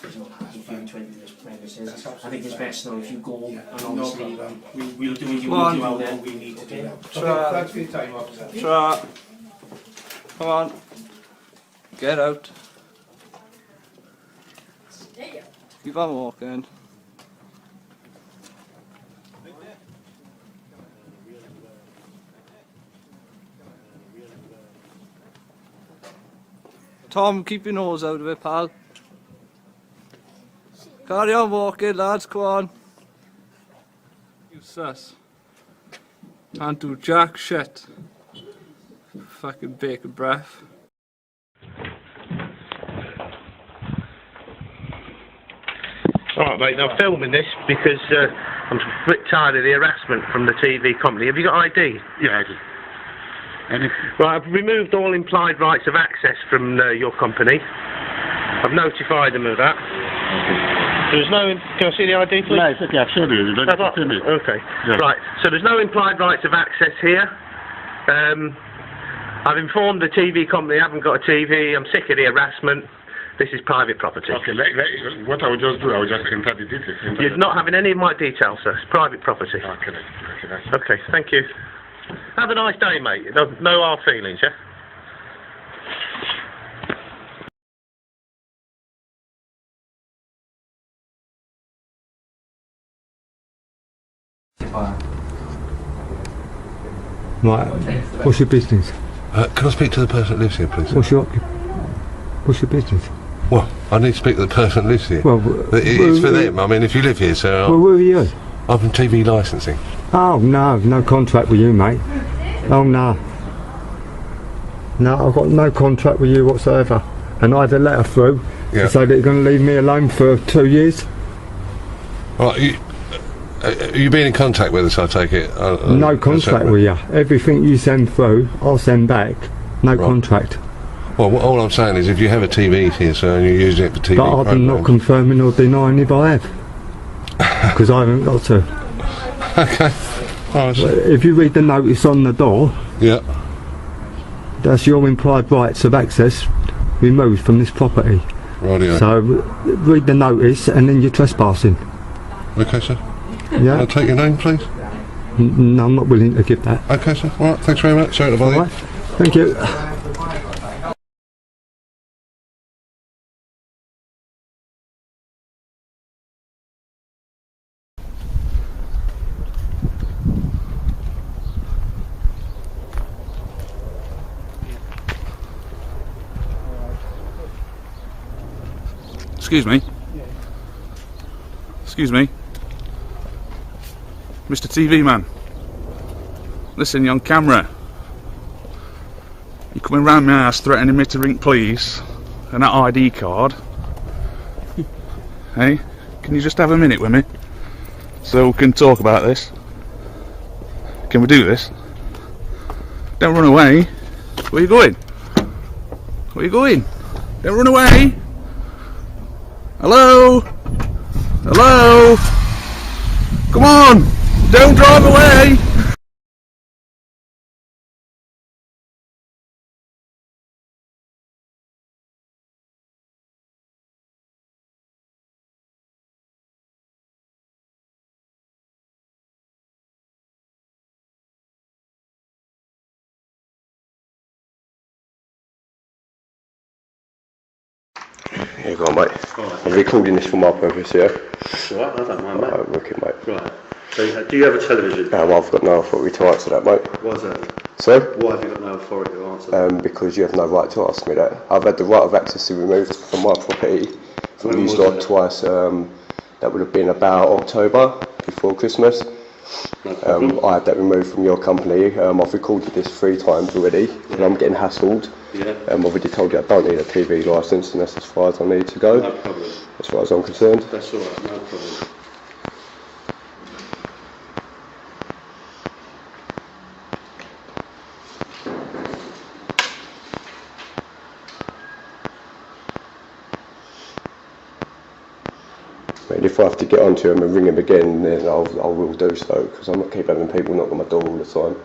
He's not happy for you to enter this premises. I think it's best now if you go and obviously we'll do what you Come need to on. out there. We need to do that. Try. Thanks for your time, officer. Try. Come on. Get out. Keep on walking. Tom, keep your nose out of it, pal. Carry on walking, lads, come on. You sus. Can't do jack shit. Fucking bacon breath. Alright mate, now I'm filming this because I'm a bit tired of the harassment from the TV company. Have you got ID? Yeah, I do. Right, I've removed all implied rights of access from your company. I've notified them of that. There's no... Can I see the ID please? No, it's okay, I've shown you. You don't Have I? have to me. Okay, Yeah. right, so there's no implied rights of access here. I've informed the TV company I haven't got a TV, I'm sick of the harassment. This is private property. Okay, what I would just do, I would just enter the details. You're not having any of my details, sir. It's private property. Okay, thank you. Have a nice day, mate. No hard feelings, yeah? Right, what's your business? Can I speak to the person that lives here, please? What's your business? Well, I need to speak to the person that lives here. Well, it's for them. I mean, if you live here, so... Well, where are you? I'm from TV licensing. Oh, no contract with you, mate. Oh, no. No, I've got no contract with you whatsoever. And I had a letter through to say that you're going to leave me alone for 2 years. Right, you been in contact with us, I take it? No contract with you. Everything you send through, I'll send back. No contract. Well, all I'm saying is if you have a TV here, sir, and you're using it for TV But I'm not confirming or denying if I have. Because I haven't got to. Okay. If you read the notice on the door, that's your implied rights of access removed from this property. Rightio. So read the notice and then you're trespassing. Okay, sir. Yeah. I'll take your name, please. No, I'm not willing to give that. Okay, sir. All right. Thanks very much. Sorry to bother you. Thank you. Excuse me. Excuse me. Mr. TV man. Listen, you're on camera. You're coming round my house threatening me to ring police and that ID card. Hey, can you just have a minute with me? So we can talk about this? Can we do this? Don't run away. Where are you going? Where are you going? Don't run away! Hello? Hello? Come on! Don't drive away! Here you go, mate. I'm recording this for my purpose, yeah? That's alright, I don't mind, mate. Alright, wicked, mate. Right. So, do you have a television? I've got no authority to answer that, mate. Why is that? So? Why have you got no authority to answer that? Because you have no right to ask me that. I've had the right of access removed from my property from When you was lot it? twice. That would have been about October, before Christmas. I had that removed from your company. I've recorded this 3 times already, and I'm getting hassled. Yeah. I've already told you I don't need a TV licence, and that's as far as I need to go. No problem. As far as I'm concerned. That's alright, no problem. And if I have to get onto him and ring him again, then I will do so, because I'm not keep having people knock on my door all the time.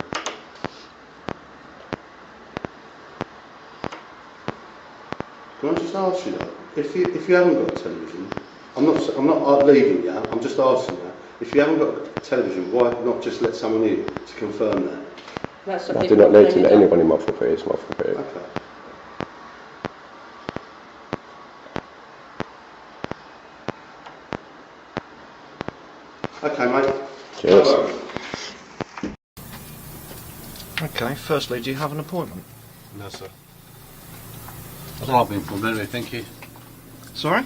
Can I just ask you that? If you haven't got a television, I'm not leaving you. I'm just asking you. If you haven't got a television, why not just let someone in to confirm that? I do not need to let anyone in my property. It's my property. Okay. Okay, mate. Cheers. Okay, firstly, do you have an appointment? No, sir. That's all I've been filmed anyway, thank you. Sorry?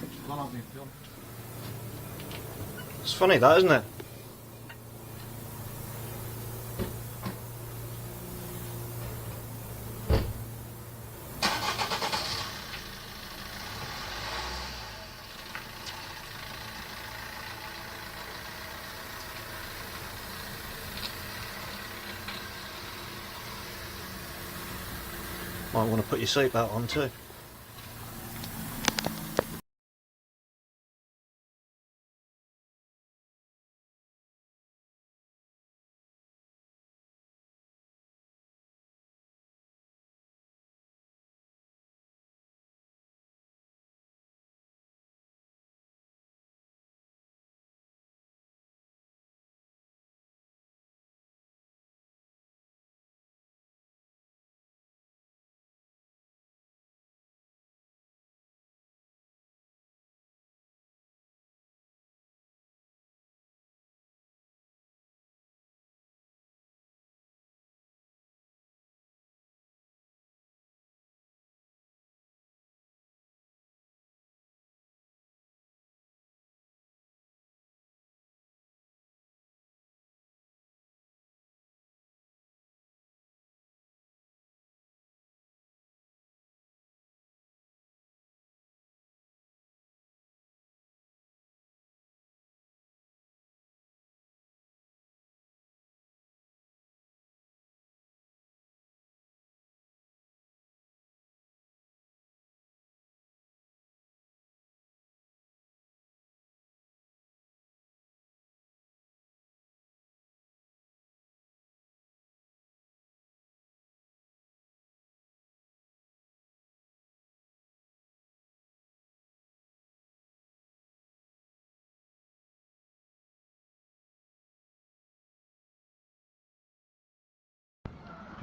It's funny that, isn't it? Might want to put your seatbelt on too.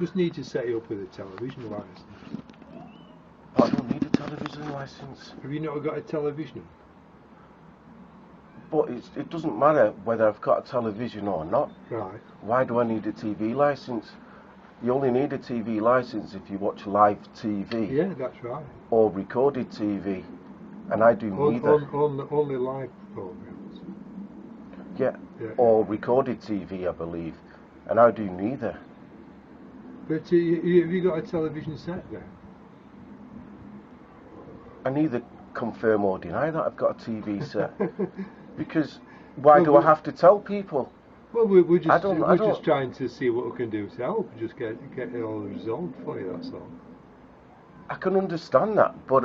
Just need to set you up with a television licence. I don't need a television licence. Have you not got a television? But it doesn't matter whether I've got a television or not. Right. Why do I need a TV licence? You only need a TV licence if you watch live TV. Yeah, that's right. Or recorded TV. And I do neither. Only live programmes. Yeah. Or recorded TV, I believe. And I do neither. But have you got a television set there? I neither confirm or deny that I've got a TV set. Because why do I have to tell people? Well, we're just trying to see what we can do to help. Just get it all resolved for you, that's all. I can understand that, but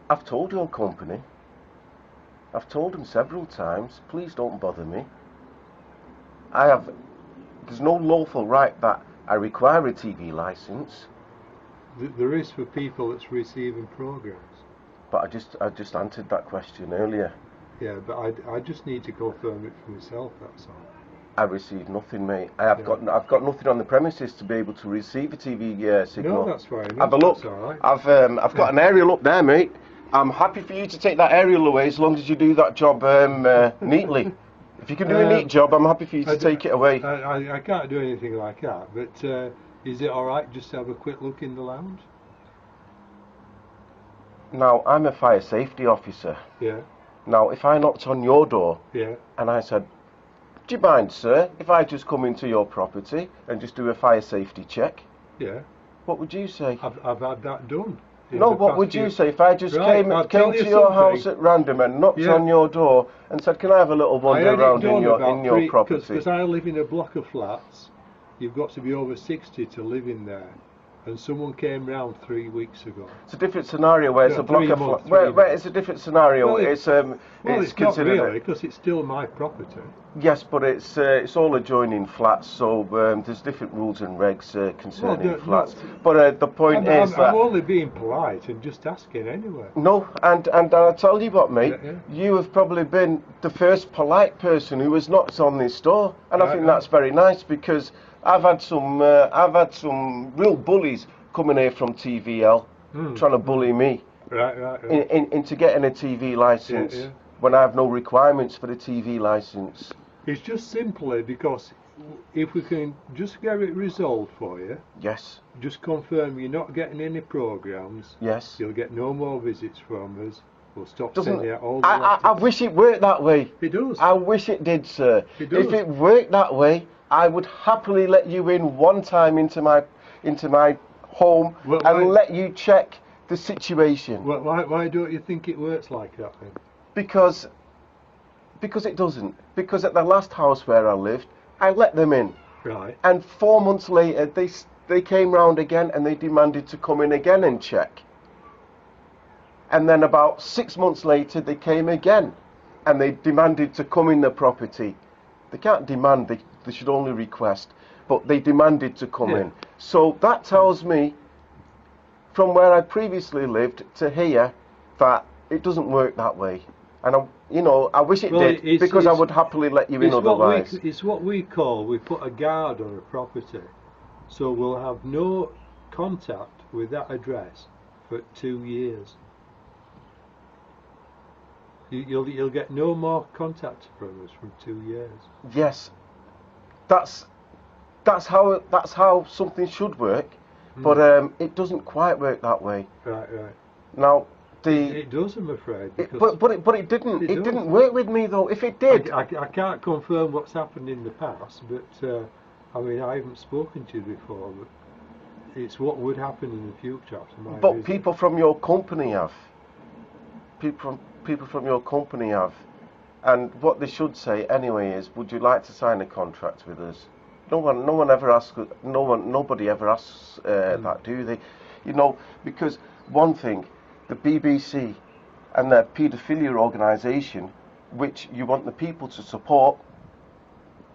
I've told your company, I've told them several times, please don't bother me. There's no lawful right that I require a TV licence. There is for people that's receiving programmes. But I just answered that question earlier. Yeah, but I just need to confirm it for myself, that's all. I received nothing, mate. I've got nothing on the premises to be able to receive a TV signal. No, that's fine. Have a look. That's all right. I've got an aerial up there, mate. I'm happy for you to take that aerial away as long as you do that job neatly. If you can do a neat job, I'm happy for you to take it away. I can't do anything like that, but is it all right just to have a quick look in the lounge? Now, I'm a fire safety officer. Yeah. Now, if I knocked on your door and I said, do you mind, sir, if I just come into your property and just do a fire safety check? Yeah. What would you say? I've had that done. No, what would you say if I just came to your house at random and knocked on your door and said, can I have a little wander around in your property? Because I live in a block of flats, you've got to be over 60 to live in there. And someone came round 3 weeks ago. It's a different scenario where it's a block of flats. Where it's a different scenario. Well, it's not really, because it's still my property. Yes, but it's all adjoining flats, so there's different rules and regs concerning flats. But the point is that I'm only being polite and just asking anyway. No, and I'll tell you what, mate. You have probably been the first polite person who has knocked on this door, and I think that's very nice because I've had some real bullies coming here from TVL trying to bully me into getting a TV licence when I have no requirements for the TV licence. It's just simply because if we can just get it resolved for you. Yes. Just confirm you're not getting any programmes. Yes. You'll get no more visits from us. We'll stop sending out all the I wish it worked that way. It does. I wish it did, sir. It does. If it worked that way, I would happily let you in one time into my home and let you check the situation. Well, why don't you think it works like that then? Because it doesn't. Because at the last house where I lived, I let them in. Right. And 4 months later, they came round again and they demanded to come in again and check. And then about 6 months later, they came again and they demanded to come in the property. They can't demand, they should only request, but they demanded to come in. So that tells me, from where I previously lived to here, that it doesn't work that way. And I wish it did, because I would happily let you in otherwise. It's what we put a guard on a property, so we'll have no contact with that address for 2 years. You'll get no more contact from us from 2 years. Yes, that's how something should work, but it doesn't quite work that way. Right. Now it does, I'm afraid. But it didn't. It didn't work with me though. If it did, I can't confirm what's happened in the past, but I mean I haven't spoken to you before, but it's what would happen in the future after my visit. People from your company have. People from your company have, and what they should say anyway is, would you like to sign a contract with us? Nobody ever asks that, do they? Because one thing, the BBC and their paedophilia organisation, which you want the people to support,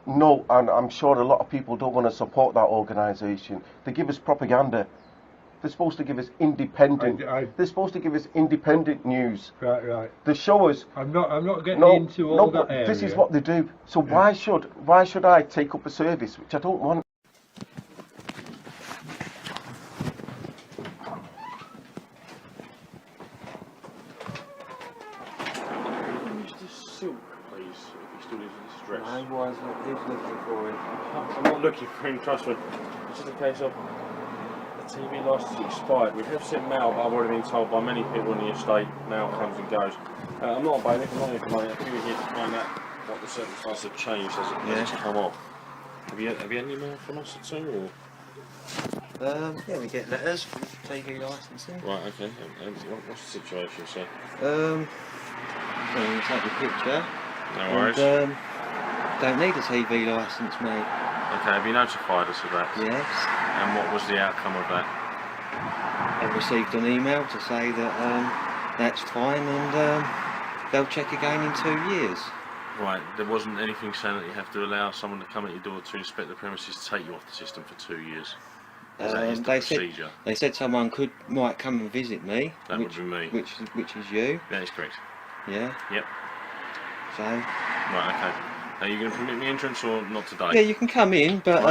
no, and I'm sure a lot of people don't want to support that organisation. They give us propaganda. They're supposed to give us independent. They're supposed to give us independent news. Right. They show us. I'm not getting into all that area. This is what they do. So why should I take up a service which I don't want? why is who's looking for him? I'm not looking for him, trust me. It's just a case of the TV licence expired. We have sent mail, but I've already been told by many people in the estate, mail comes and goes. I'm not a bailiff, I'm not here for money. I'm here to find out what the circumstances have changed as it's come off. Have you had any mail from us at all? Or? Yeah, we get letters for TV licensing. Right, okay. What's the situation, sir? Well, we'll take a picture. No worries. And, don't need a TV licence, mate. Okay, have you notified us of that? Yes. And what was the outcome of that? I've received an email to say that that's fine and they'll check again in 2 years. Right, there wasn't anything saying that you have to allow someone to come at your door to inspect the premises to take you off the system for 2 years. That is the procedure. They said someone might come and visit me. That would be me. Which is you. That is correct. Yeah. Yep. So. Right, okay. Are you going to permit me entrance or not today? Yeah, you can come in, but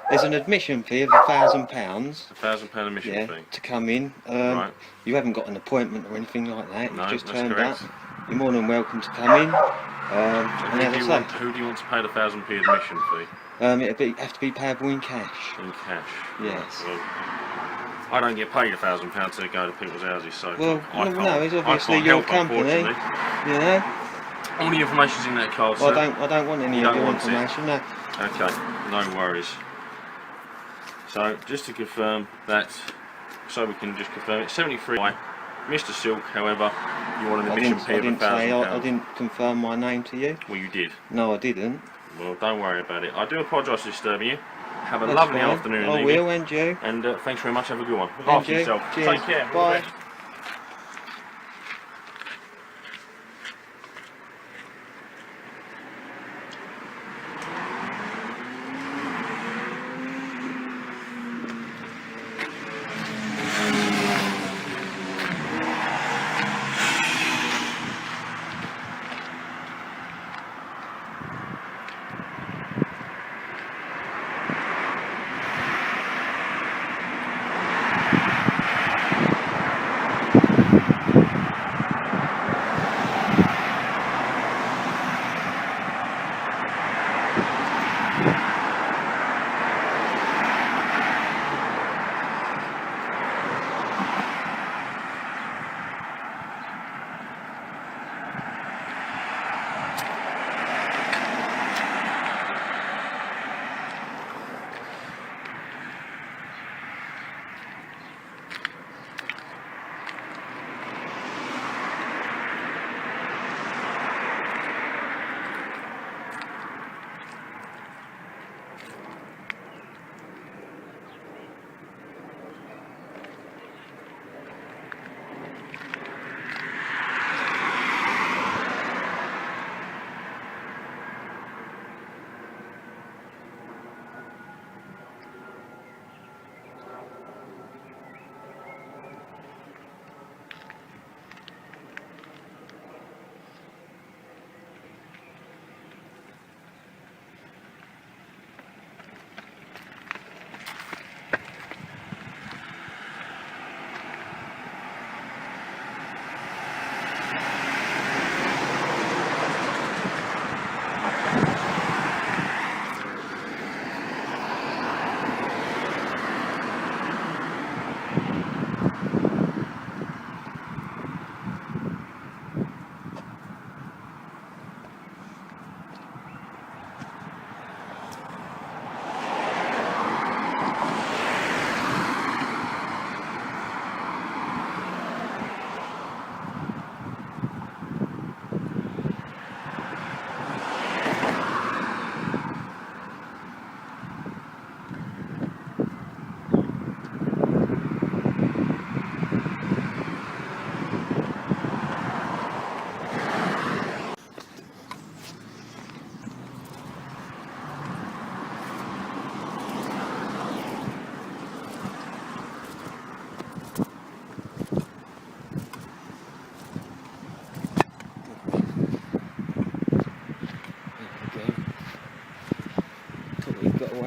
there's an admission fee of £1,000. £1,000 admission fee. To come in. Right. You haven't got an appointment or anything like that. No, You've just that's turned correct. up. You're more than welcome to come in. And who do you want to pay the £1,000 admission fee? It'd have to be payable in cash. In cash? Yes. Well, I don't get paid £1,000 to go to people's houses, so Well, no, it's obviously I can't your help, company. unfortunately. You know. All the information's in that card, Well, sir. I don't want any You of don't your want information. No. Okay, no worries. So, just to confirm that, so we can just confirm it, 73. Mr. Silk, however, you want an admission fee of £1,000. I didn't confirm my name to you. Well, you did. No, I didn't. Well, don't worry about it. I do apologise for disturbing you. Have a That's lovely fine. afternoon. I will, and you. And thanks very much. Have a good one. Look And after you. yourself. Cheers. Take care. All the Bye. best.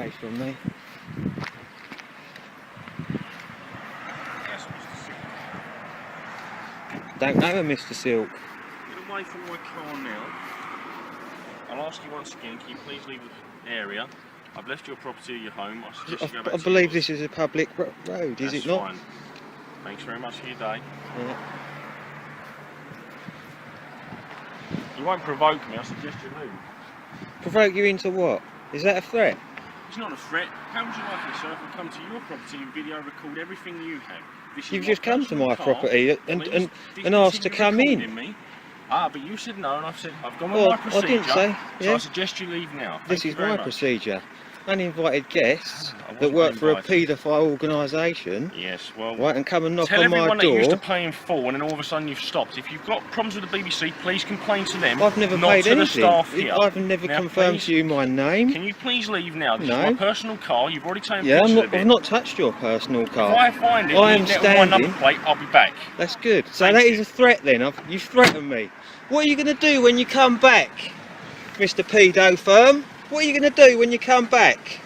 away from me. Yes, Mr. Silk. Don't know her, Mr. Silk. Get away from my car now. I'll ask you once again, can you please leave the area? I've left your property or your home. I suggest you go back I to believe yours. this is a public road, is That's it not? fine. Thanks very much for your day. Yeah. You won't provoke me, I suggest you leave. Provoke you into what? Is that a threat? It's not a threat. How would you like it, sir, if I come to your property and video record everything you have? This is You've my just come to personal my car. property Please and asked to continue come recording in. Me. Ah, but you said no, and I've said I've gone with Well, my procedure. I didn't say. So Yeah. I suggest you leave now. Thank This you is very my much. procedure. Uninvited guests that wasn't work for a invited. paedophile organisation, Yes, well, right, and come and knock tell on my everyone that you used to door. pay in full, and then all of a sudden you've stopped. If you've got problems with the BBC, please complain to them. I've never not paid to anything. the staff here. I've never Now, confirmed please, to you my name. Can you please leave now? This No. is my personal car. You've already taken Yeah, pictures of it. I've not touched your personal car. If I find it, I am leave it on my number standing. plate, I'll be back. That's good. So that is a threat then. You've threatened me. What are you going to do when you come back, Mr. Pedo Firm? What are you going to do when you come back?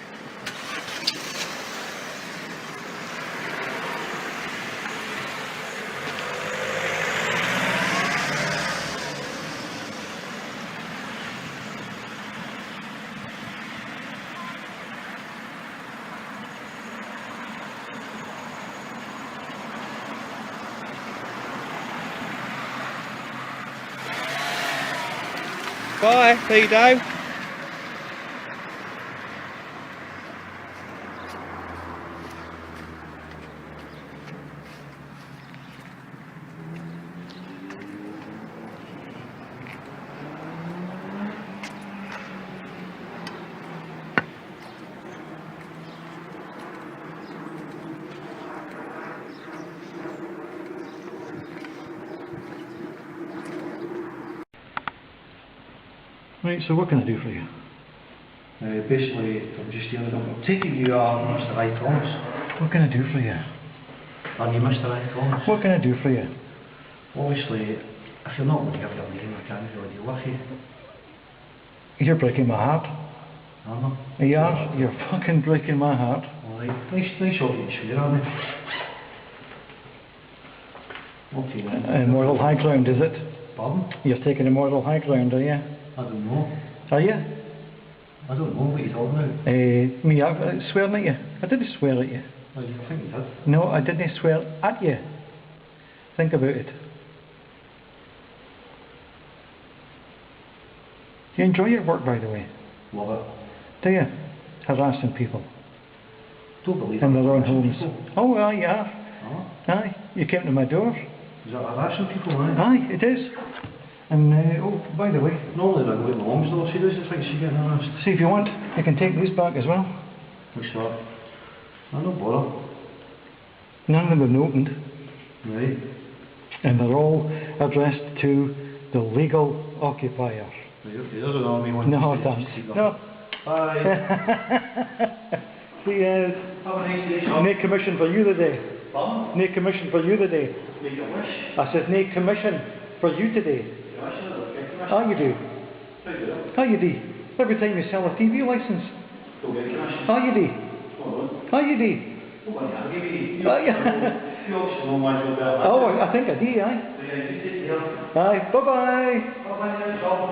Bye, Pedo. Right, so what can I do for you? Basically, I'm just dealing with them. I'm taking you are Mr. I. Thomas. What can I do for you? Are you Mr. I. Thomas? What can I do for you? Obviously, if you're not going to give your name, I can't really deal with you. You're breaking my heart. I'm not. You are. You're fucking breaking my heart. Alright, nice of you to swear on me. Okay then. Moral high ground, is it? Pardon? You're taking a moral high ground, are you? I don't know. Are you? I don't know what you're talking about. Me, I've swearing at you. I didn't swear at you. I didn't think you did. No, I didn't swear at you. Think about it. You enjoy your work, by the way. Love it. Do you? Harassing people. Don't believe in it. their own homes. People. Oh, well, you have. Oh. Aye, you came to my door. Is that harassing people, aye? Aye, it is. And, oh, by the way... Normally when I go to my mum's door, she doesn't think she's getting harassed. See, if you want, you can take these back as well. What's that? I don't bother. None of them have been opened. Right. And they're all addressed to the legal occupier. Right, okay, there's an army one. No, thanks. No. Bye. See, have a nice day, Sean. no commission for you today. Pardon? No commission for you today. Make a wish. I said no commission for you today. Oh, you do. Oh, you do. Every time you sell a TV license. Don't get commission. Oh, you do. Oh, you do. Oh, yeah. You obviously know my job better. Oh, I think I do, aye. Yeah, you take care. Aye, bye-bye. Bye-bye, Sean.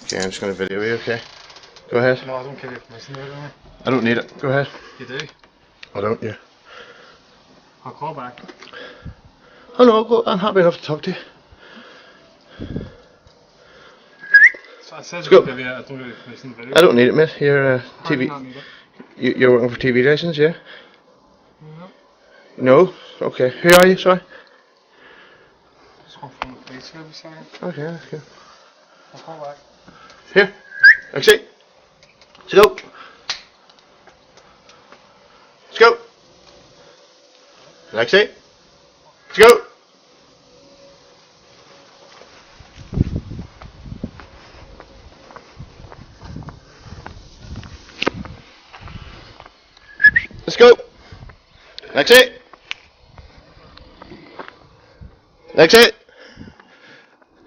Okay, I'm just going to video you, okay? Go ahead. No, I don't care if missing it, really. I don't need it. Go ahead. You do? I don't, yeah. I'll call back. Oh no, go, I'm happy enough to talk to you. So I said Go. video, I don't really listen to video. I don't need it, mate. You're Why do you TV. not need it? You're working for TV license, yeah? No? Okay. Who are you, sorry? Just come from the police here, sorry. Okay, that's good. I'll call back. Here. Exit. Let's go. Let's go. Exit. Let's go. Let's go. Exit. Exit.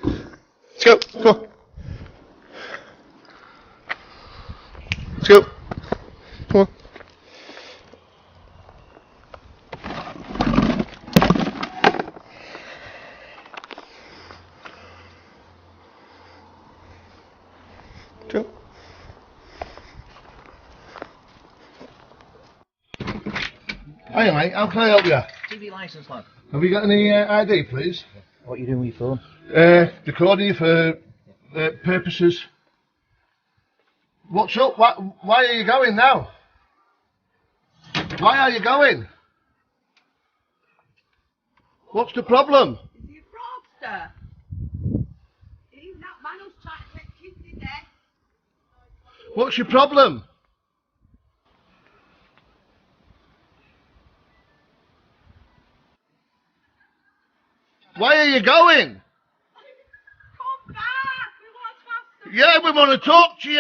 Let's go. Come on. Let's go. Come on. Sure. Hiya mate, how can I help you? TV licence, lad. Have you got any ID please? What are you doing with your phone? Recording you for purposes. What's up? Why are you going now? Why are you going? What's the problem? Is he a fraudster? He's that man who's trying to take kids in there. What's your problem? Why are you going? Come back! We want to have some... Yeah, we want to talk to you.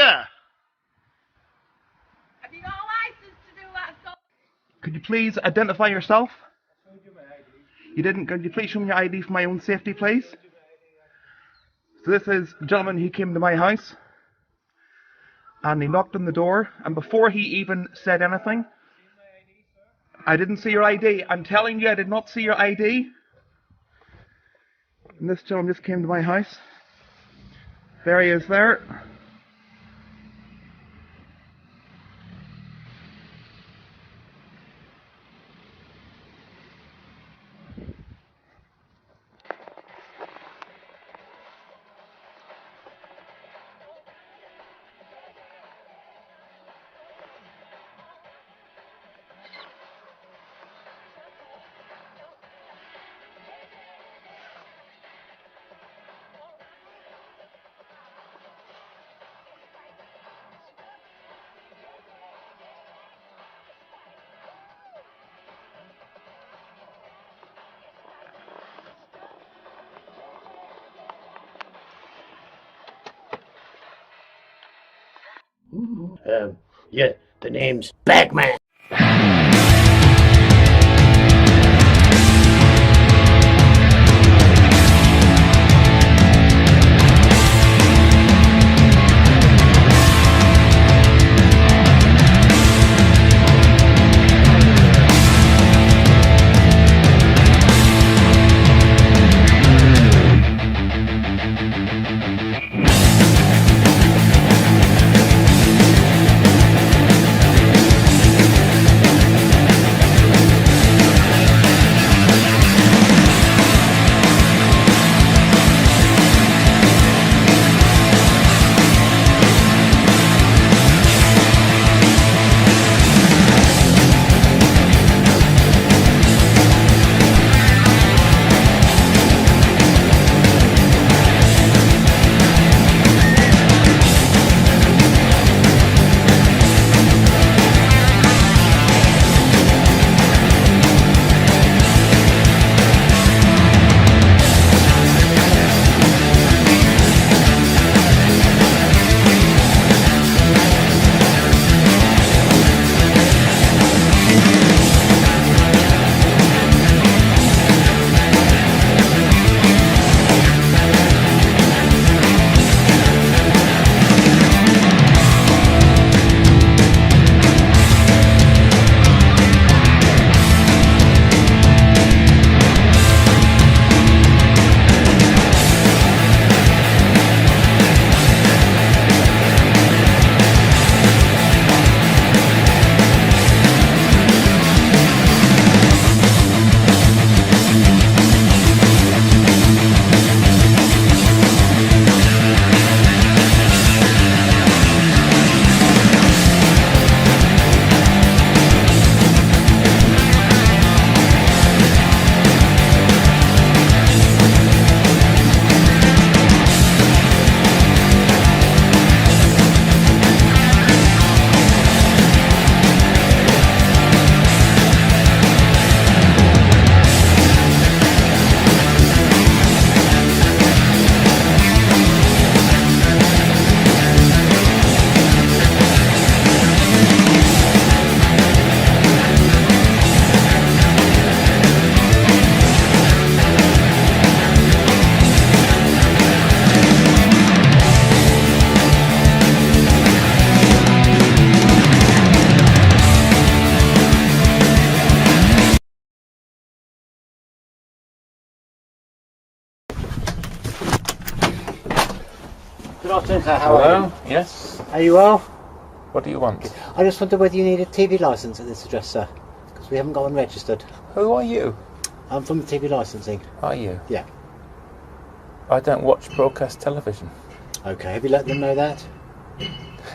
Have you got a licence to do that stuff? Could you please identify yourself? You didn't. Could you please show me your ID for my own safety, please? So this is a gentleman who came to my house and he knocked on the door, and before he even said anything, I didn't see your ID. I'm telling you, I did not see your ID. And this gentleman just came to my house. There he is there. Yeah, the name's Bagman. Good afternoon, sir. How are you? Yes. Are you well? What do you want? I just wondered whether you need a TV licence at this address, sir, because we haven't got one registered. Who are you? I'm from TV licensing. Are you? Yeah. I don't watch broadcast television. Okay, have you let them know that?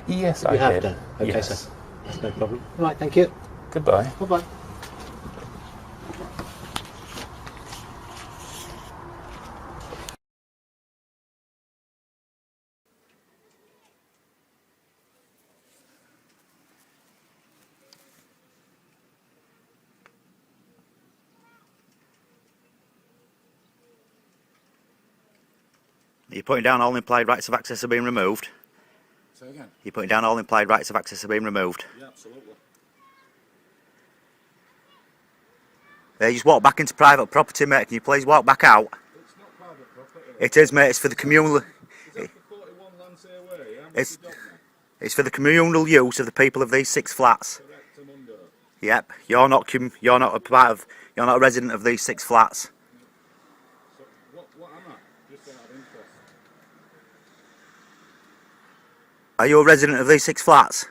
Yes, you I have did. done. Okay, Yes. sir. That's no problem. Right, thank you. Goodbye. Bye-bye. You're putting down all implied rights of access are being removed? Say again? You're putting down all implied rights of access are being removed? Yeah, absolutely. You just walk back into private property, mate. Can you please walk back out? It's not private property. It is, mate. It's for the communal... Is that for 41 Lansay Way, yeah? It's for the communal use of the people of these 6 flats. Correct, Amundo. Yep. You're not a part of... You're not a resident of these 6 flats. So, what am I? Just out of interest. Are you a resident of these 6 flats?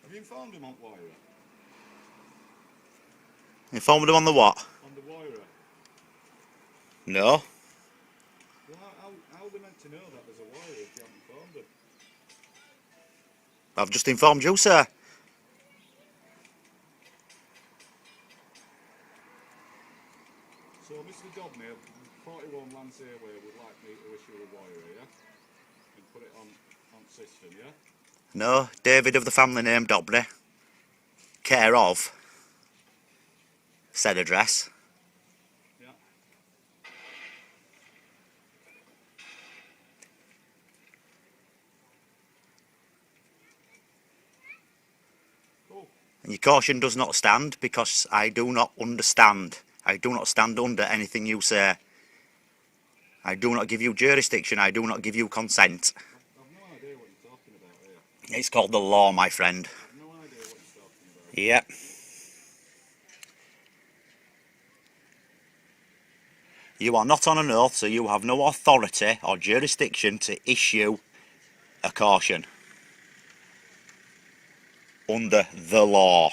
Have you informed him on Wire? Informed them on the what? On the Wire? No. Well, how are they meant to know that there's a wire if you haven't informed them? I've just informed you, sir. So, Mr. Dobney, 41 Lansay Way would like me to issue a wire, yeah? And put it on system, yeah? No. David of the family name Dobney. Care of said address. Yeah. Cool. And your caution does not stand because I do not understand. I do not stand under anything you say. I do not give you jurisdiction. I do not give you consent. I've no idea what you're talking about here. It's called the law, my friend. I've no idea what you're talking about. Yep. You are not on an oath, so you have no authority or jurisdiction to issue a caution under the law.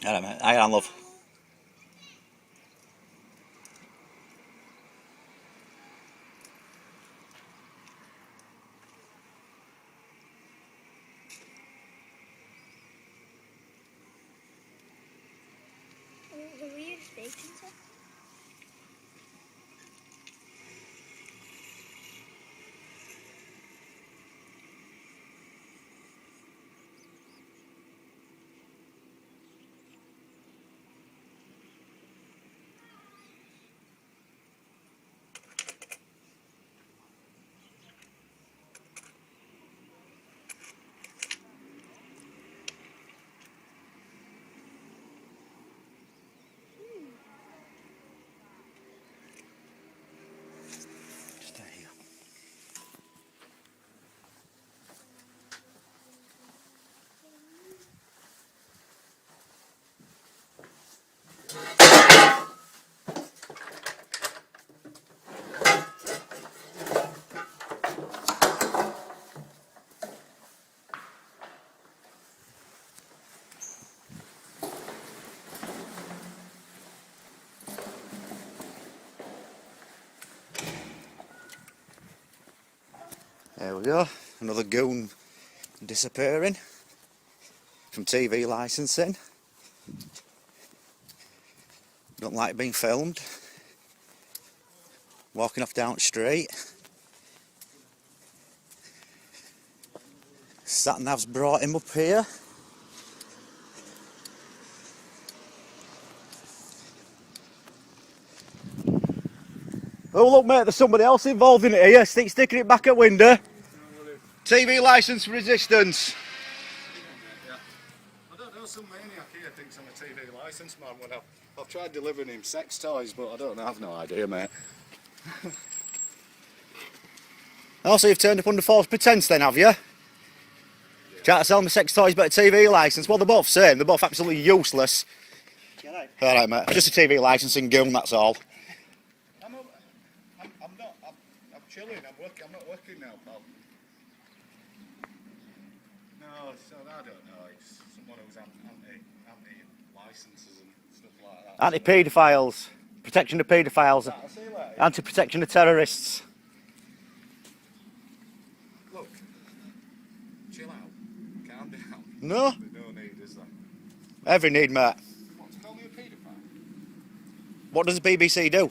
Hello, mate. Hang on, love. Who are you speaking to? There we go. Another goon disappearing. from TV licensing. Don't like being filmed. Walking off down the street. Sat-nav's brought him up here. Oh look mate, there's somebody else involved in it here. Sticking it back at window. TV licence resistance. I don't know, some maniac here thinks I'm a TV licence man when I've tried delivering him sex toys, but I don't know, I've no idea, mate. Also, you've turned up under false pretence then, have you? Trying to sell me sex toys but a TV licence. Well, they're both same, they're both absolutely useless. Alright mate, just a TV licensing goon, that's all. I'm chilling, I'm not working now, pal. No, so I don't know, it's someone who's anti-licences and stuff like that. Anti-paedophiles. Protection of paedophiles. Anti-protection of terrorists. Look, chill out, calm down. No. There's no need, is there? Every need, mate. What, to call me a paedophile? What does the BBC do?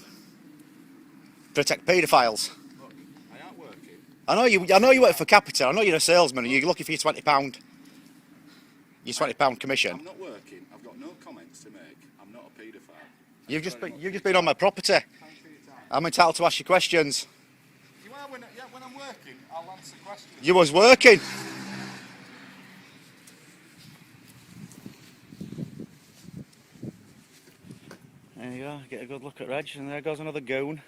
Protect paedophiles. Look, I ain't working. I know you work for Capita. I know you're a salesman and you're looking for your £20. Your £20 commission. I'm not working. I've got no comments to make. I'm not a paedophile. You've just been on my property. I'm entitled to ask you questions. You are when I'm working. I'll answer questions. You was working. There you go. Get a good look at Reg, and there goes another goon.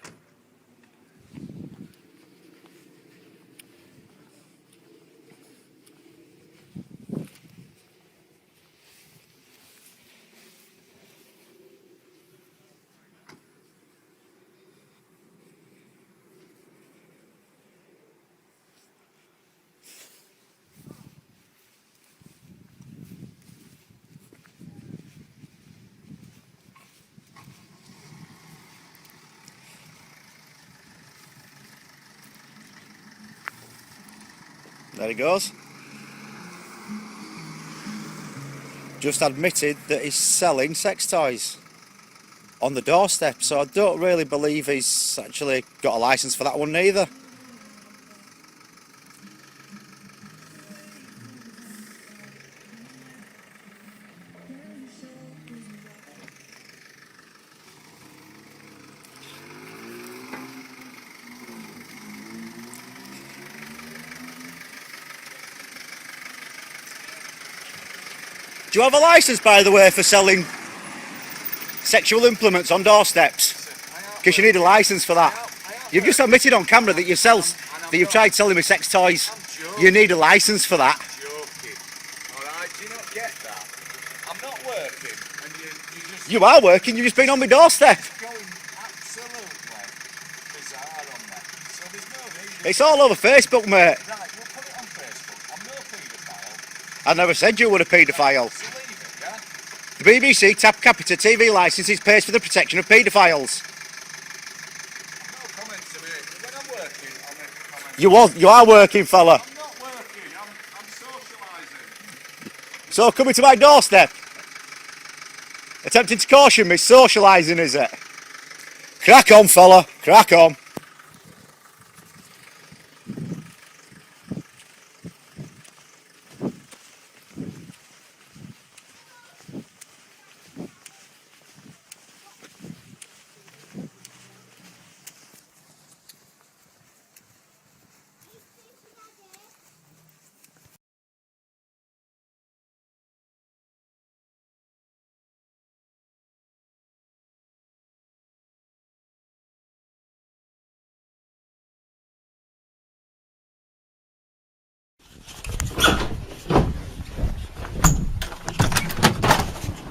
There he goes. Just admitted that he's selling sex toys on the doorstep, so I don't really believe he's actually got a licence for that one neither. Do you have a licence, by the way, for selling sexual implements on doorsteps? Because you need a licence for that. You've just admitted on camera that you've tried selling me sex toys. You need a licence for that. Joking. Alright, do you not get that? I'm not working, and you just... You are working, you've just been on my doorstep. Going absolutely bizarre on that. So there's no need... It's all over Facebook, mate. Right, we'll put it on Facebook. I'm no paedophile. I never said you were a paedophile. So leave it, yeah? The BBC Tab Capita TV licences pays for the protection of paedophiles. No comments to make. When I'm working, I'll make a comment. You are working, fella. I'm not working, I'm socialising. So coming to my doorstep, attempting to caution me, socialising, is it? Crack on, fella, crack on.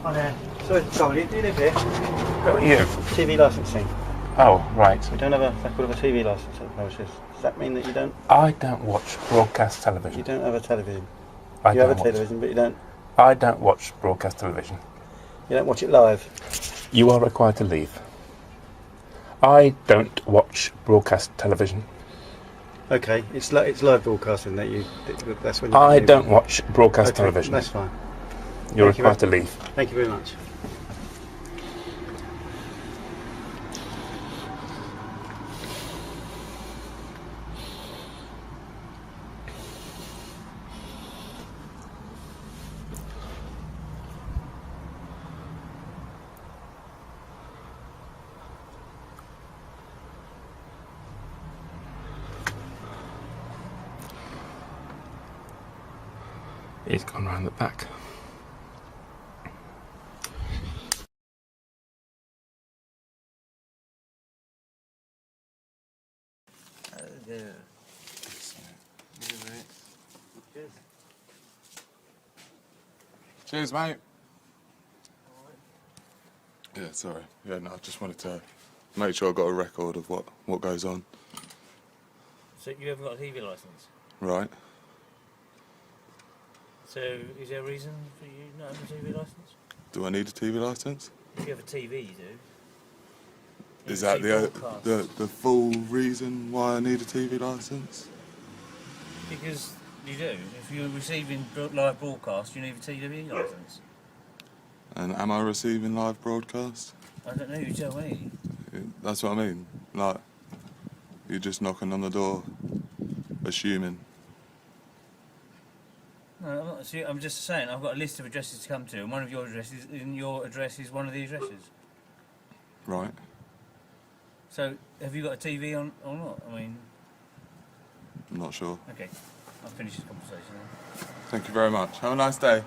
Hi there. Sorry, sorry, do you live here? Who are you? TV licensing. Oh, right. We don't have a record of a TV licence at the premises. Does that mean that you don't? I don't watch broadcast television. You don't have a television. I You have a don't watch- television, but you don't. I don't watch broadcast television. You don't watch it live. You are required to leave. I don't watch broadcast television. Okay, it's live broadcasting that you. That's when you. I can don't watch broadcast Okay, television. That's fine. You're Thank you quite a very- leaf. Thank you very much. He's gone round the back. Cheers, mate. Yeah, sorry. Yeah, no, I just wanted to make sure I got a record of what goes on. So you haven't got a TV licence? Right. So is there a reason for you not having a TV licence? Do I need a TV licence? If you have a TV, you do. Is You that see broadcasts. the full reason why I need a TV licence? Because you do. If you're receiving live broadcast, you need a TV licence. And am I receiving live broadcast? I don't know, you tell me. That's what I mean. Like, you're just knocking on the door, assuming. No, I'm not. See, I'm just saying, I've got a list of addresses to come to, and one of your addresses, and your address is one of the addresses. Right. So, have you got a TV on or not? I mean... I'm not sure. Okay, I'll finish this conversation then. Thank you very much. Have a nice day.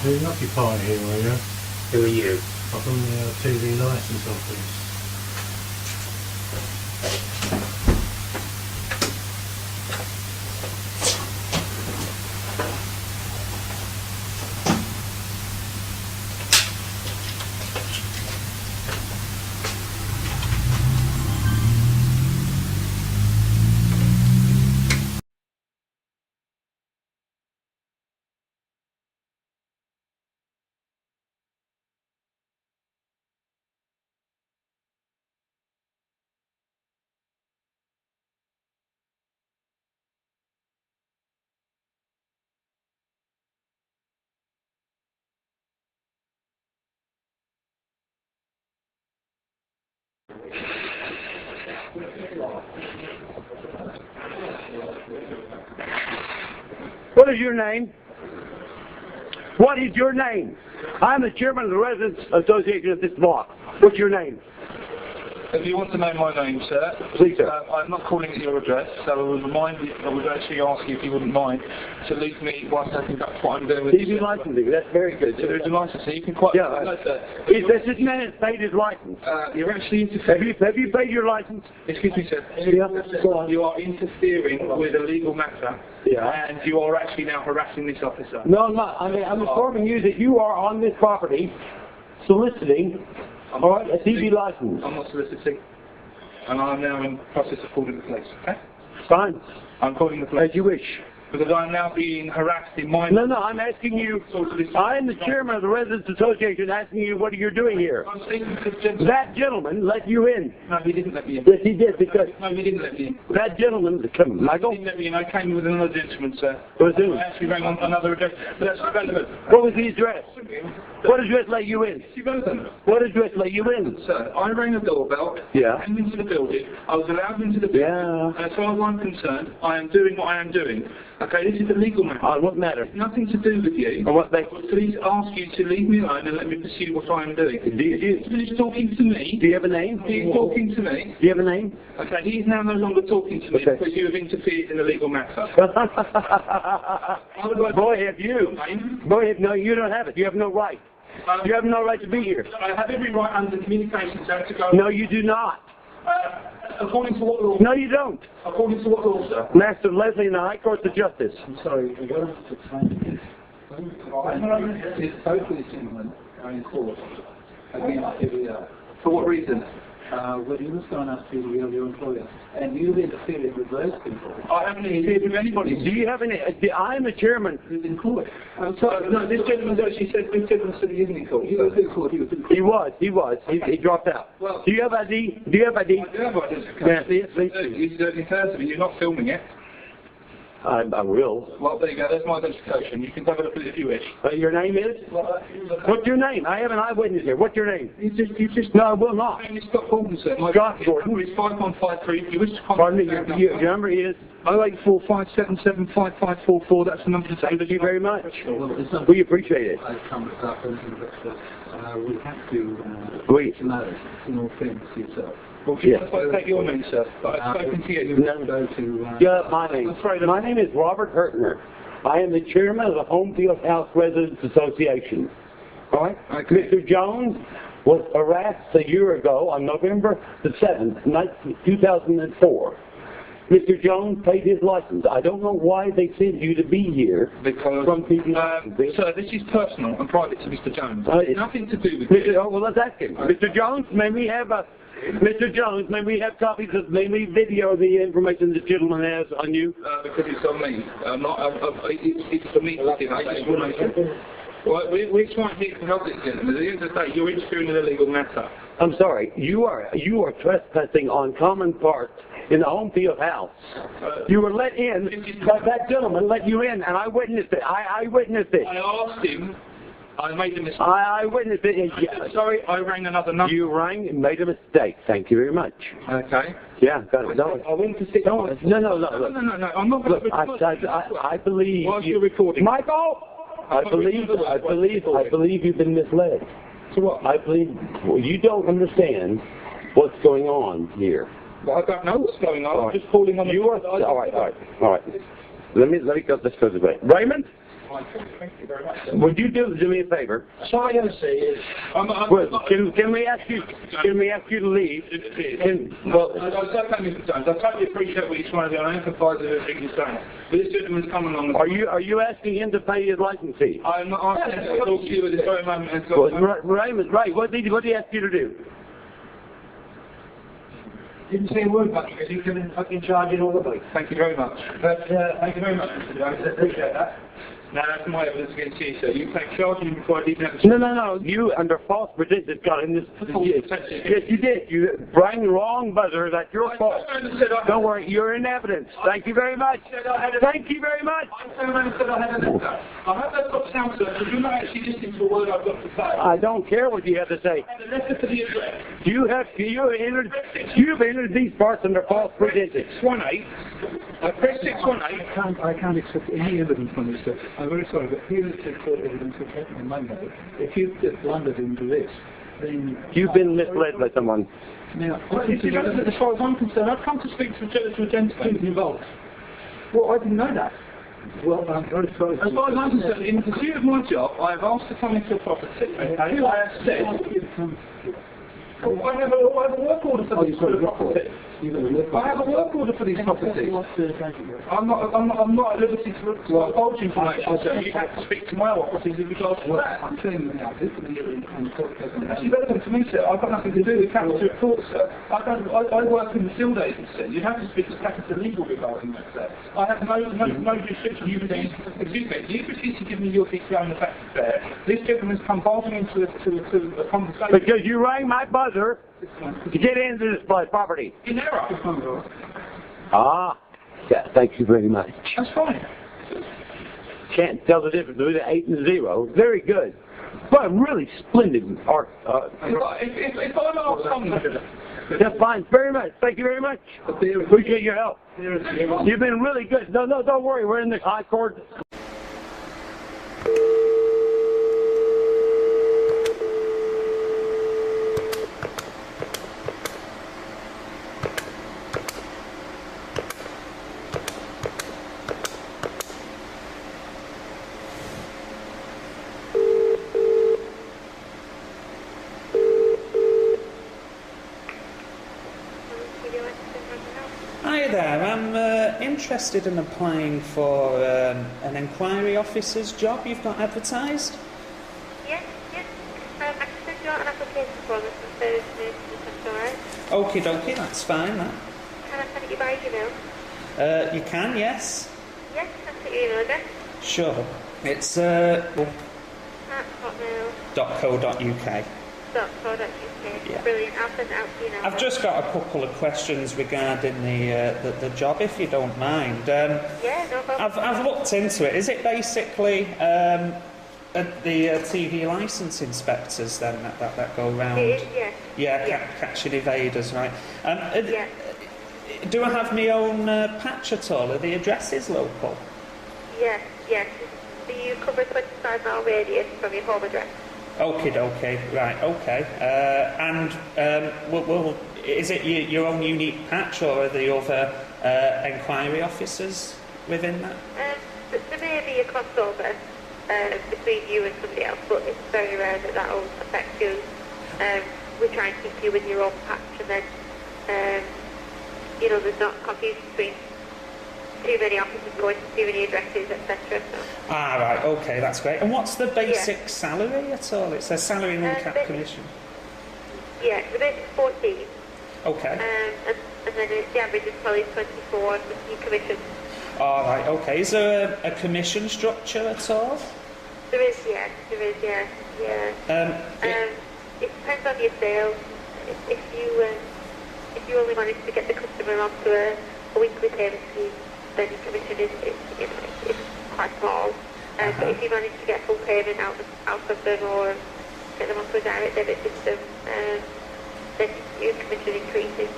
You're an occupier here, are you? Who are you? I'm from the TV licence office. What is your name? What is your name? I'm the chairman of the Residents Association of this block. What's your name? If you want to know my name, sir, please, sir. I'm not calling at your address, so I would actually ask you if you wouldn't mind to leave me whilst I conduct what I'm doing with TV licensing, that's very good. So there's a license, so you can quite... Yeah, this man has paid his license. You're actually interfering... Have you paid your license? Excuse me, sir. Yeah, go on. You are interfering with a legal matter. Yeah. And you are actually now harassing this officer. No, I'm not. I'm informing you that you are on this property soliciting a TV license. I'm not soliciting. And I'm now in the process of calling the police, okay? Fine. I'm calling the police. As you wish. Because I'm now being harassed in my... No, I'm asking you... I am the chairman of the Residents Association asking you what you're doing here. I'm speaking to the gentleman. That gentleman let you in. No, he didn't let me in. Yes, he did, because... No, he didn't let me in. That gentleman... Michael? He didn't let me in. I came with another gentleman, sir. What's it? I actually rang on another address. But that's irrelevant. What was the address? What address let you in? What address let you in? Sir, I rang the doorbell. Yeah. Came into the building. I was allowed into the building. Yeah. As far as I'm concerned, I am doing what I am doing. Okay, this is a legal matter. On what matter? It's nothing to do with you. On what basis? Please ask you to leave me alone and let me pursue what I am doing. Do you He's talking to me. Do you have a name? He's talking to me. Do you have a name? Okay, he's now no longer talking to me because you have interfered in a legal matter. Boy, have you. Boy, no, you don't have it. You have no right. You have no right to be here. I have every right under the Communications Act to go... No, you do not. According to what law? No, you don't. According to what law, sir? Master Leslie and the High Court of Justice. I'm sorry, we're going to explain this. Both of these gentlemen are in court against TVR. For what reason? Well, you must go and ask people of your employer. And you've interfered with those people. I haven't interfered with anybody. Do you have any... I'm the chairman. Who's in court? I'm sorry, no, this gentleman actually said this gentleman said he isn't in court. He was in court. He was. He dropped out. Well, do you have ID? Do you have ID? I do have identification. Yeah, see it, please. You don't in terms of it. You're not filming it. I will. Well, there you go. There's my identification. You can have a look at it if you wish. Your name is? What's your name? I have an eyewitness here. What's your name? You just... No, I will not. My name is Scott Gordon, sir. My Scott Gordon. It's 5153. If you wish to contact... Pardon me, your number is? 08457755544. That's the number to take. Thank you very much. We appreciate it. I've come up with we have to... Wait. In all fairness to yourself. Well, yes. If I take your name, sir. I've spoken to you. My name is Robert Hertner. I am the chairman of the Homefield House Residents Association. All right? Okay. Mr. Jones was harassed a year ago on November the 7th, 2004. Mr. Jones paid his license. I don't know why they sent you to be here. Because, sir, this is personal and private to Mr. Jones. It's nothing to do with you. Oh, well, let's ask him. Mr. Jones, may we have copies of, may we video the information the gentleman has on you? Because it's on me. It's for me to give that information. Well, we're trying here to help this gentleman. At the end of the day, you're interfering in a legal matter. I'm sorry. You are trespassing on common parts in the Homefield house. You were let in. That gentleman let you in, and I witnessed it. I witnessed it. I asked him. I made a mistake. I witnessed it. Yeah. Sorry, I rang another number. You rang and made a mistake. Thank you very much. Okay. Yeah, got it. No, I went to sit. No. I'm not going to. I believe. Whilst you're recording, Michael. I believe you've been misled. So what? I believe you don't understand what's going on here. Well, I don't know what's going on. I'm just calling on the... All right. Let me go this goes away. Raymond? Thank you very much. Would you do me a favor? So I am saying, can we ask you to leave? I totally appreciate what you're trying to do. I empathise with everything you're saying. But this gentleman's come along. Are you asking him to pay his license fee? I'm not asking him to talk to you at this very moment. Raymond, right? What did he ask you to do? Didn't say a word about it because you can fucking charge it all the way. Thank you very much. But thank you very much, Mr. Jones. I appreciate that. Now that's my evidence against you, sir. You take charge of me before I even have to... No. You, under false pretenses, got in this... Yes, you did. You rang the wrong buzzer. That's your fault. Don't worry. You're in evidence. Thank you very much. Thank you very much. I said I had a letter. I hope that's got sound, sir, because you're not actually listening to a word I've got to say. I don't care what you have to say. I had a letter to the address. You've entered these parts under false pretenses. 618. I pressed 618. I can't accept any evidence from this, sir. I'm very sorry, but here is the court evidence of happening in my matter. If you've just blundered into this, then... You've been misled by someone. Now, as far as I'm concerned, I've come to speak to a gentleman involved. Well, I didn't know that. Well, I'm very sorry. As far as I'm concerned, in pursuit of my job, I have asked to come into a property. Okay, I have said... I have a work order for this property. I have a work order for these properties. I'm not at liberty to divulge information, so you have to speak to my offices in regards to that. I'm telling you now, this is That's irrelevant to me, sir. I've got nothing to do with Capital Court, sir. I work in the field agency. You have to speak to Capital Legal regarding that, sir. I have no restriction. You refuse to give me your detail on the facts there. This gentleman's come barging into a conversation. Because you rang my buzzer to get into this property. In error. Ah, yeah, thank you very much. That's fine. Can't tell the difference between the 8 and the 0. Very good. But really splendid art. If I'm asked something, That's fine. Very much. Thank you very much. Appreciate your help. You've been really good. No, don't worry. We're in the high court. Hi there, I'm interested in applying for an inquiry officer's job you've got advertised. Yes. I can send you out an application form and some further information if that's alright. Okie dokie, that's fine. That. Can I send it you by email? You can, yes. Yes, can I put your email address? Sure. It's @hotmail.co.uk. Yeah. Brilliant, I'll send it out to you now. I've just got a couple of questions regarding the job, if you don't mind. Yeah, no problem. I've looked into it. Is it basically the TV licence inspectors then that go round? It is, yes. Yeah, catching evaders, right? Yeah. Do I have my own patch at all? Are the addresses local? Yes. Do you cover a 25-mile radius from your home address? Okie dokie, right, okay. Well, is it your own unique patch, or are there other inquiry officers within that? There may be a crossover between you and somebody else, but it's very rare that will affect you. We try and keep you with your own patch, and then, there's not confusion between too many officers going to too many addresses, etc. So. Right, okay, that's great. And what's the basic salary at all? It says salary and uncapped commission. Yeah, the basic is 14. Okay. And then the average is probably 24 with your commission. Right, okay. Is there a commission structure at all? There is, yeah. It depends on your sales. If you only manage to get the customer onto a weekly payment scheme, then your commission is quite small. But if you manage to get full payment out of them, or get them onto a direct debit system, then your commission increases.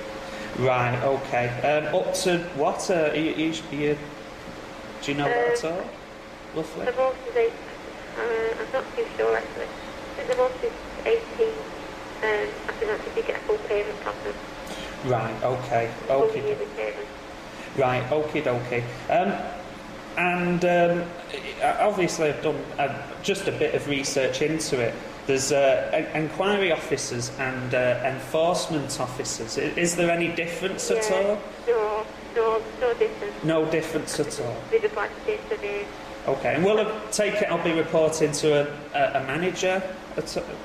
Right, okay. Up to what? Do you know that at all? Roughly? The most is 8. I'm not too sure actually. I think the most is 18. I think that's if you get a full payment from them. Right, okay. Full yearly payment. Right, okie dokie. And obviously I've done just a bit of research into it. There's inquiry officers and enforcement officers. Is there any difference at all? No difference. No difference at all? They just like to change the name. Okay, and will I'll be reporting to a manager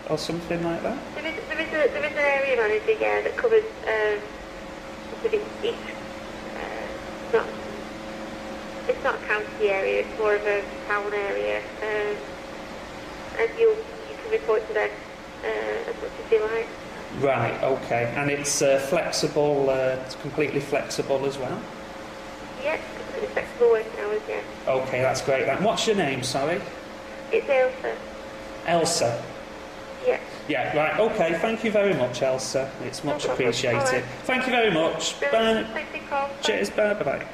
or something like that? There is an area manager, yeah, that covers each. It's not a county area, it's more of a town area, and you can report to them as much as you like. Right, okay, and it's flexible, it's completely flexible as well? Yeah, completely flexible working hours, yeah. Okay, that's great. And what's your name, sorry? It's Elsa. Elsa? Yeah. Yeah, right, okay, thank you very much, Elsa. It's much appreciated. Right. Thank you very much. Brilliant. Bye. Thanks for your call. Cheers, bye, bye-bye.